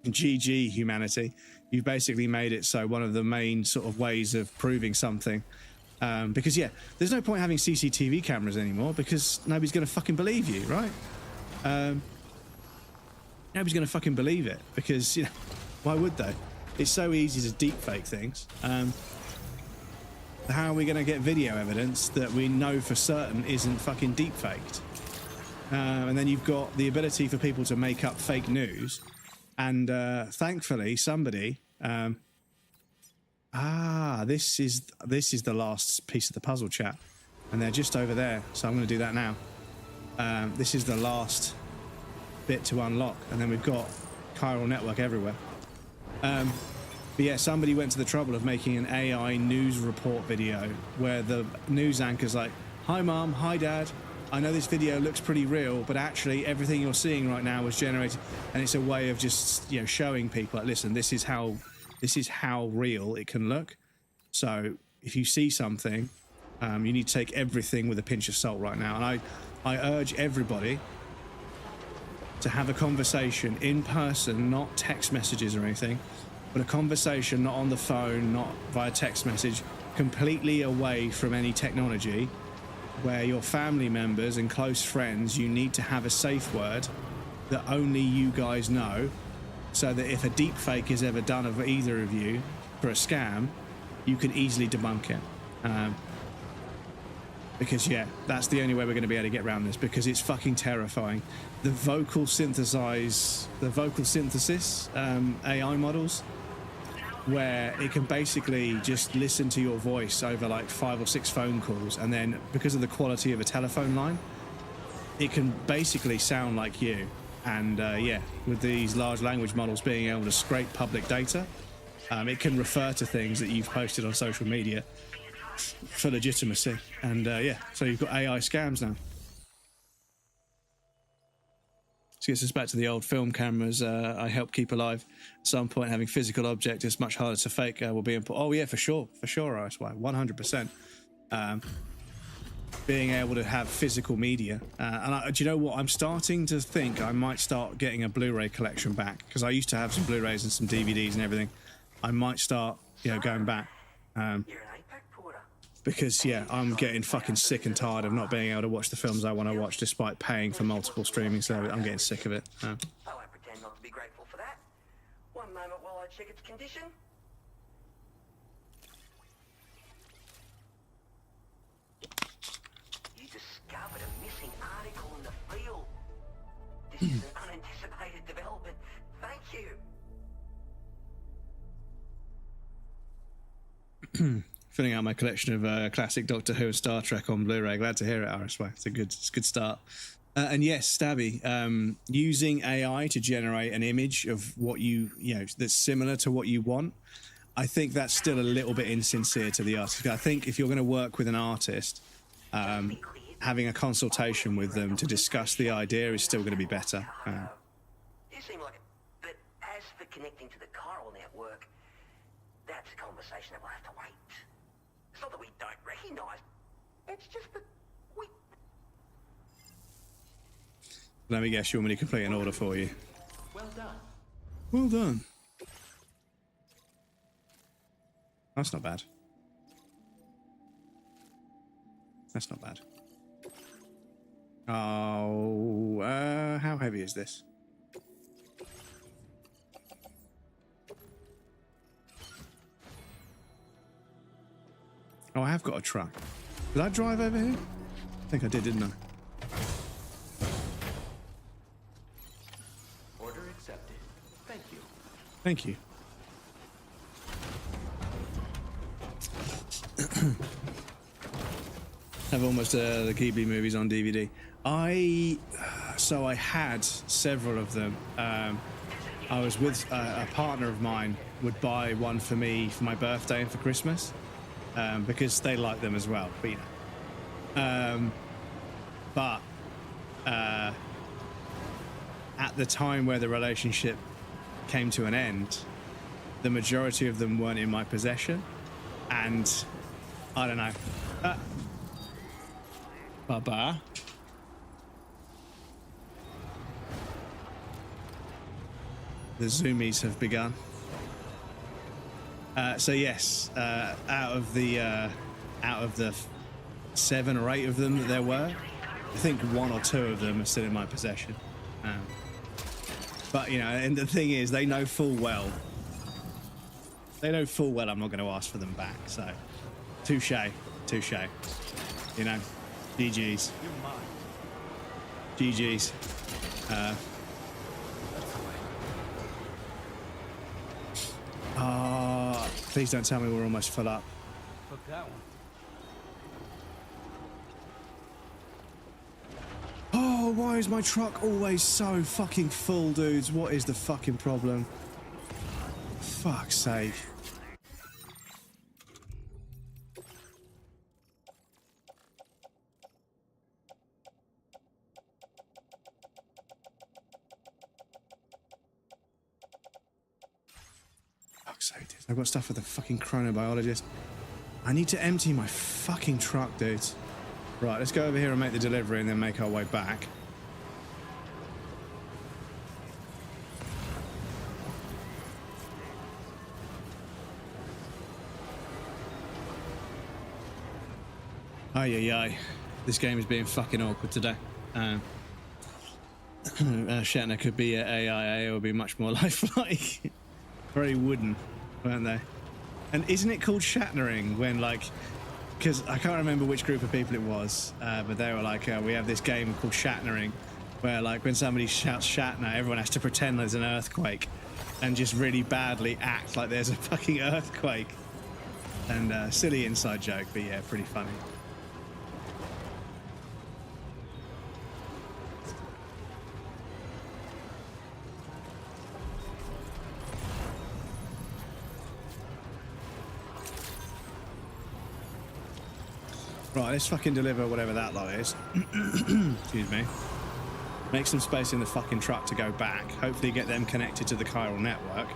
GG humanity. You've basically made it so one of the main sort of ways of proving something. Because yeah, there's no point having CCTV cameras anymore because nobody's going to fucking believe you, right? Nobody's going to fucking believe it because, you know, why would they? It's so easy to deepfake things. How are we going to get video evidence that we know for certain isn't fucking deepfaked? And then you've got the ability for people to make up fake news. And thankfully, somebody... this is the last piece of the puzzle, chat. And they're just over there, so I'm going to do that now. This is the last bit to unlock, and then we've got chiral network everywhere. But yeah, somebody went to the trouble of making an AI news report video where the news anchor's like, "Hi mom, hi dad, I know this video looks pretty real, but actually everything you're seeing right now was generated," and it's a way of just, you know, showing people, like, listen, this is how real it can look. So if you see something, you need to take everything with a pinch of salt right now. And I urge everybody to have a conversation in person, not text messages or anything, but a conversation not on the phone, not via text message, completely away from any technology, where your family members and close friends, you need to have a safe word that only you guys know, so that if a deep fake is ever done of either of you for a scam, you can easily debunk it. Because yeah, that's the only way we're going to be able to get around this, because it's fucking terrifying. The vocal synthesis AI models, where it can basically just listen to your voice over like 5 or 6 phone calls, and then because of the quality of a telephone line, it can basically sound like you. And yeah, with these large language models being able to scrape public data, it can refer to things that you've posted on social media for legitimacy. And yeah, so you've got AI scams now. This gets us back to the old film cameras I help keep alive. At some point, having physical object is much harder to fake will be important. Oh yeah, for sure, RSY, 100%. Being able to have physical media. And do you know what? I'm starting to think I might start getting a Blu-ray collection back, because I used to have some Blu-rays and some DVDs and everything. I might start, going back. Because, yeah, I'm getting fucking sick and tired of not being able to watch the films I want to watch despite paying for multiple streaming services. I'm getting sick of it. Oh, I pretend not to be grateful for that. One moment while I check its condition. You discovered a missing article in the field. This is an unanticipated development. Thank you. Filling out my collection of classic Doctor Who and Star Trek on Blu-ray. Glad to hear it, RSY. It's a good start. And yes, Stabby, using AI to generate an image of what you know that's similar to what you want, I think that's still a little bit insincere to the artist. I think if you're going to work with an artist, having a consultation with them to discuss the idea is still going to be better. You seem like it, but as for connecting to the chiral network, that's a conversation that will have to wait. It's not that we don't recognise, it's just that we... Let me guess, you want me to complete an order for you? Well done. Well done. That's not bad. That's not bad. Oh, how heavy is this? Oh, I have got a truck. Did I drive over here? I think I did, didn't I? Order accepted. Thank you. Thank you. Have almost the Ghibli movies on DVD. So I had several of them. I was with a partner of mine would buy one for me for my birthday and for Christmas. Because they like them as well, but you know. At the time where the relationship came to an end, the majority of them weren't in my possession, and I don't know. Baba. The zoomies have begun. So yes, out of the 7 or 8 of them that there were, I think 1 or 2 of them are still in my possession. But you know, and the thing is, they know full well I'm not going to ask for them back. So, touche. You know, GGs. GGs. Please don't tell me we're almost full up. Took that one. Oh, why is my truck always so fucking full, dudes? What is the fucking problem? Fuck's sake. I've got stuff for the fucking chronobiologist. I need to empty my fucking truck, dudes. Right, let's go over here and make the delivery and then make our way back. Ay, ay, ay. This game is being fucking awkward today. Shatner could be AIA or be much more lifelike. Very wooden, weren't they? And isn't it called Shatnering when, like, because I can't remember which group of people it was, but they were like, we have this game called Shatnering, where, like, when somebody shouts Shatner, everyone has to pretend there's an earthquake and just really badly act like there's a fucking earthquake. And silly inside joke, but yeah, pretty funny. Right, let's fucking deliver whatever that lot is. Excuse me. Make some space in the fucking truck to go back. Hopefully get them connected to the chiral network.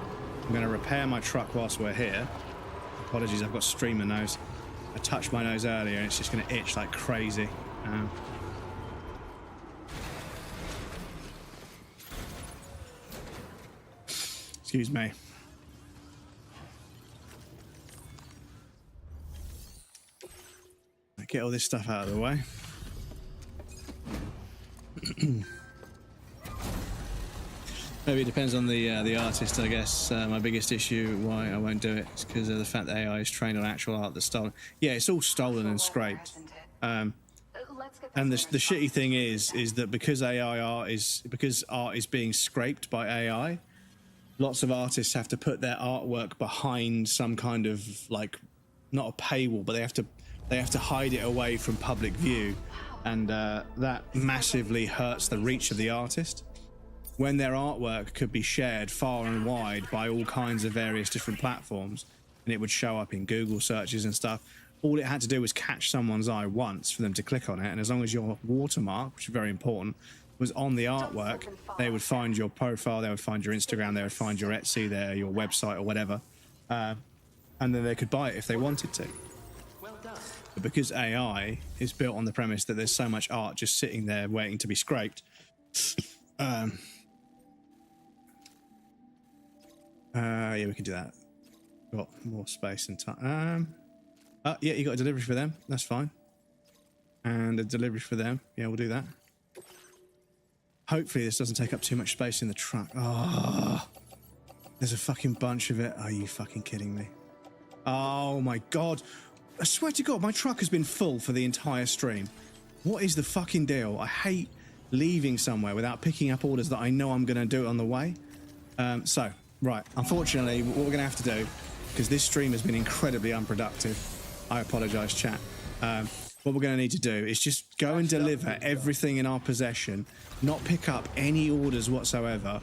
I'm going to repair my truck whilst we're here. Apologies, I've got streamer nose. I touched my nose earlier and it's just going to itch like crazy. Excuse me. Get all this stuff out of the way. Maybe it depends on the artist, I guess. My biggest issue why I won't do it is because of the fact that AI is trained on actual art that's stolen. Yeah, it's all stolen and scraped. And the shitty thing is that because art is being scraped by AI, lots of artists have to put their artwork behind some kind of, like, not a paywall, but they have to hide it away from public view, and that massively hurts the reach of the artist. When their artwork could be shared far and wide by all kinds of various different platforms, and it would show up in Google searches and stuff, all it had to do was catch someone's eye once for them to click on it, and as long as your watermark, which is very important, was on the artwork, they would find your profile, they would find your Instagram, they would find your Etsy, your website or whatever, and then they could buy it if they wanted to. But because AI is built on the premise that there's so much art just sitting there waiting to be scraped, yeah, we can do that. Got more space and time. Yeah, you got a delivery for them. That's fine. And a delivery for them. Yeah, we'll do that. Hopefully this doesn't take up too much space in the truck. Oh, there's a fucking bunch of it. Are you fucking kidding me? Oh my God. I swear to God, my truck has been full for the entire stream. What is the fucking deal? I hate leaving somewhere without picking up orders that I know I'm going to do on the way. So, right, unfortunately, what we're going to have to do, because this stream has been incredibly unproductive, I apologise, chat. What we're going to need to do is just go and deliver everything in our possession, not pick up any orders whatsoever,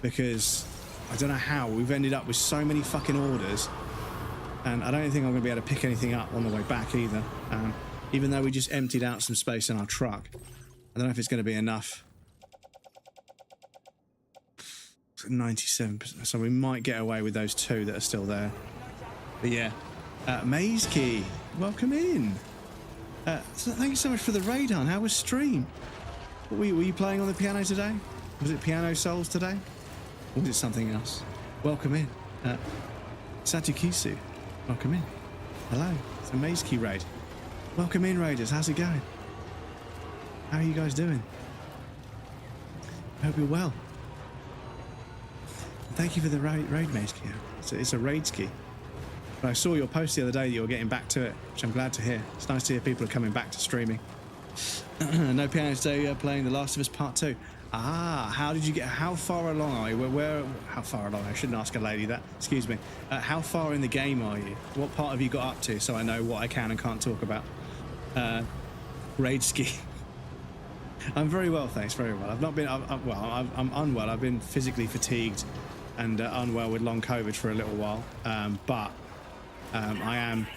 because I don't know how, we've ended up with so many fucking orders. And I don't think I'm going to be able to pick anything up on the way back either. Even though we just emptied out some space in our truck. I don't know if it's going to be enough. 97%. So we might get away with those two that are still there. But yeah. Maze Key, welcome in. So thank you so much for the raid on. How was stream? Were you playing on the piano today? Was it Piano Souls today? Or was it something else? Welcome in. Satukisu. Welcome in. Hello. It's a Maze Key raid. Welcome in, raiders. How's it going? How are you guys doing? I hope you're well. Thank you for the raid Maze Key. It's a raid ski. But I saw your post the other day that you were getting back to it, which I'm glad to hear. It's nice to hear people are coming back to streaming. No piano today, playing The Last of Us Part 2. Ah, how did you get? How far along are you? How far along? I shouldn't ask a lady that. Excuse me. How far in the game are you? What part have you got up to, so I know what I can and can't talk about? Raid ski. I'm very well, thanks. Very well. I've not been. I'm unwell. I've been physically fatigued and unwell with long COVID for a little while. But I am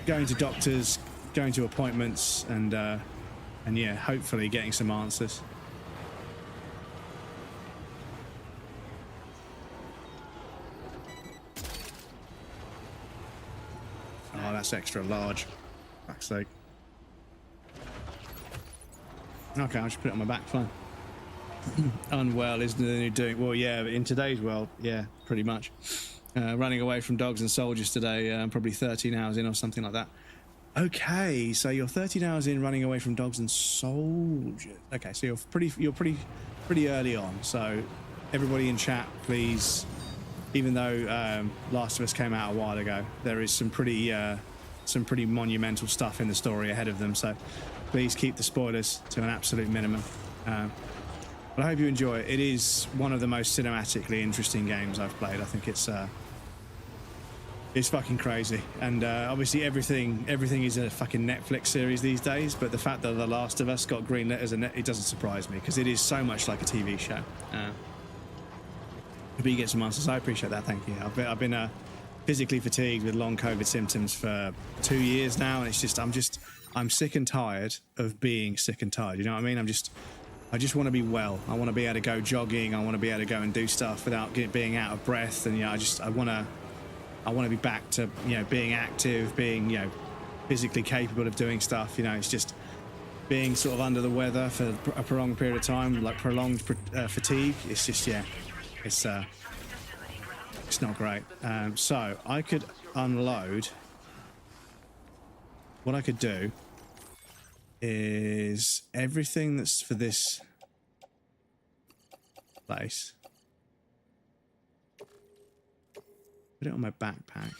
going to doctors, going to appointments, and yeah, hopefully getting some answers. Oh, that's extra large. Fuck's sake. Okay, I'll just put it on my back, fine. Unwell is the new doing. Well, yeah, in today's world, yeah, pretty much. Running away from dogs and soldiers today, probably 13 hours in or something like that. Okay, so you're 13 hours in running away from dogs and soldiers. Okay, so you're pretty early on. So everybody in chat, please, even though Last of Us came out a while ago, there is some pretty monumental stuff in the story ahead of them. So please keep the spoilers to an absolute minimum. But I hope you enjoy it. It is one of the most cinematically interesting games I've played. I think it's fucking crazy, and obviously everything is a fucking Netflix series these days. But the fact that The Last of Us got greenlit as it doesn't surprise me, because it is so much like a TV show. But you get some answers. I appreciate that. Thank you. I've been physically fatigued with long COVID symptoms for 2 years now, and it's just I'm sick and tired of being sick and tired. You know what I mean? I just want to be well. I want to be able to go jogging. I want to be able to go and do stuff without being out of breath. And I want to be back to being active, being physically capable of doing stuff. It's just being sort of under the weather for a prolonged period of time, like prolonged fatigue. It's just it's not great. So I could unload. What I could do is everything that's for this place. Put it on my backpack.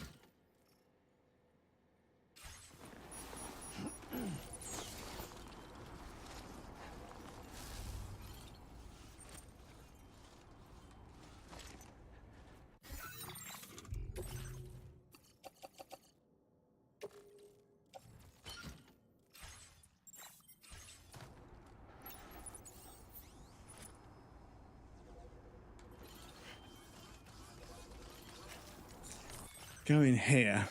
Go in here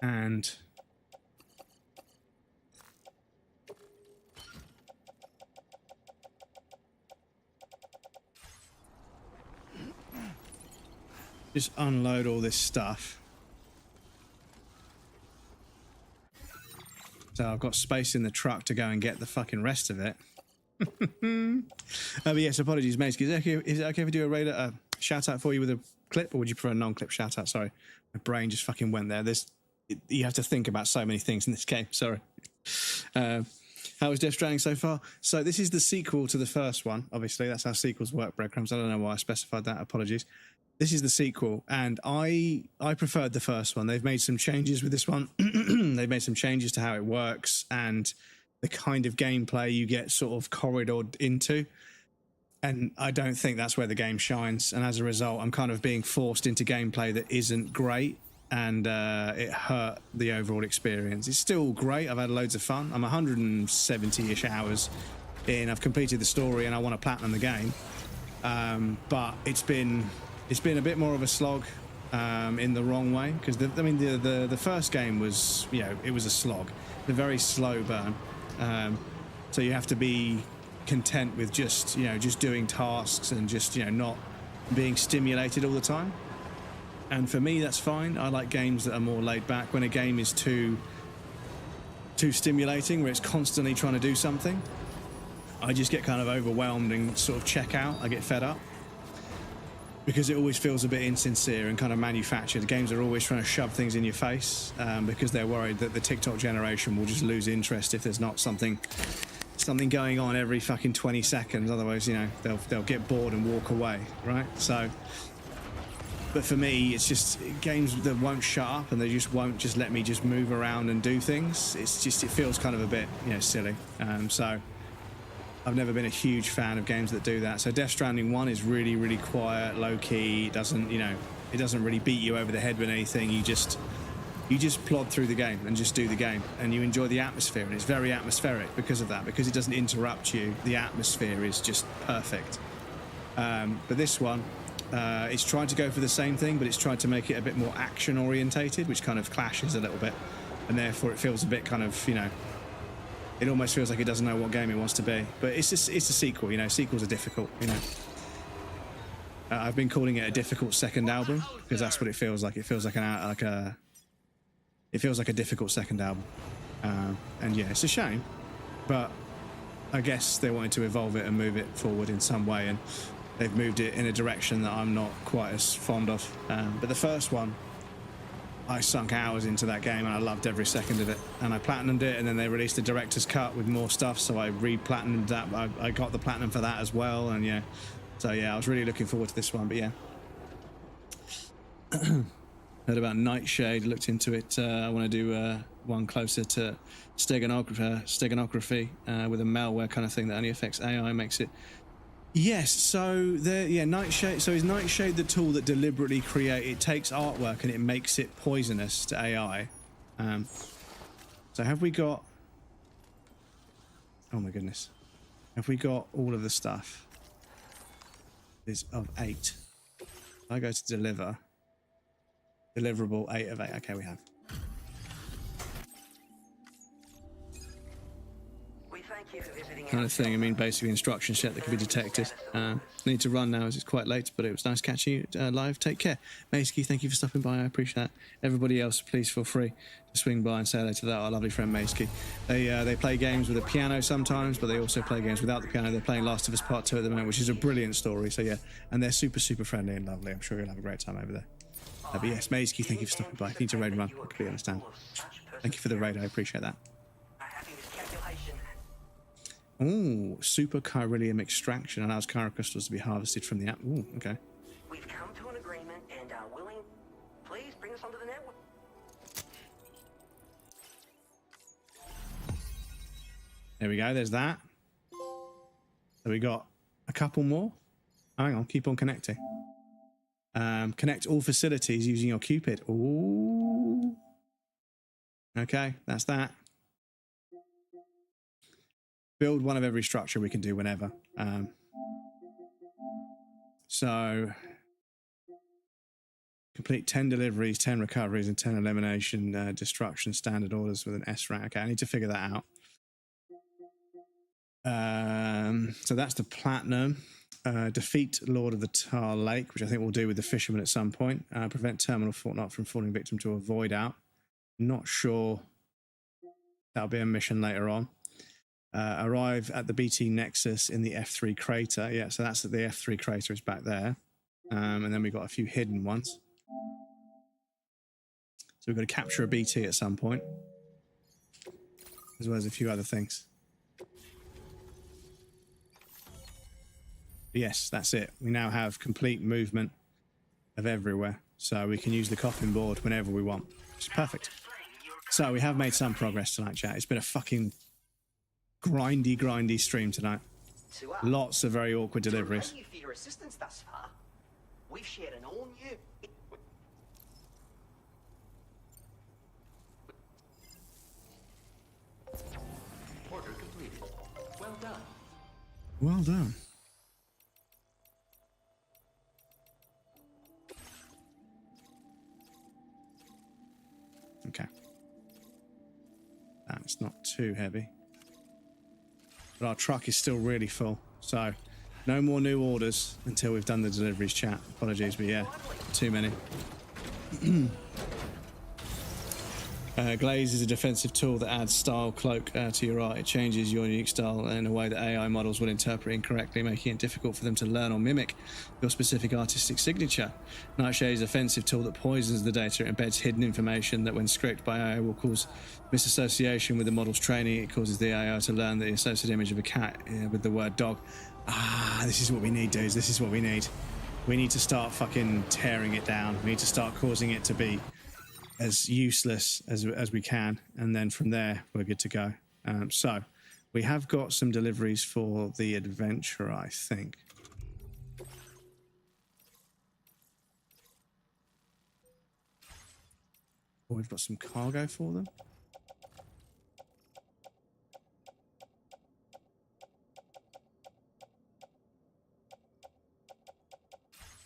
and just unload all this stuff. So I've got space in the truck to go and get the fucking rest of it. But yes, apologies, mate. Is it okay if we do a shout out for you with a clip, or would you prefer a non-clip shout out? Sorry, my brain just fucking went there. You have to think about so many things in this game. Sorry. How was Death Stranding so far? So this is the sequel to the first one. Obviously, that's how sequels work, breadcrumbs. I don't know why I specified that. Apologies. This is the sequel, and I preferred the first one. They've made some changes with this one. They've made some changes to how it works and the kind of gameplay you get sort of corridored into. And I don't think that's where the game shines. And as a result, I'm kind of being forced into gameplay that isn't great, and it hurt the overall experience. It's still great. I've had loads of fun. I'm 170-ish hours in. I've completed the story, and I want to platinum the game. But it's been a bit more of a slog in the wrong way, because the first game was, it was a slog, a very slow burn. So you have to be content with just doing tasks and just not being stimulated all the time. And for me, that's fine. I like games that are more laid back. When a game is too stimulating, where it's constantly trying to do something, I just get kind of overwhelmed and sort of check out. I get fed up, because it always feels a bit insincere and kind of manufactured. Games are always trying to shove things in your face, because they're worried that the TikTok generation will just lose interest if there's not something going on every fucking 20 seconds. Otherwise, they'll get bored and walk away, right? So, but for me, it's just games that won't shut up, and they just won't just let me just move around and do things. It feels kind of a bit, silly. So I've never been a huge fan of games that do that. So Death Stranding 1 is really, really quiet, low-key. It doesn't really beat you over the head with anything. You just plod through the game and just do the game, and you enjoy the atmosphere, and it's very atmospheric because of that, because it doesn't interrupt you. The atmosphere is just perfect. But this one, it's trying to go for the same thing, but it's trying to make it a bit more action-orientated, which kind of clashes a little bit, and therefore it feels a bit kind of, it almost feels like it doesn't know what game it wants to be. But it's a sequel, sequels are difficult, I've been calling it a difficult second album, because that's what it feels like. It feels like a difficult second album. And yeah, it's a shame, but I guess they wanted to evolve it and move it forward in some way, and they've moved it in a direction that I'm not quite as fond of. But the first one I sunk hours into that game and I loved every second of it. And I platinumed it, and then they released the director's cut with more stuff, so I re-platinumed that. I got the platinum for that as well, and yeah. So yeah, I was really looking forward to this one, but yeah. Heard about Nightshade, looked into it. I want to do one closer to steganography with a malware kind of thing that only affects AI, makes it... Yes, so there, yeah, Nightshade. So is Nightshade the tool that deliberately it takes artwork and it makes it poisonous to AI? So have we got... Oh my goodness. Have we got all of the stuff? It's of 8. I go to deliver. Deliverable 8 of 8. Okay, we have. Kind of thing. I mean, basically instruction set that can be detected. Need to run now as it's quite late, but it was nice catching you live. Take care. Maisky, thank you for stopping by. I appreciate that. Everybody else, please feel free to swing by and say hello to that, our lovely friend Maisky. They play games with a piano sometimes, but they also play games without the piano. They're playing Last of Us Part 2 at the moment, which is a brilliant story. So yeah, and they're super, super friendly and lovely. I'm sure you'll have a great time over there. But yes, Maisky, thank you for stopping by. Need to raid run. I completely understand. Thank you for the raid. I appreciate that. Ooh, super chiralium extraction allows chiral crystals to be harvested from the app. Ooh, okay. We've come to an agreement and are willing. Please bring us onto the network. There we go. There's that. So we got a couple more. Hang on, keep on connecting. Connect all facilities using your Cupid. Ooh. Okay, that's that. Build one of every structure we can do whenever. So complete 10 deliveries, 10 recoveries, and 10 elimination destruction standard orders with an S rank. Okay, I need to figure that out. So that's the platinum. Defeat Lord of the Tar Lake, which I think we'll do with the fisherman at some point. Prevent terminal Fortnite from falling victim to a void out. Not sure. That'll be a mission later on. Arrive at the BT Nexus in the F3 crater. Yeah, so that's the F3 crater is back there. And then we've got a few hidden ones. So we've got to capture a BT at some point, as well as a few other things. But yes, that's it. We now have complete movement of everywhere. So we can use the coffin board whenever we want, which is perfect. So we have made some progress tonight, chat. It's been a fucking grindy stream tonight. Lots of very awkward deliveries. Thank you for your assistance thus far. We've shared an all new. Order completed. Well done. Well done. Okay. That's not too heavy. But our truck is still really full. So, no more new orders until we've done the deliveries, chat. Apologies, but yeah, too many. Glaze is a defensive tool that adds style cloak to your art. It changes your unique style in a way that AI models will interpret incorrectly, making it difficult for them to learn or mimic your specific artistic signature. Nightshade is an offensive tool that poisons the data. It embeds hidden information that, when scraped by AI, will cause misassociation with the model's training. It causes the AI to learn the associated image of a cat with the word dog. Ah, this is what we need, dudes. This is what we need. We need to start fucking tearing it down. We need to start causing it to be as useless as we can, and then from there we're good to go. So we have got some deliveries for the adventure, I think. Oh, we've got some cargo for them.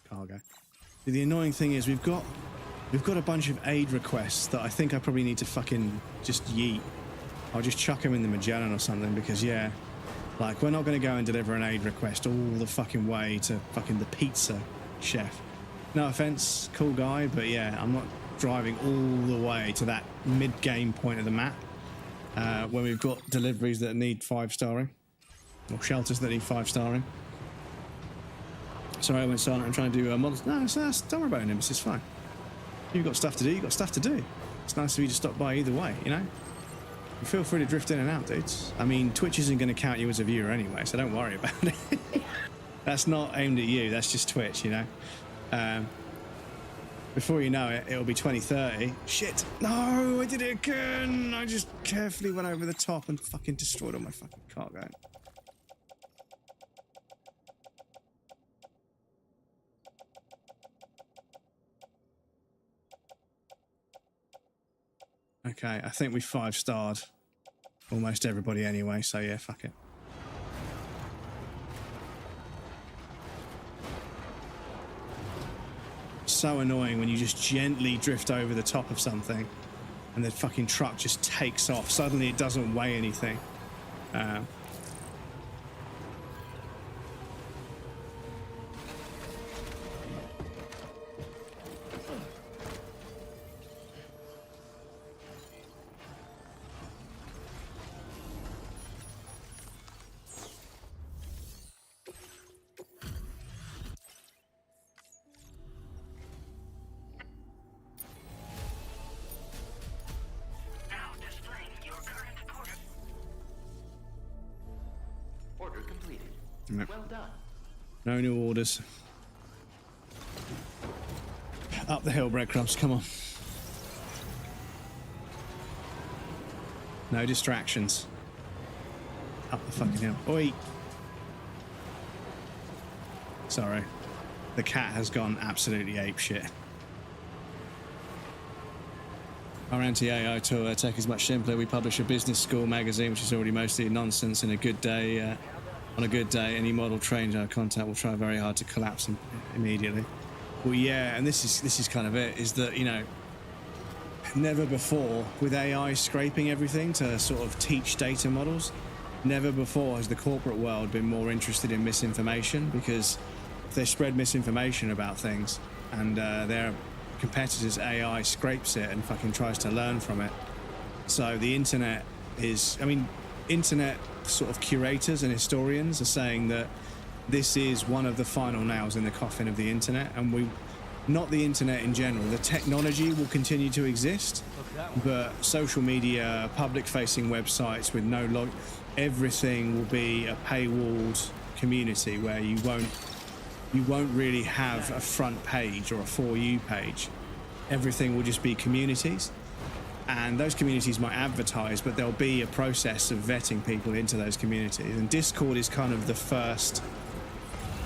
Cargo. The annoying thing is we've got a bunch of aid requests that I think I probably need to fucking just yeet. I'll just chuck them in the Magellan or something, because yeah, like, we're not going to go and deliver an aid request all the fucking way to fucking the pizza chef. No offense, cool guy, but yeah, I'm not driving all the way to that mid-game point of the map when we've got deliveries that need 5-starring, or shelters that need 5-starring. Sorry, I went silent. I'm trying to do models. No, don't worry about it, Nimbus. It's fine. You've got stuff to do, you've got stuff to do. It's nice of you to stop by either way, you know? You feel free to drift in and out, dudes. I mean, Twitch isn't going to count you as a viewer anyway, so don't worry about it. That's not aimed at you, that's just Twitch, you know? Before you know it, it'll be 2030. Shit! No, I did it again! I just carefully went over the top and fucking destroyed all my fucking cargo. Okay, I think we 5-starred almost everybody anyway, so yeah, fuck it. So annoying when you just gently drift over the top of something and the fucking truck just takes off. Suddenly it doesn't weigh anything. Order completed. Well done. No new orders. Up the hill, breadcrumbs, come on. No distractions. Up the fucking hill. Oi! Sorry. The cat has gone absolutely apeshit. Our anti-AI tool tech is much simpler. We publish a business school magazine, which is already mostly nonsense. In a good day, on a good day, any model trained our contact will try very hard to collapse immediately. Well, yeah, and this is kind of it. Is that, you know, never before, with AI scraping everything to sort of teach data models, never before has the corporate world been more interested in misinformation, because if they spread misinformation about things and their competitors' AI scrapes it and fucking tries to learn from it. So the internet is, I mean, internet sort of curators and historians are saying that this is one of the final nails in the coffin of the internet, and not the internet in general. The technology will continue to exist, but social media, public-facing websites with no log, everything will be a paywalled community where you won't really have a front page or a For You page. Everything will just be communities, and those communities might advertise, but there'll be a process of vetting people into those communities. And Discord is kind of the first.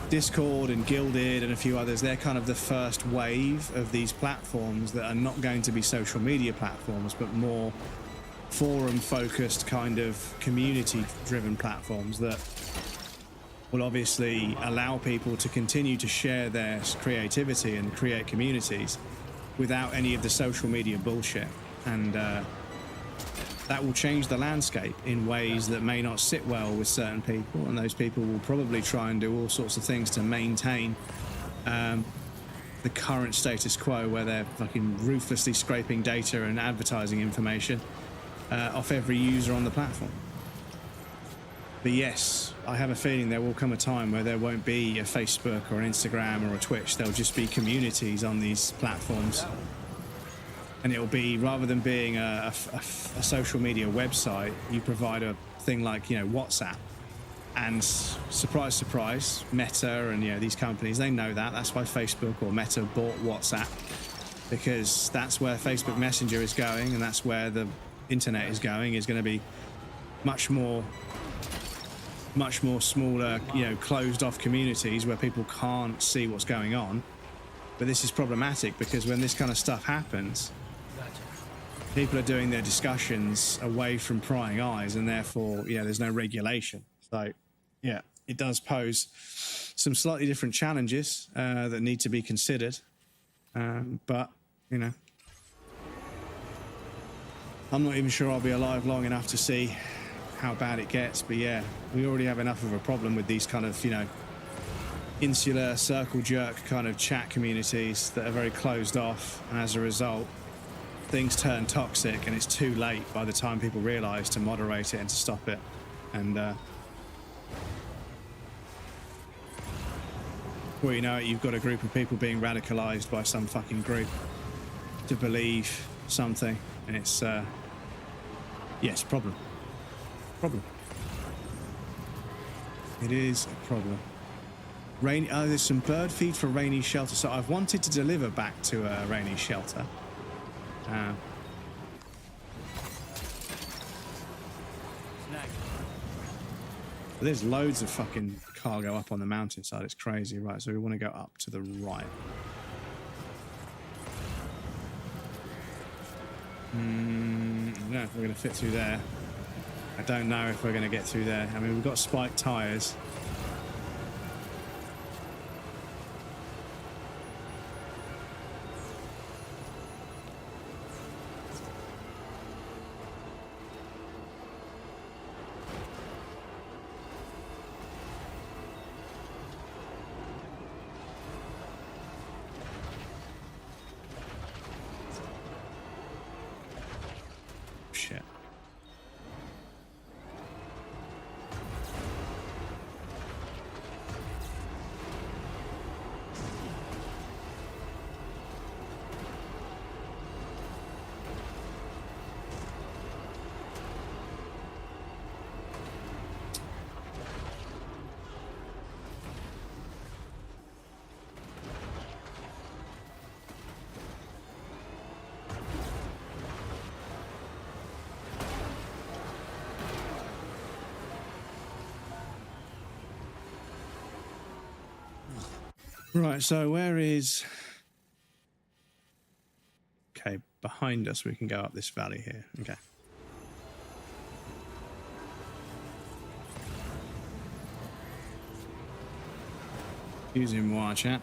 Discord and Guilded and a few others, they're kind of the first wave of these platforms that are not going to be social media platforms, but more forum-focused kind of community-driven platforms that will obviously allow people to continue to share their creativity and create communities without any of the social media bullshit. And that will change the landscape in ways that may not sit well with certain people, and those people will probably try and do all sorts of things to maintain the current status quo, where they're fucking ruthlessly scraping data and advertising information off every user on the platform. But yes, I have a feeling there will come a time where there won't be a Facebook or an Instagram or a Twitch. There'll just be communities on these platforms. And it'll be, rather than being a social media website, you provide a thing like, you know, WhatsApp. And surprise, surprise, Meta and, you know, these companies, they know that. That's why Facebook or Meta bought WhatsApp, because that's where Facebook Messenger is going, and that's where the internet is going. Is going to be much more smaller, you know, closed off communities where people can't see what's going on. But this is problematic, because when this kind of stuff happens, people are doing their discussions away from prying eyes, and therefore, you know, there's no regulation. So, yeah, it does pose some slightly different challenges that need to be considered. But, you know, I'm not even sure I'll be alive long enough to see how bad it gets. But yeah, we already have enough of a problem with these kind of, you know, insular circle jerk kind of chat communities that are very closed off, and as a result, things turn toxic, and it's too late by the time people realize to moderate it and to stop it. And well, you know, you've got a group of people being radicalized by some fucking group, to believe something, and it's yes, problem. It is a problem. Rain. Oh, there's some bird feed for Rainy Shelter. So I've wanted to deliver back to Rainy Shelter. There's loads of fucking cargo up on the mountainside. It's crazy, right? So we want to go up to the right. I don't know if we're going to fit through there. I don't know if we're going to get through there. I mean, we've got spiked tires. Shit. Right, so where is... Okay, behind us we can go up this valley here. Okay. Using wire chat.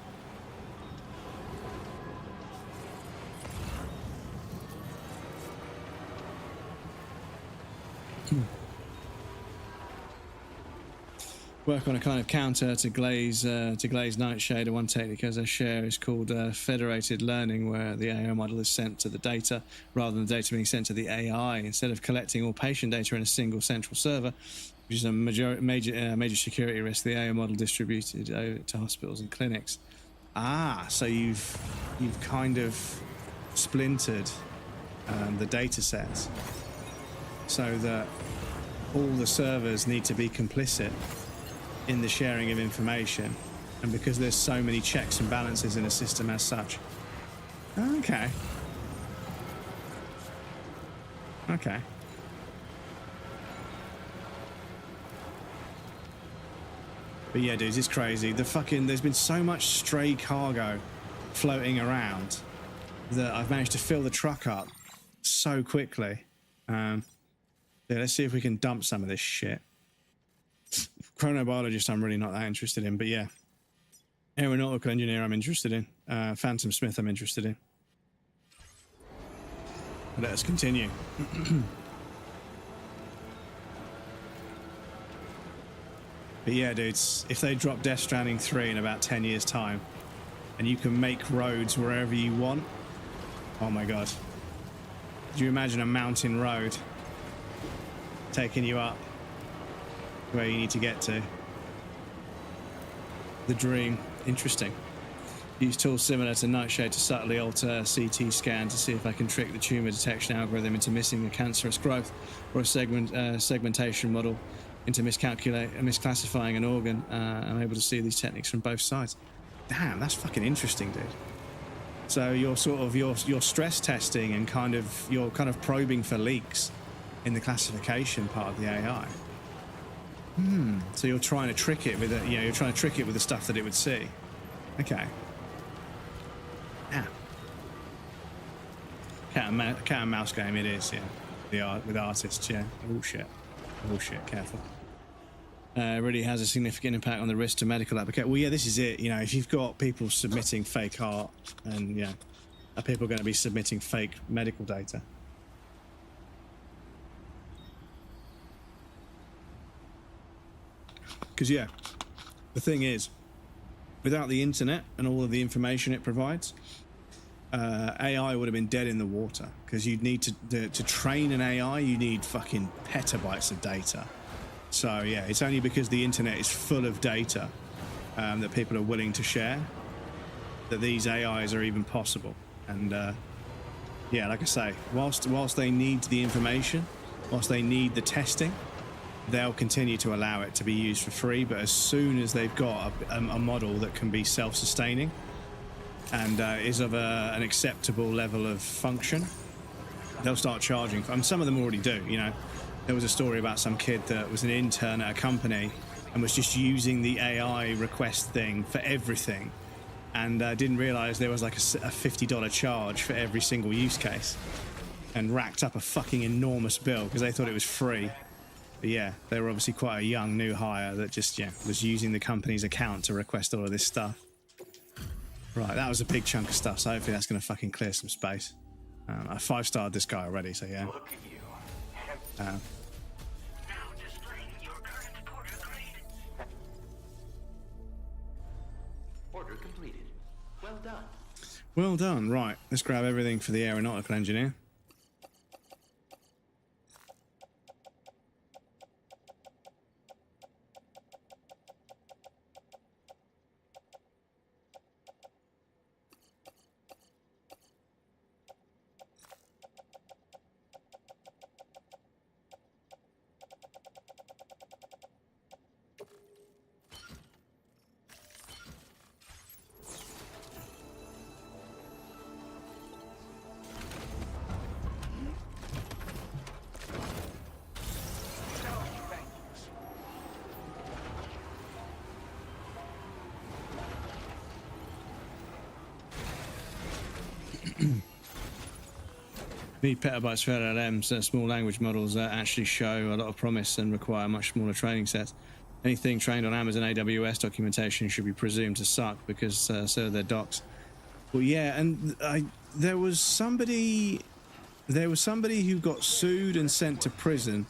Work on a kind of counter to glaze Nightshade. One technique as I share is called federated learning, where the AI model is sent to the data rather than the data being sent to the AI. Instead of collecting all patient data in a single central server, which is a major security risk, the AI model distributed over to hospitals and clinics. Ah, so you've kind of splintered the data sets so that all the servers need to be complicit in the sharing of information, and because there's so many checks and balances in a system as such. Okay. But yeah, dudes, it's crazy. There's been so much stray cargo floating around that I've managed to fill the truck up so quickly. Yeah, let's see if we can dump some of this shit. Chronobiologist I'm really not that interested in, but yeah. Aeronautical engineer I'm interested in. Phantom Smith I'm interested in. But let us continue. But yeah, dudes, if they drop Death Stranding 3 in about 10 years' time, and you can make roads wherever you want, oh my god. Could you imagine a mountain road taking you up where you need to get to? The dream. Interesting. Use tools similar to Nightshade to subtly alter CT scan to see if I can trick the tumor detection algorithm into missing a cancerous growth, or a segmentation model into misclassifying an organ. I'm able to see these techniques from both sides. Damn, that's fucking interesting, dude. So you're sort of you're stress testing and you're kind of probing for leaks in the classification part of the AI. So you're trying to trick it with you're trying to trick it with the stuff that it would see. Okay. Yeah. Cat and mouse game it is, yeah. With artists, yeah. Oh shit, careful. Really has a significant impact on the risk to medical application. Well, yeah, this is it. You know, if you've got people submitting fake art, and yeah, are people going to be submitting fake medical data? Because yeah, the thing is, without the internet and all of the information it provides, AI would have been dead in the water. Because you'd need to train an AI, you need fucking petabytes of data. So yeah, it's only because the internet is full of data that people are willing to share that these AIs are even possible. And yeah, like I say, whilst they need the information, whilst they need the testing, they'll continue to allow it to be used for free. But as soon as they've got a model that can be self-sustaining and is of an acceptable level of function, they'll start charging. Some of them already do. You know, there was a story about some kid that was an intern at a company and was just using the AI request thing for everything, and didn't realize there was like a $50 charge for every single use case, and racked up a fucking enormous bill because they thought it was free. But yeah, they were obviously quite a young new hire that just was using the company's account to request all of this stuff. Right, that was a big chunk of stuff, so hopefully that's going to fucking clear some space. I 5-starred this guy already, so yeah. Look at you. Order completed. Well done. Well done. Right, let's grab everything for the aeronautical engineer. Need petabytes for LLMs, small language models that actually show a lot of promise and require much smaller training sets. Anything trained on Amazon AWS documentation should be presumed to suck because so are their docs. Well, yeah, and there was somebody who got sued and sent to prison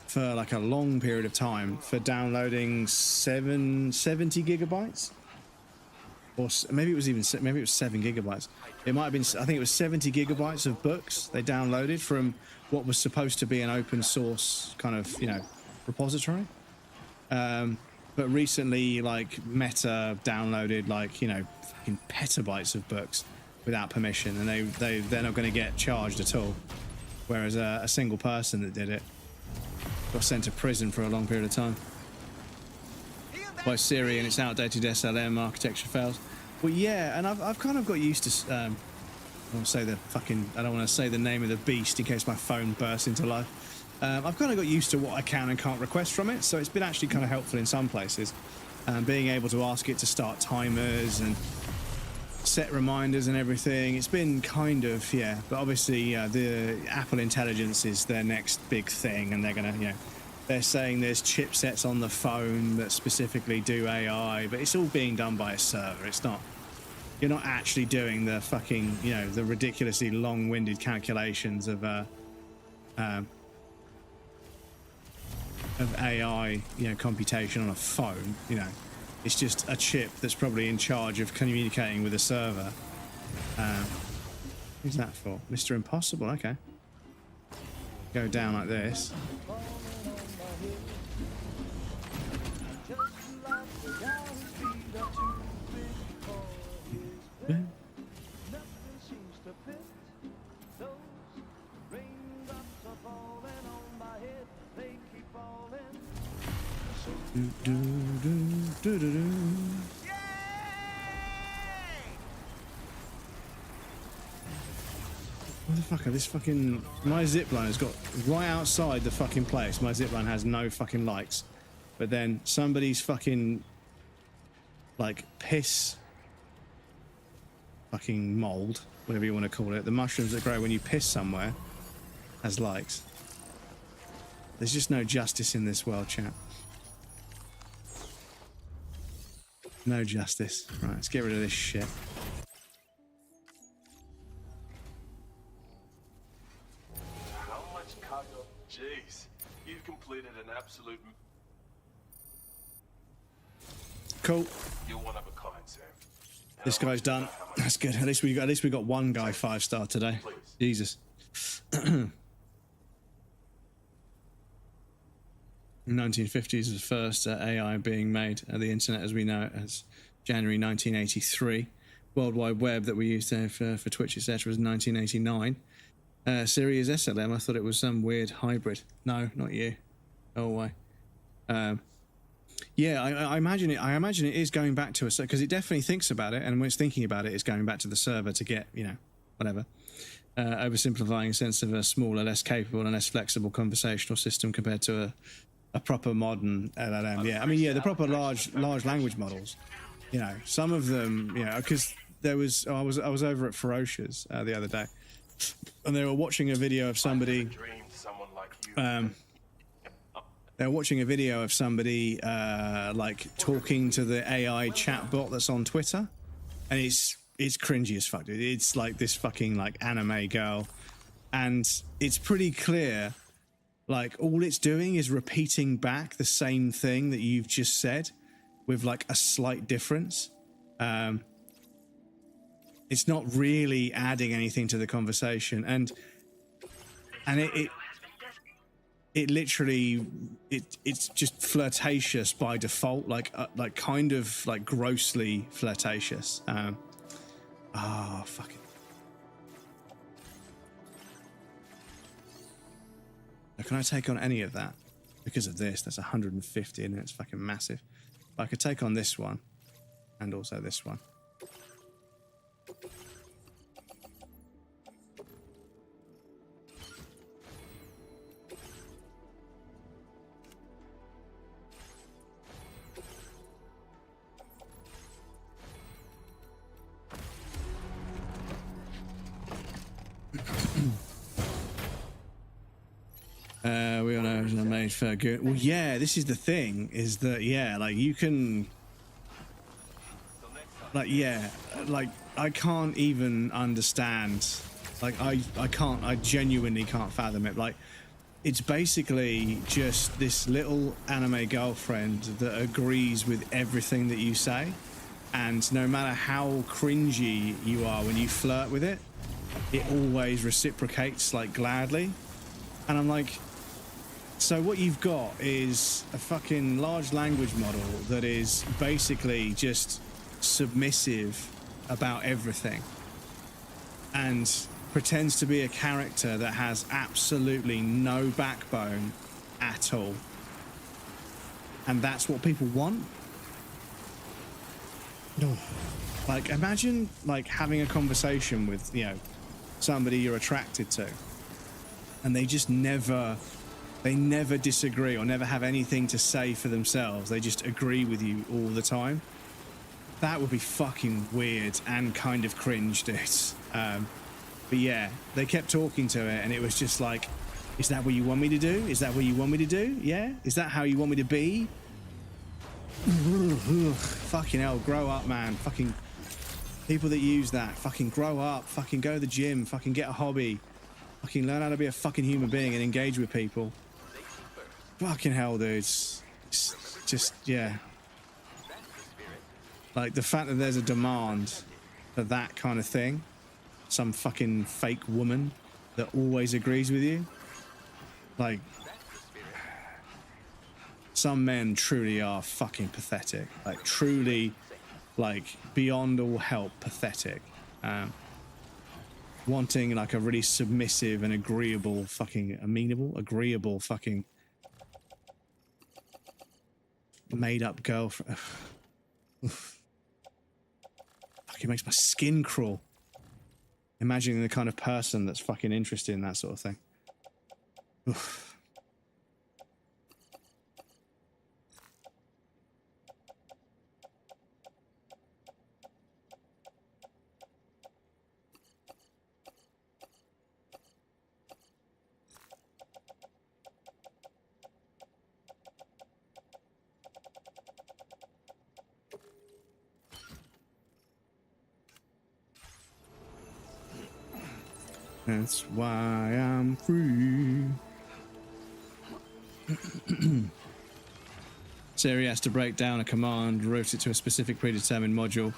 for like a long period of time for downloading 70 gigabytes. Or maybe it was 7 gigabytes. It might have been, I think it was 70 gigabytes of books they downloaded from what was supposed to be an open source kind of, you know, repository. But recently, like, Meta downloaded, like, you know, fucking petabytes of books without permission, and they're not going to get charged at all. Whereas a single person that did it got sent to prison for a long period of time. By Siri and its outdated SLM architecture fails. Well, yeah, and I've kind of got used to. I don't want to say the name of the beast in case my phone bursts into life. I've kind of got used to what I can and can't request from it, so it's been actually kind of helpful in some places. Being able to ask it to start timers and set reminders and everything. It's been kind of, yeah, but obviously the Apple Intelligence is their next big thing, and they're gonna, you know. They're saying there's chipsets on the phone that specifically do AI, but it's all being done by a server. It's not, you're not actually doing the fucking, you know, the ridiculously long-winded calculations of AI, you know, computation on a phone. You know, it's just a chip that's probably in charge of communicating with a server. Who's that for? Mr. Impossible, okay. Go down like this. What the fuck are this fucking... My zipline has got right outside the fucking place. My zipline has no fucking lights. But then somebody's fucking... like piss... fucking mold, whatever you want to call it. The mushrooms that grow when you piss somewhere has lights. There's just no justice in this world, chat. No justice. Right, let's get rid of this shit. How much cargo? Jeez, you've completed an absolute... Cool. You're one of a kind, Sam. This guy's done. That's good. At least we got one guy 5-star today. Jesus. 1950s was the first AI being made. The internet as we know it as January 1983. World Wide Web that we used there for Twitch, etc., was 1989. Siri is SLM. I thought it was some weird hybrid. No, not you. Oh, why? Yeah, I imagine it. I imagine it is going back to a, because it definitely thinks about it, and when it's thinking about it, it's going back to the server to get, you know, whatever. Oversimplifying a sense of a smaller, less capable, and less flexible conversational system compared to a proper modern LLM. Yeah, I mean, yeah, the proper large language models. You know, some of them, you know, because there was, I was over at Ferocious the other day, and they were watching a video of somebody. They're watching a video of somebody like talking to the AI chatbot that's on Twitter, and it's cringy as fuck, dude. It's like this fucking like anime girl, and it's pretty clear, like all it's doing is repeating back the same thing that you've just said, with like a slight difference. It's not really adding anything to the conversation, and it literally it's just flirtatious by default, like kind of like grossly flirtatious. Fuck it. Now, can I take on any of that? Because of this, that's 150 and it's fucking massive. But I could take on this one and also this one. We all know it's not made for good. Well, yeah, this is the thing, is that, yeah, like you can, like, yeah, like I can't even understand, like I genuinely can't fathom it. Like, it's basically just this little anime girlfriend that agrees with everything that you say, and no matter how cringy you are when you flirt with it, it always reciprocates like gladly. And I'm like, so what you've got is a fucking large language model that is basically just submissive about everything and pretends to be a character that has absolutely no backbone at all. And that's what people want? No. Like, imagine like having a conversation with, you know, somebody you're attracted to, and they just never disagree or never have anything to say for themselves. They just agree with you all the time. That would be fucking weird and kind of cringe, dudes. But yeah, they kept talking to it, and it was just like, is that what you want me to do? Is that what you want me to do? Yeah? Is that how you want me to be? Fucking hell, grow up, man. Fucking people that use that, fucking grow up. Fucking go to the gym. Fucking get a hobby. Fucking learn how to be a fucking human being and engage with people. Fucking hell, dudes. It's just, yeah. Like, the fact that there's a demand for that kind of thing. Some fucking fake woman that always agrees with you. Like, some men truly are fucking pathetic. Like, truly, like, beyond all help pathetic. Wanting like a really submissive and agreeable fucking agreeable fucking made up girlfriend. Fucking makes my skin crawl. Imagining the kind of person that's fucking interested in that sort of thing. Oof. That's why I'm free. Siri has to break down a command, route it to a specific predetermined module,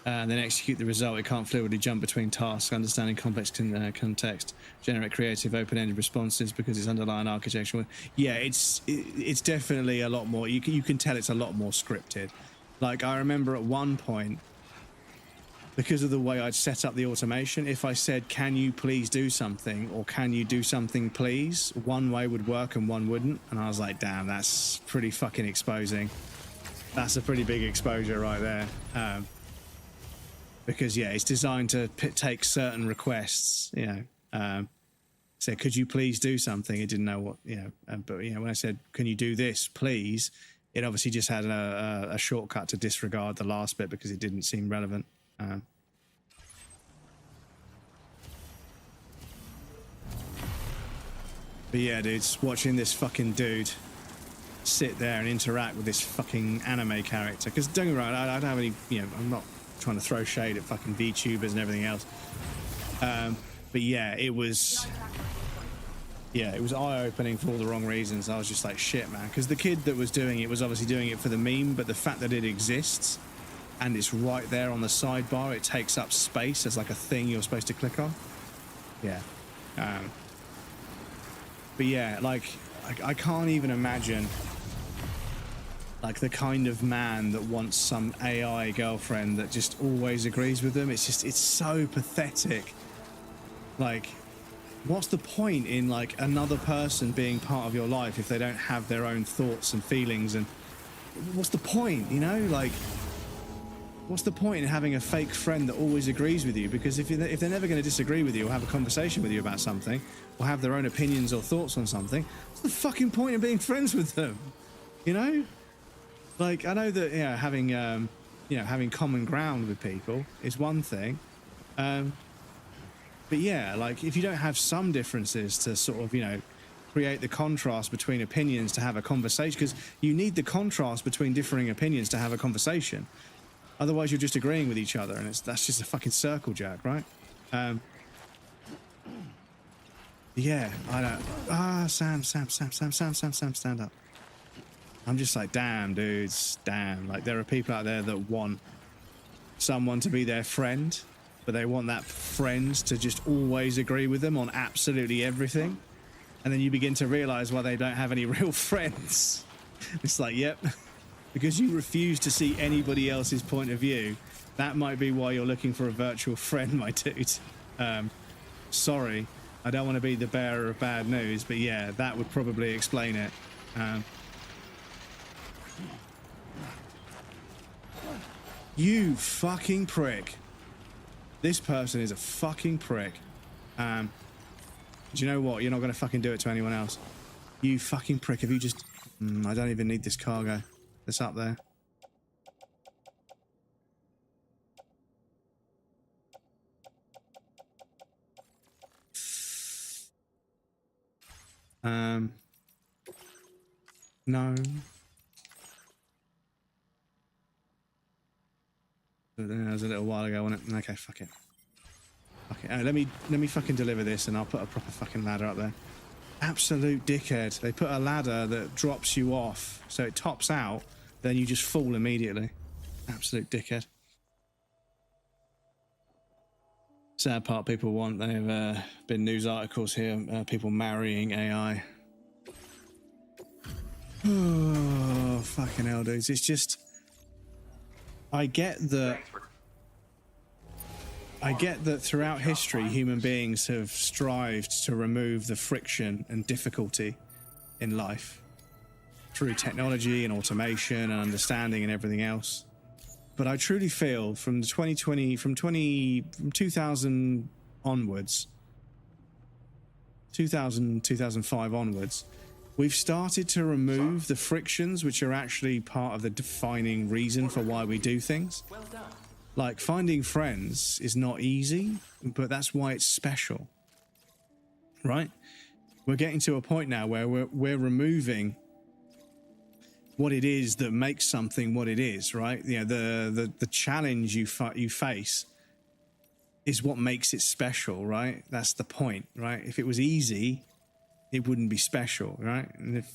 and then execute the result. It can't fluidly jump between tasks, understanding complex context, generate creative, open-ended responses because its underlying architecture. Yeah, it's definitely a lot more. You can tell it's a lot more scripted. Like, I remember at one point, because of the way I'd set up the automation, if I said, can you please do something, or can you do something please, one way would work and one wouldn't. And I was like, damn, that's pretty fucking exposing. That's a pretty big exposure right there. Because yeah, it's designed to take certain requests, you know, say, could you please do something? It didn't know what, you know, but you know, when I said, can you do this, please? It obviously just had a shortcut to disregard the last bit because it didn't seem relevant. But yeah, dudes, watching this fucking dude sit there and interact with this fucking anime character. Because don't get me wrong, I don't have any, you know, I'm not trying to throw shade at fucking VTubers and everything else. But yeah, it was eye-opening for all the wrong reasons. I was just like, shit, man. Because the kid that was doing it was obviously doing it for the meme, but the fact that it exists and it's right there on the sidebar, it takes up space as like a thing you're supposed to click on. Yeah. But yeah, like, I can't even imagine like the kind of man that wants some AI girlfriend that just always agrees with them. It's just, it's so pathetic. Like, what's the point in like another person being part of your life if they don't have their own thoughts and feelings? And what's the point, you know? Like, what's the point in having a fake friend that always agrees with you? Because if they're never going to disagree with you or have a conversation with you about something or have their own opinions or thoughts on something, what's the fucking point in being friends with them? You know? Like, I know that, yeah, having, you know, having common ground with people is one thing. But yeah, like, if you don't have some differences to sort of, you know, create the contrast between opinions to have a conversation, because you need the contrast between differing opinions to have a conversation. Otherwise, you're just agreeing with each other, and that's just a fucking circle jerk, right? Yeah, I don't... Sam, stand up. I'm just like, damn, dudes, damn. Like, there are people out there that want someone to be their friend, but they want that friend to just always agree with them on absolutely everything. And then you begin to realize why they don't have any real friends. It's like, yep, because you refuse to see anybody else's point of view. That might be why you're looking for a virtual friend, my dude. Sorry, I don't want to be the bearer of bad news, but yeah, that would probably explain it. You fucking prick. This person is a fucking prick. Do you know what? You're not going to fucking do it to anyone else. You fucking prick. Have you just... I don't even need this cargo that's up there. No. That was a little while ago, wasn't it? Okay, fuck it. Okay, let me fucking deliver this, and I'll put a proper fucking ladder up there. Absolute dickhead. They put a ladder that drops you off, so it tops out, then you just fall immediately. Absolute dickhead. Sad part people want. There have been news articles here, people marrying AI. Oh, fucking hell, dudes. It's just... I get that throughout history, human beings have strived to remove the friction and difficulty in life through technology and automation and understanding and everything else. But I truly feel from 2000 onwards, 2005 onwards, we've started to remove the frictions which are actually part of the defining reason for why we do things. Well done. Like, finding friends is not easy, but that's why it's special, right? We're getting to a point now where we're removing what it is that makes something what it is, right? You know, the challenge you face is what makes it special, right? That's the point, right? If it was easy, it wouldn't be special, right? And if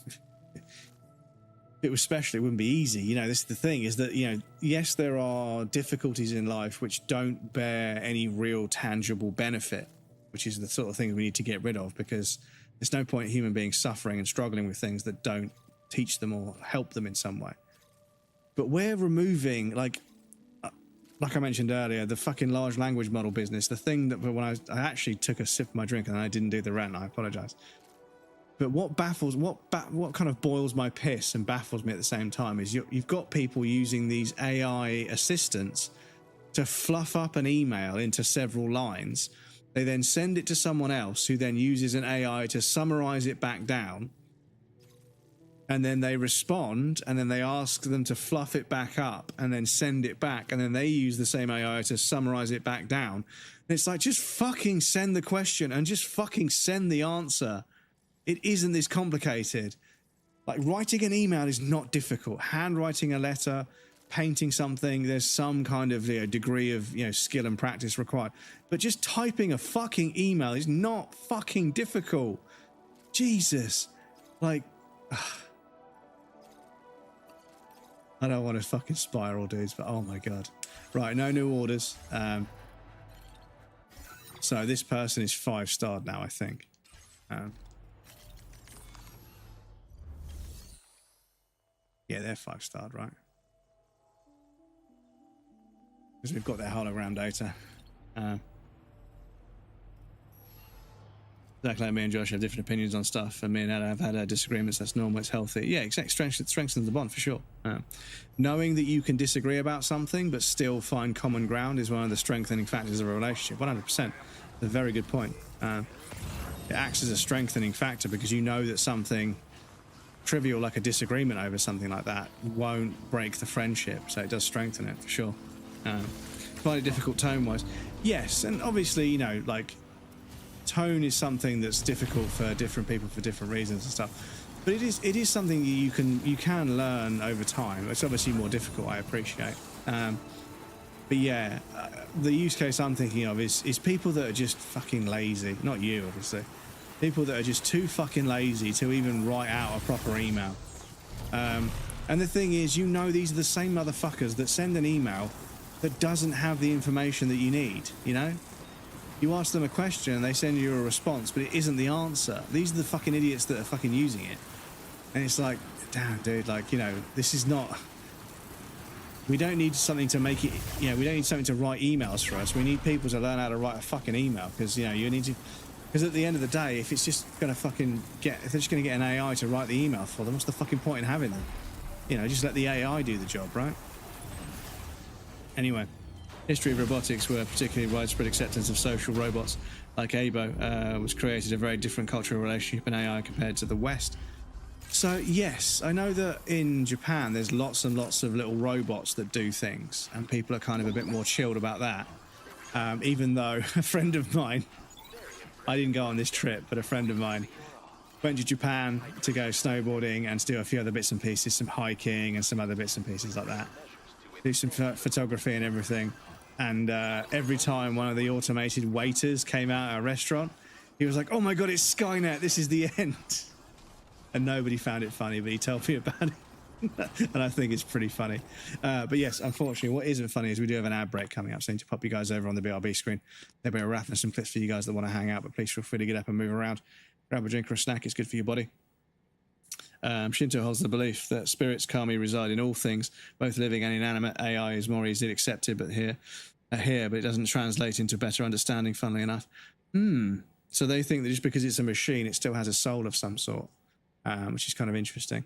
it was special, it wouldn't be easy. You know, this is the thing, is that, you know, yes, there are difficulties in life which don't bear any real tangible benefit, which is the sort of thing we need to get rid of, because there's no point in human beings suffering and struggling with things that don't teach them or help them in some way. But we're removing, like, like I mentioned earlier, the fucking large language model business, the thing that when I actually took a sip of my drink and I didn't do the rant, I apologize. But what kind of boils my piss and baffles me at the same time is you've got people using these AI assistants to fluff up an email into several lines. They then send it to someone else who then uses an AI to summarize it back down. And then they respond, and then they ask them to fluff it back up and then send it back. And then they use the same AI to summarize it back down. And it's like, just fucking send the question and just fucking send the answer. It isn't this complicated. Like, writing an email is not difficult. Handwriting a letter, painting something, there's some kind of degree of skill and practice required. But just typing a fucking email is not fucking difficult. Jesus. Like... I don't want to fucking spiral, dudes, but oh my god. Right, no new orders. So this person is 5-starred now, I think. Yeah, they're 5-starred, right? Because we've got their hologram data. Exactly like me and Josh have different opinions on stuff, and me and Ella have had disagreements. That's normal, it's healthy. Yeah, exactly. Strengthens the bond for sure. Knowing that you can disagree about something but still find common ground is one of the strengthening factors of a relationship. 100%. A very good point. It acts as a strengthening factor because you know that something trivial like a disagreement over something like that won't break the friendship, so it does strengthen it for sure. Slightly difficult tone-wise. Yes, and obviously, like... tone is something that's difficult for different people for different reasons and stuff, but it is something you can learn over time. It's obviously more difficult, I appreciate, but yeah, the use case I'm thinking of is people that are just fucking lazy. Not you, obviously. People that are just too fucking lazy to even write out a proper email. And the thing is, these are the same motherfuckers that send an email that doesn't have the information that you need. You ask them a question and they send you a response, but it isn't the answer. These are the fucking idiots that are fucking using it. And it's like, damn, dude, this is not... We don't need something to make it... we don't need something to write emails for us. We need people to learn how to write a fucking email, because, you need to... Because at the end of the day, if it's just going to fucking get... If they're just going to get an AI to write the email for them, what's the fucking point in having them? Just let the AI do the job, right? Anyway... History of robotics, where particularly widespread acceptance of social robots like Abo was created a very different cultural relationship in AI compared to the West. So yes, I know that in Japan there's lots and lots of little robots that do things, and people are kind of a bit more chilled about that. Even though a friend of mine, I didn't go on this trip, but a friend of mine went to Japan to go snowboarding and to do a few other bits and pieces, some hiking and some other bits and pieces like that. Do some photography and everything. And every time one of the automated waiters came out at a restaurant, he was like, oh my god, it's Skynet, this is the end. And nobody found it funny, but he told me about it. And I think it's pretty funny. But yes, unfortunately, what isn't funny is we do have an ad break coming up, so I need to pop you guys over on the BRB screen. There'll be a wrap and some clips for you guys that want to hang out, but please feel free to get up and move around. Grab a drink or a snack, it's good for your body. Shinto holds the belief that spirits kami reside in all things, both living and inanimate. AI is more easily accepted, but but it doesn't translate into better understanding, funnily enough. So they think that just because it's a machine, it still has a soul of some sort, which is kind of interesting.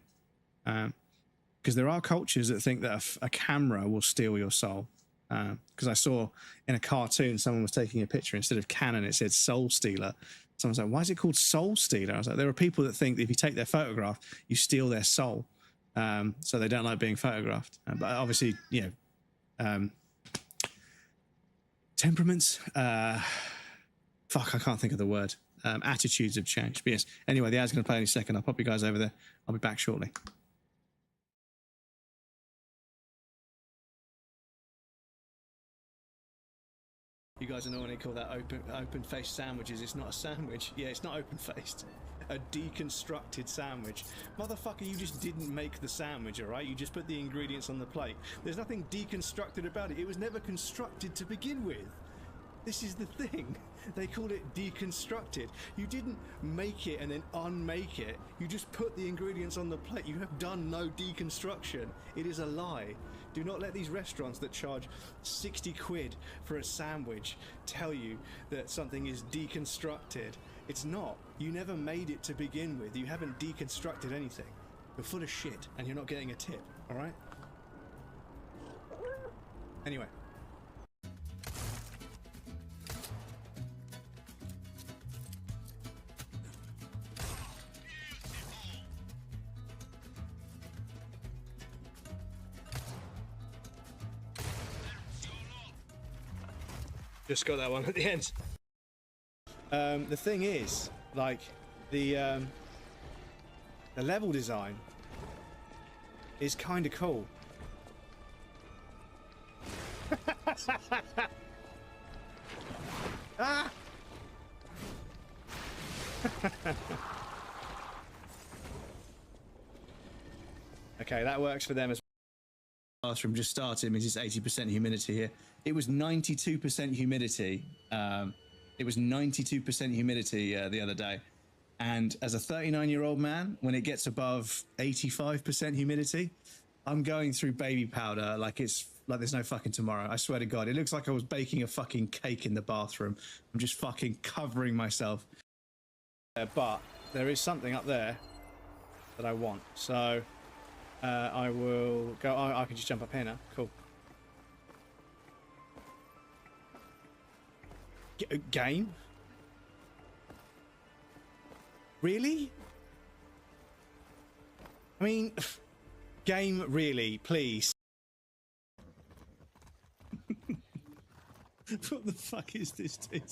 Because there are cultures that think that a camera will steal your soul. Because I saw in a cartoon, someone was taking a picture, instead of Canon, it said Soul Stealer. Someone's like, why is it called Soul Stealer? I was like, there are people that think that if you take their photograph, you steal their soul. So they don't like being photographed. But obviously, temperaments, fuck, I can't think of the word. Attitudes have changed. But yes, anyway, the ad's going to play any second. I'll pop you guys over there. I'll be back shortly. You guys know when they call that open-faced sandwiches. It's not a sandwich. Yeah, it's not open-faced. A deconstructed sandwich. Motherfucker, you just didn't make the sandwich, all right? You just put the ingredients on the plate. There's nothing deconstructed about it. It was never constructed to begin with. This is the thing. They call it deconstructed. You didn't make it and then unmake it. You just put the ingredients on the plate. You have done no deconstruction. It is a lie. Do not let these restaurants that charge 60 quid for a sandwich tell you that something is deconstructed. It's not. You never made it to begin with. You haven't deconstructed anything. You're full of shit and you're not getting a tip, alright? Anyway. Just got that one at the end. The thing is, like, the level design is kind of cool. Ah! Okay, that works for them as bathroom just started means it's 80% humidity here. It was 92% humidity. It was 92% humidity the other day. And as a 39-year-old man, when it gets above 85% humidity, I'm going through baby powder like it's like there's no fucking tomorrow. I swear to God, it looks like I was baking a fucking cake in the bathroom. I'm just fucking covering myself. But there is something up there that I want. So I will go. I can just jump up here now. Cool. Game? Really? I mean, game, really, please. What the fuck is this, dude?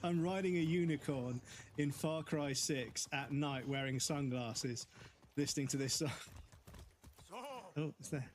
I'm riding a unicorn in Far Cry 6 at night wearing sunglasses, listening to this song. Oh, it's there.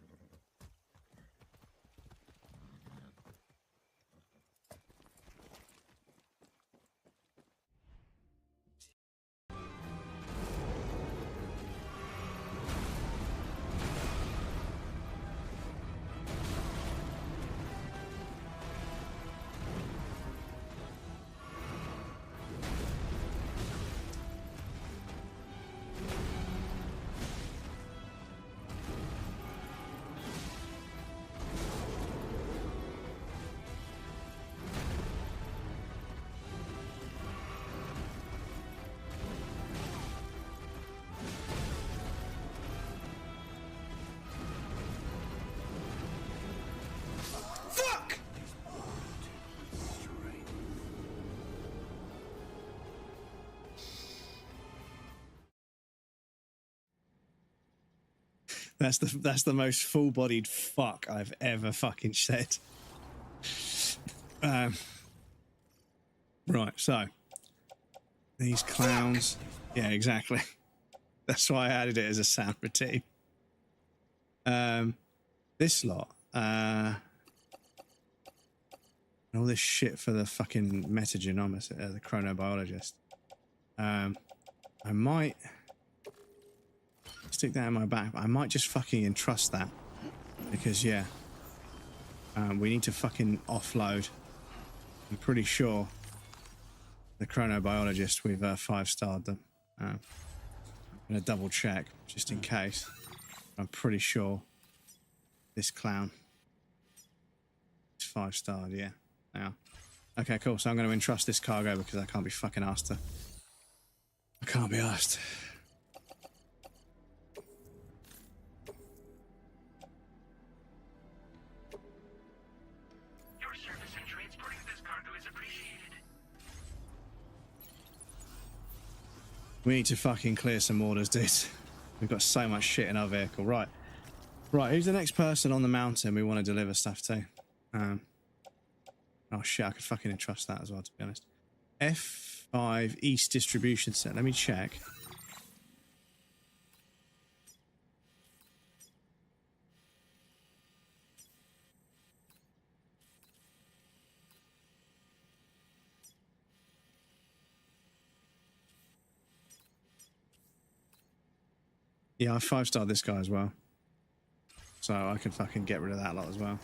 Fuck! That's the most full-bodied fuck I've ever fucking said. Right, so these clowns. Yeah, exactly. That's why I added it as a sound routine. This lot. And all this shit for the fucking metagenomics, the chronobiologist. I might stick that in my back. I might just fucking entrust that because yeah, we need to fucking offload. I'm pretty sure the chronobiologist we've 5-starred them. I'm gonna double check just in case. I'm pretty sure this clown is 5-starred. Yeah. Now, okay, cool. So I'm going to entrust this cargo because I can't be fucking asked to. I can't be asked. Your service in transporting this cargo is appreciated. We need to fucking clear some orders, dude. We've got so much shit in our vehicle. Right. Right, who's the next person on the mountain we want to deliver stuff to? Oh shit, I could fucking entrust that as well, to be honest. F5 East Distribution Center. Let me check. Yeah, I 5-starred this guy as well. So I can fucking get rid of that lot as well.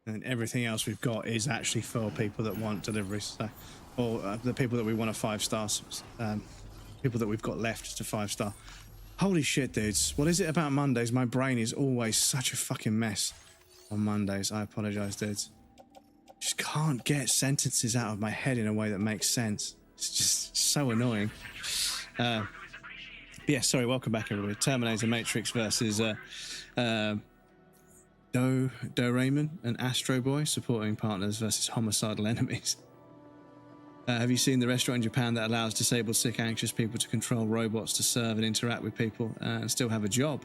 and everything else we've got is actually for people that want deliveries, so, or the people that we want a 5-star, people that we've got left to 5-star. Holy shit, dudes! What is it about Mondays? My brain is always such a fucking mess on Mondays. I apologize, dudes. Just can't get sentences out of my head in a way that makes sense. It's just so annoying. But yeah, sorry, welcome back everybody. Terminator Matrix versus Doraemon and Astro Boy, supporting partners versus homicidal enemies. Have you seen the restaurant in Japan that allows disabled, sick, anxious people to control robots to serve and interact with people and still have a job?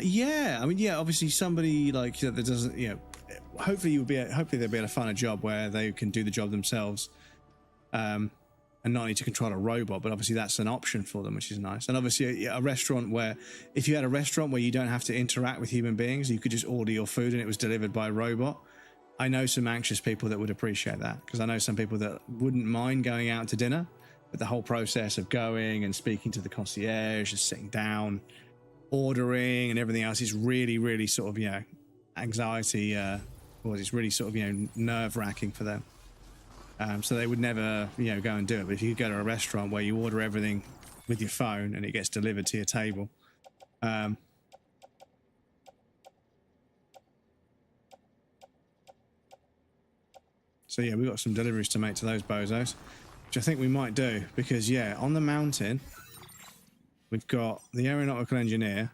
Yeah. I mean, yeah, obviously somebody like that doesn't, you know, hopefully they'll be able to find a job where they can do the job themselves, and not need to control a robot, but obviously that's an option for them, which is nice. And obviously a restaurant where, if you had a restaurant where you don't have to interact with human beings, you could just order your food and it was delivered by a robot. I know some anxious people that would appreciate that, because I know some people that wouldn't mind going out to dinner, but the whole process of going and speaking to the concierge and sitting down, ordering and everything else is really, really sort of, you know, anxiety, or it's really sort of, you know, nerve-wracking for them. So they would never, you know, go and do it. But if you go to a restaurant where you order everything with your phone and it gets delivered to your table, so yeah, we've got some deliveries to make to those bozos, which I think we might do, because yeah, on the mountain we've got the aeronautical engineer,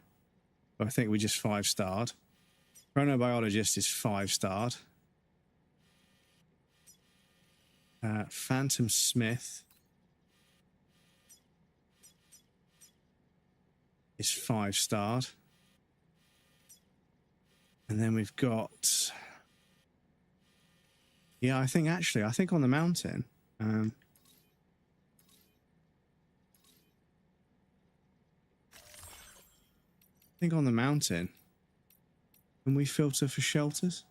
who I think we just 5-starred. Chronobiologist is 5-starred. Phantom Smith is 5-starred. And then we've got, yeah, I think on the mountain, I think on the mountain, can we filter for shelters?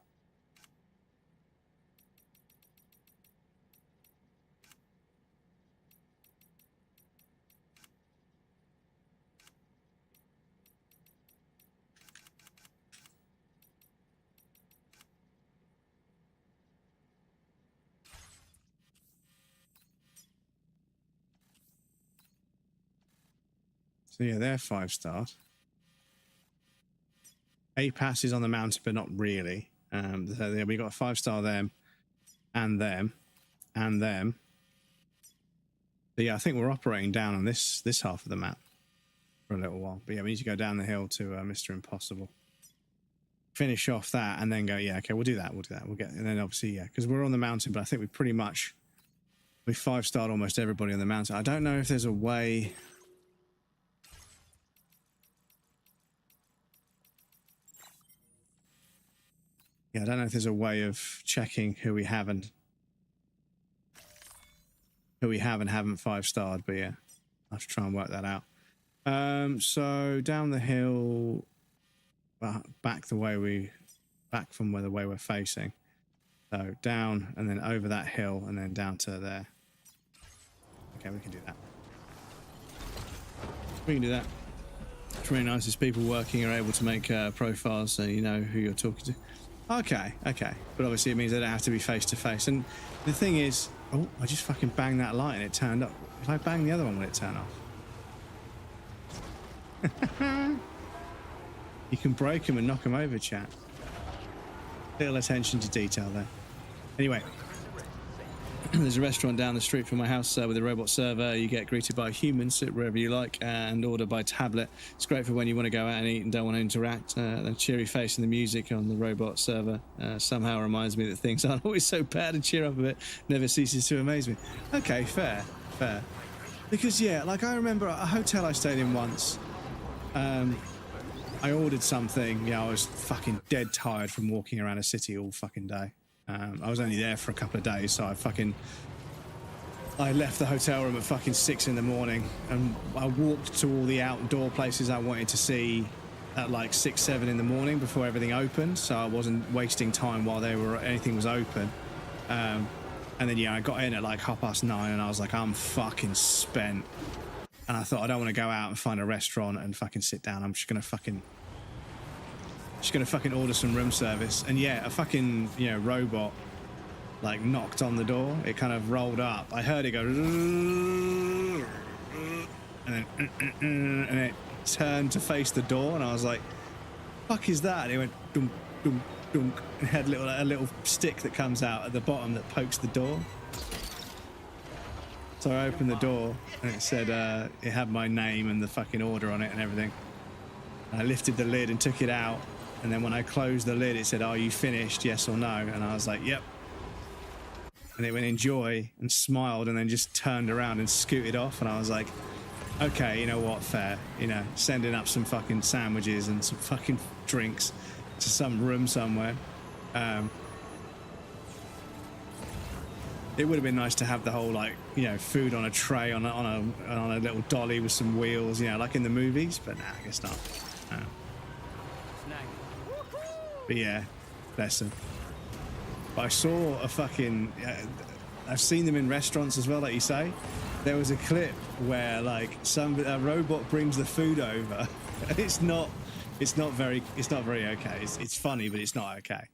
So yeah, they're 5-starred. APAS is on the mountain, but not really. So yeah, we got a 5-star them, and them, and them. But yeah, I think we're operating down on this half of the map for a little while. But yeah, we need to go down the hill to Mr. Impossible. Finish off that, and then go. Yeah, okay, we'll do that. We'll get, and then obviously, yeah, because we're on the mountain. But I think we 5-starred almost everybody on the mountain. I don't know if there's a way. Yeah, I don't know if there's a way of checking who we have and haven't 5-starred, but yeah, I'll have to try and work that out. So down the hill, back from the way we're facing. So down and then over that hill and then down to there. Okay, we can do that. We can do that. It's really nice as people working are able to make profiles so you know who you're talking to. Okay. But obviously it means they don't have to be face to face. And the thing is, oh, I just fucking banged that light and it turned up. If I bang the other one, will it turn off? You can break them and knock them over, chat. Little attention to detail there. Anyway, there's a restaurant down the street from my house with a robot server. You get greeted by humans, sit wherever you like, and order by tablet. It's great for when you want to go out and eat and don't want to interact. The cheery face and the music on the robot server somehow reminds me that things aren't always so bad, and cheer up a bit never ceases to amaze me. Okay, fair. Because yeah, like I remember a hotel I stayed in once. I ordered something. Yeah, I was fucking dead tired from walking around a city all fucking day. I was only there for a couple of days, so I left the hotel room at fucking 6 in the morning, and I walked to all the outdoor places I wanted to see at like 6, 7 in the morning before everything opened, so I wasn't wasting time while anything was open. And then yeah, I got in at like 9:30, and I was like, I'm fucking spent. And I thought, I don't want to go out and find a restaurant and fucking sit down. I'm just gonna fucking Just gonna fucking order some room service. And yeah, a fucking, you know, robot like knocked on the door. It kind of rolled up. I heard it go, and then and it turned to face the door, and I was like, fuck is that? And it went dunk, dunk, dunk. It had a little stick that comes out at the bottom that pokes the door. So I opened the door and it said, it had my name and the fucking order on it and everything. I lifted the lid and took it out. And then when I closed the lid, it said, are you finished? Yes or no? And I was like, yep. And it went enjoy and smiled and then just turned around and scooted off. And I was like, okay, you know what? Fair. You know, sending up some fucking sandwiches and some fucking drinks to some room somewhere. It would have been nice to have the whole, like, you know, food on a tray on a little dolly with some wheels, you know, like in the movies. But nah, I guess not. But yeah, bless them. But I saw a fucking, I've seen them in restaurants as well, like you say. There was a clip where like a robot brings the food over. It's not very okay. It's funny, but it's not okay.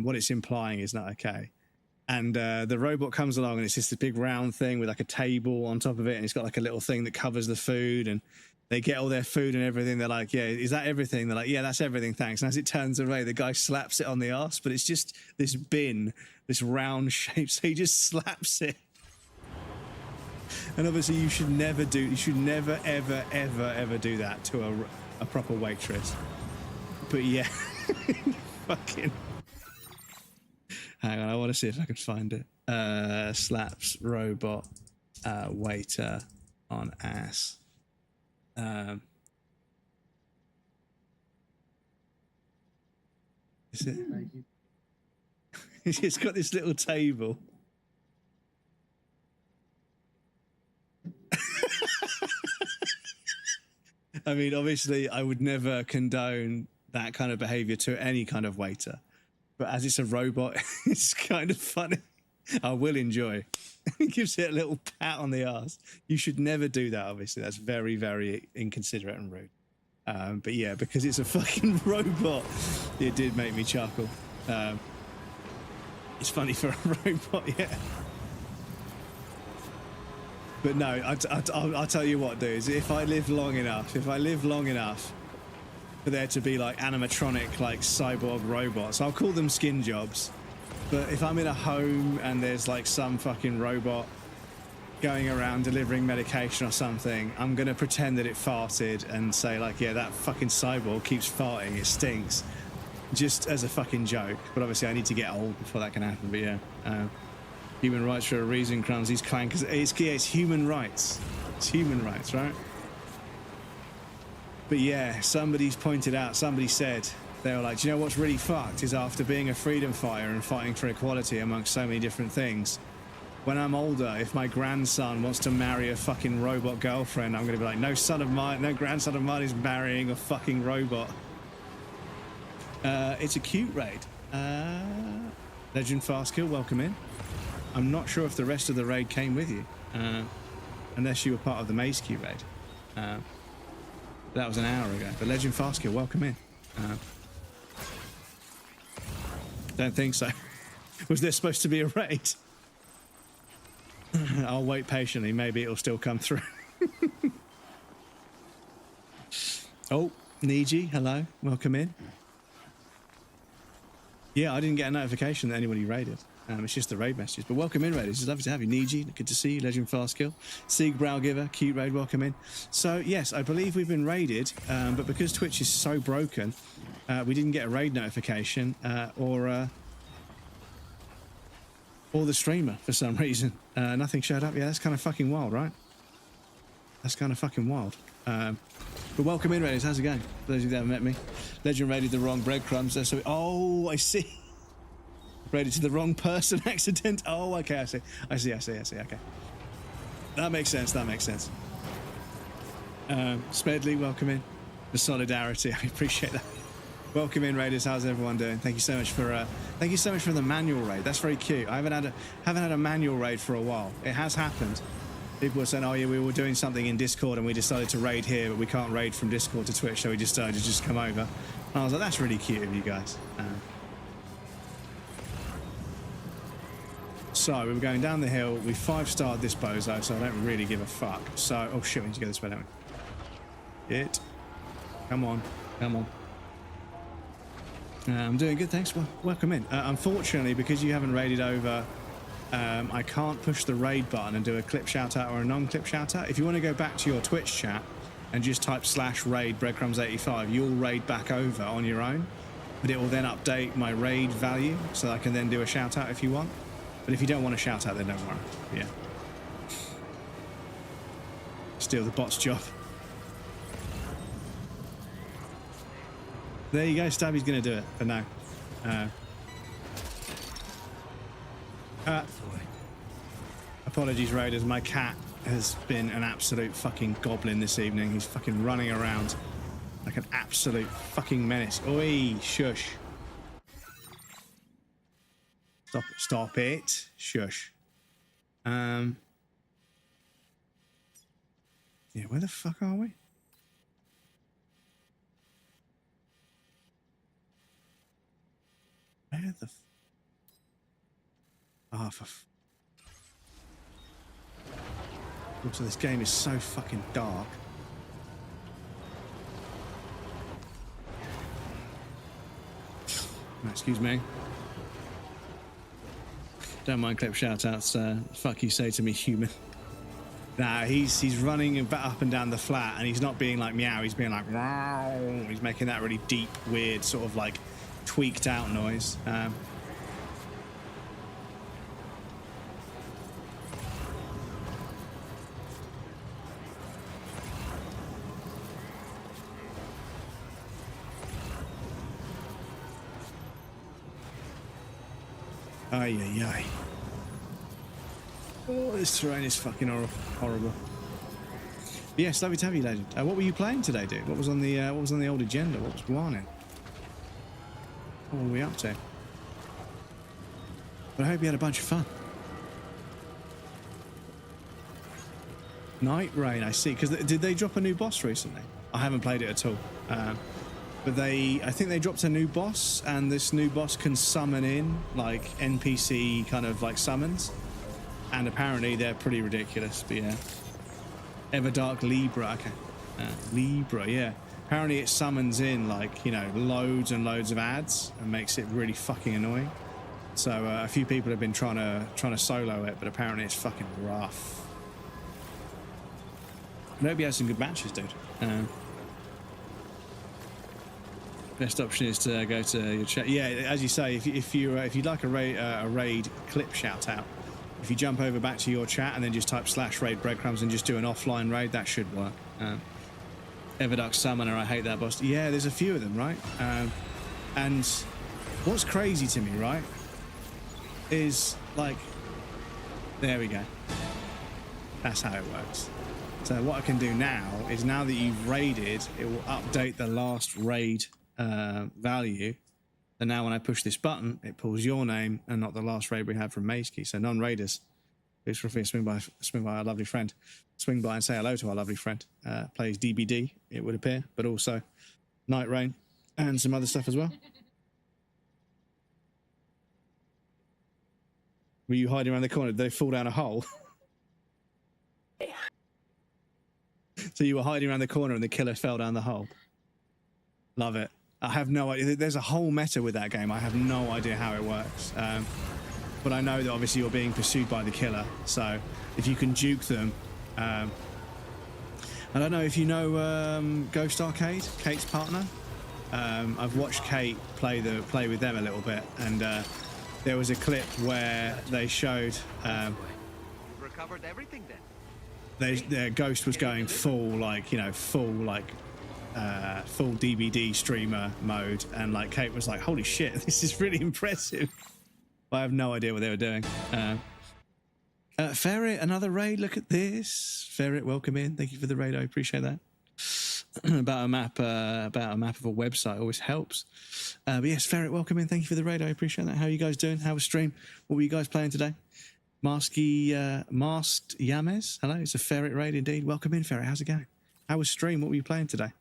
What it's implying is not okay. And the robot comes along and it's just a big round thing with like a table on top of it, and it's got like a little thing that covers the food, and they get all their food and everything. They're like, yeah, is that everything? They're like, yeah, that's everything, thanks. And as it turns away, the guy slaps it on the arse, but it's just this bin, this round shape, so he just slaps it. And obviously you should never, ever, ever, ever do that to a proper waitress. But yeah, fucking... Hang on, I want to see if I can find it. Slaps robot waiter on ass. Is it? It's got this little table. I mean, obviously, I would never condone that kind of behavior to any kind of waiter. But as it's a robot, it's kind of funny. I will enjoy. He gives it a little pat on the arse. You should never do that, obviously. That's very, very inconsiderate and rude. But yeah, because it's a fucking robot, it did make me chuckle. It's funny for a robot, yeah. But no, I'll tell you what, dudes. If I live long enough for there to be like animatronic, like cyborg robots, I'll call them skin jobs. But if I'm in a home and there's like some fucking robot going around delivering medication or something, I'm gonna pretend that it farted and say like, yeah, that fucking cyborg keeps farting, it stinks, just as a fucking joke. But obviously I need to get old before that can happen. But yeah, human rights for a reason, Crumbs. He's clankers. It's human rights. It's human rights, right? But yeah, somebody's pointed out, somebody said, they were like, do you know what's really fucked is after being a freedom fighter and fighting for equality amongst so many different things, when I'm older, if my grandson wants to marry a fucking robot girlfriend, I'm going to be like, no grandson of mine is marrying a fucking robot. It's a cute raid. Legend Fast Kill, welcome in. I'm not sure if the rest of the raid came with you, unless you were part of the Maze Q raid. That was an hour ago. But Legend Fast Kill, welcome in. Don't think so. Was there supposed to be a raid? I'll wait patiently. Maybe it'll still come through. Oh, Niji, hello. Welcome in. Yeah, I didn't get a notification that anybody raided. It's just the raid messages. But welcome in, raiders. It's lovely to have you. Niji, good to see you. Legend Fast Kill. Sieg Browgiver, cute raid, welcome in. So, yes, I believe we've been raided, but because Twitch is so broken, we didn't get a raid notification or the streamer for some reason. Nothing showed up. Yeah, that's kind of fucking wild, right? That's kind of fucking wild. But welcome in, raiders. How's it going? For those of you that haven't met me. Legend raided the wrong breadcrumbs. So oh, I see. Raided to the wrong person accident. Oh, okay, I see. Okay. That makes sense. Smedley, welcome in. The solidarity, I appreciate that. Welcome in, raiders. How's everyone doing? Thank you so much for the manual raid. That's very cute. I haven't had a manual raid for a while. It has happened. People were saying, oh yeah, we were doing something in Discord and we decided to raid here, but we can't raid from Discord to Twitch, so we decided to just come over. And I was like, that's really cute of you guys. So we were going down the hill. We 5-starred this bozo, so I don't really give a fuck. So, oh shit, we need to go this way, don't we? It. Come on. Come on. I'm doing good, thanks. Well, welcome in. Unfortunately, because you haven't raided over, I can't push the raid button and do a clip shout out or a non-clip shout out. If you want to go back to your Twitch chat and just type /raid breadcrumbs85, you'll raid back over on your own, but it will then update my raid value so I can then do a shout out if you want. But if you don't want to shout out, then don't worry. Yeah. Steal the bot's job. There you go. Stabby's going to do it for now. Apologies, Raiders. My cat has been an absolute fucking goblin this evening. He's fucking running around like an absolute fucking menace. Oi, shush. Stop it. Shush. Yeah, where the fuck are we? Where the So this game is so fucking dark. Excuse me. Don't mind clip shout-outs. Fuck you say to me, human. Nah, he's running up and down the flat, and he's not being like meow. He's being like wow. He's making that really deep, weird, sort of like tweaked out noise. Ay, ay, ay. Oh, this terrain is fucking horrible. But yes, lovely to have you, legend. What were you playing today, dude? What was on the old agenda? What was Guanin? What were we up to? But I hope you had a bunch of fun. Night Rain, I see. Because did they drop a new boss recently? I haven't played it at all. But I think they dropped a new boss, and this new boss can summon in like NPC kind of like summons, and apparently they're pretty ridiculous. But yeah, Everdark Libra, okay, Libra, yeah. Apparently it summons in like, you know, loads and loads of ads and makes it really fucking annoying. So a few people have been trying to solo it, but apparently it's fucking rough. I hope you had some good matches, dude. Best option is to go to your chat. Yeah, as you say, if you'd like a raid clip shout out, if you jump over back to your chat and then just type /raid breadcrumbs and just do an offline raid, that should work. Everduck Summoner, I hate that boss. Yeah, there's a few of them, right? And what's crazy to me, right, is like, there we go. That's how it works. So what I can do now is, now that you've raided, it will update the last raid value, and now when I push this button, it pulls your name and not the last raid we had from Mazekey. So non-raiders, please feel free to swing by our lovely friend, swing by and say hello to our lovely friend. Plays DBD, it would appear, but also Night Rain and some other stuff as well. Were you hiding around the corner? Did they fall down a hole? So you were hiding around the corner and the killer fell down the hole. Love it. I have no idea. There's a whole meta with that game. I have no idea how it works. But I know that obviously you're being pursued by the killer. So if you can juke them. I don't know if you know Ghost Arcade, Kate's partner. I've watched Kate play with them a little bit, and there was a clip where they showed recovered everything then. Their Ghost was going full, like, you know, full DVD streamer mode, and like Kate was like, holy shit, this is really impressive. I have no idea what they were doing. Ferret, another raid. Look at this. Ferret, welcome in. Thank you for the raid. I appreciate that. about a map of a website always helps. But yes, Ferret, welcome in. Thank you for the raid. I appreciate that. How are you guys doing? How was stream? What were you guys playing today? Masked Yames. Hello, it's a Ferret raid indeed. Welcome in, Ferret. How's it going? How was stream? What were you playing today?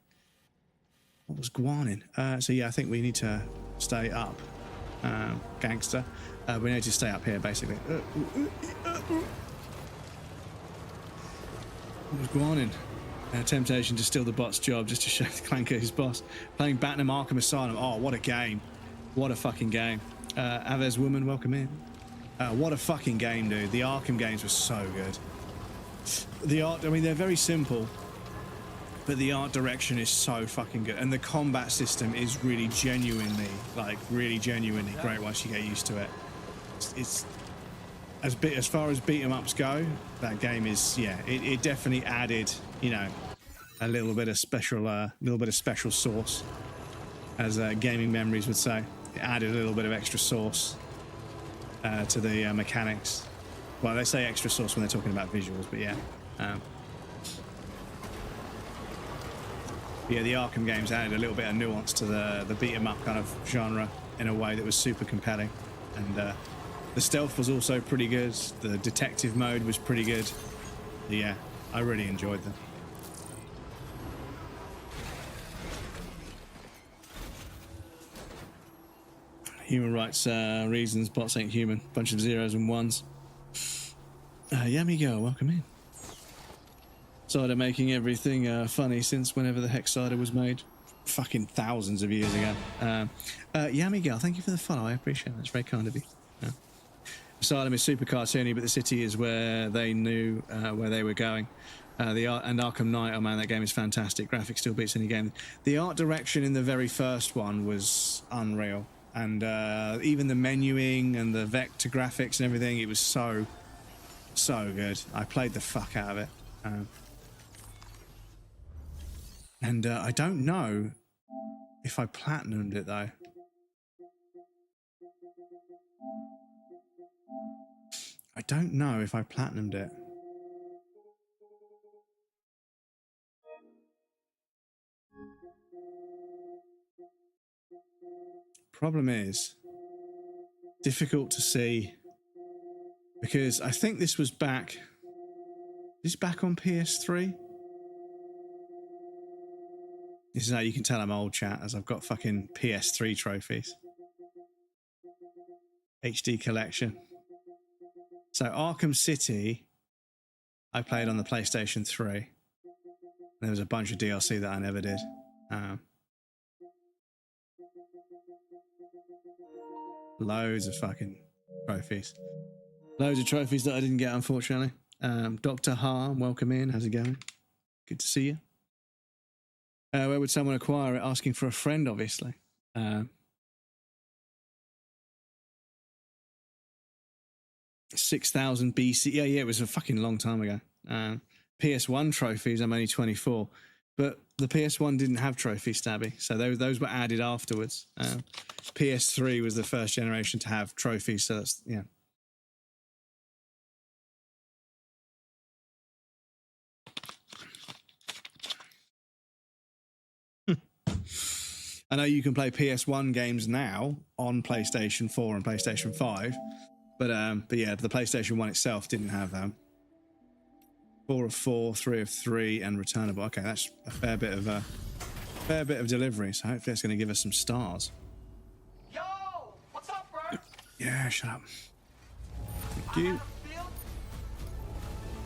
What was Guanin? So yeah, I think we need to stay up, gangster. We need to stay up here, basically. What was Guanin? Temptation to steal the bot's job just to show the Clanker his boss. Playing Batman Arkham Asylum. Oh, what a game. What a fucking game. Aves Woman, welcome in. What a fucking game, dude. The Arkham games were so good. The art, I mean, they're very simple, but the art direction is so fucking good. And the combat system is really genuinely, great once you get used to it. It's as far as beat 'em ups go, that game is, yeah, it definitely added, you know, a little bit of special sauce, as gaming memories would say. It added a little bit of extra sauce to the mechanics. Well, they say extra sauce when they're talking about visuals, but yeah. Yeah, the Arkham games added a little bit of nuance to the beat 'em up kind of genre in a way that was super compelling. And the stealth was also pretty good. The detective mode was pretty good. Yeah, I really enjoyed them. Human rights reasons, bots ain't human. Bunch of zeros and ones. Yummy girl, welcome in. Cider making everything funny since whenever the hex cider was made. Fucking thousands of years ago. Yummy girl, thank you for the follow. I appreciate that. It's very kind of you. Asylum is super cartoony, but the city is where they knew where they were going. And Arkham Knight, oh man, that game is fantastic. Graphics still beats any game. The art direction in the very first one was unreal. And even the menuing and the vector graphics and everything, it was so good. I played the fuck out of it. And I don't know if I platinumed it though. I don't know if I platinumed it. Problem is, difficult to see, because I think this was back. Is this back on PS3? This is how you can tell I'm old, chat, as I've got fucking PS3 trophies. HD collection. So Arkham City, I played on the PlayStation 3. There was a bunch of DLC that I never did. Loads of fucking trophies. Loads of trophies that I didn't get, unfortunately. Dr. Harm, welcome in. How's it going? Good to see you. Where would someone acquire it? Asking for a friend, obviously. 6,000 BC. Yeah, it was a fucking long time ago. PS1 trophies, I'm only 24. But the PS1 didn't have trophy stabby, so those were added afterwards. PS3 was the first generation to have trophies, so that's, yeah. I know you can play PS1 games now on PlayStation 4 and PlayStation 5, but yeah, the PlayStation 1 itself didn't have 4 of 4, 3 of 3, and returnable. Okay, that's a fair bit of delivery. So hopefully that's going to give us some stars. Yo, what's up, bro? Yeah, shut up. Thank you.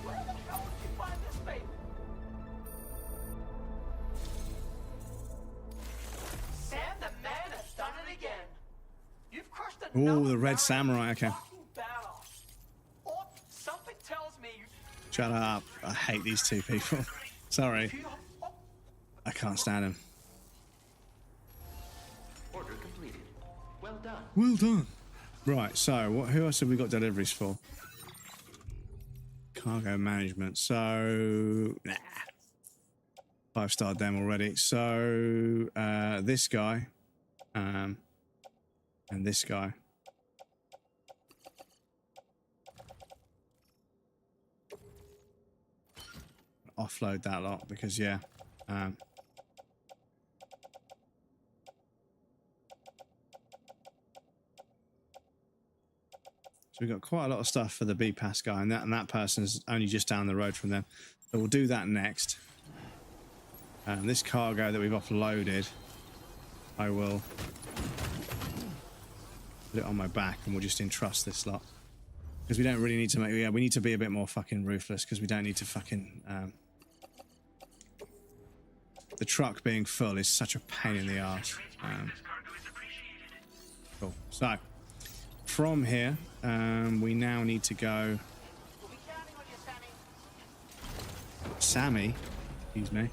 Where the hell did you find this baby? Sam the man has done it again. You've crushed Oh, the Red Samurai. Okay. Something tells me you... Shut up. I hate these two people. Sorry. I can't stand them. Order completed. Well done. Well done. Right, so who else have we got deliveries for? Cargo management. So, nah. 5-starred them already. So, this guy, and this guy. Offload that lot because, yeah. So we've got quite a lot of stuff for the B-Pass guy, and that person's only just down the road from them. So we'll do that next. This cargo that we've offloaded, I will put it on my back and we'll just entrust this lot. Because we don't really need to make... Yeah, we need to be a bit more fucking ruthless because we don't need to fucking... the truck being full is such a pain in the arse. Cool. So, from here, we now need to go... Sammy? Excuse me.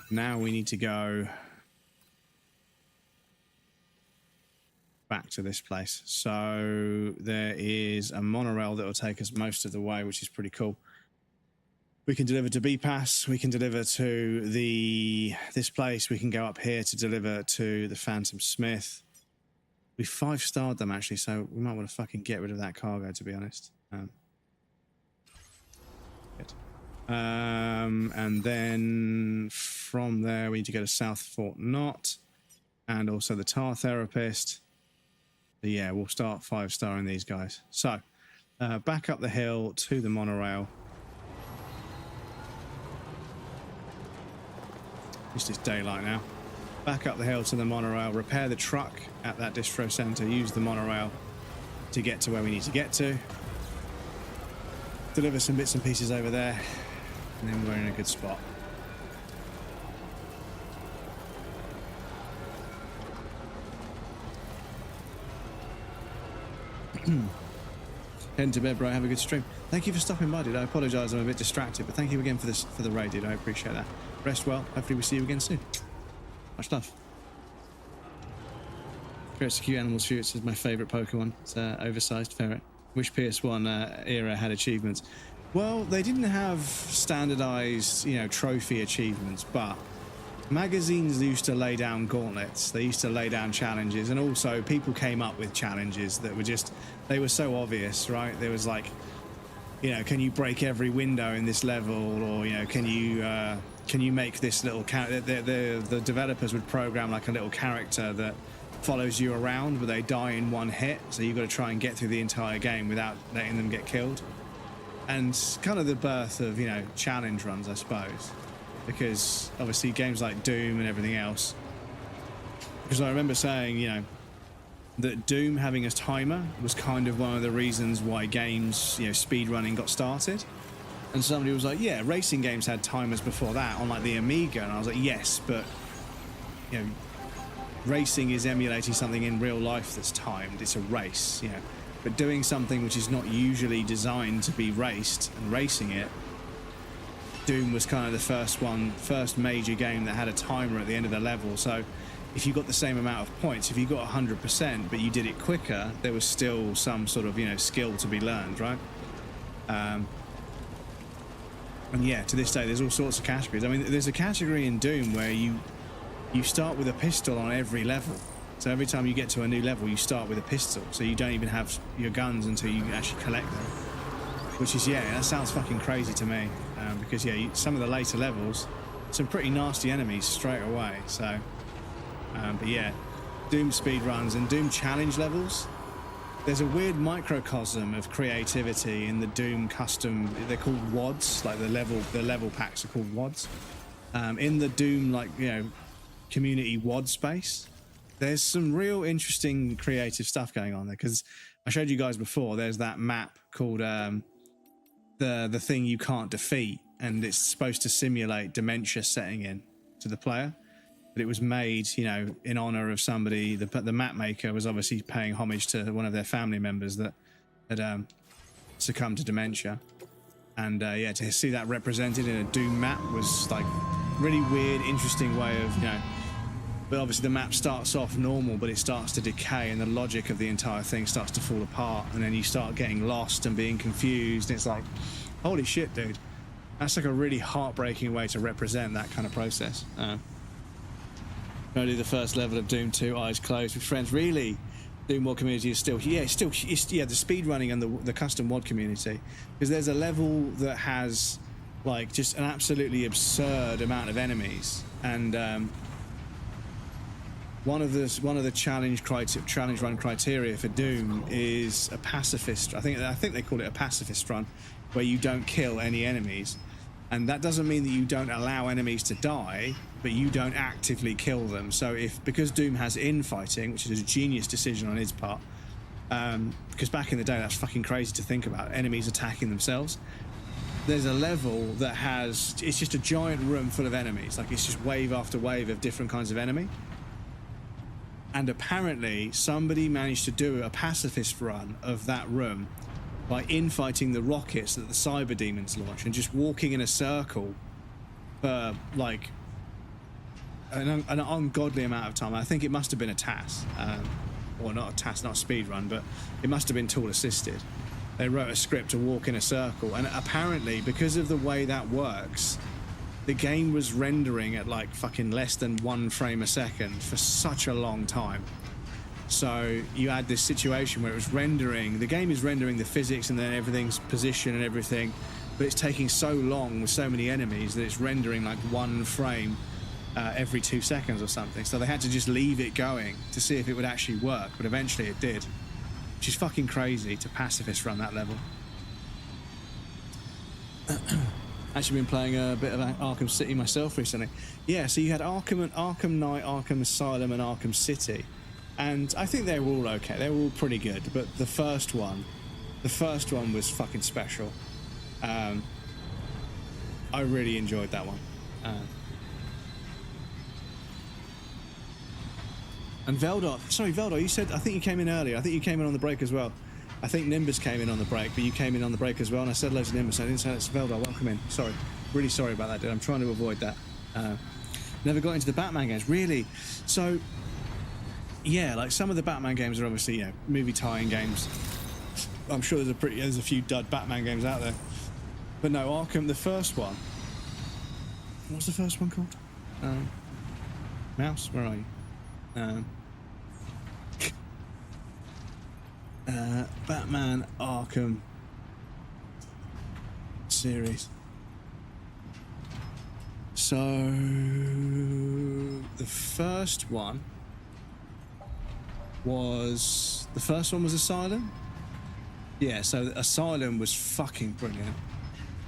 Now we need to go... back to this place. So there is a monorail that will take us most of the way, which is pretty cool. We can deliver to B-Pass, we can deliver to this place, we can go up here to deliver to the Phantom Smith. We 5-starred them actually, so we might want to fucking get rid of that cargo, to be honest. Good. And then from there we need to go to South Fort Knot and also the Tar Therapist. But yeah, we'll start 5-starring these guys. So, back up the hill to the monorail. It's daylight now. Back up the hill to the monorail, repair the truck at that distro center, use the monorail to get to where we need to get to. Deliver some bits and pieces over there, and then we're in a good spot. Heading to bed, bro. Have a good stream. Thank you for stopping by, dude. I apologise, I'm a bit distracted, but thank you again for the raid, dude. I appreciate that. Rest well. Hopefully we see you again soon. Much love. Creates a cute animal shoot. It's my favourite Pokemon. It's oversized ferret. Wish PS1 era had achievements. Well, they didn't have standardised, you know, trophy achievements, but magazines used to lay down gauntlets. They used to lay down challenges, and also people came up with challenges that were just, they were so obvious, right? There was like, you know, can you break every window in this level, or, you know, can you make this little the developers would program like a little character that follows you around, but they die in one hit, so you've got to try and get through the entire game without letting them get killed. And kind of the birth of, you know, challenge runs, I suppose. Because obviously games like Doom and everything else, because I remember saying, you know, that Doom having a timer was kind of one of the reasons why games, you know, speedrunning got started. And somebody was like, yeah, racing games had timers before that on like the Amiga, and I was like, yes, but, you know, racing is emulating something in real life that's timed. It's a race, you know, but doing something which is not usually designed to be raced and racing it, Doom was kind of the first major game that had a timer at the end of the level. So if you got the same amount of points, if you got 100%, but you did it quicker, there was still some sort of, you know, skill to be learned, right? And yeah, to this day, there's all sorts of categories. I mean, there's a category in Doom where you start with a pistol on every level. So every time you get to a new level, you start with a pistol. So you don't even have your guns until you actually collect them. Which is, yeah, that sounds fucking crazy to me. Because, yeah, some of the later levels, some pretty nasty enemies straight away. So, but yeah, Doom speedruns and Doom challenge levels. There's a weird microcosm of creativity in the Doom custom. They're called WODs, like the level packs are called WODs. In the Doom, like, you know, community WOD space, there's some real interesting creative stuff going on there. Because I showed you guys before, there's that map called the thing you can't defeat, and it's supposed to simulate dementia setting in to the player. But it was made, you know, in honor of somebody. The map maker was obviously paying homage to one of their family members that had succumbed to dementia. And yeah, to see that represented in a Doom map was like really weird, interesting way of, you know. But obviously the map starts off normal, but it starts to decay, and the logic of the entire thing starts to fall apart, and then you start getting lost and being confused. And it's like, holy shit, dude. That's like a really heartbreaking way to represent that kind of process. Only the first level of Doom 2, eyes closed with friends. Really? Doom WOD community is still, yeah, it's the speed running and the custom WOD community. Because there's a level that has like just an absolutely absurd amount of enemies, and one of the challenge run criteria for Doom is a pacifist. I think they call it a pacifist run, where you don't kill any enemies. And that doesn't mean that you don't allow enemies to die, but you don't actively kill them. So because Doom has infighting, which is a genius decision on his part, because back in the day that's fucking crazy to think about, enemies attacking themselves. There's a level that it's just a giant room full of enemies, like it's just wave after wave of different kinds of enemy. And apparently somebody managed to do a pacifist run of that room by infighting the rockets that the cyber demons launch and just walking in a circle for like an ungodly amount of time. I think it must have been a TAS, or not a TAS, not a speed run, but it must have been tool assisted. They wrote a script to walk in a circle, and apparently because of the way that works, the game was rendering at like fucking less than 1 frame a second for such a long time. So you had this situation where it was rendering, the game is rendering the physics and then everything's position and everything, but it's taking so long with so many enemies that it's rendering like 1 frame every 2 seconds or something. So they had to just leave it going to see if it would actually work, but eventually it did. Which is fucking crazy to pacifist run that level. Actually been playing a bit of Arkham City myself recently. Yeah, so you had Arkham Knight, Arkham Asylum and Arkham City. And I think they were all okay. They were all pretty good. But the first one was fucking special. I really enjoyed that one. And Veldor, sorry, Veldor, you said, I think you came in earlier. I think you came in on the break as well. I think Nimbus came in on the break, but you came in on the break as well. And I said loads of Nimbus. I didn't say it's Veldor. Welcome in. Sorry. Really sorry about that, dude. I'm trying to avoid that. Never got into the Batman games. Really? So, yeah, like some of the Batman games are obviously, you know, movie tie-in games. I'm sure there's a few dud Batman games out there. But no, Arkham, the first one. What's the first one called? Mouse, where are you? Batman Arkham series. So the first one was Asylum. Yeah, so Asylum was fucking brilliant.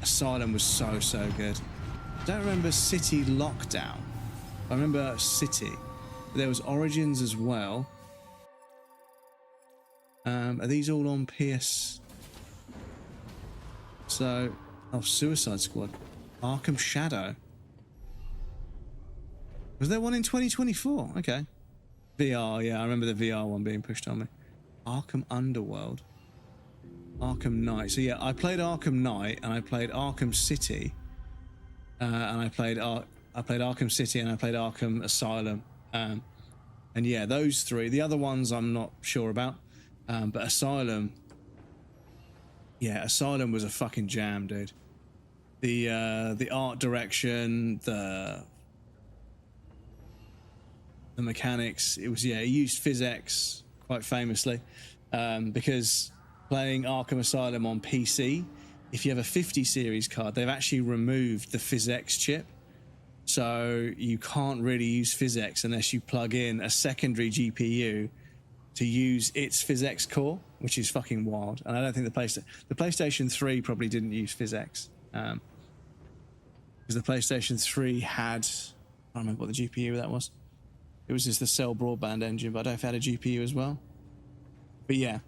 Asylum was so good. I don't remember City Lockdown. I remember City. There was Origins as well. Are these all on PS? So, Suicide Squad. Arkham Shadow. Was there one in 2024? Okay. VR, yeah, I remember the VR one being pushed on me. Arkham Underworld. Arkham Knight. So yeah, I played Arkham Knight and I played Arkham City. And I played Arkham City and I played Arkham Asylum. And yeah, those three. The other ones I'm not sure about. But Asylum. Yeah, Asylum was a fucking jam, dude. The art direction, the mechanics, it was, yeah, it used PhysX quite famously, because playing Arkham Asylum on PC, if you have a 50 series card, they've actually removed the PhysX chip, so you can't really use PhysX unless you plug in a secondary GPU to use its PhysX core, which is fucking wild. And I don't think the PlayStation 3 probably didn't use PhysX, because the PlayStation 3 had, I don't remember what the GPU that was. It was just the Cell Broadband engine, but I don't know if it had a GPU as well. But yeah,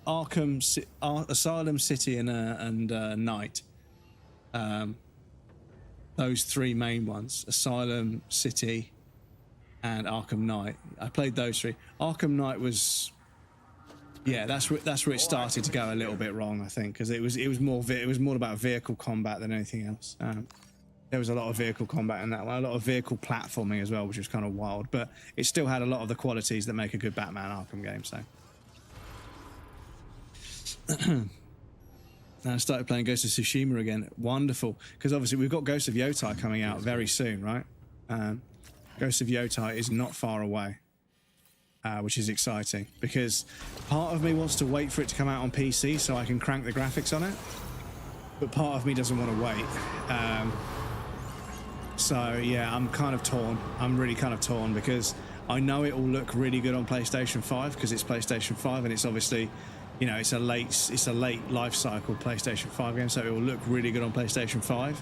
Asylum, City, and Night. Those three main ones: Asylum, City, and Arkham Knight. I played those three. Arkham Knight was, yeah, that's where it started to go a little bit wrong, I think, because it was more about vehicle combat than anything else. There was a lot of vehicle combat in that one, a lot of vehicle platforming as well, which was kind of wild, but it still had a lot of the qualities that make a good Batman Arkham game, so. And I started playing Ghost of Tsushima again. Wonderful, because obviously we've got Ghost of Yotai coming out very soon, right? Ghost of Yotai is not far away, which is exciting, because part of me wants to wait for it to come out on PC so I can crank the graphics on it, but part of me doesn't want to wait. So yeah, I'm kind of torn. I'm really kind of torn, because I know it will look really good on PlayStation 5 because it's PlayStation 5 and it's obviously, you you know, it's a late life cycle PlayStation 5 game, so it will look really good on PlayStation 5.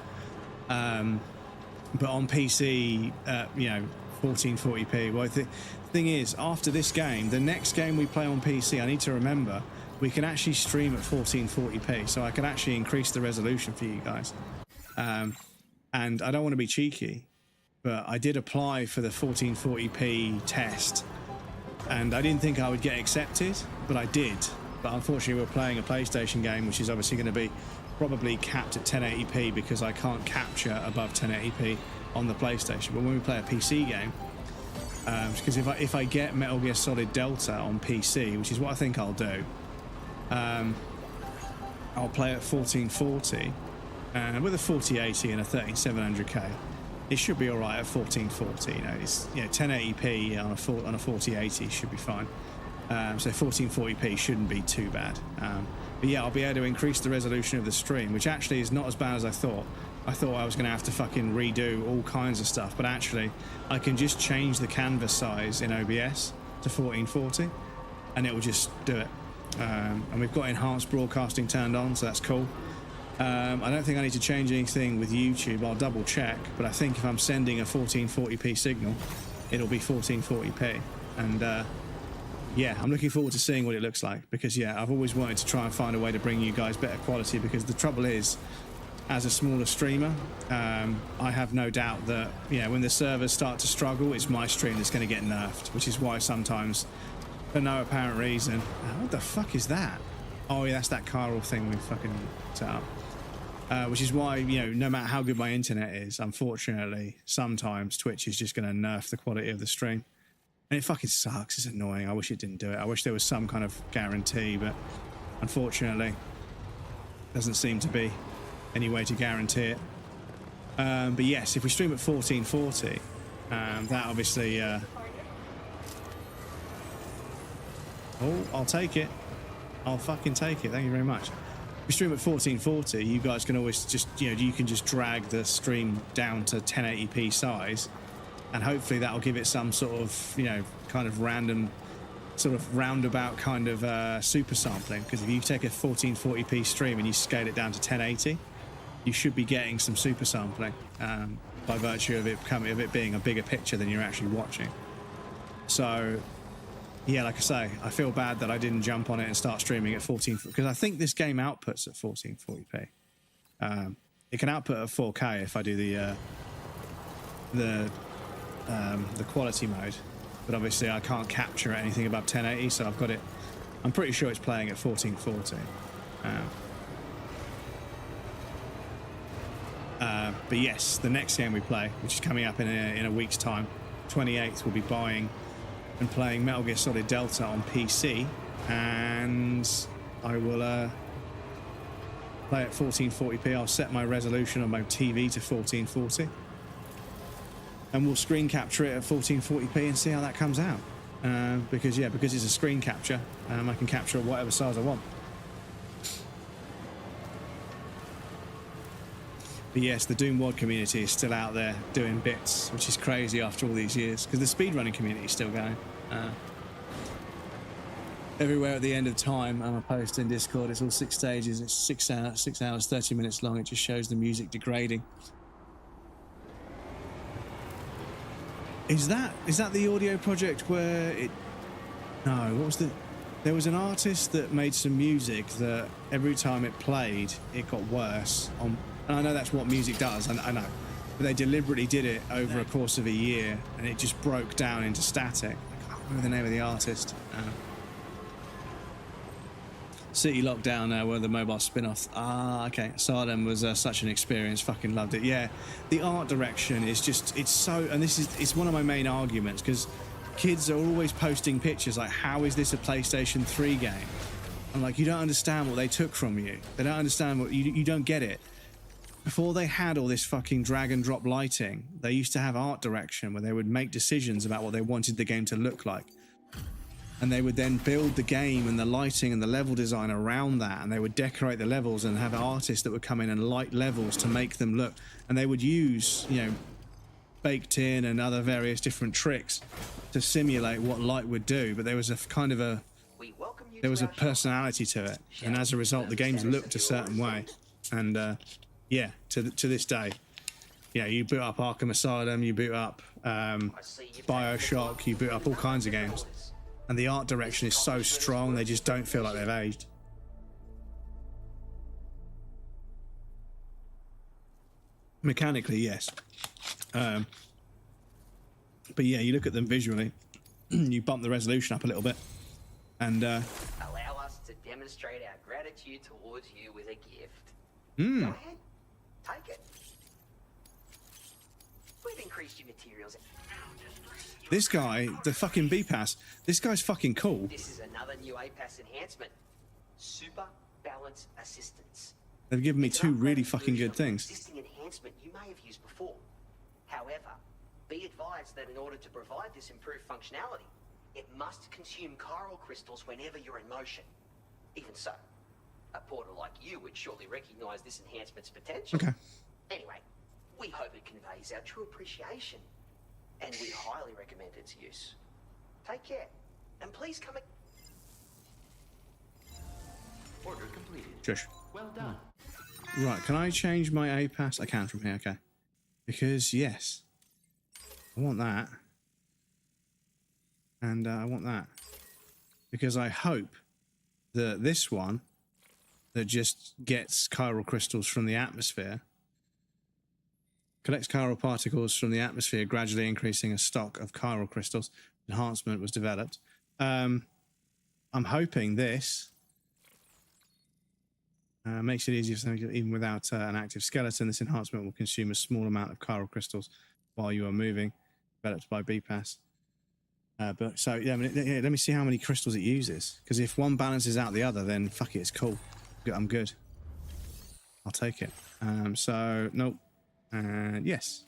But on PC, you know, 1440p. Well, the thing is, after this game, the next game we play on PC, I need to remember, we can actually stream at 1440p, so I can actually increase the resolution for you guys. And I don't want to be cheeky, but I did apply for the 1440p test, and I didn't think I would get accepted, but I did. But unfortunately, we're playing a PlayStation game, which is obviously going to be probably capped at 1080p because I can't capture above 1080p on the PlayStation. But when we play a PC game, because if I get Metal Gear Solid Delta on PC, which is what I think I'll do, I'll play at 1440 with a 4080 and a 13700K. It should be all right at 1440. You know, it's 1080p on a 4080 should be fine. So 1440p shouldn't be too bad. But yeah, I'll be able to increase the resolution of the stream, which actually is not as bad as I thought. I thought I was going to have to fucking redo all kinds of stuff, but actually I can just change the canvas size in OBS to 1440 and it will just do it. And we've got enhanced broadcasting turned on, so that's cool. I don't think I need to change anything with YouTube. I'll double check, but I think if I'm sending a 1440p signal, it'll be 1440p. And yeah, I'm looking forward to seeing what it looks like, because yeah, I've always wanted to try and find a way to bring you guys better quality, because the trouble is, as a smaller streamer, I have no doubt that, you know, when the servers start to struggle, it's my stream that's going to get nerfed, which is why sometimes, for no apparent reason, what the fuck is that? Oh yeah, that's that Chiral thing we fucking set up. Which is why, you know, no matter how good my internet is, unfortunately, sometimes Twitch is just going to nerf the quality of the stream. And it fucking sucks. It's annoying. I wish it didn't do it. I wish there was some kind of guarantee, but unfortunately, doesn't seem to be any way to guarantee it. But yes, if we stream at 1440, that obviously... oh, I'll take it. I'll fucking take it. Thank you very much. If we stream at 1440, you guys can always just, you know, you can just drag the stream down to 1080p size, and hopefully that'll give it some sort of, you know, kind of random, sort of roundabout kind of super sampling. Because if you take a 1440p stream and you scale it down to 1080, you should be getting some super sampling by virtue of it being a bigger picture than you're actually watching. So yeah, like I say, I feel bad that I didn't jump on it and start streaming at 14, because I think this game outputs at 1440p. It can output at 4K if I do the quality mode, but obviously I can't capture anything above 1080, so I've got it. I'm pretty sure it's playing at 1440. But yes, the next game we play, which is coming up in a week's time, 28th, we'll be buying and playing Metal Gear Solid Delta on PC, and I will play at 1440p. I'll set my resolution on my TV to 1440, and we'll screen capture it at 1440p and see how that comes out. Because it's a screen capture, I can capture whatever size I want. But yes, the Doom WOD community is still out there doing bits, which is crazy after all these years, because the speedrunning community is still going. Everywhere at the end of time, I'm a post in Discord, it's all 6 stages, it's 6 hours, 30 minutes long, it just shows the music degrading. Is that the audio project where it... No, what was the... There was an artist that made some music that every time it played, it got worse on... And I know that's what music does, I know. But they deliberately did it over a course of a year, and it just broke down into static. I can't remember the name of the artist. City Lockdown, one of the mobile spin-offs. Ah, okay. Sardem was such an experience. Fucking loved it. Yeah, the art direction is just, it's so... And it's one of my main arguments, because kids are always posting pictures like, how is this a PlayStation 3 game? I'm like, you don't understand what they took from you. They don't understand what... You don't get it. Before they had all this fucking drag and drop lighting, they used to have art direction where they would make decisions about what they wanted the game to look like. And they would then build the game and the lighting and the level design around that, and they would decorate the levels and have artists that would come in and light levels to make them look. And they would use, you know, baked in and other various different tricks to simulate what light would do. But there was a kind of a... We welcome you there was a personality to it, and as a result, the games looked a certain way. And yeah, to this day, yeah, you boot up Arkham Asylum, you boot up Bioshock, you boot up all kinds of games, and the art direction is so strong they just don't feel like they've aged. Mechanically, yes, but yeah, you look at them visually, you bump the resolution up a little bit, and allow us to demonstrate our gratitude towards you with a gift. Go ahead, take it. We've increased your materials. This guy, the fucking B-Pass, this guy's fucking cool. This is another new A-Pass enhancement. Super Balance Assistance. They've given me two really fucking good things. Existing enhancement you may have used before. However, be advised that in order to provide this improved functionality, it must consume chiral crystals whenever you're in motion. Even so, a porter like you would surely recognize this enhancement's potential. Okay. Anyway, we hope it conveys our true appreciation, and we highly recommend its use. Take care, and please come in. Order completed. Shush. Well done. Right, can I change my A-Pass? I can from here, okay. Because, yes, I want that. And I want that. Because I hope that this one, that just gets chiral crystals from the atmosphere, collects chiral particles from the atmosphere, gradually increasing a stock of chiral crystals. Enhancement was developed. I'm hoping this makes it easier, so even without an active skeleton. This enhancement will consume a small amount of chiral crystals while you are moving, developed by B-Pass. But so yeah, let me see how many crystals it uses. Because if one balances out the other, then fuck it, it's cool. I'm good. I'll take it. So nope. And yes,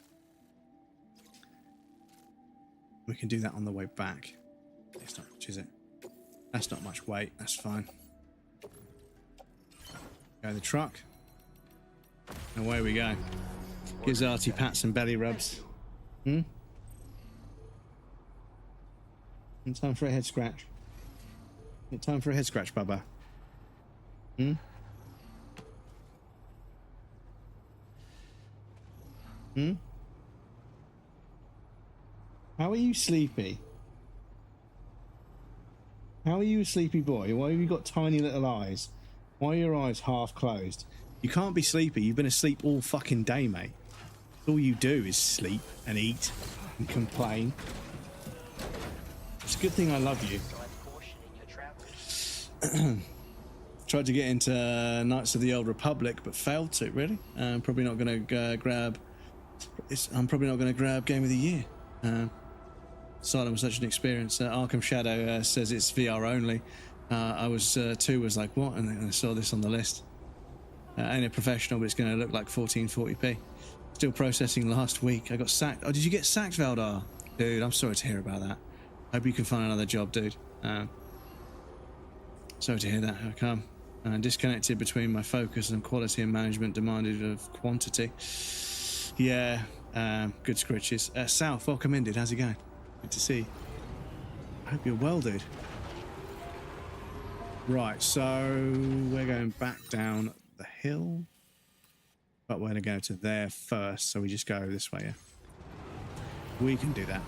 we can do that on the way back. It's not much, is it? That's not much weight. That's fine. Go in the truck. Away we go. Gives Artie pats and belly rubs. In time for a head scratch. In time for a head scratch, Bubba. How are you sleepy? How are you a sleepy boy? Why have you got tiny little eyes? Why are your eyes half closed? You can't be sleepy. You've been asleep all fucking day, mate. All you do is sleep and eat and complain. It's a good thing I love you. Tried to get into Knights of the Old Republic, but failed to, really. I'm probably not going to grab Game of the Year. Asylum was such an experience. Arkham Shadow says it's VR only. I was was like, what? And then I saw this on the list. Ain't a professional, but it's going to look like 1440p. Still processing last week. I got sacked. Oh, did you get sacked, Valdar? Dude, I'm sorry to hear about that. Hope you can find another job, dude. Sorry to hear that. How come? Disconnected between my focus and quality and management demanded of quantity. Yeah, good scritches. South, welcome in, dude. How's it going? Good to see you. I hope you're well, dude. Right, so we're going back down the hill. But we're going to go to there first, so we just go this way, yeah? We can do that.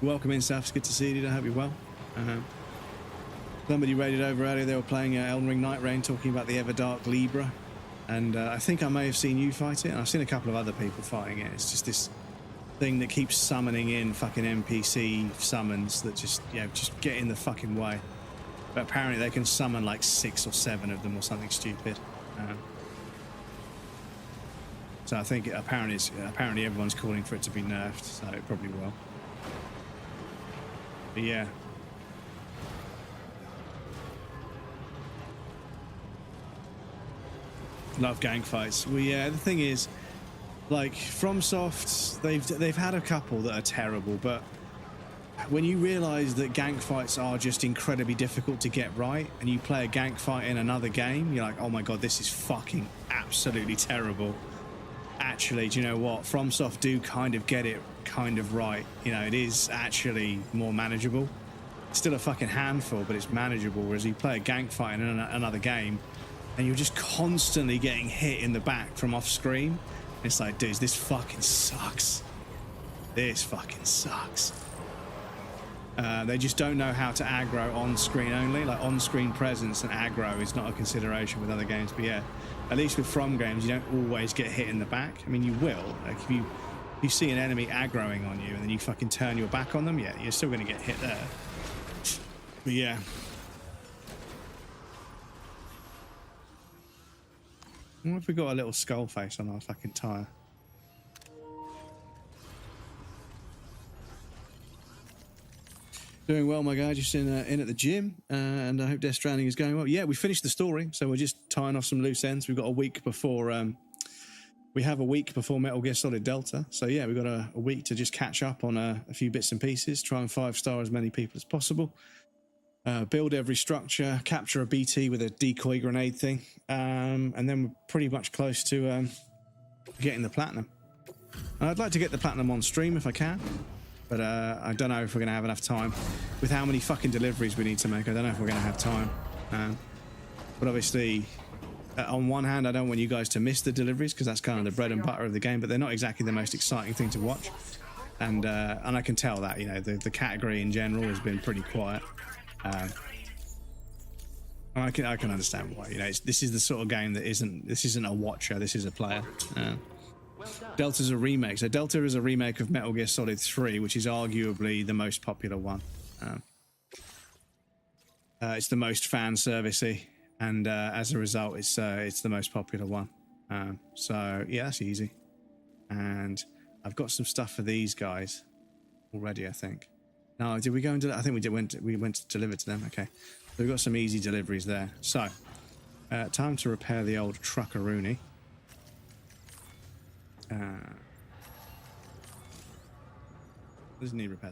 Welcome in, South. It's good to see you, dude. I hope you're well. Somebody raided over earlier. They were playing Elden Ring Night Rain, talking about the Everdark Libra. And I think I may have seen you fight it. And I've seen a couple of other people fighting it. It's just this thing that keeps summoning in fucking NPC summons that just get in the fucking way. But apparently they can summon like 6 or 7 of them or something stupid. So I think apparently everyone's calling for it to be nerfed, so it probably will. But yeah. Love gang fights. Well, yeah, the thing is, like, FromSoft, they've had a couple that are terrible, but when you realise that gank fights are just incredibly difficult to get right, and you play a gank fight in another game, you're like, oh my god, this is fucking absolutely terrible. actually, do you know what? FromSoft do kind of get it kind of right. You know, it is actually more manageable. It's still a fucking handful, but it's manageable. Whereas you play a gank fight in another game, and you're just constantly getting hit in the back from off screen. It's like, dude, this fucking sucks. This fucking sucks. They just don't know how to aggro on screen only. Like on-screen presence and aggro is not a consideration with other games. But yeah, at least with From games, you don't always get hit in the back. I mean, you will. Like if you see an enemy aggroing on you and then you fucking turn your back on them, yeah, you're still going to get hit there. But yeah. What if we got a little skull face on our fucking tyre? Doing well, my guy. Just in at the gym, and I hope Death Stranding is going well. Yeah, we finished the story, so we're just tying off some loose ends. We've got a week before. We have a week before Metal Gear Solid Delta, so yeah, we've got a week to just catch up on a few bits and pieces. Try and 5-star as many people as possible. Build every structure, capture a BT with a decoy grenade thing, and then we're pretty much close to getting the platinum. And I'd like to get the platinum on stream if I can. But I don't know if we're going to have enough time. With how many fucking deliveries we need to make, I don't know if we're going to have time. But obviously, on one hand, I don't want you guys to miss the deliveries because that's kind of the bread and butter of the game, but they're not exactly the most exciting thing to watch. And I can tell that, you know, the category in general has been pretty quiet. I can understand why. You know, this is the sort of game that isn't a watcher, this is a player. Delta's a remake. So Delta is a remake of Metal Gear Solid 3, which is arguably the most popular one. It's the most fan servicey, and as a result, it's the most popular one. So yeah, that's easy. And I've got some stuff for these guys already, I think. No, did we go and I think we did. We went to deliver to them. Okay, so we've got some easy deliveries there. So time to repair the old truckaroonie. Doesn't need repair.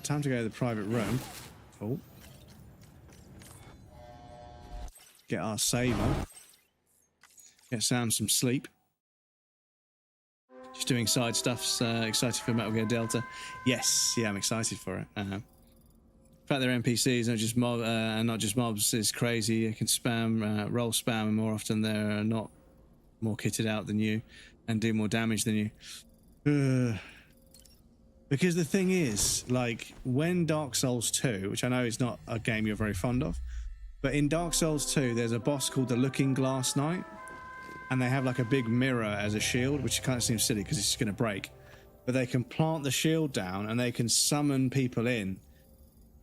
Time to go to the private room. Oh, get our save on. Get Sam some sleep. Just doing side stuffs. Excited for Metal Gear Delta. Yes, yeah, I'm excited for it. The fact they're NPCs, not just mobs, is crazy. You can spam, roll spam, and more often they're not more kitted out than you and do more damage than you. Because the thing is, like, when Dark Souls 2, which I know is not a game you're very fond of, but in Dark Souls 2, there's a boss called the Looking Glass Knight, and they have like a big mirror as a shield, which kind of seems silly because it's just going to break. But they can plant the shield down and they can summon people in,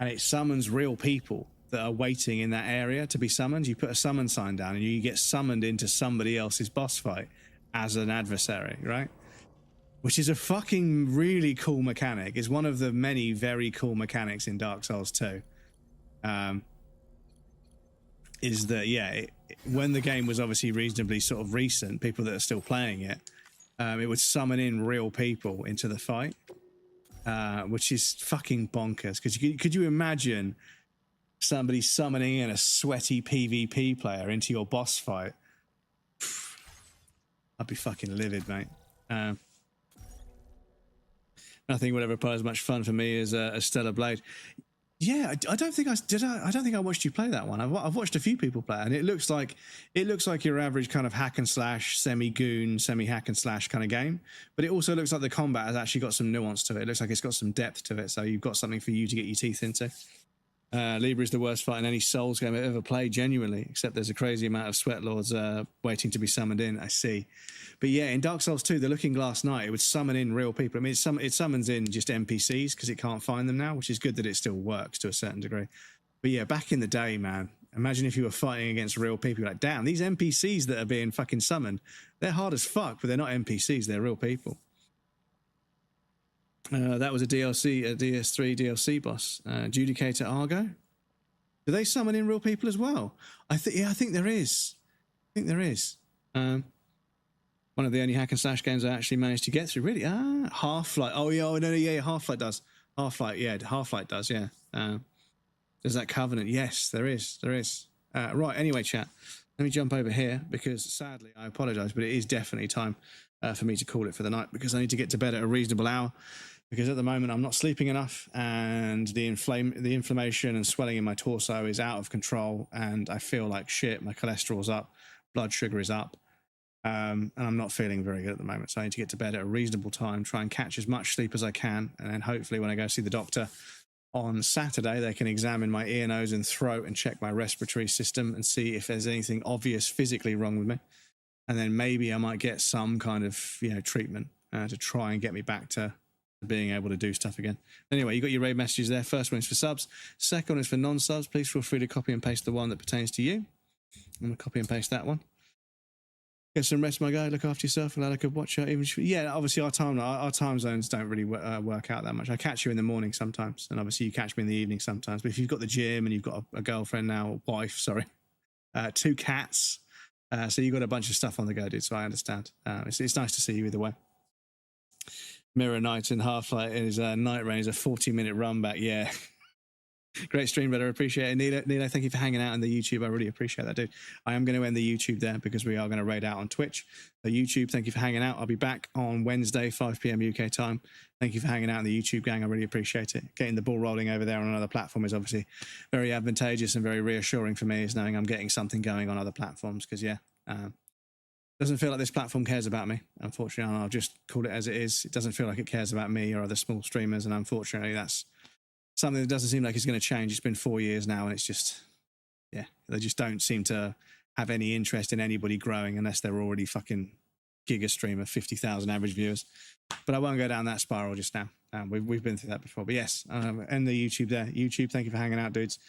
and it summons real people that are waiting in that area to be summoned. You put a summon sign down and you get summoned into somebody else's boss fight as an adversary, right? Which is a fucking really cool mechanic. It's one of the many very cool mechanics in Dark Souls 2. Is that, yeah, when the game was obviously reasonably sort of recent, people that are still playing it, it would summon in real people into the fight, which is fucking bonkers. Because could you imagine somebody summoning in a sweaty PvP player into your boss fight? I'd be fucking livid, mate. Nothing would ever put as much fun for me as Stellar Blade. Yeah, I don't think I did. I don't think I watched you play that one. I've watched a few people play it, and it looks like your average kind of hack and slash, semi-goon, semi-hack and slash kind of game. But it also looks like the combat has actually got some nuance to it. It looks like it's got some depth to it. So you've got something for you to get your teeth into. Libra is the worst fight in any Souls game I've ever played, genuinely, except there's a crazy amount of sweat lords waiting to be summoned in, I see. But yeah, in Dark Souls 2, the Looking Glass Knight, it would summon in real people. I mean, it summons in just NPCs because it can't find them now, which is good that it still works to a certain degree. But yeah, back in the day, man, imagine if you were fighting against real people. You're like, damn, these NPCs that are being fucking summoned, they're hard as fuck, but they're not NPCs, they're real people. That was a DS3 DLC boss. Judicator Argo. Do they summon in real people as well? I think there is. One of the only hack and slash games I actually managed to get through. Really? Half-Life. Oh yeah, Half-Life does. Half-Life does. Yeah. There's that Covenant. Yes, there is. Right. Anyway, chat. Let me jump over here because sadly, I apologise, but it is definitely time for me to call it for the night, because I need to get to bed at a reasonable hour, because at the moment I'm not sleeping enough, and the inflammation and swelling in my torso is out of control, and I feel like shit. My cholesterol's up, blood sugar is up, and I'm not feeling very good at the moment. So I need to get to bed at a reasonable time, try and catch as much sleep as I can, and then hopefully when I go see the doctor on Saturday, they can examine my ear, nose, and throat and check my respiratory system and see if there's anything obvious physically wrong with me. And then maybe I might get some kind of, treatment to try and get me back to being able to do stuff again. Anyway, you got your raid messages there. First one is for subs. Second one is for non-subs. Please feel free to copy and paste the one that pertains to you. I'm going to copy and paste that one. Get some rest, my guy. Look after yourself. Glad I could watch you. Obviously our time zones don't really work out that much. I catch you in the morning sometimes, and obviously you catch me in the evening sometimes. But if you've got the gym and you've got a girlfriend now, wife, sorry, 2 cats, so you've got a bunch of stuff on the go, dude. So I understand. It's nice to see you either way. Mirror Night and Half-Life is Night Rain is a 40-minute run back. Yeah. Great stream, brother. Appreciate it. Nilo, thank you for hanging out on the YouTube. I really appreciate that, dude. I am going to end the YouTube there because we are going to raid out on Twitch. So YouTube, thank you for hanging out. I'll be back on Wednesday, 5 p.m. UK time. Thank you for hanging out in the YouTube gang. I really appreciate it. Getting the ball rolling over there on another platform is obviously very advantageous and very reassuring for me, is knowing I'm getting something going on other platforms, because, doesn't feel like this platform cares about me, unfortunately. I'll just call it as it is. It doesn't feel like it cares about me or other small streamers, and unfortunately that's something that doesn't seem like it's going to change. It's been 4 years now, and it's just, they just don't seem to have any interest in anybody growing unless they're already fucking giga streamer, 50,000 average viewers. But I won't go down that spiral just now. We've been through that before. But yes, end the YouTube there. YouTube, thank you for hanging out, dudes.